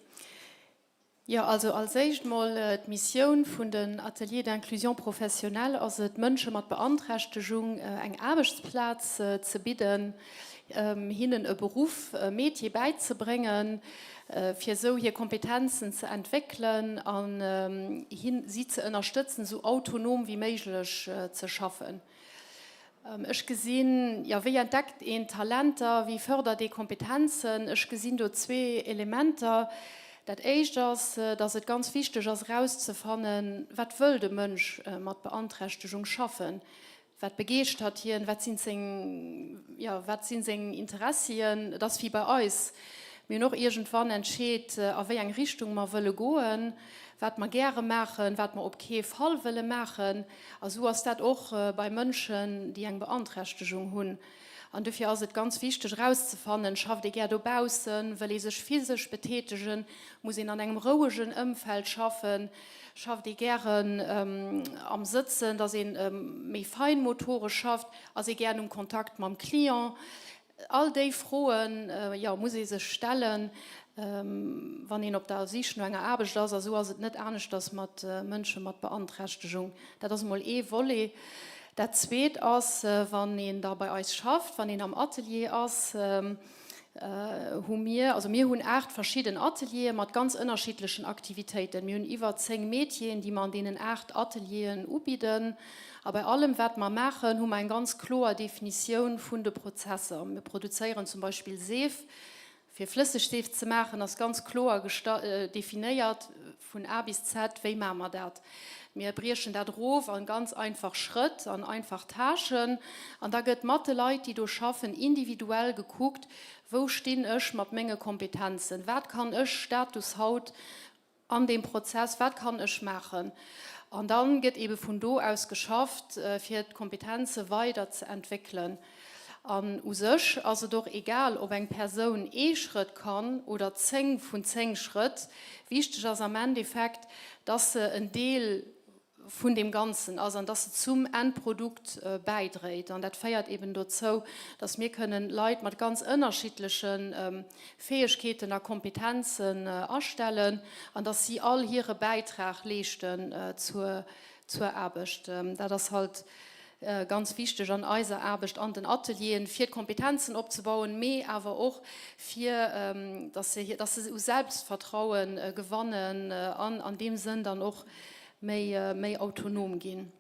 Ja, also als erstmal die Mission von den Atelier d'Inclusion professionell, also die Menschen mit Beeinträchtigung einen Arbeitsplatz zu bieten, ihnen einen Beruf, ein Metier beizubringen, für so hier Kompetenzen zu entwickeln und sie zu unterstützen, so autonom wie möglich zu schaffen. Ich gesehen, ja, wie entdeckt ein Talenter, wie fördert die Kompetenzen? Ich gesehen da 2 Elemente. Das erste ist, dass es ganz wichtig ist, herauszufinden, was will der Mensch mit Beeinträchtigung schaffen. Was begeistert ihn, was sind seine Interessen, das ist wie bei uns. Wir noch irgendwann entschieden, auf welche Richtung wir gehen wollen, was wir gerne machen, was wir auf keinen Fall wollen machen. Also so ist das auch bei Menschen, die eine Beeinträchtigung haben. Und dafür ist es ganz wichtig, herauszufinden, schafft ihr gerne draußen, will ihr sich physisch betätigen, muss ihr in einem ruhigen Umfeld schaffen, schafft ihr gerne am Sitzen, dass ihr mehr Feinmotoren schafft, also ihr gerne im Kontakt mit dem Klient. All die Fragen ja, muss ihr sich stellen, wenn ihr auf der Sicht noch eine Arbeit ist, also ist es nicht ernst, dass mit Menschen mit Beeinträchtigung, das ist mal wolle. Das zweite ist, wenn ihr da bei euch schafft, wenn ihr am Atelier ist, wir haben 8 verschiedene Ateliers mit ganz unterschiedlichen Aktivitäten. Wir haben über 10 Mädchen, die man denen 8 Ateliers anbieten. Aber bei allem, was wir machen, haben wir eine ganz klare Definition von den Prozessen. Wir produzieren zum Beispiel Seef. Für Flüssigseef zu machen, ist ganz klar definiert, von A bis Z, wie machen wir das? Wir brechen da drauf an ganz einfach Schritt, an einfach Taschen. Und da gibt es Leute, die das schaffen, individuell geguckt, wo stehen ich mit meinen Kompetenzen? Was kann ich Status heute an dem Prozess, was kann ich machen? Und dann geht eben von da aus geschafft, für die Kompetenzen weiterzuentwickeln. Sich, also doch egal, ob eine Person Schritt kann oder 10 von 10 Schritt, wichtig ist am Endeffekt, dass sie ein Teil von dem Ganzen, also dass sie zum Endprodukt beiträgt. Und das feiert eben dazu, dass wir können Leute mit ganz unterschiedlichen Fähigkeiten und Kompetenzen erstellen und dass sie all ihre Beitrag leisten zur Arbeit. Das ist halt ganz wichtig an unserer Arbeit an den Atelieren, für Kompetenzen aufzubauen, mehr aber auch für, dass sie Selbstvertrauen gewonnen, an dem Sinn dann auch mehr autonom gehen.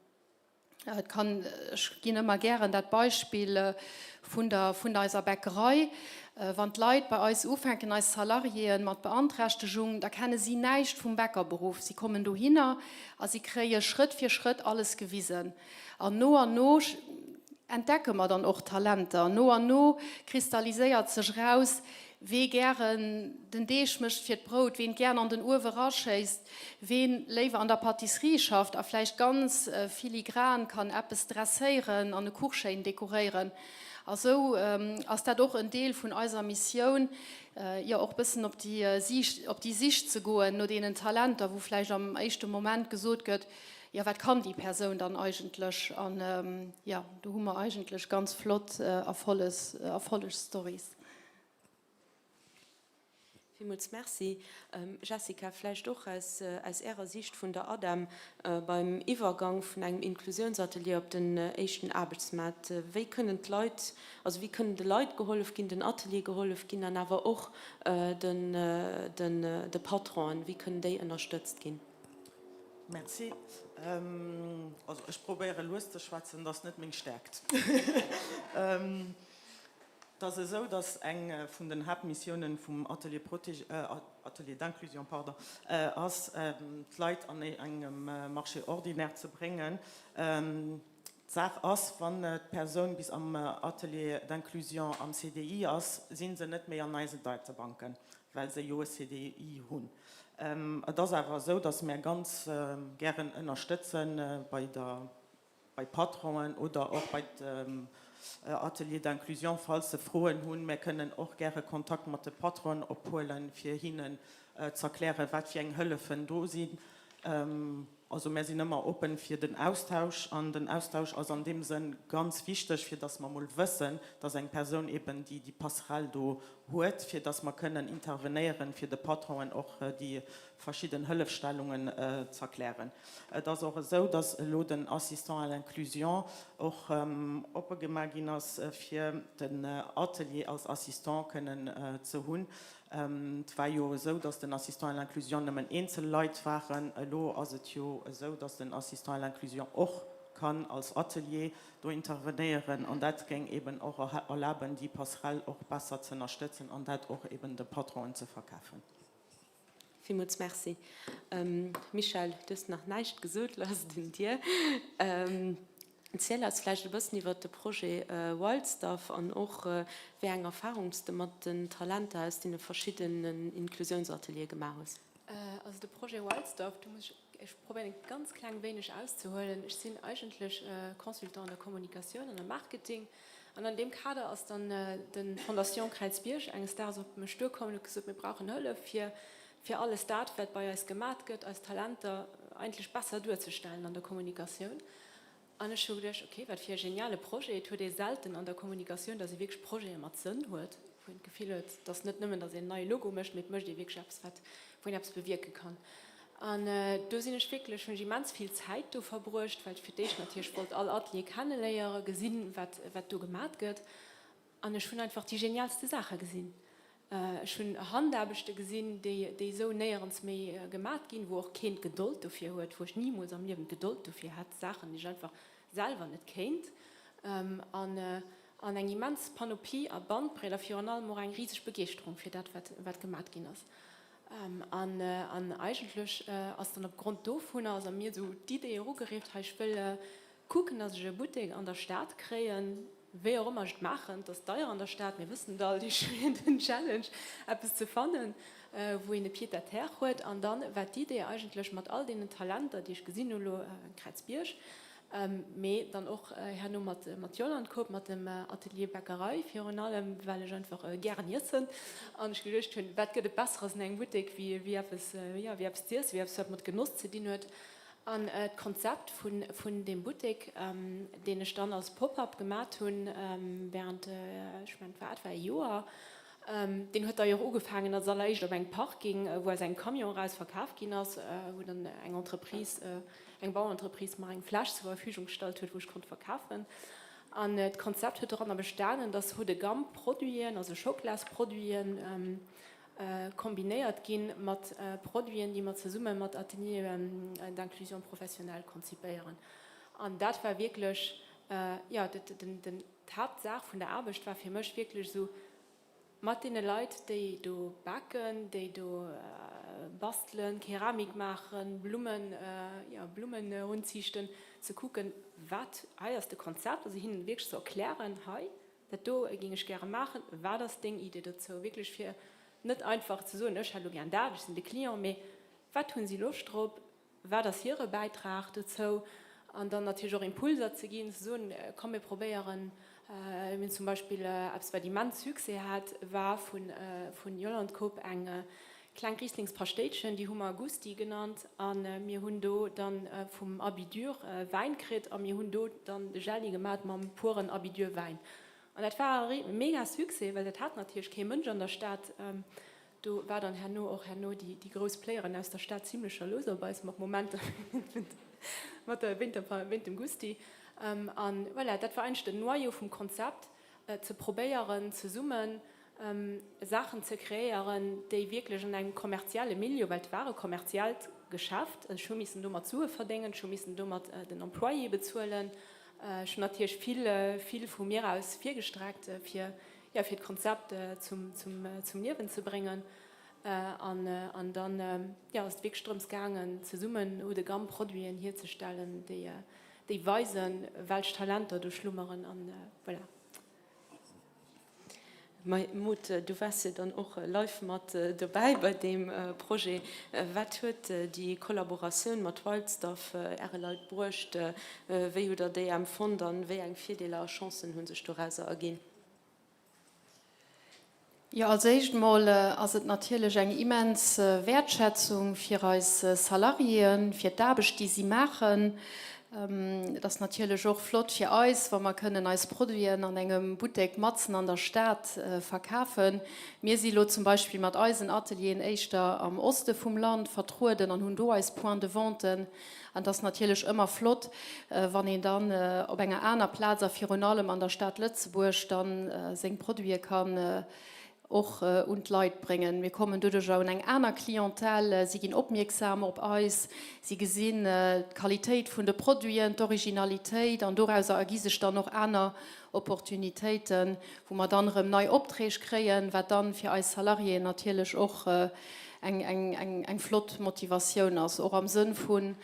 Ich gehe immer gerne das Beispiel von unserer Bäckerei. Wenn die Leute bei uns anfangen als Salarien mit Beantragung, da kennen sie nichts vom Bäckerberuf. Sie kommen da hin, also sie kriegen Schritt für Schritt alles gewiesen. Und noch entdecken wir dann auch Talente. Noch kristallisiert sich raus, wie gern den Deeg mischt für das Brot, wen gern an den Uwe raschießt, wen lieber an der Patisserie schafft, er vielleicht ganz filigran kann etwas dressieren, an eine Kuchschein dekorieren. Also ist das doch ein Teil von unserer Mission, ja auch ein bisschen auf die Sicht zu gehen, nur den Talenten, wo vielleicht am ersten Moment gesagt wird, ja, was kann die Person dann eigentlich? Und ja, da haben wir eigentlich ganz flott volle Storys. Vielmals merci. Jessica, vielleicht doch aus Ihrer Sicht von der Adam beim Übergang von einem Inklusionsatelier auf den ersten Arbeitsmarkt. Wie können die Leute geholfen gehen, den Atelier geholfen gehen, aber auch den Patron, wie können die unterstützt gehen? Merci. Also ich probiere loszuschwatzen, das nicht mich stärkt. Das ist so, dass eine von den Hauptmissionen vom Atelier d'Inclusion ist, die Leute an einem Marché ordinär zu bringen. Die Sache ist, wenn die Person bis am Atelier d'Inclusion am CDI ist, sind sie nicht mehr an unseren Datenbanken, weil sie ja ein CDI haben. Das ist aber so, dass wir ganz gerne unterstützen bei Patronen oder auch bei Atelier d'Inclusion, falls sie Fragen haben. Wir können auch gerne Kontakt mit den Patronen abholen, für ihnen zu erklären, was für Hilfen da sind. Also wir sind immer offen für den Austausch. Und den Austausch ist in dem Sinn ganz wichtig, für dass wir mal wissen, dass eine Person eben die Passerelle da hat, für dass wir können intervenieren, für die Patronen auch die verschiedenen Hilfestellungen zu erklären. Das ist auch so, dass den Assistant à l'Inclusion auch aufgemacht ist, für den Atelier als Assistant können zu haben. Es war ja so, dass den Assistant à l'Inclusion nicht Einzelleute waren. Also es ist ja so, dass den Assistant à l'Inclusion auch kann als Atelier intervenieren und das ging eben auch erlauben, die Passerelle auch besser zu unterstützen und das auch eben den Patronen zu verkaufen. Vielmals merci. Michel, du hast noch nichts gesagt, lass den dir. Erzähl uns vielleicht ein bisschen über das Projekt Wildstuff und auch, wie eine Erfahrung mit den Talenten aus den verschiedenen Inklusionsateliers gemacht hast. Also das Projekt Wildstuff, ich probiere ganz klein wenig auszuholen. Ich bin eigentlich Konsultant der Kommunikation und der Marketing. Und an dem Kader ist dann die Fondation Kreuzbirch, eine Stars auf mich durchgekommen und gesagt, wir brauchen Hilfe für alles das, was bei uns gemacht wird, als Talente eigentlich besser durchzustellen an der Kommunikation. Und ich habe gedacht, okay, was für ein geniales Projekt, ich habe selten an der Kommunikation, dass ich wirklich Projekte mit Sinn hat. Wo ich das Gefühl habe, dass nicht nur, dass ich ein neues Logo möchte, mit möchte ich wirklich etwas, wo ich etwas bewirken kann. Und da sind ich wirklich schon immens viel Zeit verbracht, weil für dich natürlich wollte alle Atelier kennenlernen, gesehen, was da gemacht wird. Und ich habe einfach die genialste Sache gesehen. Ich habe Handarbeit gesehen, die so näher ans mir gemacht gehen, wo auch kein Geduld dafür hat, wo ich niemals am Leben Geduld dafür hat, Sachen, die ich einfach selber nicht kennt. Und eine immense Panoplie, eine Bandbreite, für eine riesige Begeisterung für das, was gemacht ist. an eigentlich aus dann aufgrund davon, also mir so die Idee geredet, ich will gucken, dass ich eine Boutique an der Stadt kreieren, wer auch immer ich machen, das teuer an der Stadt, wir wissen da die schwierige Challenge, etwas zu finden, wo eine Pied herholt, und dann war die Idee eigentlich mit all den Talenten, die ich gesehen habe, in Kreuzbierg, dann auch mit Jolland gehabt, mit dem Atelier Bäckerei, für allem, weil ich einfach gerne hier bin. Und ich gedacht habe, was gibt es Besseres in einer Boutique, wie etwas mit Genuss zu dienen hat. Und das Konzept von dem Boutique, den ich dann als Pop-up gemacht habe, während, ich meine, vor etwa ein Jahr, den hat er ja angefangen, als er leicht auf einen Park ging, wo er sein Camion raus verkauft ging, wo dann eine Entreprise, eine Bauentreprise mir eine Flasche zur Verfügung gestellt hat, wo ich konnte verkaufen. Und das Konzept hat daran bestanden, dass heute Gamm produzieren, also Schokolade produzieren, kombiniert gehen mit Produkten, die man zusammen mit Atelier d'Inclusion professionell konzipieren. Und das war wirklich, die Hauptsache von der Arbeit war für mich wirklich so, mit den Leuten, die du backen, die du basteln, Keramik machen, Blumen rundzüchten, zu gucken, was ist das Konzept, also ihnen wirklich zu erklären, hey, das ging ich gerne machen, war das Ding, Idee dazu, wirklich für nicht einfach zu sagen, ich habe gerne da, ich bin der Klient, aber was tun sie Lust drauf, war das hier ein Beitrag dazu, und dann natürlich auch Impulse zu gehen, zu sagen, komm, wir probieren, wenn zum Beispiel, was die Mann Success hat, war von Jolland Kopp ein klein Rieslingspastätchen, die haben wir Gusti genannt, und wir haben dann vom Abidur Wein gekriegt, und wir haben dann die Jelly gemacht mit einem puren Abidur Wein. Und das war ein mega Success, weil das hat natürlich kein Mensch an der Stadt. Da war dann auch die große Playerin aus der Stadt ziemlich los, aber es macht Momente mit dem Gusti. Und voilà, das war eigentlich der Neue vom Konzept, zu probieren, zu summen, Sachen zu kreieren, die wirklich in einem kommerziellen Milieu, weil es war kommerziell geschafft, also schon müssen wir zu verdienen, schon müssen wir den Employee bezahlen, schon natürlich viel von mir aus viel gestreckt, für das Konzept zum Leben zu bringen. Und dann ist Wegströms gegangen, zu summen oder Gamm-Produkte herzustellen, die weisen, welche Talente du schlummern. Und voilà. Mut, du warst ja dann auch live mit dabei bei dem Projekt. Was hat die Kollaboration mit Waldstoff, Leute braucht, wie oder die empfunden, wie ein Vierteler Chancen haben sich daraus ergeben? Ja, als erstmal ist es natürlich eine immense Wertschätzung für unsere Salarien, für die Arbeit, die sie machen. Das ist natürlich auch flott für uns, weil wir können als Produkte an einem Boutique Matzen an der Stadt verkaufen. Wir sind zum Beispiel mit unserem Atelier am Osten vom Land vertreten und haben hier als Point de Vente. Und das ist natürlich immer flott, wenn ich dann auf einer anderen Platz, für allem an der Stadt Lützeburg, dann seine Produkte kann auch und Leute bringen. Wir kommen dadurch auch in eine andere Klientel, sie gehen aufmerksam auf uns, sie sehen die Qualität der Produkte, die Originalität, und daraus ergeben sich dann noch andere Opportunitäten, wo wir dann neue Aufträge kriegen, was dann für uns Salarien natürlich auch eine flotte Motivation ist, auch im Sinn von,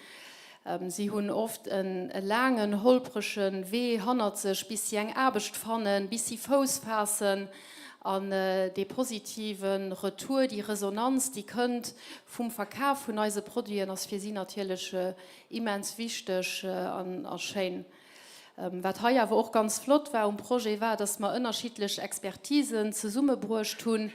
sie haben oft einen langen, holprigen Weg, handelt sich, bis sie eine Arbeit finden, bis sie Fuß fassen, an die positiven Retour, die Resonanz, die könnt vom Verkauf von unseren Produkten, das für sie natürlich immens wichtig und schön. Was heute aber auch ganz flott war im Projekt war, dass wir unterschiedliche Expertisen zusammengebracht tun.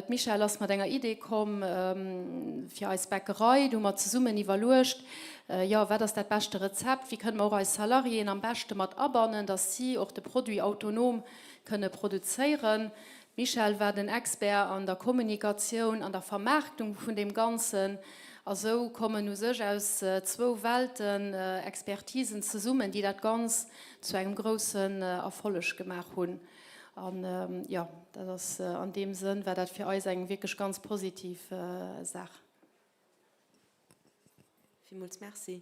Michael, lass mal deine Idee kommen, für als Bäckerei, du mal zusammen evaluiert, ja, was ist das beste Rezept, wie können wir auch als Salarien am besten mit abbauen, dass sie auch die Produkte autonom können produzieren. Michael war ein Expert an der Kommunikation, an der Vermarktung von dem Ganzen. Also kommen wir sich aus zwei Welten Expertisen zusammen, die das ganz zu einem großen Erfolg gemacht haben. Und ja, das in dem Sinn war das für uns eine wirklich ganz positive Sache. Vielmals merci.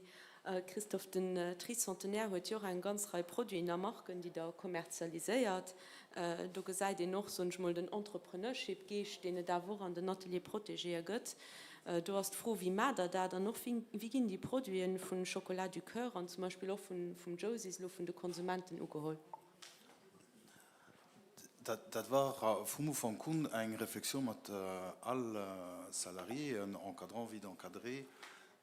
Christoph den Tricentenaire hat ja eine ganze Reihe Produkte in der Marke, die da kommerzialisiert. Da gesagt ihr noch so mal den Entrepreneurship gehst, den da wo an den Atelier protegiert wird. Du hast froh wie Mader da dann noch wie gehen die Produkte von Chocolat du Coeur und zum Beispiel auch von Josies von den Konsumenten geholt. Das war von Kunden eine Reflexion mit allen Salariés, Encadrant wie d'encadré,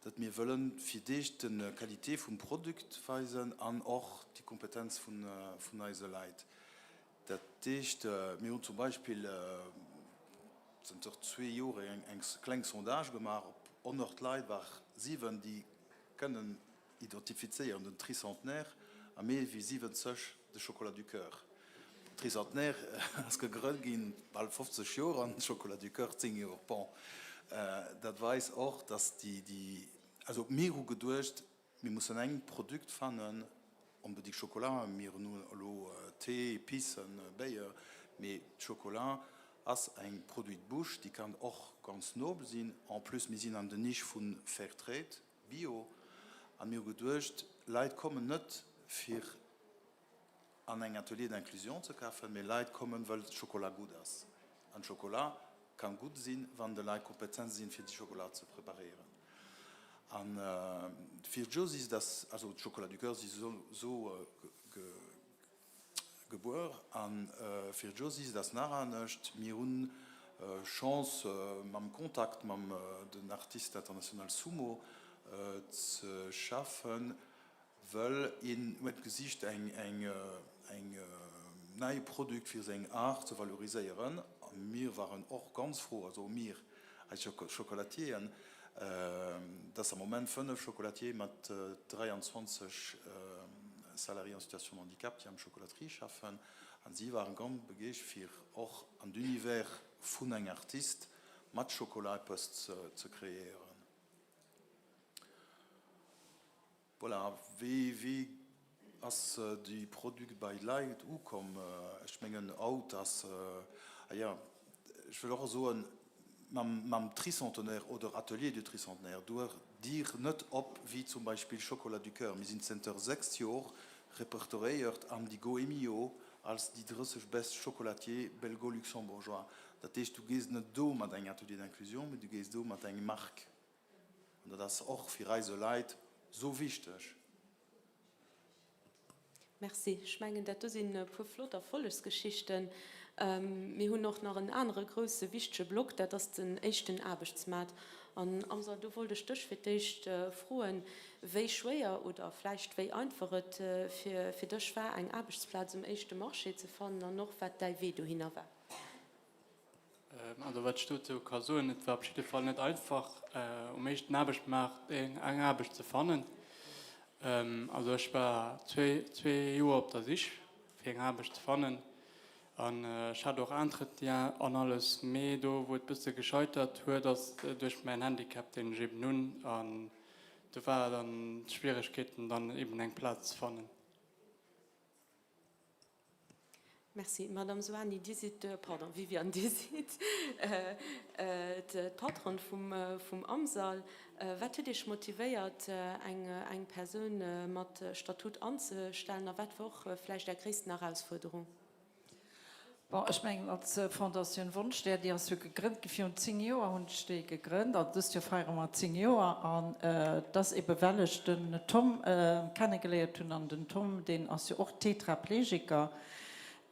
dass wir wollen für dich die Qualität vom Produkt weisen und auch die Kompetenz von unseren Leuten. Das ist, wir haben zum Beispiel sind doch 2 Jahre ein kleines Sondage gemacht, ob 100 Leute waren 7, die können identifizieren den Tricentenaire, und mehr wie 70 de Chocolat du Coeur. Tricentenaire ist gegründet in 50 Jahren und Chocolat du Coeur 10 Jahre. Bon. Das weiß auch, dass also wir haben gedacht, wir müssen ein Produkt finden, unbedingt Schokolade, wir nur Tee, Pissen, Bier, aber Schokolade ist ein Produkt Busch, die kann auch ganz nobel sein. En plus, wir sind an der Nische von Fairtrade, Bio. Und wir haben gedacht, Leute kommen nicht für an ein Atelier d'Inklusion zu kaufen, aber Leute kommen, weil Schokolade gut ist. Und Schokolade kann gut sein, wenn die Leute kompetent sind, für die Schokolade zu präparieren. Und für Josie ist das, also Chocolat du Coeur ist so geboren. Und für Josie ist das nachher nicht. Wir haben Chance, mit Kontakt mit dem Artist international Sumo zu schaffen, weil in mit Gesicht ein neues Produkt für seine Art zu valorisieren. Und wir waren auch ganz froh, also wir als Chocolatier, dass im Moment 5 Chocolatiers mit 23 Salariés en Situation de Handicap, die am Chocolaterie schaffen. Und sie waren ganz begeistert für auch ein Univers von einem Artist mit Schokolade zu kreieren. Voilà, wie als die Produkte bei Leid kommen, ich meine auch, dass ja, ich will auch so am Tricentenaire oder Atelier du Tricentenaire durch dir nicht ab wie zum Beispiel Chocolat du Coeur. Wir sind seit 6 Jahren repertoriert an die Goemio als die 30 beste Chocolatier belgo-luxembourgeois. Das heißt, du gehst nicht da mit einem Atelier d'Inklusion, aber du gehst da mit einer Marke. Und das ist auch für Reiseleute so wichtig. Merci. Ich meine, das sind ein paar flotter Volksgeschichten. Wir haben noch einen anderen großen, wichtigen Block, das ist den ersten Arbeitsmarkt. Und also, du wolltest dich für dich fragen, wie schwer oder vielleicht wie einfach es für dich war, einen Arbeitsplatz im ersten Marché zu finden und noch was dein Weg dahin war. Also was steht so kann so, es war auf jeden Fall nicht einfach, um ersten Arbeitsmarkt eine Arbeit zu finden. Also ich war 2 Jahre auf der Sicht, für eine Arbeit zu finden. Und ich hatte auch Antritt ja an alles mehr, da wo es ein bisschen gescheitert wurde, dass durch mein Handicap, den ich eben nun, und da war dann Schwierigkeiten, dann eben einen Platz zu finden. Merci. Madame Soani, pardon, Viviane Dizit, der Patron vom Amsal, was hat dich motiviert, eine Person mit Statut anzustellen, und was war vielleicht der größte Herausforderung? Bon, ich meine, als Fondation Wunsch, die ist so gegründet, für 10 Jahre und steht gegründet, das ist ja früher 10 Jahre, und das eben, weil ich den Tom kennengelernt habe, und den Tom, den ist ja auch Tetraplegiker.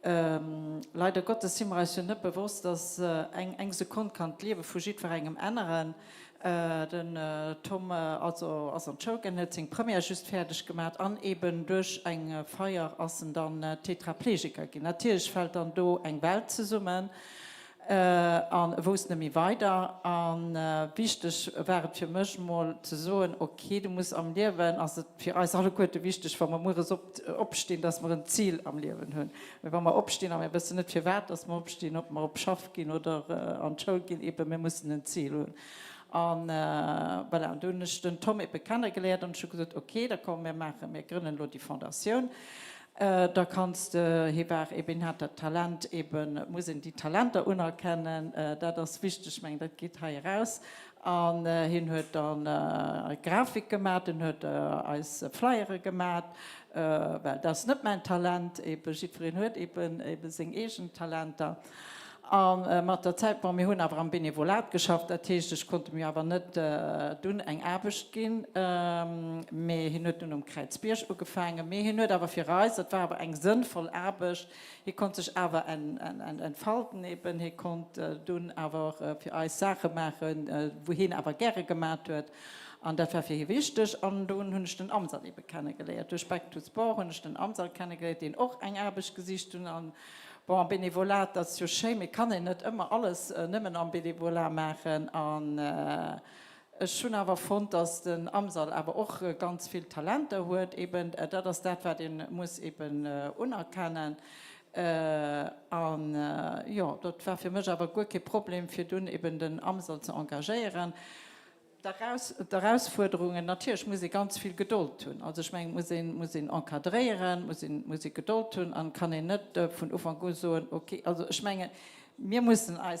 Leider Gottes sind wir uns ja nicht bewusst, dass eine Sekunde kann das Leben von einem anderen. Den Tom, also ein Choken, hat seine Premiere just fertig gemacht, und eben durch eine Feier ist dann Tetraplegiker gehen. Natürlich fällt dann da eine Welt zusammen, wo es nämlich weiter. Und wichtig wäre für mich mal zu sagen, okay, du musst am Leben, also für uns alle gut wichtig, wenn wir muss aufstehen, dass wir ein Ziel am Leben haben. Wenn wir aufstehen, haben wir wissen nicht viel wert, dass wir aufstehen, ob wir auf Schaff gehen oder an die Schule gehen, eben, wir müssen ein Ziel haben. Und voilà, und dann ist den Tom eben kennengelernt und ich habe gesagt, okay, da kommen wir machen, wir gründen die Fondation. Da kannst du eben hat das Talent eben muss die Talente anerkennen, das ist wichtig, ich meine, das geht hier raus. Und hin hat dann Grafik gemacht, und hat als Flyer gemacht, weil das ist nicht mein Talent, eben Schiedfried hat eben sein eigenes Talent da. Und mit der Zeit, wo wir haben aber am Benevolat geschafft, das heißt, ich konnte mir aber nicht eng Arbeit gehen. Wir haben nicht um Kreuzberg angefangen. Wir haben aber für uns, das war aber eine sinnvolle Arbeit. Hier konnte sich aber entfalten, eben. Hier konnte aber für uns Sachen machen, wohin aber gerne gemacht wird. Und das war für mich wichtig. Und dann habe ich den Amtsal eben kennengelernt. Durch Spektus Bau habe ich den Amtsal kennengelernt, den auch eine Arbeit gesehen hat. Bon, Benevolat, das ist ja schön, ich kann nicht immer alles nicht mehr am Benevolat machen. Und schon aber fand, dass den Amtsal aber auch ganz viel Talente hat. Eben, das ist das, was den muss eben anerkennen. Ja, das war für mich aber gut kein Problem, für eben den Amtsal zu engagieren. Die Herausforderungen, natürlich muss ich ganz viel Geduld tun. Also ich meine, muss ihn enkadrieren, muss ich Geduld tun, und kann ich nicht von Anfang an sagen, okay, also ich meine, wir müssen ein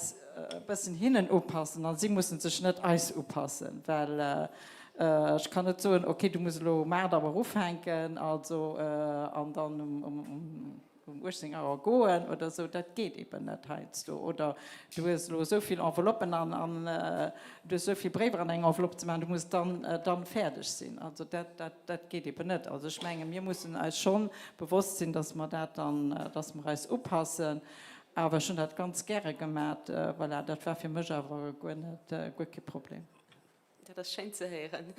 bisschen hinten aufpassen, und sie müssen sich nicht alles aufpassen, weil ich kann nicht sagen, okay, du musst mehr aber aufhängen, also und dann um 18 Uhr gehen oder so, das geht eben nicht heute. Oder du hast so viele Enveloppen du hast so viele Briefe an eine Enveloppe zu machen, du musst dann fertig sein. Also das geht eben nicht. Also ich meine, wir müssen uns schon bewusst sein, dass wir dass wir uns aufpassen. Aber schon das ganz gerne gemacht, weil das war für mich aber gut kein Problem. Ja, das scheint zu hören.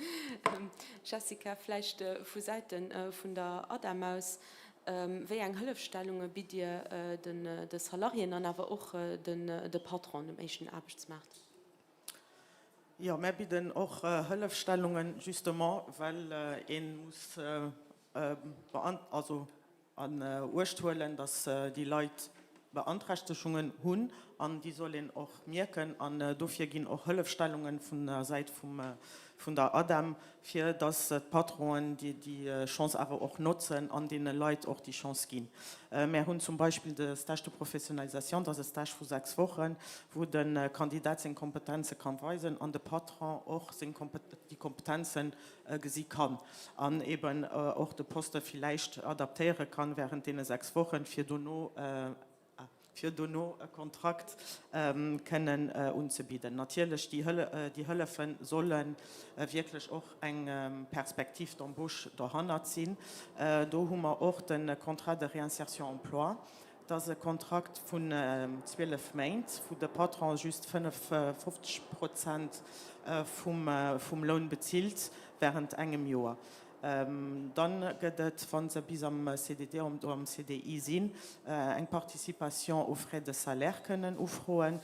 Jessica, vielleicht von Seiten von der Adam aus, wie eine Hilfestellung bei dir den Salarien, aber auch den Patron im ersten Arbeitsmarkt? Ja, wir bieten auch Hilfestellungen, justement, weil muss also an Urstellen, dass die Leute Beantragungen haben, und die sollen auch merken, und dafür gehen auch Hilfestellungen von der Seite von der Adam, für dass Patronen die Chance aber auch nutzen, an denen Leute auch die Chance geben. Wir haben zum Beispiel die Stage de Professionalisation, das ist ein Stage von 6 Wochen, wo der Kandidat seine Kompetenzen kann weisen und der Patron auch die Kompetenzen gesehen kann. Und eben auch der Posten vielleicht adaptieren kann während den 6 Wochen für einen Kontrakt können anzubieten. Natürlich, die Hilfen sollen wirklich auch eine Perspektive d'Embauche dahinter ziehen. Da haben wir auch den Contrat de Réinsertion Emploi. Das ist ein Kontrakt von 12 Monaten, wo der Patron just 55% vom Lohn bezahlt während einem Jahr. Dann geht es, wenn sie bis am CDD und am CDI sind, eine Partizipation aux frais de salaire können aufrufen.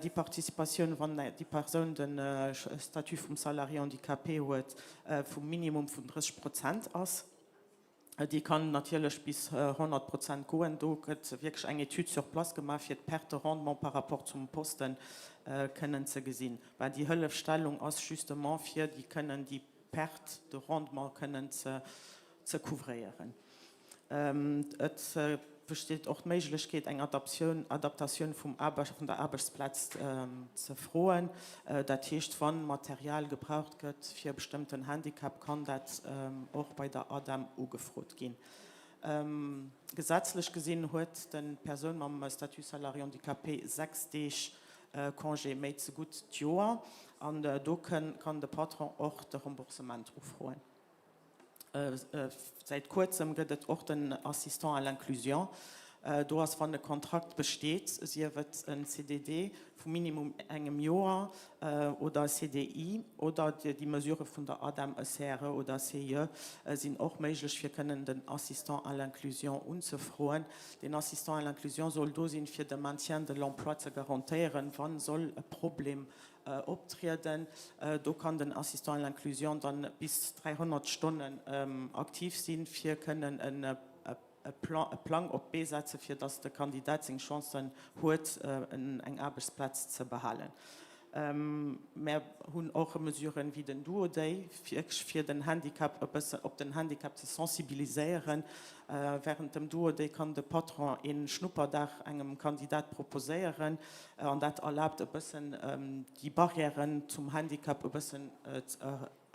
Die Partizipation, wenn die Person den Statut vom Salarié handicapé hat, vom Minimum von 30% aus. Die kann natürlich bis 100% gehen. Da wird wirklich eine Etude sur place gemacht, für perte Rendement par rapport zum Posten können sie gesehen. Weil die Hilfestellung ist justement für die können die Perte de Rendement können zu couvrieren. Es besteht auch die Möglichkeit, eine Adaptation von der Arbeitsplatz zu freuen. Das heißt, wenn Material gebraucht wird für bestimmten Handicap, kann das auch bei der Adam angefragt gehen. Gesetzlich gesehen hat die Person mit dem Statut Salarié handicapé 6 Tage Congé mehr zu gut Jahr. Und da kann der Patron auch das Remboursement aufrufen. Seit kurzem gibt es auch den Assistant à l'Inclusion. Du hast, wenn der Kontrakt besteht, sie wird ein CDD von Minimum einem Jahr oder CDI oder die Mesure von der Adam SR oder CIE sind auch möglich. Wir können den Assistant à l'Inclusion unzufreuen. Den Assistant à l'Inclusion soll da sein, für den Maintien de l'Emploi zu garantieren, wann soll ein Problem auftreten. Da kann der Assistant à l'Inclusion dann bis 300 Stunden aktiv sein. Wir können einen Plan op besetzen, für dass der Kandidat seine Chancen hat, einen Arbeitsplatz zu behalten. Wir haben auch Mesuren wie den Duo Day für den Handicap, ob den Handicap zu sensibilisieren. Während dem Duo Day kann der Patron in Schnupperdach einem Kandidat proposieren und das erlaubt ein bisschen die Barrieren zum Handicap ein bisschen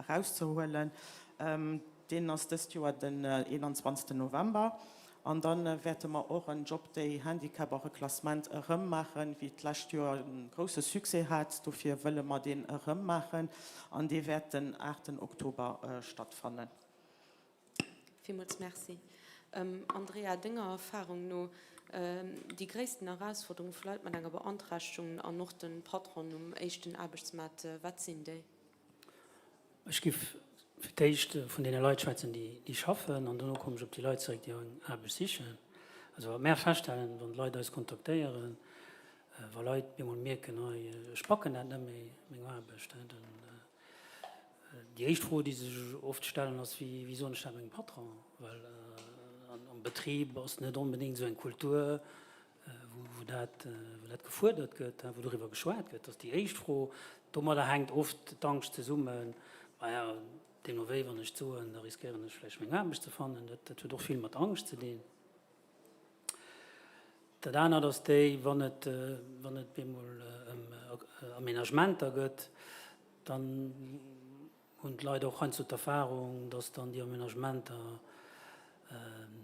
rauszuholen. Den ist das Jahr den 21. November. Und dann werden wir auch ein Job Day Handicap Klassement machen, wie das letzte Jahr ein großes Succès hat. Dafür wollen wir den machen. Und die wird den 8. Oktober stattfinden. Vielmals merci. Andrea, deine Erfahrung noch, die größten Herausforderungen vielleicht mit einer Beantragung an noch den Patron 1. Arbeitsmarkt, was sind die? Ich gebe von den Leuten schwätzen, die schaffen, und dann komme ich auf die Leute zurück, die Arbeit sichern. Also mehr feststellen, wenn Leute uns kontaktieren, weil Leute merken, ich packe nicht mehr meine Arbeit. Die erste Frage, die sich oft stellen, ist, wie soll ich das mit dem Patron? Weil am Betrieb ist nicht unbedingt so eine Kultur, wo das gefordert wird, wo darüber geschwärzt wird. Das ist die erste Frage. Da hängt oft die Angst zusammen, ja, dem nur wenn ich zu, da riskieren ich vielleicht meine Arbeit zu finden. Das hat doch viel mit Angst zu tun. Der andere ist die, wenn es Aménagement geht, dann und leider auch zur Erfahrung, dass dann die Aménagements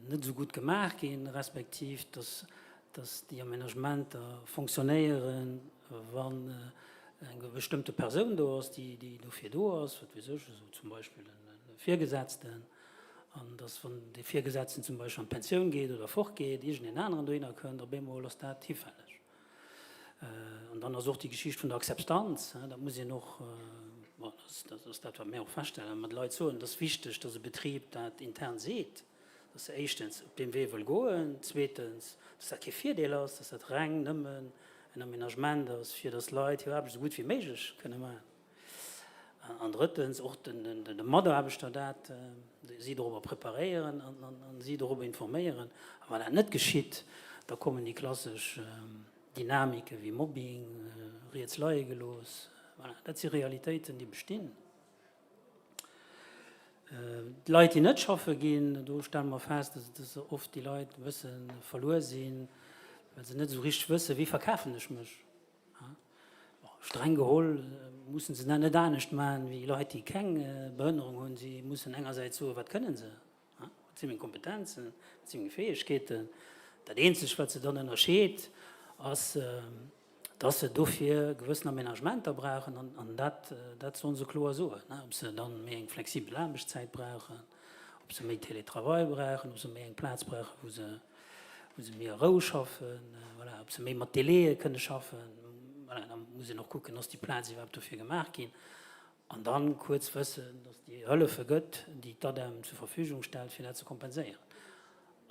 nicht so gut gemacht gehen, respektiv, dass die Aménagements funktionieren, wenn eine bestimmte Person da ist, die dafür da ist, wie so zum Beispiel ein Vorgesetzten, und dass von den Vorgesetzten zum Beispiel an Pension geht oder fortgeht, die den anderen da können, da bin ich das tieffällig. Und dann ist auch die Geschichte von der Akzeptanz, da muss ich noch, das wird mehr auch feststellen, mit Leuten so, das ist wichtig, dass der Betrieb das intern sieht, dass er erstens auf den Weg will gehen, zweitens, dass er kein Vierdeler ist, dass er Rang nimmt, ein Aménagement, das für das Leute so gut wie möglich können machen. Und drittens, auch den Motto habe ich da, sie darüber präparieren und sie darüber informieren. Aber wenn das nicht geschieht, da kommen die klassischen Dynamiken wie Mobbing, Rätselei los. Das sind die Realitäten, die bestehen. Die Leute, die nicht schaffen gehen, da stellen wir fest, dass oft die Leute ein bisschen verloren sind, weil sie nicht so richtig wissen, wie verkaufen ich mich. Ja? Streng geholt müssen sie nicht nicht machen, wie Leute, die keine Behinderung haben, sie müssen einerseits so, was können sie? Ja? Was sind ihre Kompetenzen, was sind ihre Fähigkeiten? Das Einzige, was sie dann unterscheidet, ist, dass sie dafür gewisse Aménagements brauchen, und das sollen sie klar so. Ne? Ob sie dann mehr eine flexible Arbeitszeit brauchen, ob sie mehr Teletravail brauchen, ob sie mehr einen Platz brauchen, wo sie mehr Ruhe schaffen, voilà, ob sie mehr mit Tele können schaffen. Voilà, dann muss ich noch gucken, dass die Plätze überhaupt dafür gemacht gehen. Und dann kurz wissen, dass die Hilfe gibt, die Tadam zur Verfügung stellt, für das zu kompensieren.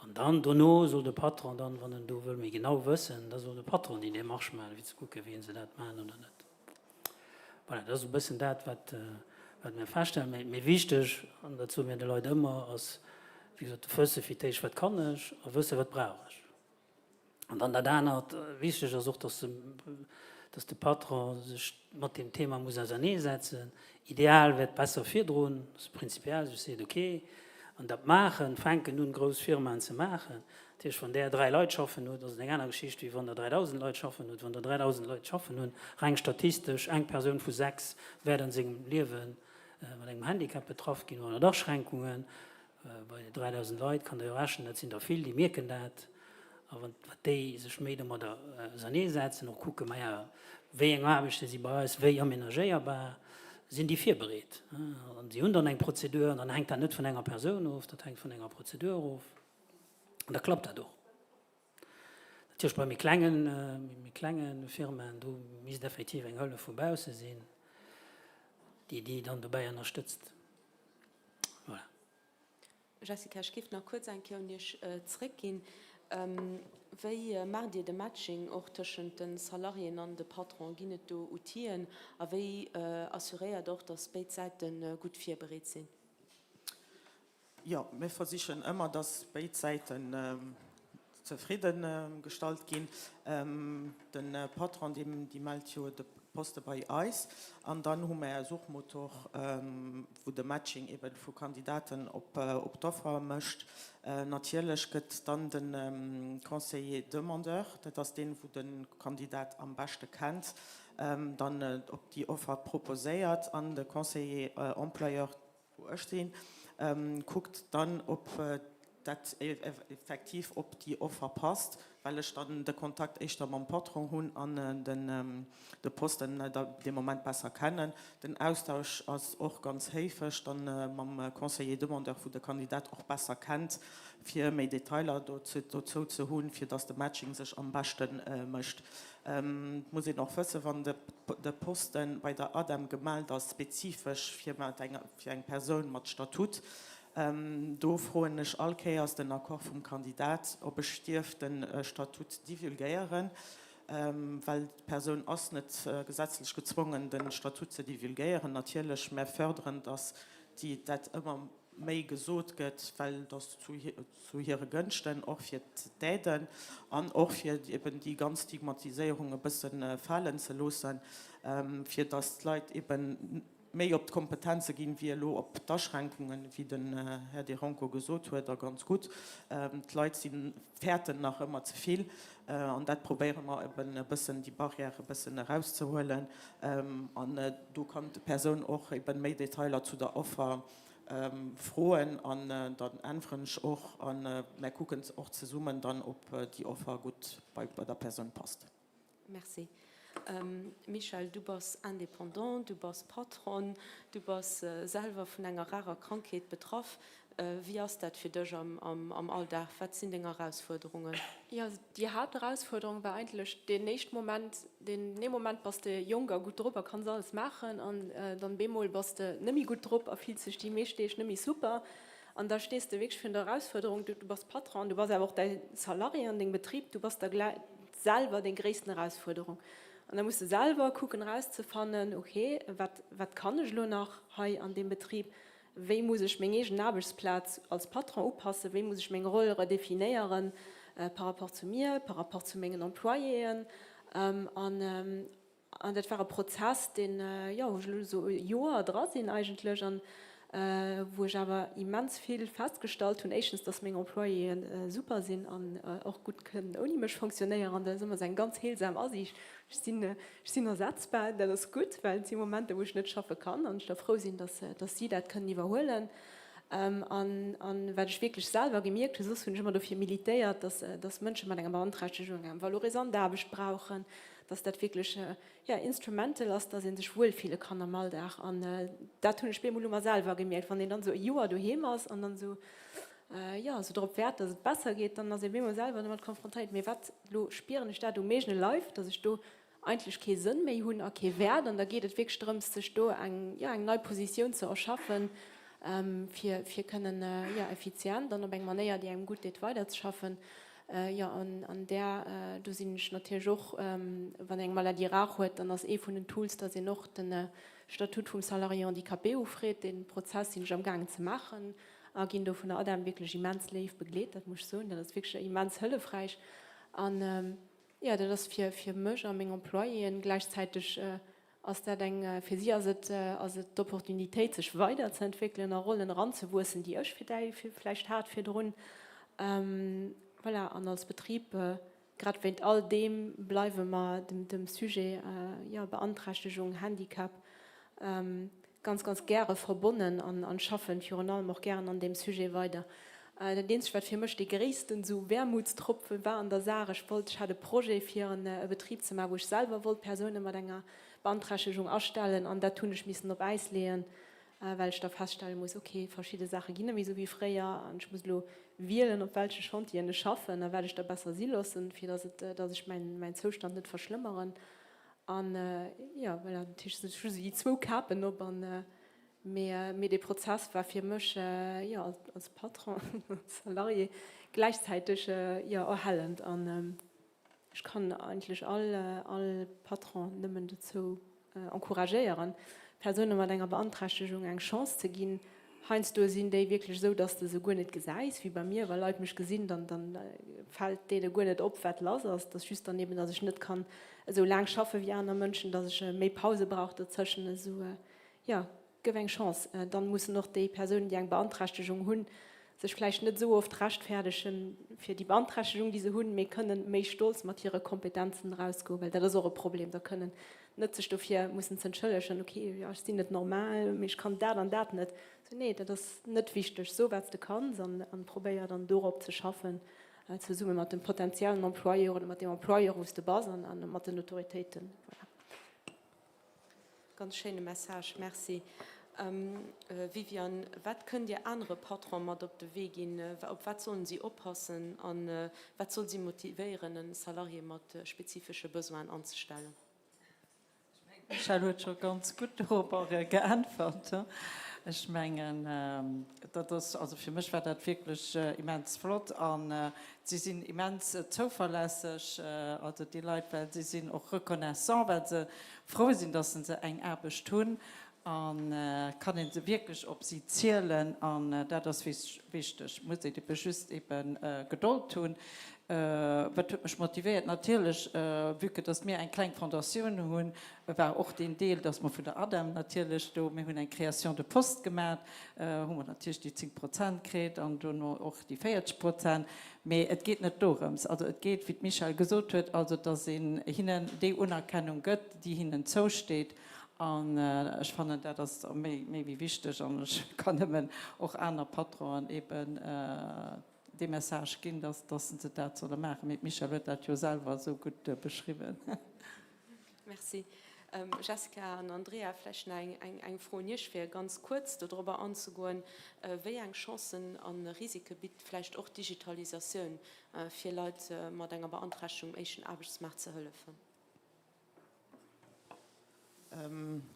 Und dann soll der Patron, dann, wenn du will mir genau wissen, da soll der Patron in dem machst mal, wie zu gucken, wie sie das machen oder nicht. Voilà, das ist ein bisschen das, was wir feststellen. Mir wichtig, und dazu mir die Leute immer, als wie gesagt, wissen, wie ich was kann ich, und wissen, was brauche ich. Und dann wichtig ist auch, dass der Patron sich mit dem Thema muss auseinandersetzen. Ideal wird besser für drohen, das ist prinzipiell, ich sehe, okay. Und das machen, fangen nun große Firmen zu machen. Das ist, von der 3 Leute schaffen, das ist eine andere Geschichte, wie von der 3000 Leute schaffen. Von der 3000 Leute schaffen, rein statistisch, eine Person von 6 werden sich im Leben mit einem Handicap betroffen gehen oder Durchschränkungen. Bei 3000 Leuten kann der raschen, das sind da viele, die merken das. Aber die sich mit dem oder setzen und gucken, ja, wie habe ich sie bei uns, wie aménagierbar, sind die vier bereit. Und sie haben dann eine Prozedur, und dann hängt das nicht von einer Person auf, das hängt von einer Prozedur auf. Und da klappt das doch. Natürlich bei kleinen Firmen, du musst effektiv eine Hilfe von außen sehen, die dann dabei unterstützt. Voilà. Jessica, ich gebe noch kurz ein bisschen zurückgehen. Wie macht ihr das Matching auch zwischen den Salarien und den Patron? Geht du utieren, aber wie assuriert doch, dass beide Seiten gut vorbereitet sind? zufrieden gestaltet gehen. Den Patron, die meldet ja die Posten bei uns. Und dann haben wir einen Suchmotor, wo der Matching eben für Kandidaten ob die Offer möchte. Natürlich gibt dann den Conseiller Demandeur, das ist den, wo den Kandidat am besten kennt. Dann ob die Offer proposiert an den Conseiller Employeur, wo ich stehen, guckt dann, ob das effektiv ob die Offer passt, weil ich dann den Kontakt echt mit dem Patron hun an den Posten den Moment besser kennen. Den Austausch ist auch ganz hilfreich, dann mit dem Conseiller Demandeur, wo der Kandidat auch besser kennt, für mehr Details dazu zu holen, für das der Matching sich am besten möchte. Muss ich noch wissen, wenn der Posten bei der Adam gemeldet ist, spezifisch für eine Person mit Statut. Da freue ich alle aus den Akkord vom Kandidat, ob ich den Statut divulgieren, weil die Person ist nicht gesetzlich gezwungen, den Statut zu divulgieren. Natürlich mehr fördern, dass die das immer mehr gesucht wird, weil das zu ihren Gunsten auch für die Täten und auch für eben die ganze Stigmatisierung ein bisschen fallen zu lassen, für das die Leute eben mehr auf die Kompetenzen gehen wie auf die Einschränkungen, wie den Herr De Ronco gesagt hat, ganz gut. Die Leute sind fährten nach immer zu viel und das probieren wir eben ein bisschen die Barriere ein bisschen herauszuholen. Und du kann die Person auch eben mehr Details zu der Offer frohen und dann einfach auch und wir gucken auch zusammen dann, ob die Offer gut bei der Person passt. Merci. Michel, du bist independent, du bist Patron, du bist selber von einer raren Krankheit betroffen. Wie ist das für dich am Alltag? Was sind deine Herausforderungen? Ja, die Hauptherausforderung war eigentlich den nächsten Moment, was der Junge gut drüber kann, alles machen und dann bemol, was der nicht mehr gut drüber, viel zu stehen, mir stehst nicht mehr super. Und da stehst du wirklich für eine Herausforderung, du bist Patron, du bist aber auch dein Salariat in den Betrieb, du bist da selber die größte Herausforderung. Und dann musst du selber gucken, rauszufinden, okay, was kann ich nur noch an dem Betrieb, wie muss ich meinen Arbeitsplatz als Patron aufpassen, wie muss ich meine Rolle redefinieren, par rapport zu mir, par rapport zu meinen Employés. Und das war ein Prozess, den ja, so Jahre dran sind eigentlich, und, wo ich aber immens viel festgestellt habe, erstens, dass meine Employés super sind und auch gut können ohne mich funktionieren. Das ist immer ein ganz heilsam. Also ich bin ersetzbar, das ist gut, weil es sind Momente, wo ich nicht schaffen kann und ich bin froh bin, dass sie das können überholen. Und weil ich wirklich selber gemerkt habe, finde ich immer dafür militiert, dass Menschen mit einer Beeinträchtigung eine valorisante Arbeit brauchen, dass das wirklich ja, instrumental ist, dass sie sich wohlfühlen kann am Alltag. Und da tue ich mir selber gemerkt, wenn ich dann so ein Jahr daheim ist und dann so, ja, so darauf wert, dass es besser geht, dann dass ich mir selber damit konfrontiert. Mir was spüren ich da, du mich nicht läuft, dass ich da eigentlich keinen Sinn mehr habe, auch keinen Wert. Und da geht es wirklich darum, sich da eine neue Position zu erschaffen, für können ja, effizient, dann eine Manier, die einem gut geht, weiter zu schaffen. Ja, an der du sind natürlich auch, wenn eine Maladie rar hat, dann ist von den Tools, dass sie noch den Statut vom Salariat Handicapé aufredet, den Prozess sind am Gang zu machen. Gehen da von der Adam wirklich immens live begleitet, das muss ich sagen, das ist wirklich immens hilfreich. Und ja, das ist für mich und meine Employés gleichzeitig als der dann für sie also die Opportunität, sich weiterzuentwickeln, eine Rolle ranzuwurzeln, die ich vielleicht hart für drin. Voilà, und als Betrieb, gerade wenn all dem bleiben wir dem Sujet ja, Beeinträchtigung, Handicap ganz, ganz gerne verbunden und schaffen für allem auch gerne an dem Sujet weiter. Der Dienst wird für mich die größten so Wermutstropfen war an der Sache. Ich hatte ein Projekt für einen Betrieb zu machen, wo ich selber wollte Personen mit einer Beeinträchtigung erstellen und da tun ich mich auf Eis legen, weil ich da feststellen muss, okay, verschiedene Sachen gehen nicht so wie früher und ich muss nur wählen, auf welche Chantien ich schaffe, dann werde ich da besser sie lassen, dass ich meinen Zustand nicht verschlimmern. Und ja, weil natürlich sind die zwei Kappen, aber mehr der Prozess war für mich ja, als Patron, als Salarié, gleichzeitig ja, erhellend. Und ich kann eigentlich alle Patrons dazu encouragieren, Personen mit einer Beeinträchtigung eine Chance zu geben, Heinz, du sind die wirklich so, dass du so gut nicht gesagt hast, wie bei mir, weil Leute mich gesehen, dann fällt denen gut nicht auf, was los ist. Das ist just daneben, dass ich nicht kann so lange arbeiten wie andere Menschen, dass ich mehr Pause brauche dazwischen. So, ja, gewinne Chance. Dann müssen noch die Personen, die eine Beantragung haben, sich vielleicht nicht so oft rechtfertig für die Beantragung, die sie haben, wir können mehr stolz mit ihren Kompetenzen rausgehen, weil das ist auch ein Problem. Da können nicht sich dafür müssen sie entschuldigen, okay, ja, ich bin nicht normal, ich kann das und das nicht. So, nee, das ist nicht wichtig, so was du kannst, sondern probiere dann darauf zu schaffen, zusammen mit dem potenziellen Employer oder mit dem Employer aus der Basis und mit den Autoritäten. Voilà. Ganz schöne Message, merci. Vivian, was können die andere Patronen mit auf den Weg gehen? Auf was sollen sie aufpassen und was sollen sie motivieren, einen Salarié mit spezifischen Besoinen anzustellen? Ich habe schon ganz gut darüber geantwortet. Ich meine, also für mich war das wirklich immens flott. Und sie sind immens zuverlässig, also die Leute, weil sie sind auch reconnaissant, weil sie froh sind, dass sie eine Arbeit tun. Und können sie wirklich auf sie zählen. Und das ist wichtig. Muss ich just eben Geduld tun. Was mich motiviert, natürlich, wirklich, dass wir eine kleine Fondation haben, war auch den Deal, dass wir von der Adam natürlich, wir haben eine Kreation der Post gemacht, haben wir natürlich die 10% gekriegt und dann auch die 40%. Aber es geht nicht darum. Also es geht, wie Michael gesagt hat, also dass ihnen die Anerkennung gibt, die ihnen zusteht. Und ich fand das mehr wie wichtig und ich kann auch anderen Patronen eben die Message gehen, dass sie das machen. Mit Michael wird das ja selber so gut beschrieben. Merci. Jessica und Andrea, vielleicht eine Frage für ganz kurz darüber anzugehen, welche Chancen und Risiken bietet vielleicht auch Digitalisation für Leute mit einer Beantragung im Arbeitsmarkt zu helfen?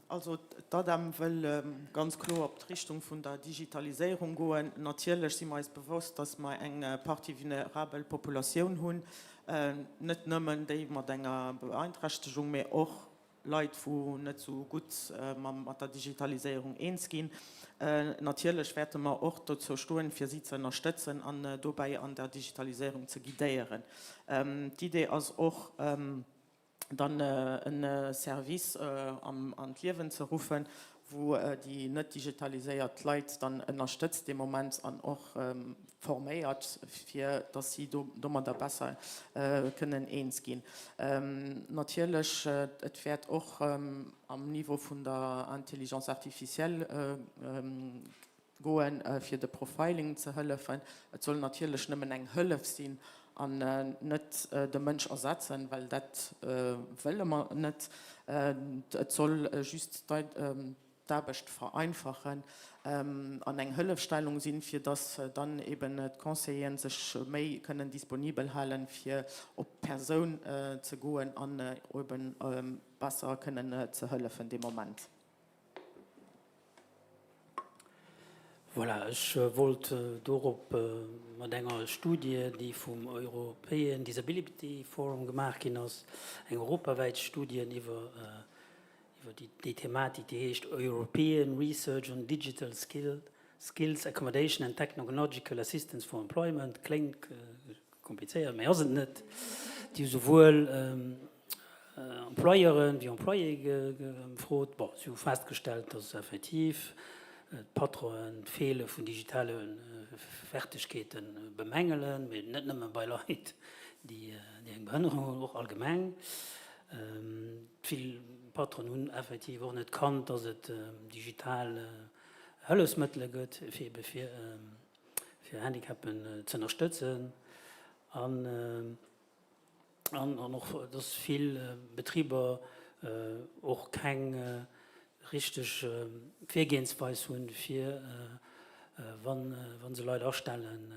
Also da will ganz klar auf die Richtung von der Digitalisierung gehen. Natürlich sind wir uns bewusst, dass wir eine partivulnerable Population haben. Nicht nur die mit einer Beeinträchtigung, aber auch Leute, die nicht so gut mit der Digitalisierung gehen. Natürlich werden wir auch dazu stehen, für sie zu unterstützen und dabei an der Digitalisierung zu guidieren. Die Idee ist auch, dann ein Service ans Leben zu rufen, wo die nicht digitalisierte Leute dann unterstützt, im Moment und auch formiert, für, dass sie da besser können gehen. Natürlich, es wird auch am Niveau von der Intelligenz artificielle gehen, für das Profiling zu helfen. Es soll natürlich nicht mehr eine Hilfe sein, und nicht den Mensch ersetzen, weil das wollen wir nicht. Es soll just dadurch vereinfachen, an eine Hilfestellung sind, für das dann eben die Conseillers sich mehr können disponibel halten, für auf Person zu gehen und eben besser können zu helfen in dem Moment. Voilà, ich wollte darauf mit einer Studie, die vom European Disability Forum gemacht ist, eine europaweite Studie über die Thematik, die heißt European Research on Digital Skills, Accommodation and Technological Assistance for Employment. Klingt kompliziert, aber sind nicht. Die sowohl Employerinnen wie Employer gefragt, sie haben festgestellt, dass es effektiv Patronen Fehler von digitalen Fertigkeiten bemängeln, nicht nur bei Leuten, die eine Behinderung haben, auch allgemein. Viele Patronen haben effektiv auch nicht gekannt, dass es digitale Hilfsmittel gibt, für Handicapten zu unterstützen. Und auch, dass viele Betriebe auch keine richtig Vorgehensweise haben, für, wenn sie Leute ausstellen,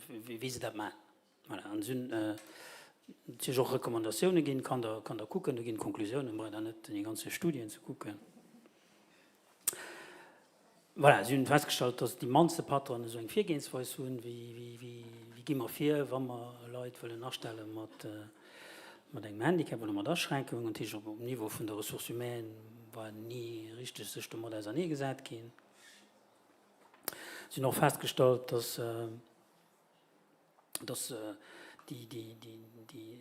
wie sie das machen. Voilà. Und es sind auch Rekommendationen gehen, kann da gucken, da gehen Konklusionen, aber dann nicht in die ganzen Studien zu gucken. Voilà, sie haben festgestellt, dass die meisten Patronen so eine Vorgehensweise haben, wie gehen wir vor, wenn wir Leute nachstellen mit einem Handicap oder mit Einschränkungen, und auf dem Niveau von der Ressourcen humaine war nie richtig sich das nie gesagt gehen. sind auch festgestellt, dass die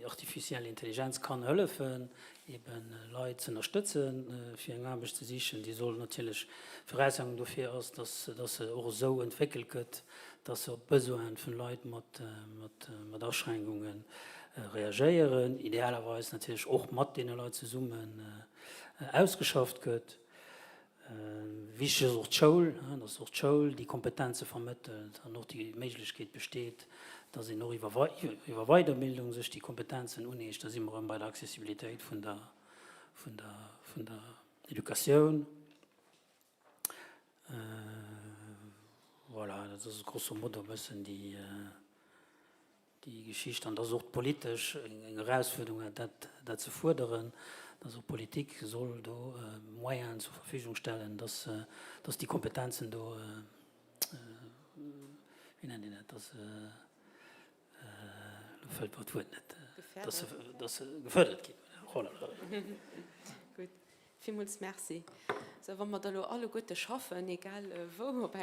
artificielle Intelligenz kann helfen, eben Leute zu unterstützen, für eine Arbeit zu sichern. Die soll natürlich Voraussetzung dafür ist, dass auch so entwickelt wird, dass Besoin von Leuten mit Einschränkungen reagieren. Idealerweise natürlich auch mit den Leuten zusammen ausgeschafft wird. Wichtig ist auch die Schule, dass auch die Schule die Kompetenzen vermittelt und auch die Möglichkeit besteht, dass sie noch über Weiterbildung sich die Kompetenzen unächt. Da sind wir bei der Accessibilität von der Education. Voilà, das ist grosso modo ein bisschen die Geschichte. Und das auch politisch eine Herausforderung, das zu fordern. Also Politik soll da Moyen zur Verfügung stellen, dass die Kompetenzen da, wie nennen die das, fällt das Wort nicht, dass gefördert wird. Gut, vielmals merci. So, wenn wir da alle Gute schaffen, egal wo, ob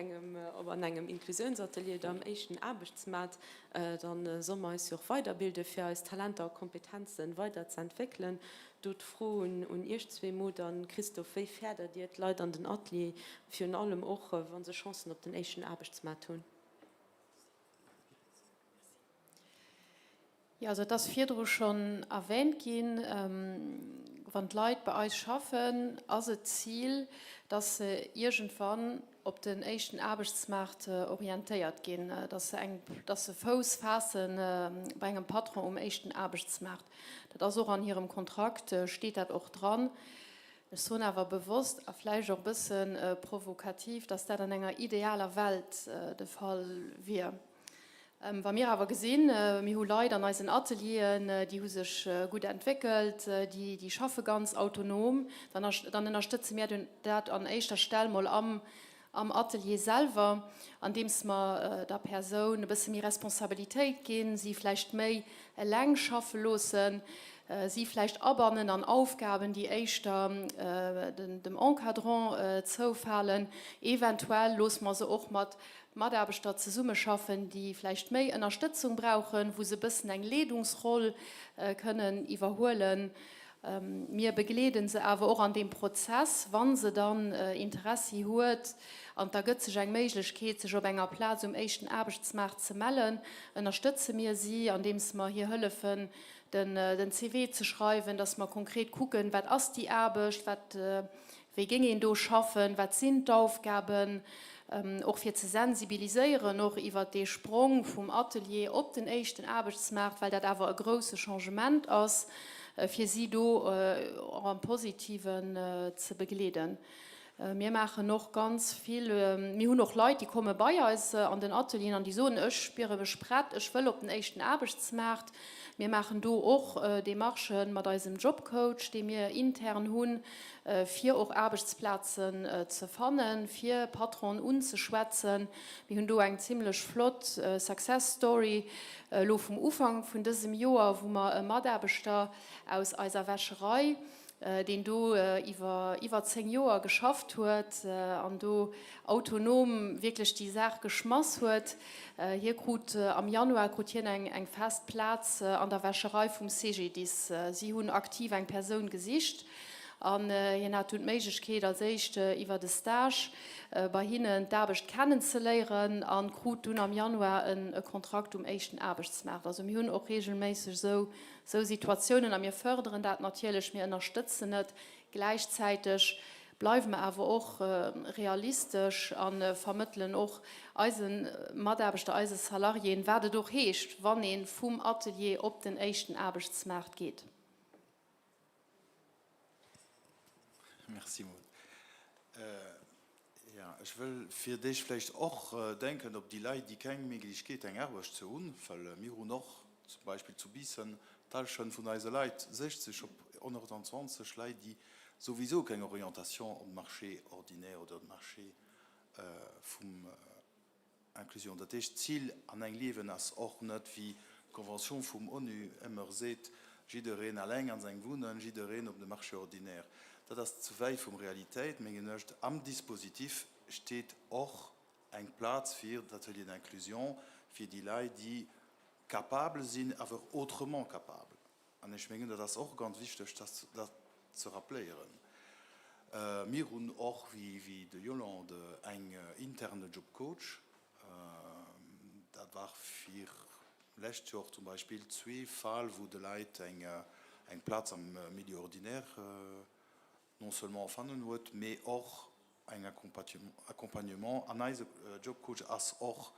an einem Inklusionsatelier oder am ersten Arbeitsmarkt, dann sollen wir uns auch weiterbilden, für uns Talente und Kompetenzen weiterzuentwickeln. Dort frohen und erst 2 Monate Christoph, wie fördert ihr die Leute an den Atelier, für allem auch, wenn sie Chancen auf den ersten Arbeitsmarkt haben? Ja, also das Vierdro schon erwähnt gehen, wenn die Leute bei uns schaffen, also Ziel, dass sie irgendwann auf den ersten Arbeitsmarkt orientiert gehen, dass sie Fuß fassen bei einem Patron am ersten Arbeitsmarkt. Das ist auch an ihrem Kontrakt, steht das auch dran. Ich bin aber bewusst, vielleicht auch ein bisschen provokativ, dass das in einer idealen Welt der Fall wäre. Bei mir aber gesehen, wir haben Leute an unseren Atelieren, die haben sich gut entwickelt, die arbeiten ganz autonom. Dann unterstützen wir das an erster Stelle mal am Atelier selber, an dem es der Person ein bisschen mehr Responsabilität geben, sie vielleicht mehr lang arbeiten lassen, sie vielleicht abbauen an Aufgaben, die erst dem Encadrant zufallen. Eventuell lassen wir sie auch mit Mitarbeiter zusammen schaffen, die vielleicht mehr Unterstützung brauchen, wo sie ein bisschen eine Leitungsrolle können überholen. Wir begleiten sie aber auch an dem Prozess, wenn sie dann Interesse hat. Und da gibt es eine Möglichkeit, sich auf einer Platz am ersten Arbeitsmarkt zu melden. Unterstützen wir sie, indem wir hier helfen, den CV zu schreiben, dass wir konkret gucken, was ist die Arbeit, wie ging ihn da schaffen, was sind die Aufgaben, auch für zu sensibilisieren, noch über den Sprung vom Atelier auf den ersten Arbeitsmarkt, weil das aber ein großes Changement ist, für sie da am Positiven zu begleiten. Wir machen noch ganz viel, wir haben noch Leute, die kommen bei uns an den Atelieren und die sagen, ich spüre mich bereit, ich will auf den ersten Arbeitsmarkt. Wir machen da auch die Marschen mit unserem Jobcoach, den wir intern haben, für auch Arbeitsplätze zu finden, für Patronen umzuschwätzen. Wir haben da eine ziemlich flott Success Story vom Anfang von diesem Jahr, wo wir einen Mitarbeiter aus unserer Wäscherei, den du über 10 Jahre geschafft hat und du autonom wirklich die Sache geschmissen hat. Hier kommt am Januar einen Festplatz an der Wäscherei vom CGDIS. Sie haben aktiv eine Person gesicht. Und je hat die Möglichkeit, als erste über den Stage bei ihnen die Arbeit kennenzulernen und kriegt dann am Januar einen Kontrakt am ersten Arbeitsmarkt. Also wir haben auch regelmäßig so Situationen und wir fördern das natürlich, wir unterstützen das. Gleichzeitig bleiben wir aber auch realistisch und vermitteln auch unseren Mitarbeiter, unsere Salarien, was doch heißt, wenn man vom Atelier auf den ersten Arbeitsmarkt geht. Merci, Maud. Ja, ich will für dich vielleicht auch denken, ob die Leute, die keine Möglichkeit haben, Arbeit zu tun, weil wir noch zum Beispiel zu bieten, Teil schon von unseren Leuten 60 auf 120 Leute, die sowieso keine Orientation am Marché ordinär oder am Marché von Inklusion. Das ist Ziel an ein Leben, das auch nicht wie die Konvention vom ONU immer sieht, jeder allein an seinem Wohnen, jeder auf dem Marché ordinär. Das ist zu weit von Realität. Am Dispositiv steht auch ein Platz für das Atelier d'Inclusion, für die Leute, die kapabel sind, aber autrement kapabel. Und ich meine, das ist auch ganz wichtig, das zu rappelieren. Wir haben auch, wie der Jolande, einen internen Jobcoach. Das war für letztes Jahr zum Beispiel 2 Fälle, wo die Leute einen Platz am Milieu ordinaire non seulement gefunden haben, aber auch ein Accompagnement an unser Jobcoach als auch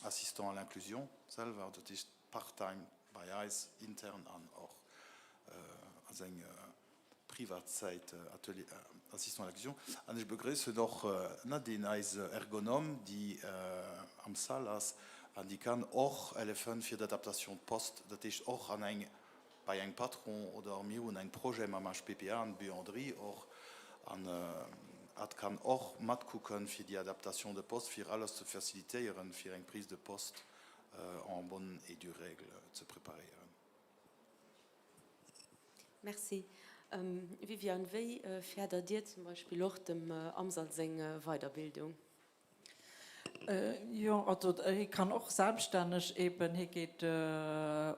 Assistant à l'Inclusion selber. Das ist Part-Time bei uns intern an auch als eine Privatzeit Atelier Assistant à l'Inclusion. Und ich begrüße noch Nadine als Ergonom, die am Saal ist, und die kann auch helfen für die Adaptation Post. Das ist auch bei einem Patron oder mir und ein Projekt mit PPA und Buanderie auch kann auch mitgucken für die Adaptation der Post, für alles zu facilitieren, für eine Prise de Post en bonne et due règle zu präparieren. Merci. Vivian, wie fördert ihr zum Beispiel auch dem Amsatz Weiterbildung? Ja, also ich kann auch selbstständig eben, hier geht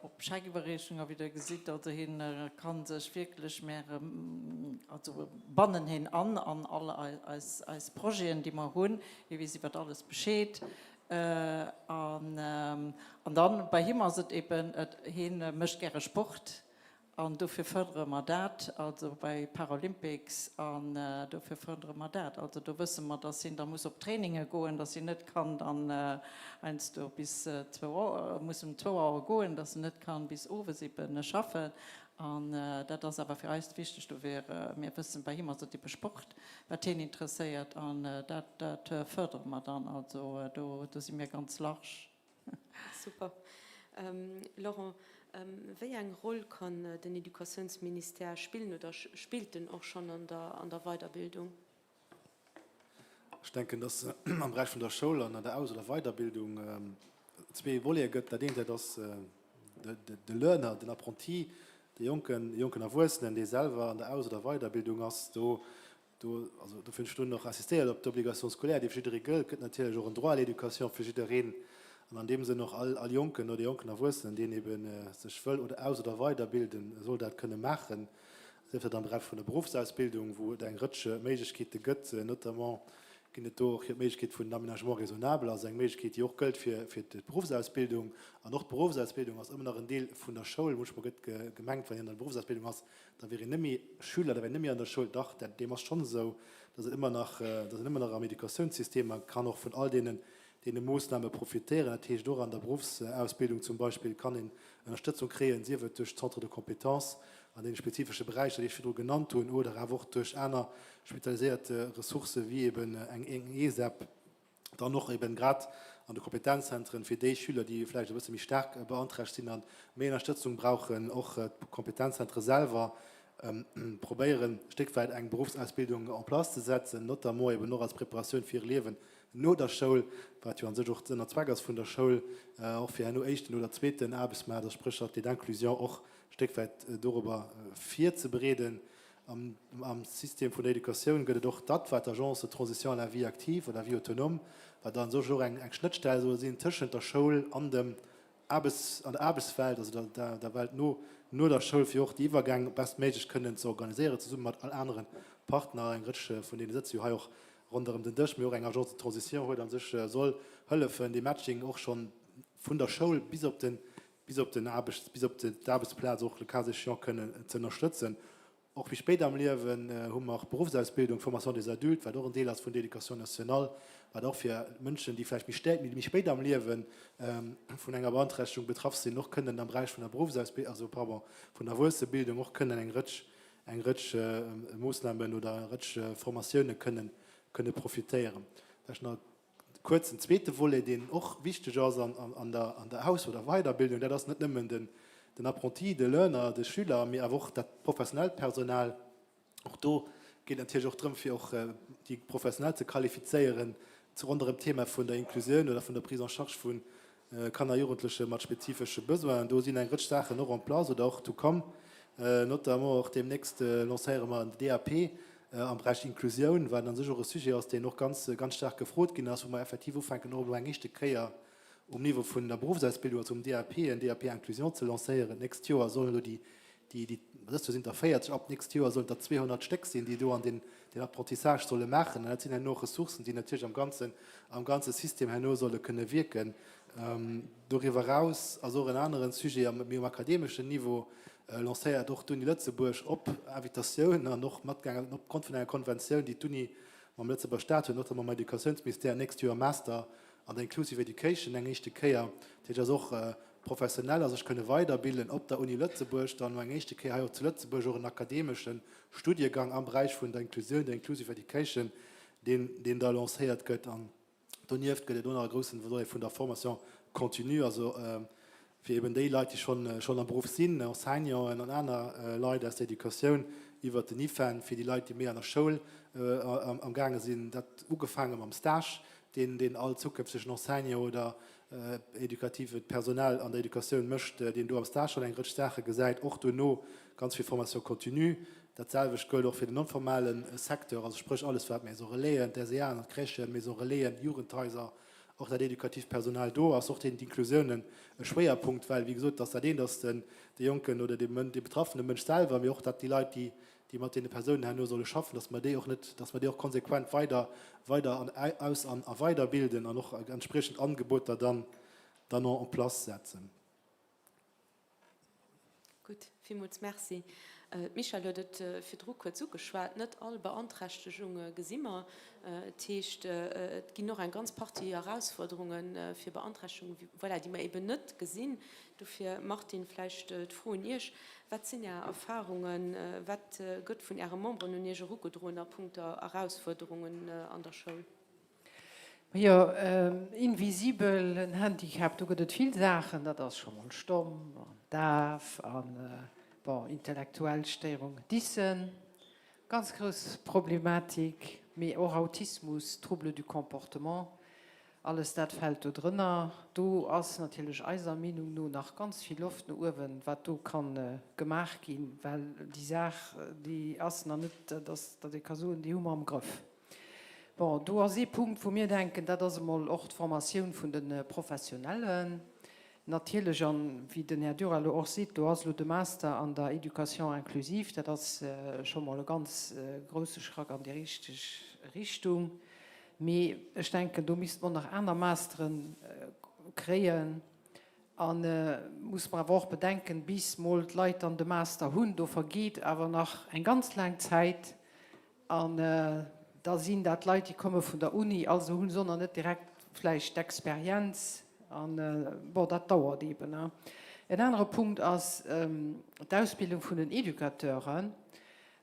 ob Scheibenberechnung wieder gesehen, also hin kann sich wirklich mehr also bannen hin an alle als Projekte, die man haben, wie sie wird alles Bescheid. Und dann bei ihm ist es eben, hin möchte gerne Sport. Und dafür fördern wir das, also bei Paralympics, und dafür fördern wir das. Also da wissen wir, dass sie da muss auf Trainingen gehen, dass sie nicht kann dann bis 2 Uhr, muss 2 Uhr gehen, dass sie nicht kann bis oben 7 arbeiten. Und das ist aber für uns wichtig, wir wissen bei ihm, also die Sport, was ihn interessiert, und das fördern wir dann, also da sind wir ganz large. Super. Laurent, welche Rolle kann das Edukationsministerium spielen oder spielt denn auch schon an der Weiterbildung? Ich denke, dass am Bereich von der Schule und an der Aus- oder Weiterbildung 2 Wolle gibt, da denkt dass der Learner, den Apprenti, die jungen Erwachsenen, die selber an der Aus- oder Weiterbildung hast, du findest du noch assistiert auf die Obligation skolär, die verschiedene Regeln, gibt natürlich auch ein Droit à l'Éducation für verschiedene Reden. Und an dem sind noch alle Jungen oder die Jungen Erwachsenen, die eben sich voll oder aus- oder weiterbilden, soll das können machen. Selbst am Bereich von der Berufsausbildung, wo eine ritsche Möglichkeit gibt, notamment gibt es die Möglichkeit von Aménagement raisonnable, also eine Möglichkeit, die auch gilt für die Berufsausbildung. Und auch die Berufsausbildung ist immer noch ein Teil von der Schule, wo man gemeint, wenn ihr eine Berufsausbildung hast, da wäre nicht mehr Schüler, da wäre nicht mehr an der Schule, doch, dem ist schon so, dass es immer noch ein Medikationssystem, man kann auch von all denen Maßnahmen profitieren. Natürlich durch an der Berufsausbildung zum Beispiel kann in Unterstützung kriegen, sie wird durch Zentren der Kompetenz an den spezifischen Bereichen, die ich schon genannt habe, oder auch durch eine spezialisierte Ressource wie eben ein ESAP, dann noch eben gerade an den Kompetenzzentren für die Schüler, die vielleicht ein bisschen mehr stark beantragt sind und mehr Unterstützung brauchen, auch Kompetenzzentren selber probieren, ein Stück weit eine Berufsausbildung en place zu setzen, notamment eben noch als Präparation für ihr Leben. Nur der Schule, was ja an sich auch in der Zweig von der Schule, auch für einen ersten oder zweiten Arbeitsmarkt, das spricht auch die Inklusion auch ein Stück weit darüber viel zu bereden. Am System von der Education gibt es doch das, was die Agence de Transition à la vie active oder vie autonome, weil dann so schon eine Schnittstelle so sind zwischen der Schule an der Arbeitswelt, also der Welt nur der Schule für auch die Übergang bestmöglich können zu organisieren, zusammen mit allen anderen Partnern, von denen sitzen wir auch rund um den Tisch, mir auch eine Agence de Transition heute an sich soll helfen, die Matching auch schon von der Schule bis auf den Arbeitsplatz auch lokal können zu unterstützen. Auch wie später am Leben haben wir auch Berufsausbildung, Formation des Adulten, weil auch ein Teil ist von der Education nationale, weil auch für Menschen, die vielleicht mich später am Leben von einer Beeinträchtigung betroffen sind, noch können im Bereich von der Berufsausbildung, also von der Weiterbildung auch können ein Maßnahmen oder Formationen können profitieren. Das ist noch kurz ein zweite Wolle, den auch wichtig ist an der Aus- oder Weiterbildung, das ist nicht nur den Apprenti, den Lerner, den Schüler, aber auch das professionelle Personal. Auch da geht natürlich auch darum, für auch die Professionellen zu qualifizieren, zu anderem Thema von der Inklusion oder von der Prise en Charge von Jugendlichen mit spezifischen Besoinen. Da sind eine Sachen noch en place oder auch zu kommen. Notamment auch demnächst lancieren wir ein DAP, am Bereich Inklusion, weil dann sicher ein Sujet aus dem noch ganz stark gefroht ging, wo man effektiv anfangen, noch eine echte Kreier Niveau von der Berufsausbildung zum DAP, in DAP Inklusion zu lancieren. Nächstes Jahr sollen das sind da feiert, ab nächstes Jahr sollen da 200 Stück sein, die du an den Apprentissage sollen machen. Das sind ja noch Ressourcen, die natürlich am ganzen System her sollen können wirken. Darüber hinaus, also ein anderen Sujet am akademischen Niveau, lanciert doch Uni Lützeburg op Invitation noch aufgrund von einer Konvention, die Uni am Lützeburg Staat und noch am Edukationsministerium nächstes Jahr Master an der Inclusive Education, eine echte Keier, die ist auch professionell, also ich kann weiterbilden, ob der Uni Lützeburg dann eine echte Keier zu Lützeburg auch einen akademischen Studiengang am Bereich von der Inklusion, der Inclusive Education, den da lanciert wird. Und dann gibt es eine große von der Formation continue, also für eben die Leute, die schon am Beruf sind, auch Senior und andere Leute aus der Education, über den IFAN, für die Leute, die mehr an der Schule am Gange sind, das angefangen am Stage, den all zukünftig noch Senior oder edukative Personal an der Education möchte, den du am Stage schon eine Sache gesagt, auch du noch ganz viel Formation continue. Dasselbe gilt auch für den nonformalen Sektor, also sprich alles, was wir so relayen, der Sean, Krechen, wir so relayen, Jugendhäuser, auch das Edukativpersonal da, also auch die Inklusion ein Schwerpunkt, weil, wie gesagt, dass die Jungen oder die betroffenen Menschen selber, wie auch dass die Leute, die mit den Personen nur sollen schaffen, dass man die auch konsequent weiter an weiterbilden und noch entsprechend Angebote dann noch en Platz setzen. Gut, vielmals merci. Michael hat für Druck zugeschwart, nicht alle Beantragungen gesimmer. Es gibt noch eine ganz paar Herausforderungen für Beantragungen, voilà, die man eben nicht gesehen. Dafür macht ihn vielleicht froh und ihr. Was sind ja Erfahrungen, was geht von Ihren Membern und Ihren Rückgedrohenen Punkte Herausforderungen an der Schule? Ja, invisibel ein Handicap, du gibt viele Sachen, das ist schon mal stumm, darf, intellektuelle Störung. Diesen ganz große Problematik, mit auch Autismus, Trouble du Comportement, alles das fällt da drin. Du hast natürlich einer Meinung nur nach ganz viel Luft nach oben, was du kann gemacht gehen, weil die Sache, die ist noch nicht, dass die Person die Humor am Griff. Bon, du hast einen Punkt, wo wir denken, das ist mal auch die Formation von den Professionellen. Natürlich, wie den Herr Dürer auch sieht, du hast den Master an der Education inklusiv, das ist schon mal ein ganz großer Schritt in die richtige Richtung. Aber ich denke, du müsst man noch andere Masteren kreieren. Und muss man auch bedenken, bis mal die Leute an den Master haben, da vergeht aber nach einer ganz langen Zeit. Und da sind das Leute, die kommen von der Uni, also haben sondern nicht direkt vielleicht die Experienz. Und das dauert eben. Ein anderer Punkt ist die Ausbildung von den Edukateuren.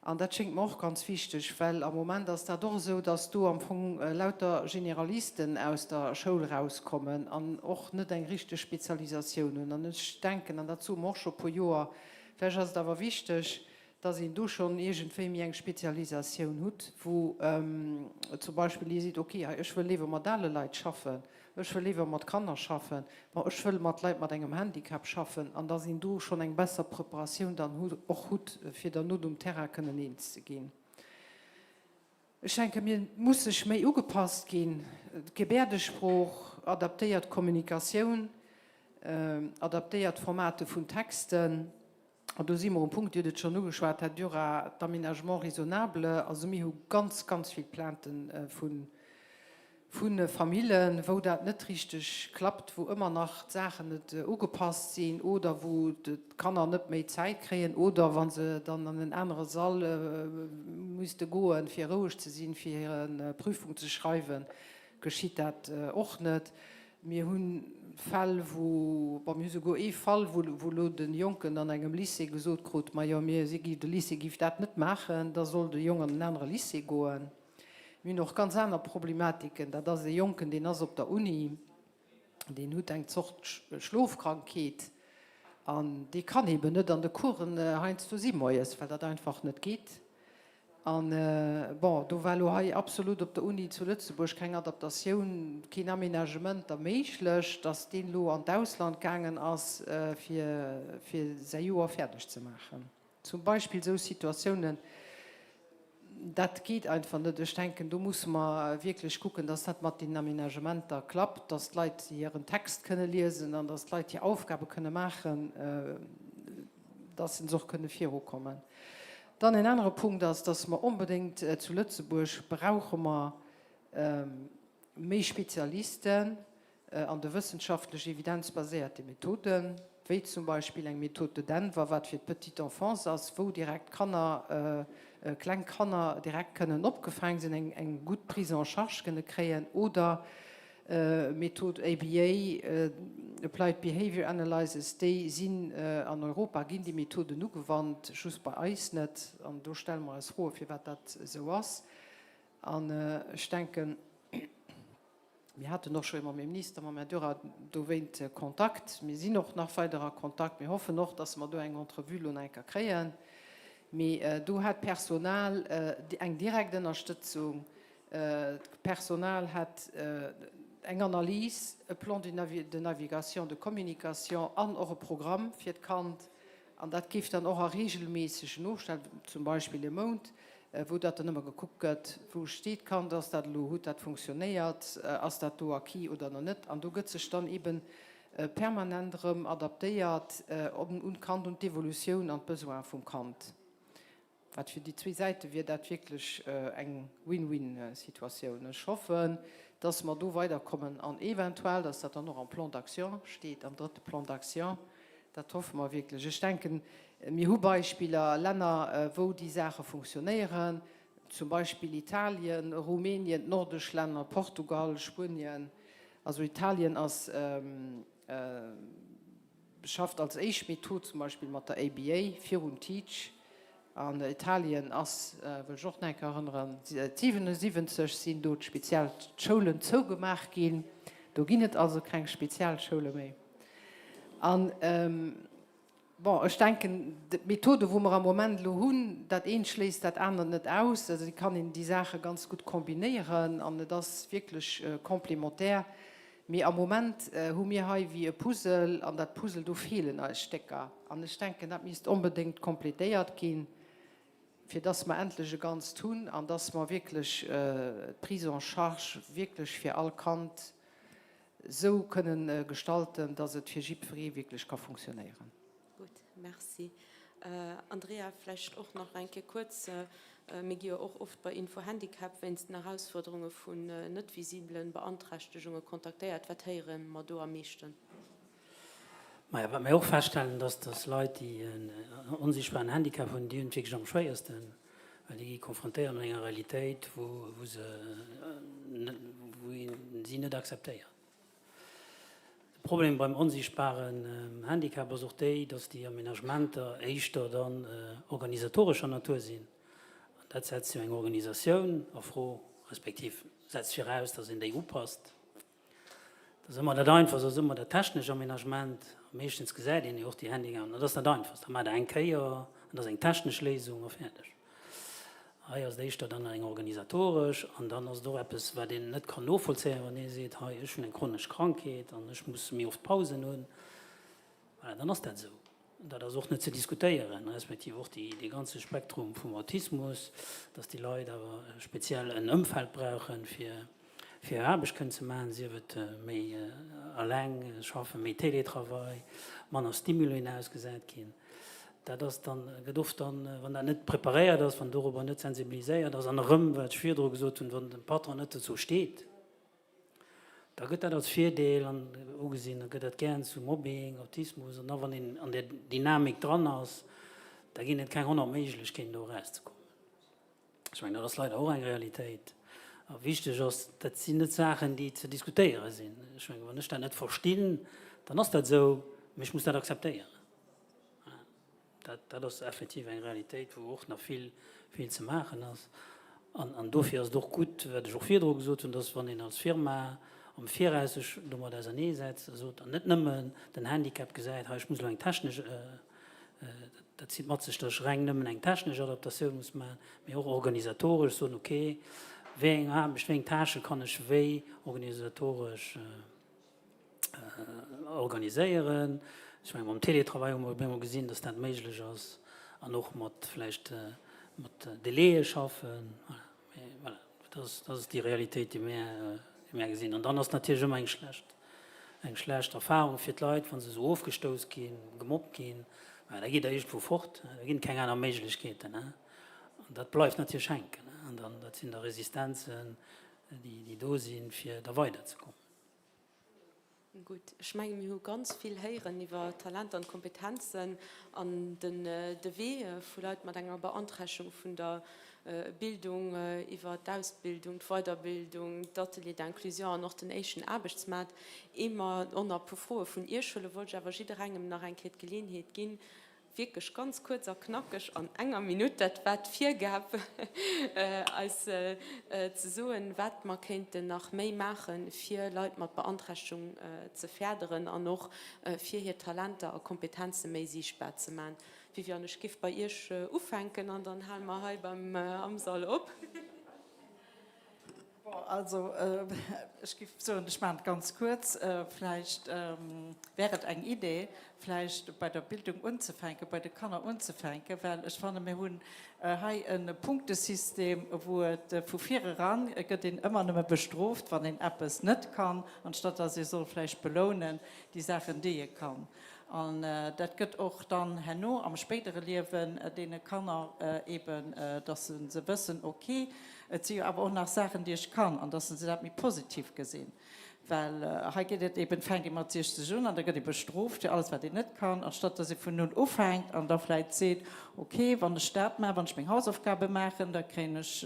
Und das scheint mir auch ganz wichtig, weil am Moment ist das doch so, dass du am Anfang lauter Generalisten aus der Schule rauskommen und auch nicht eine richtige Spezialisation. Und ich denke, und dazu auch schon pro Jahr, vielleicht ist es aber wichtig, dass du schon irgendwie eine Spezialisation hat, wo zum Beispiel ihr seht, okay, ich will lieber mit alle Leute arbeiten. Ich will lieber mit Kindern arbeiten, aber ich will mit Leuten mit einem Handicap arbeiten. Und da sind du schon eine bessere Präparation, dann auch gut für den Not Terra können zu gehen. Ich denke, mir muss ich mehr angepasst gehen. Gebärdensprache, adaptiert Kommunikation, adaptiert Formate von Texten. Und da sind wir am Punkt, der schon angeschaut hat, durch Aménagement raisonnable. Also wir haben ganz, ganz viele Planten von Familien, wo das nicht richtig klappt, wo immer noch Sachen nicht angepasst sind oder wo die Kinder nicht mehr Zeit kriegen oder wenn sie dann an einen anderen Saal müssten gehen, für ruhig zu sein, für eine Prüfung zu schreiben, geschieht das auch nicht. Wir haben Fall, wo den Jungen an einem Lycée gesagt hat, ja, der Lycée gibt das nicht machen, da soll der Junge an einen anderen Lycée gehen. Wir haben noch ganz andere Problematiken. Das ist der Junge, den ist auf der Uni, den hat eine Sorte Schlafkrankheit. Und die kann eben nicht an den Kuren Heinz zu 7 ist, weil das einfach nicht geht. Und bon, da war absolut auf der Uni zu Lützeburg keine Adaptation, kein Aménagement möglich, dass den Lo an das Ausland gegangen ist, für sein Jahr fertig zu machen. Zum Beispiel so Situationen, das geht einfach nicht. Ich denke, du musst mal wirklich gucken, dass das mit den Aménagementen klappt, dass die Leute ihren Text können lesen und dass die Leute die Aufgabe können machen, dass sie auch können kommen. Dann ein anderer Punkt ist, dass wir unbedingt zu Lützeburg brauchen wir mehr Spezialisten an der wissenschaftlich evidenzbasierte Methoden, wie zum Beispiel eine Methode Denver, was für Petite Enfance ist, wo direkt Kleinkanner direkt können abgefangen sind, eine gute Prise en Charge können kriegen, oder Methode ABA, Applied Behavior Analysis, die sind an Europa, gehen die Methoden nur gewandt, just bei uns nicht, und da stellen wir uns vor, für was das so ist. Und ich denke, wir hatten noch schon immer mit dem Minister, du weint Kontakt, wir sind noch nach weiterer Kontakt, wir hoffen noch, dass wir da eine Entrevue kriegen. Aber du hast Personal, eine direkte Unterstützung, Personal hat eine Analyse, ein Plan de Navigation, de Kommunikation an eurem Programm für die Kant. Und das gibt dann auch eine regelmäßige Nachstellung, zum Beispiel im Mond, wo das dann immer geguckt wird, wo steht kann, dass das das funktioniert, ist das okay oder noch nicht. Und du gibt es dann eben permanent adaptiert und Kant und die Evolution und Besoin vom Kant. Was für die zwei Seiten wird das wirklich eine Win-Win-Situation. Ich hoffe, dass wir da weiterkommen und eventuell, dass das dann noch am Plan d'Action steht, am dritten Plan d'Action. Das hoffen wir wirklich. Ich denke, wir haben Beispiele, Länder, wo die Sachen funktionieren, zum Beispiel Italien, Rumänien, nordische Länder, Portugal, Spanien. Also Italien schafft als erste Methode zum Beispiel mit der ABA, Fear und Teach. An Italien will ich auch nicht erinnern, 77 sind dort speziell Schulen zugemacht gehen. Da gibt also keine Spezialschule mehr. Und ich denke, die Methode, die wir am Moment haben, das eine schließt das andere nicht aus. Also ich kann die Sachen ganz gut kombinieren und das ist wirklich komplementär. Aber am Moment haben wir hier wie ein Puzzle und das Puzzle fehlen als Stecker. Und ich denke, das müsste unbedingt komplettiert gehen, für das wir endlich ganz tun und dass wir wirklich Prise en Charge wirklich für alle Kant so können gestalten, dass es für Gipferi wirklich funktionieren kann. Gut, merci. Andrea, vielleicht auch noch ein kurz. Wir gehen auch oft bei Info-Handicap, wenn es Herausforderungen von nicht visiblen Beeinträchtigungen kontaktiert, was hören wir da am meisten? Ja, was wir auch feststellen, dass das Leute, die einen unsichtbaren Handicap haben, die wirklich am schwersten, weil die konfrontieren mit einer Realität, wo sie nicht akzeptieren. Das Problem beim unsichtbaren Handicap ist auch die, dass die Aménagementen echter dann organisatorischer Natur sind. Und das setzt eine Organisation auf, respektive setzt voraus, dass in die EU passt. Das ist immer das einfach, das ist immer das technische Aménagement. Meistens gesagt, die auch die Handys haben. Das ist nicht einfach. Da macht ein Keier, und das ist eine technische Lösung und fertig. Hier ist der dann ein organisatorisch, und dann ist da etwas, was den nicht nachvollziehen kann, wenn ihr seht, hier ist eine chronische Krankheit und ich muss mich auf Pause nehmen. Dann ist das so. Das ist auch nicht zu diskutieren, respektive auch die ganze Spektrum vom Autismus, dass die Leute aber speziell ein Umfeld brauchen für Arbeit zu machen. Sie wird mehr allein schaffen, mehr Teletravail, man auf Stimuli ausgesetzt gehen. Das dann geduft dann, wenn das nicht präpariert ist, wenn darüber nicht sensibilisiert ist, an Rum wird schwer gesagt, und wenn der Partner nicht so steht. Da geht das als Vierdeel und gesehen, da geht das gerne zu Mobbing, Autismus, und dann, wenn an der Dynamik dran ist, da gibt es keine 100 Möglichkeiten, da rauszukommen. Ich meine, das ist leider auch eine Realität. Aber wichtig ist, das sind nicht Sachen, die zu diskutieren sind. Ich meine, wenn ich das nicht verstehe, dann ist das so, ich muss das akzeptieren. Das ist effektiv eine Realität, wo auch noch viel zu machen ist. Und dafür ist es doch gut, werde ich auch viel Druck gesagt, dass wenn ich als Firma um 34 Uhr das ansetzt, also nicht nur den Handicap gesagt, ich muss eine technische, das zieht man sich das rein, eine technische Adaptation muss man, mir auch organisatorisch so, okay, welche Tasche kann ich wie organisatorisch organisieren. Ich meine, beim Teletravail haben wir gesehen, dass das möglich ist. Und auch mit vielleicht mit Delay schaffen. Voilà. Das ist die Realität, die wir gesehen. Und dann ist natürlich immer eine schlechte Erfahrung für die Leute, wenn sie so aufgestoßen gehen, gemobbt gehen. Da geht irgendwo fort, da gibt keine anderen Möglichkeiten. Ne? Und das bleibt natürlich hängen. Ne? Und dann das sind da Resistenzen, die da sind, für da weiterzukommen. Gut, ich meine, wir haben ganz viel hören über Talente und Kompetenzen an den Weg von Leuten mit einer Beantragung von der Bildung, über die Ausbildung, die Weiterbildung, die Atelier d'Inklusion, noch den ersten Arbeitsmarkt. Immer unter Befragung von ihr Schule wollte ich aber jeder nach einer Gelegenheit gehen, wirklich ganz kurz und knackig an einer Minute, das was viel gab, als zu sagen, was man könnte noch mehr machen, für Leute mit Beantragung zu fördern und noch für ihre Talente und Kompetenzen mehr sichtbar zu machen. Wie wir nicht bei ihr aufhängen und dann haben wir hier am Saal ab. Also, ich gebe so, ich meine ganz kurz, vielleicht wäre es eine Idee, vielleicht bei der Bildung anzufangen, bei den Kindern anzufangen, weil ich fand, wir haben hier ein Punktesystem, wo von 4 ran den immer nicht mehr bestraft, wenn den etwas nicht kann, anstatt dass sie so vielleicht belohnen, die Sachen, die er kann. Und das geht auch dann am späteren Leben, denen kann eben, dass sie wissen, okay, es sind aber auch noch Sachen, die ich kann, und das sind sie positiv gesehen. Weil hier geht es eben, fängt immer zu tun, und dann geht bestraft für alles, was ich nicht kann, anstatt dass ich von nun aufhängt und da vielleicht sieht, okay, wenn ich Start mache, wenn ich meine Hausaufgabe mache, dann kriege ich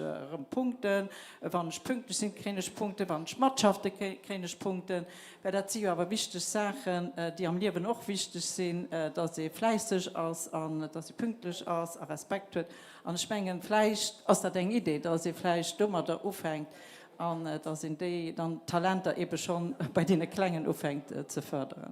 Punkte, wenn ich pünktlich bin, kriege ich Punkte, wenn ich Matschafte kriege ich Punkte. Weil das sind aber wichtige Sachen, die am Leben auch wichtig sind, dass sie fleißig ist, dass sie pünktlich ist, Respekt hat. Und ich meine, vielleicht aus der Idee, dass sie vielleicht dummer da aufhängt, und da sind die dann Talente eben schon bei den Klängen aufhängt zu fördern.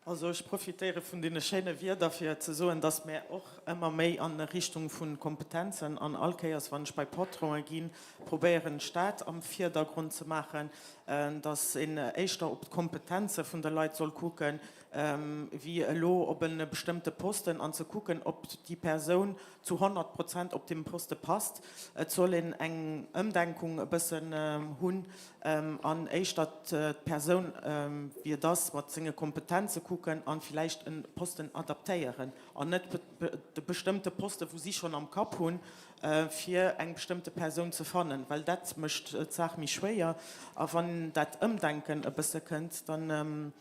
Also ich profitiere von den schönen Wörtern dafür zu sagen, dass wir auch immer mehr an der Richtung von Kompetenzen an Alkeas, wenn ich bei Patronen gehe, probieren, Staat am Vordergrund zu machen, dass in erster auf die Kompetenzen von der Leute soll gucken, wie ob eine bestimmte Posten anzugucken, ob die Person zu 100% auf dem Posten passt, soll in eine Umdenkung ein bisschen haben, an erster Person, wie das mit seinen Kompetenzen gucken und vielleicht einen Posten adaptieren und nicht bestimmte Posten, wo sie schon am Kopf haben, für eine bestimmte Person zu finden, weil das macht die Sache mich schwer, aber wenn das Umdenken ein bisschen könnt, dann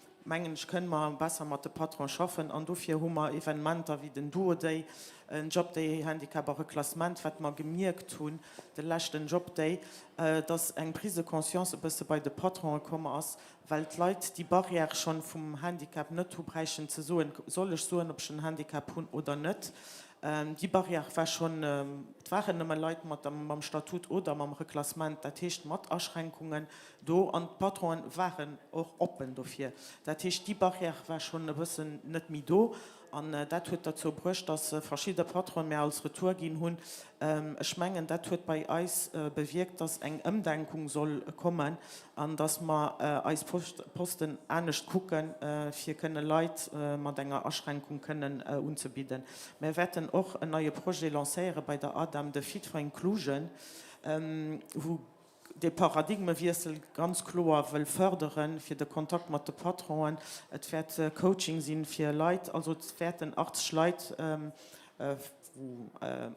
ich können wir besser mit dem Patron schaffen und dafür haben wir Evenementer wie den Duo Day, ein Job Day, handicapbare Klassement, was wir gemerkt haben, den letzten Job Day, dass eine Prise de Conscience ein bisschen bei den Patronen gekommen ist, weil die Leute die Barriere schon vom Handicap nicht aufbrechen zu sagen, soll ich sagen, ob ich ein Handicap habe oder nicht. Die Barriere war schon, waren nicht mehr Leute mit dem Statut oder mit dem Reklassement, das heißt mit Einschränkungen, da und die Patronen waren auch offen dafür. Das heißt, die Barriere war schon ein bisschen nicht mehr da. Und das hat dazu gebracht, dass verschiedene Patronen mehr als Retour gehen haben. Ich meine, das hat bei uns bewirkt, dass eine Umdenkung soll kommen und dass wir als Posten anders gucken, für können Leute mit einer Einschränkung können anzubieten. Wir werden auch ein neues Projekt lancieren bei der Adam, the Fit for Inclusion, wo der Paradigmenwechsel ganz klar will fördern für den Kontakt mit den Patronen. Es wird Coaching sein für Leute, also es werden 80 Leute,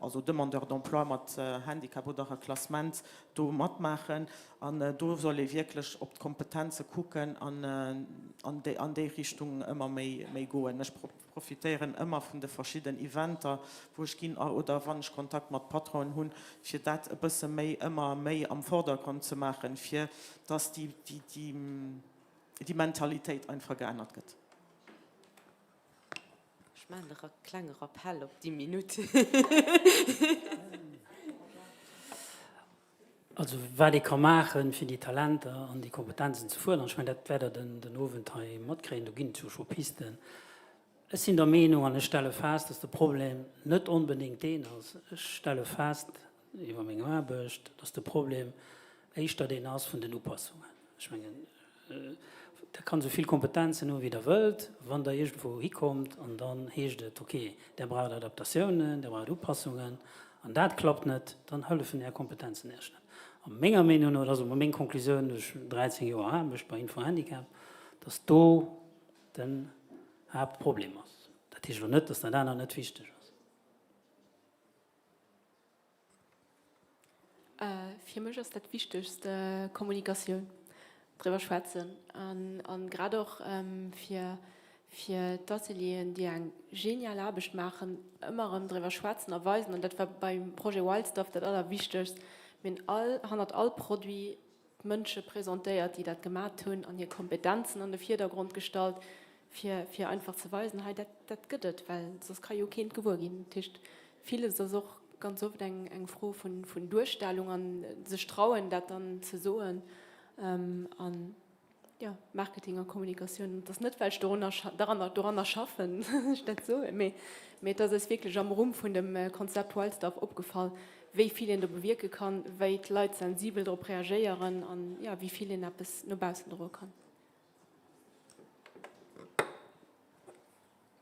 also Demandeur d'Emploi mit Handicap oder Klassement, da mitmachen. Und da soll ich wirklich auf die Kompetenzen gucken und an die Richtung immer mehr gehen. Ich profitiere immer von den verschiedenen Events, wo ich gehe oder wenn ich Kontakt mit Patronen habe, für das ein bisschen mehr, immer mehr am Vordergrund zu machen, für dass die Mentalität einfach geändert wird. Ich meine, ein kleiner Appell auf die Minute. Also, was ich kann machen für die Talente und die Kompetenzen zu fördern, ich meine, das werde den Oventeil mitkriegen, da gehen zu Shopisten. Es sind der Meinung, und ich stelle fest, dass das Problem nicht unbedingt den ist. Ich stelle fest, über meine Arbeit, dass das Problem echt den ist von den Anpassungen. Ich meine, der kann so viel Kompetenzen nur wie der Welt, wenn der irgendwo hinkommt und dann heißt es, okay, der braucht Adaptationen, der braucht Anpassungen und das klappt nicht, dann helfen die Kompetenzen erst nicht. Und meiner Meinung nach, also meine Konklusion durch 13 Jahre habe ich bei Infohandicap, dass da dann ein Problem ist. Das ist nicht, dass das dann nicht wichtig ist. Für mich ist das Wichtigste Kommunikation. Drüber schwätzen. Und gerade auch für Ateliers, die eine geniale Arbeit machen, immer drüber schwätzen, erweisen. Und das war beim Projekt Wildstuff das Allerwichtigste. Wenn all Produkte Menschen präsentiert, die das gemacht haben, und ihre Kompetenzen an den Vordergrund gestellt, für einfach zu weisen, hey, das geht nicht, weil sonst kann ja kein Gewinn gehen. Viele sind auch ganz oft eine Frage von Durchstellungen, sich trauen, das dann zu sagen. An ja, Marketing und Kommunikation. Das nicht, weil ich daran schaffen, das so. Aber das ist wirklich am Rum von dem Konzept Wildstuff aufgefallen, wie viel in der bewirken kann, wie die Leute sensibel darauf reagieren und ja, wie viel in etwas nur draußen drüber kann.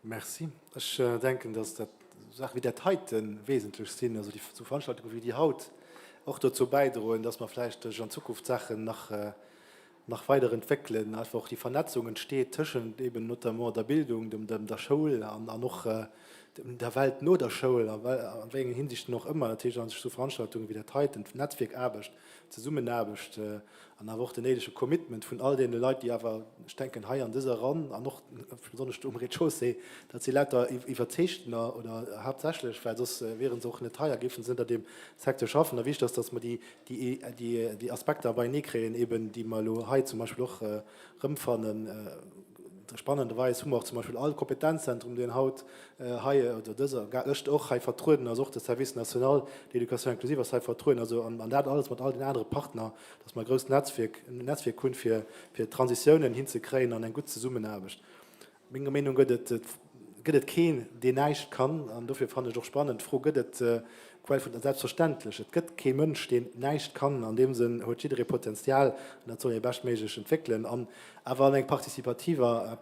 Merci. Ich denke, dass das Sachen wie der heute wesentlich sind, also die so Veranstaltungen wie die Haut, auch dazu beitragen, dass man vielleicht schon in Zukunft Sachen nach weiterentwickeln, einfach die Vernetzung entsteht zwischen eben notamment der Bildung, der Schule und noch der Welt nur der Schule, in welcher Hinsicht noch immer natürlich an so Veranstaltungen wie der heute Netzwerk arbeitet, zusammen arbeitet, und auch der nächste Commitment von all den Leuten, die aber, ich denke, hier an dieser Rand, und noch besonders um Rechaussee, dass sie leider überzechten oder hauptsächlich, weil das wären so auch nicht teuer gegeben sind, dem Sektor schaffen, da wichtig ist, dass man die Aspekte dabei nicht kriegen, eben die mal hier zum Beispiel auch rumfahren, spannenderweise haben wir auch zum Beispiel alle Kompetenzzentrum, den Haut hier oder dieser auch hier vertrauen, also auch das Service National, die Education inklusive, was hier vertrauen, also an das alles mit all den anderen Partnern, dass man ein größtes Netzwerk können für Transitionen hinzukriegen und eine gute Zusammenarbeit. Meine Meinung ist, es kein, der nicht kann, und dafür fand ich auch spannend, Frau geht weil von der selbstverständlich. Es gibt kein Mensch, der nicht kann, in dem Sinn hat jeder Potenzial, und das soll er bestmöglich entwickeln. Aber ein partizipativer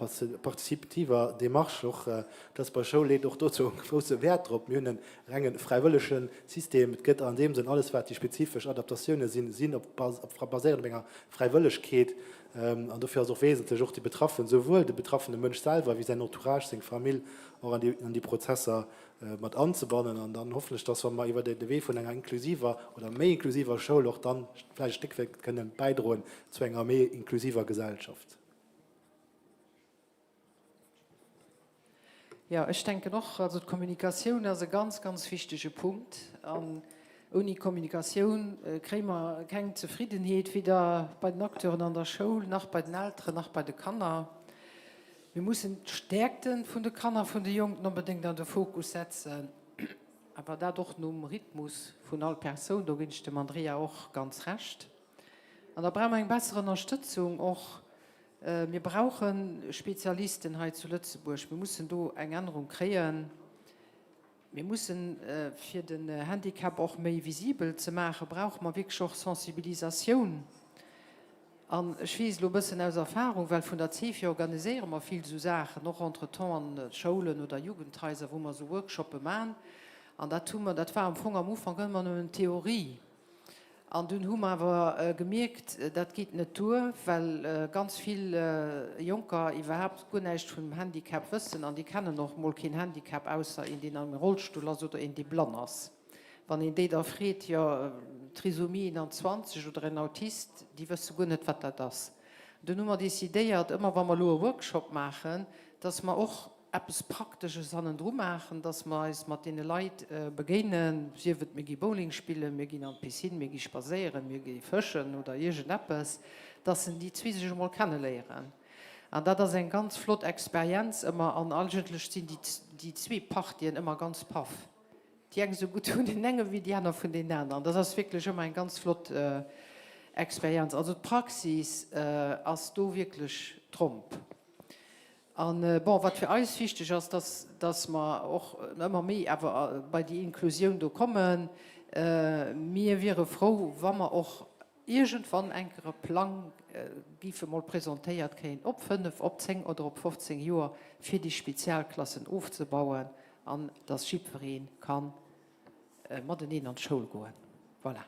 Demarche, auch das bei Show legt auch dazu großen Wert drauf. Wir haben ein freiwilligen System, es geht an dem Sinn alles, was die spezifischen Adaptationen sind basiert auf einer Freiwilligkeit. Und dafür ist auch wesentlich auch die Betroffenen, sowohl der betroffene Mensch selber wie sein Entourage, seine Familie, auch an die Prozesse mit anzubauen. Und dann hoffentlich, dass wir mal über den Weg von einer inklusiver oder mehr inklusiver Show auch dann vielleicht ein Stück weit können beitragen zu einer mehr inklusiver Gesellschaft. Ja, ich denke noch, also Kommunikation ist ein ganz, ganz wichtiger Punkt. Ohne Kommunikation kriegen wir keine Zufriedenheit weder bei den Akteuren an der Schule, noch bei den Eltern, noch bei den Kindern. Wir müssen die Stärken von den Kindern, von den Jungen unbedingt an den Fokus setzen. Aber dadurch nur im Rhythmus von allen Personen, da wünscht dem Andrea auch ganz recht. Und da brauchen wir eine bessere Unterstützung. Auch, wir brauchen Spezialisten hier zu Lützeburg. Wir müssen da eine Änderung kreieren. Wir müssen für den Handicap auch mehr visibel zu machen, braucht man wirklich auch Sensibilisation. Und ich weiß ein bisschen aus Erfahrung, weil von der CEFI organisieren wir viel so Sachen, noch entre an Schulen oder Jugendhäuser, wo wir so Workshops machen. Und das war am Anfang immer nur eine Theorie. Und dann haben wir aber gemerkt, das geht nicht durch, weil ganz viele Junker überhaupt gar nicht vom Handicap wissen und die kennen noch mal kein Handicap, außer in den einem Rollstuhl oder in die Blanners. Wenn in der fragt, ja, Trisomie 21 oder ein Autist, die wissen gar nicht, was das ist. Dann haben wir dezidiert, immer wenn wir einen Workshop machen, dass wir auch etwas Praktisches an drum machen, dass wir uns mit den Leuten beginnen. Sie wird mir Bowling spielen, wir gehen an die Piscine, wir gehen spazieren, wir gehen fischen oder irgendetwas. Das sind die zwei sich mal kennenlernen. Und das ist eine ganz flotte Experienz. Immer, und eigentlich sind die zwei Partien immer ganz paff. Die haben so gut tun den Länge wie die anderen von den anderen. Das ist wirklich immer eine ganz flotte Experienz. Also die Praxis ist da wirklich Trump. Und was für uns wichtig ist, dass wir auch immer mehr aber bei der Inklusion da kommen. Wir wären froh, wenn wir auch irgendwann einen Plan wie mal präsentiert können, ob 5, ob 10 oder ob 15 Jahre für die Spezialklassen aufzubauen, an das Schipverein kann mit denen an die Schule gehen. Voilà.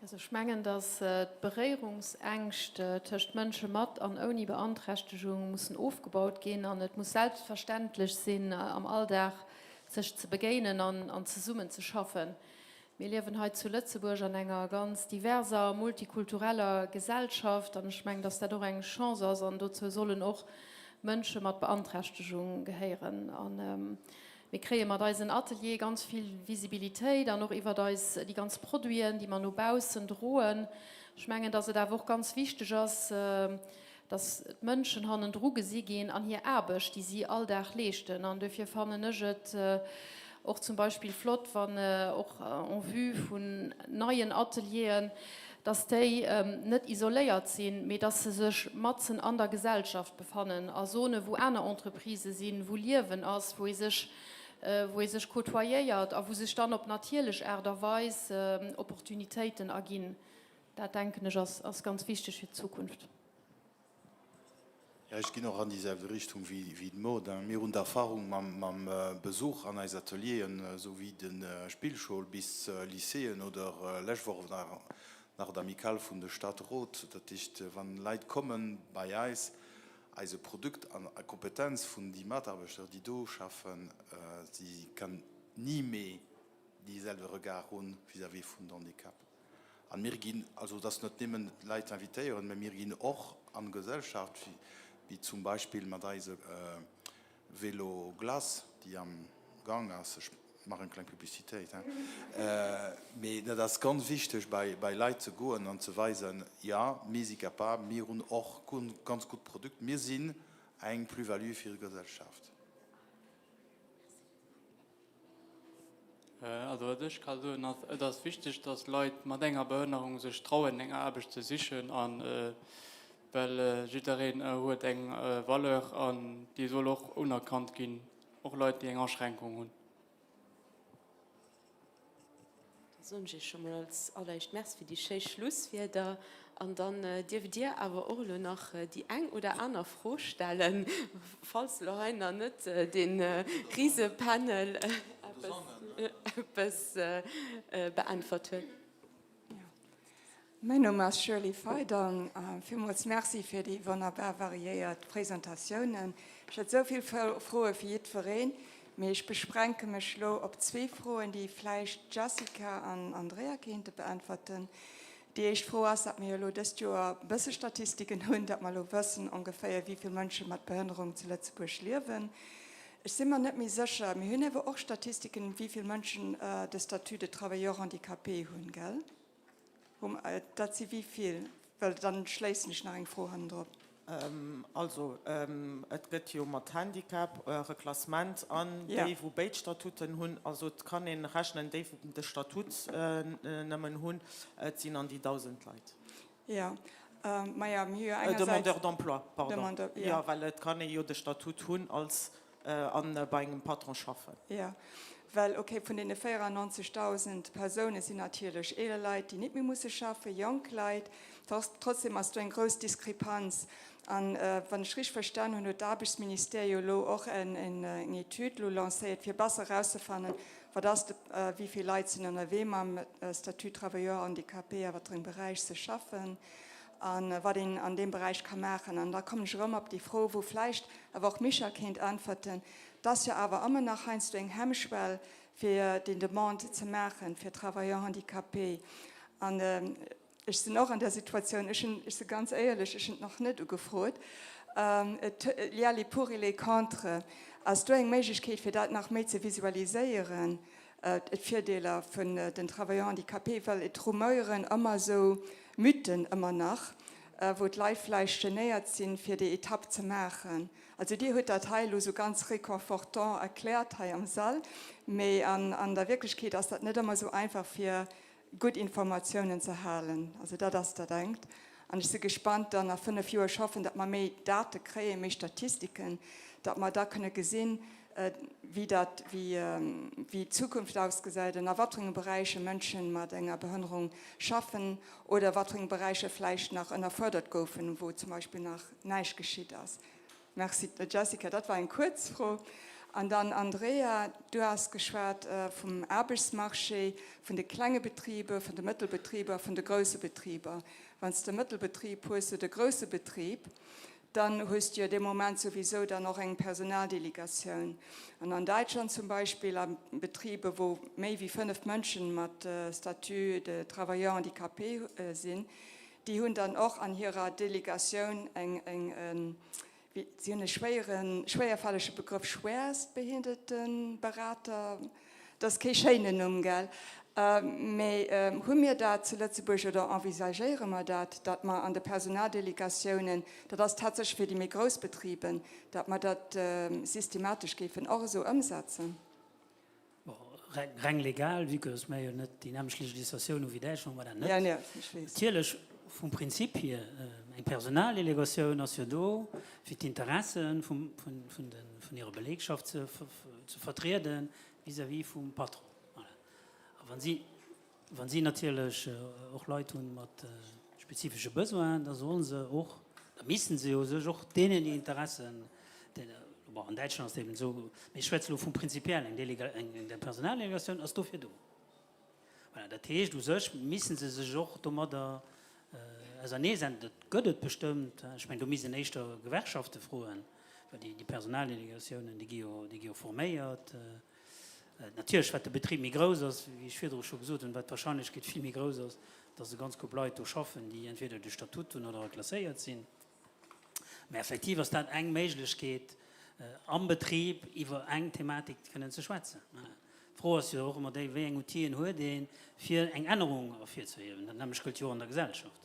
Also ich meine, dass Berührungsängste zwischen Menschen mit und ohne Beeinträchtigung müssen aufgebaut gehen und es muss selbstverständlich sein, am Alltag sich zu begegnen und zusammen zu schaffen. Wir leben heute zu Lützeburg in einer ganz diverser, multikultureller Gesellschaft und ich meine, dass das doch eine Chance ist und dazu sollen auch Menschen mit Beeinträchtigung gehören. Und, wir kriegen mit unserem Atelier ganz viel Visibilität, dann auch über die ganzen Produkte, die man noch bauen, drohen. Ich meine, dass es auch ganz wichtig ist, dass Menschen haben Drogen gehen an hier Arbeit, die sie alltag leisten. Und dafür fanden ich auch zum Beispiel flott, wenn auch en vue von neuen Ateliers, dass die nicht isoliert sind, aber dass sie sich matzen an der Gesellschaft befinden. Also wo andere Entreprisen sind, wo Leben ist, wo sich côtoyiert, wo sich dann auf natürliche Art und Weise Opportunitäten ergeben. Da denke ich, ist ganz wichtig für die Zukunft. Ja, ich gehe noch an dieselbe Richtung wie Maud. Wir haben Erfahrung mit Besuch an einem Atelier, sowie den Spielschule bis Lyceen oder letzte Woche nach der Amikal von der Stadt Roth. Das ist, wenn Leute kommen bei uns, also Produkt an Kompetenz von die Mitarbeiter, die da schaffen, sie kann nie mehr dieselbe Regard haben vis-à-vis von Handicap. Und wir gehen, also das nicht nehmen Leute invitieren, aber wir gehen auch an Gesellschaft, wie zum Beispiel mit diesem Velo Glas, die am Gang ist. Ich mache eine kleine Publizität. Aber das ist ganz wichtig, bei Leuten zu gehen und zu weisen, ja, wir sind kapabel, wir haben auch ganz gute Produkte. Wir sind eine Plus-Value für die Gesellschaft. Also ich kann sagen, das ist wichtig, dass Leute mit einer Behinderung sich trauen, eine Arbeit zu sichern, weil jeder hat eine Valeur und die soll auch unerkannt gehen, auch Leute, die eine Einschränkung haben. So, ich schon mal als allererst merci für die schönen Schlusswörter und dann dürfen dir aber auch noch die ein oder andere Frage stellen, falls Lorena nicht den Riesenpanel beantwortet. Mein Name ist Shirley Feidan. Vielmals merci für die wunderbar variierte Präsentationen. Ich habe so viele Fragen für jeden Verein. Ich beschränke mich auf 2 Fragen, die vielleicht Jessica und Andrea könnten beantworten. Die erste Frage ist, dass wir das Jahr ein bisschen Statistiken haben, dass wir wissen ungefähr, wie viele Menschen mit Behinderung zu Lützeburg leben. Ich bin mir nicht mehr sicher. Wir haben aber auch Statistiken, wie viele Menschen das Statut de Travailleur Handicapé haben, gell? Das sind wie viel? Weil dann schließe ich nach einer Frage drauf. Es geht hier um Handicap, Reklassement an, Ja. die, die beide Statuten haben. Also, es kann ihn rechnen, die, die den Statut nehmen haben, sind an die 1000 Leute. Ja. Ja, Demandeur d'emploi, pardon. Demandeur, ja. Ja, weil es kann ja den Statut haben, als bei einem Patron arbeiten. Ja, weil okay, von den 94.000 Personen sind natürlich eher Leute, die nicht mehr müssen arbeiten, junge Leute. Trotzdem hast du eine große Diskrepanz. Und wenn ich richtig verstanden habe, hat das Arbeitsministerium auch eine Studie lanciert, für besser herauszufinden, wie viele Leute sind in der WM am Statut Travailleur Handicapé, was in dem Bereich zu schaffen. Und was in an dem Bereich kann machen. Und da komme ich rum auf die Frage, wo vielleicht aber auch Micha kennt antworten, dass ja aber immer noch ein Hemmschwelle für den Demand zu machen, für Travailleur Handicapé. Und ich bin auch in der Situation, ich bin ganz ehrlich, ich bin noch nicht gefragt. Ja, les pour et les contre. Als du eine Möglichkeit für das noch mehr zu visualisieren, die Vorteile von den Travailleurs Handicapés, weil es rumäuren immer so Mythen immer noch, wo die Leute vielleicht geniert sind, für die Etappe zu machen. Also die hat das Teil so ganz rekonfortant erklärt hier im Saal, aber an der Wirklichkeit ist das nicht immer so einfach für gute Informationen zu erhalten. Also das denkt. Und ich bin gespannt, dann nach 5 Jahren schaffen, dass wir mehr Daten kriegen, mehr Statistiken, dass wir da können sehen, wie Zukunft ausgesät, in watringen Bereiche Menschen mit einer Behinderung schaffen oder watringen Bereiche vielleicht noch erfordert goufen, wo zum Beispiel noch nichts geschieht ist. Merci, Jessica, das war ein Kurzfrage. Und dann, Andrea, du hast geschwärzt vom Arbeitsmarché, von den kleinen Betrieben, von den Mittelbetrieben, von den großen Betrieben. Wenn es der Mittelbetrieb ist oder der große Betrieb, dann hast du ja im Moment sowieso dann noch eine Personaldelegation. Und in Deutschland zum Beispiel haben Betriebe, wo mehr wie 5 Menschen mit Statut de Travailleur handicapé sind, die haben dann auch an ihrer Delegation einen schwerfälligen Begriff Schwerstbehindertenberater, das ist kein schöner Name, gell? Haben wir da zu Lützeburg oder envisagieren wir das, dass man an den Personaldelegationen, das ist tatsächlich für die Großbetriebe, dass man das systematisch geben, auch so umsetzen? Rein legal, wie es mir ja nicht die dynamische Legislation wie der schon mal nicht. Ja, ne, ich weiß. Natürlich, vom Prinzip hier, eine Personaldelegation ist ja da, für die Interessen von ihrer Belegschaft zu vertreten, vis-à-vis vom Patron. Wenn Sie natürlich auch Leute haben mit spezifischen Besoinen, dann sollen sie auch, da müssen sie auch denen die Interessen, in Deutschland ist es eben so, ich schwätze vom Prinzipiellen, in der Personaldelegation ist dafür da. Das heißt, du sagst, müssen sie sich auch da, also nee, das geht bestimmt, ich meine, du musst nicht Gewerkschaften fragen, weil die Personaldelegationen, die gehen formiert. Natürlich wird der Betrieb mehr groß ist, wie ich vorher schon gesagt habe, und wahrscheinlich geht viel mehr groß ist, dass sie ganz gut Leute schaffen, die entweder durch Statut oder klassiert sind. Aber effektiv ist das eine Möglichkeit, am Betrieb über eine Thematik zu schwätzen. Froh ist ja auch immer, wie ein Utieren hat, für eine Änderung aufzuheben, nämlich Kultur in der Gesellschaft.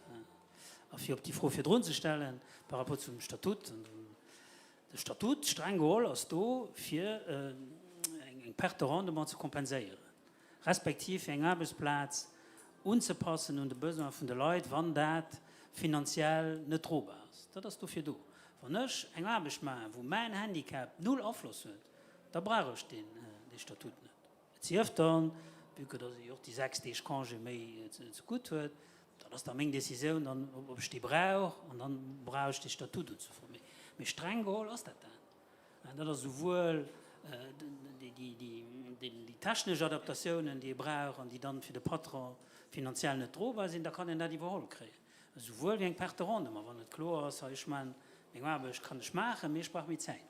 Für die Frage für drunter zu stellen, par rapport zum Statut. Der Statut, streng geholt, ist da für ein Perterrendement zu kompensieren. Respektive einen Arbeitsplatz anzupassen und die Besoin von den Leuten, wenn das finanziell nicht drohbar ist. Das ist dafür da. Wenn ich einen Arbeit mache, wo mein Handicap null Einfluss hat, da brauche ich den Statut nicht. Es hilft dann, wie dass ich auch die 6 Tage Congé mehr zu gut hat, dann ist das meine Decision, dann, ob ich die brauche, und dann brauche ich die Statut dazu. Aber streng geholt ist das dann. Das ist sowohl die technischen Adaptationen, die brauchen, die dann für den Patron finanziell nicht drohbar sind, da kann er nicht überholen kriegen. Sowohl wie ein Perterrendement, wenn nicht klar ist, ich meine, ich kann es machen, mir brauche ich Zeit.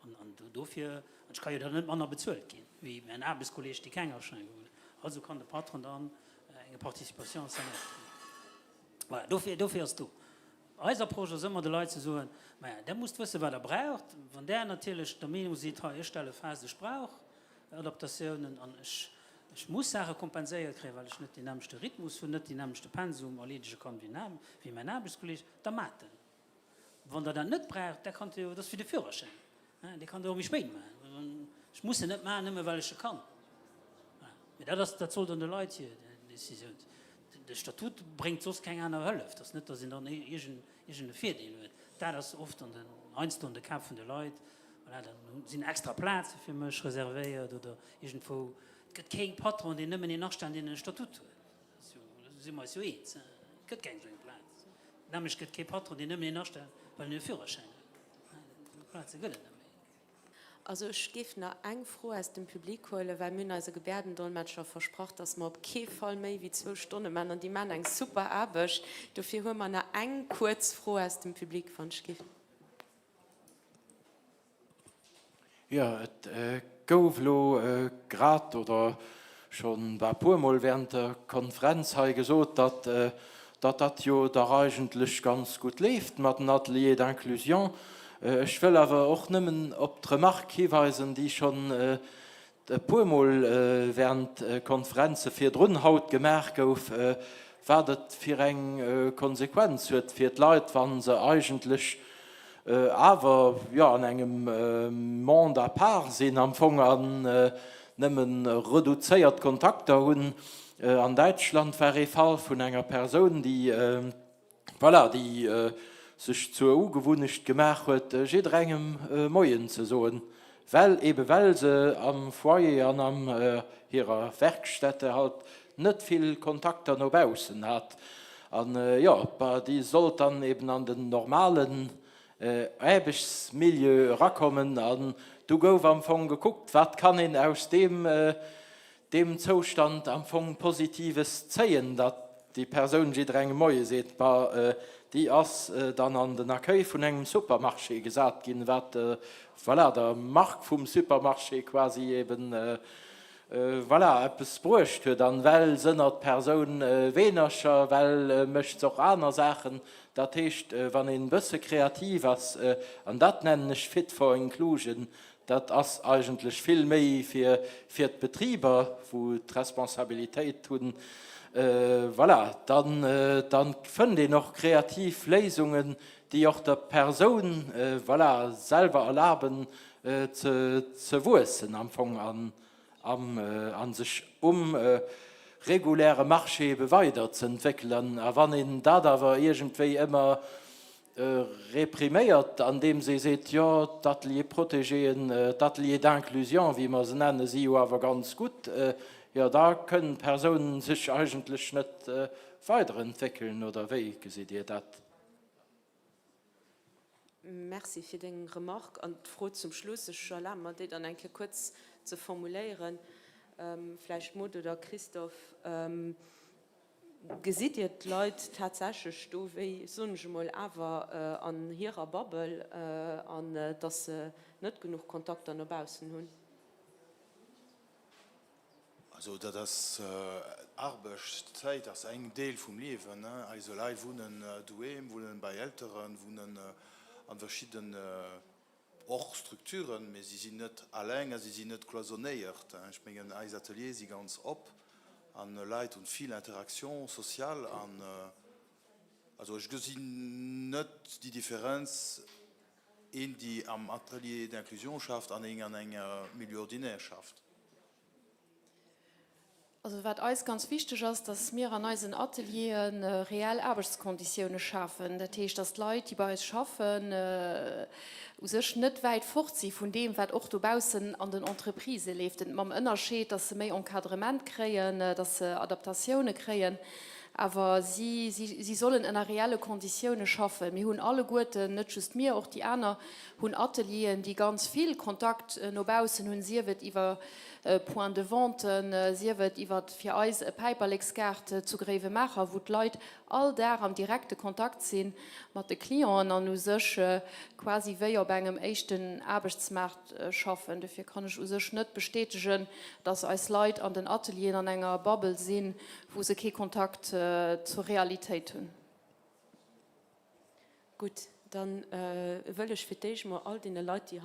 Und dafür, ich kann ja dann nicht anders bezahlt gehen, wie mein Arbeitskollege, die keine Ausscheidung holen. Also kann der Patron dann eine Partizipation sein. Voilà, dafür ist du. Unser Projekt ist immer die Leute zu sagen, der muss wissen, was er braucht. Wenn der natürlich der Meinung sieht, ich stelle fest, ich brauche Adaptationen und ich muss Sachen kompensieren kriegen, weil ich nicht den dynamischen Rhythmus und nicht den dynamischen Pensum erledigen kann wie mein Arbeitskollege, der macht das. Wenn er das nicht braucht, der kann das für den Führerschein. Der kann das auch nicht machen. Ich muss es nicht machen, weil ich es kann. Das soll dann die Leute hier Decision. Der Statut bringt sonst keine andere Hölle. Das ist nicht, dass sie dann irgendeine Vierdeel wird. Das ist oft an den Einstunde Kampf von den Leuten. Dann sind extra Plätze für mich reserviert oder irgendwo. Es gibt keinen Patron, der nicht mehr den Nachstand in den Statut hat. Das ist immer so eins. Es gibt keinen Platz. Nämlich gibt es keinen Patron, der nicht mehr den Nachstand, weil er einen Führerschein hat. Platz gibt es nicht mehr. Also ich gebe noch eng froh aus dem Publikum holen, weil mir als Gebärdendolmetscher versprochen, dass wir auf keinen Fall mehr wie 2 Stunden machen und die machen eine super Arbeit. Dafür holen wir noch eng kurz froh aus dem Publikum von Skift. Ja, Govlo grad oder schon bei Purmol während der Konferenz habe ich gesagt, dass das ja da eigentlich ganz gut läuft mit dem Atelier d'Inclusion. Ich will aber auch nicht auf die Remarque hinweisen, die schon Purmol während Konferenzen für Drunhaut gemerkt haben, was das für eine Konsequenz hat für die Leute, wenn sie eigentlich aber ja, an einem Monde à part sind, am Anfang an nicht reduziert Kontakte haben. An Deutschland war ein Fall von einer Person, die sich zur ungewöhnlich gemacht hat, jedem Moyen zu sagen, weil sie am Foyer und an ihrer Werkstätte halt nicht viel Kontakt nach außen hat. Und ja, die soll dann eben an den normalen Arbeitsmilieu rankommen. Und du gouf am Anfang geguckt, was kann ich aus dem Zustand am Anfang Positives zeigen, dass die Person, die dränge Mäue sieht, die ist dann an den Accueil von einem Supermarché gesagt, voilà, der Markt vom Supermarché quasi eben voilà, etwas bräucht hat, dann weil sind die Person weniger, weil möchte auch andere Sachen. Das heißt, wenn ein bisschen kreativ ist, und das nenne ich Fit for Inclusion, das ist eigentlich viel mehr für die Betriebe, die die Responsabilität tun. Voilà, dann finden die noch kreativ Lösungen, die auch der Person voilà, selber erlauben, zu wachsen, am Anfang an sich reguläre Marché weiterzuentwickeln. Wenn ihnen das aber irgendwie immer reprimiert, an dem sie sagt, ja, d'Atelier protégieren, d'Atelier d'inclusion, wie man sie nennen, sie aber ganz gut, ja, da können Personen sich eigentlich nicht weiterentwickeln, oder wie seht ihr das? Merci für den Remark und froh zum Schluss, ich schon lange, die dann kurz zu formulieren. Vielleicht Mut oder Christoph, gesieht ihr die Leute tatsächlich, wie sagen sie mal, aber an ihrer Bubble, dass sie nicht genug Kontakt an der Außen haben? Also das Arbeitszeit ist ein Teil vom Leben. Ne? Also Leute wohnen daheim, wohnen bei Älteren, wohnen an verschiedenen Strukturen, aber sie sind nicht allein, sie sind nicht cloisonniert. Ich meine, ein Atelier sind ganz ab an Leute und viel Interaktion sozial. Also ich sehe nicht die Differenz in die am Atelier d'Inclusion schafft an einer Milieu ordinär schafft. Also was uns ganz wichtig ist, dass wir an unseren Atelieren real Arbeitskonditionen schaffen. Das heißt, dass die Leute, die bei uns arbeiten, sich nicht weit fort sind von dem, was auch draußen an den Entreprisen lebt. Man Unterschied, dass sie mehr Encadrement kriegen, dass sie Adaptationen kriegen. Aber sie sollen in reale Konditionen schaffen. Wir haben alle Guten, nicht just mir, auch die anderen, haben Atelieren, die ganz viel Kontakt nach außen haben. Sie wird über Point de Vente, sie wird über für uns eine Paperlexkarte zu Greve machen, wo die Leute all da am direkten Kontakt sind mit den Klienten und sich quasi wie bei einem echten Arbeitsmarkt schaffen. Dafür kann ich sich nicht bestätigen, dass als Leute an den Atelieren an einer Bubble sind, wo sie keinen Kontakt zur Realität haben. Gut, dann will ich für dich mal all die Leute, die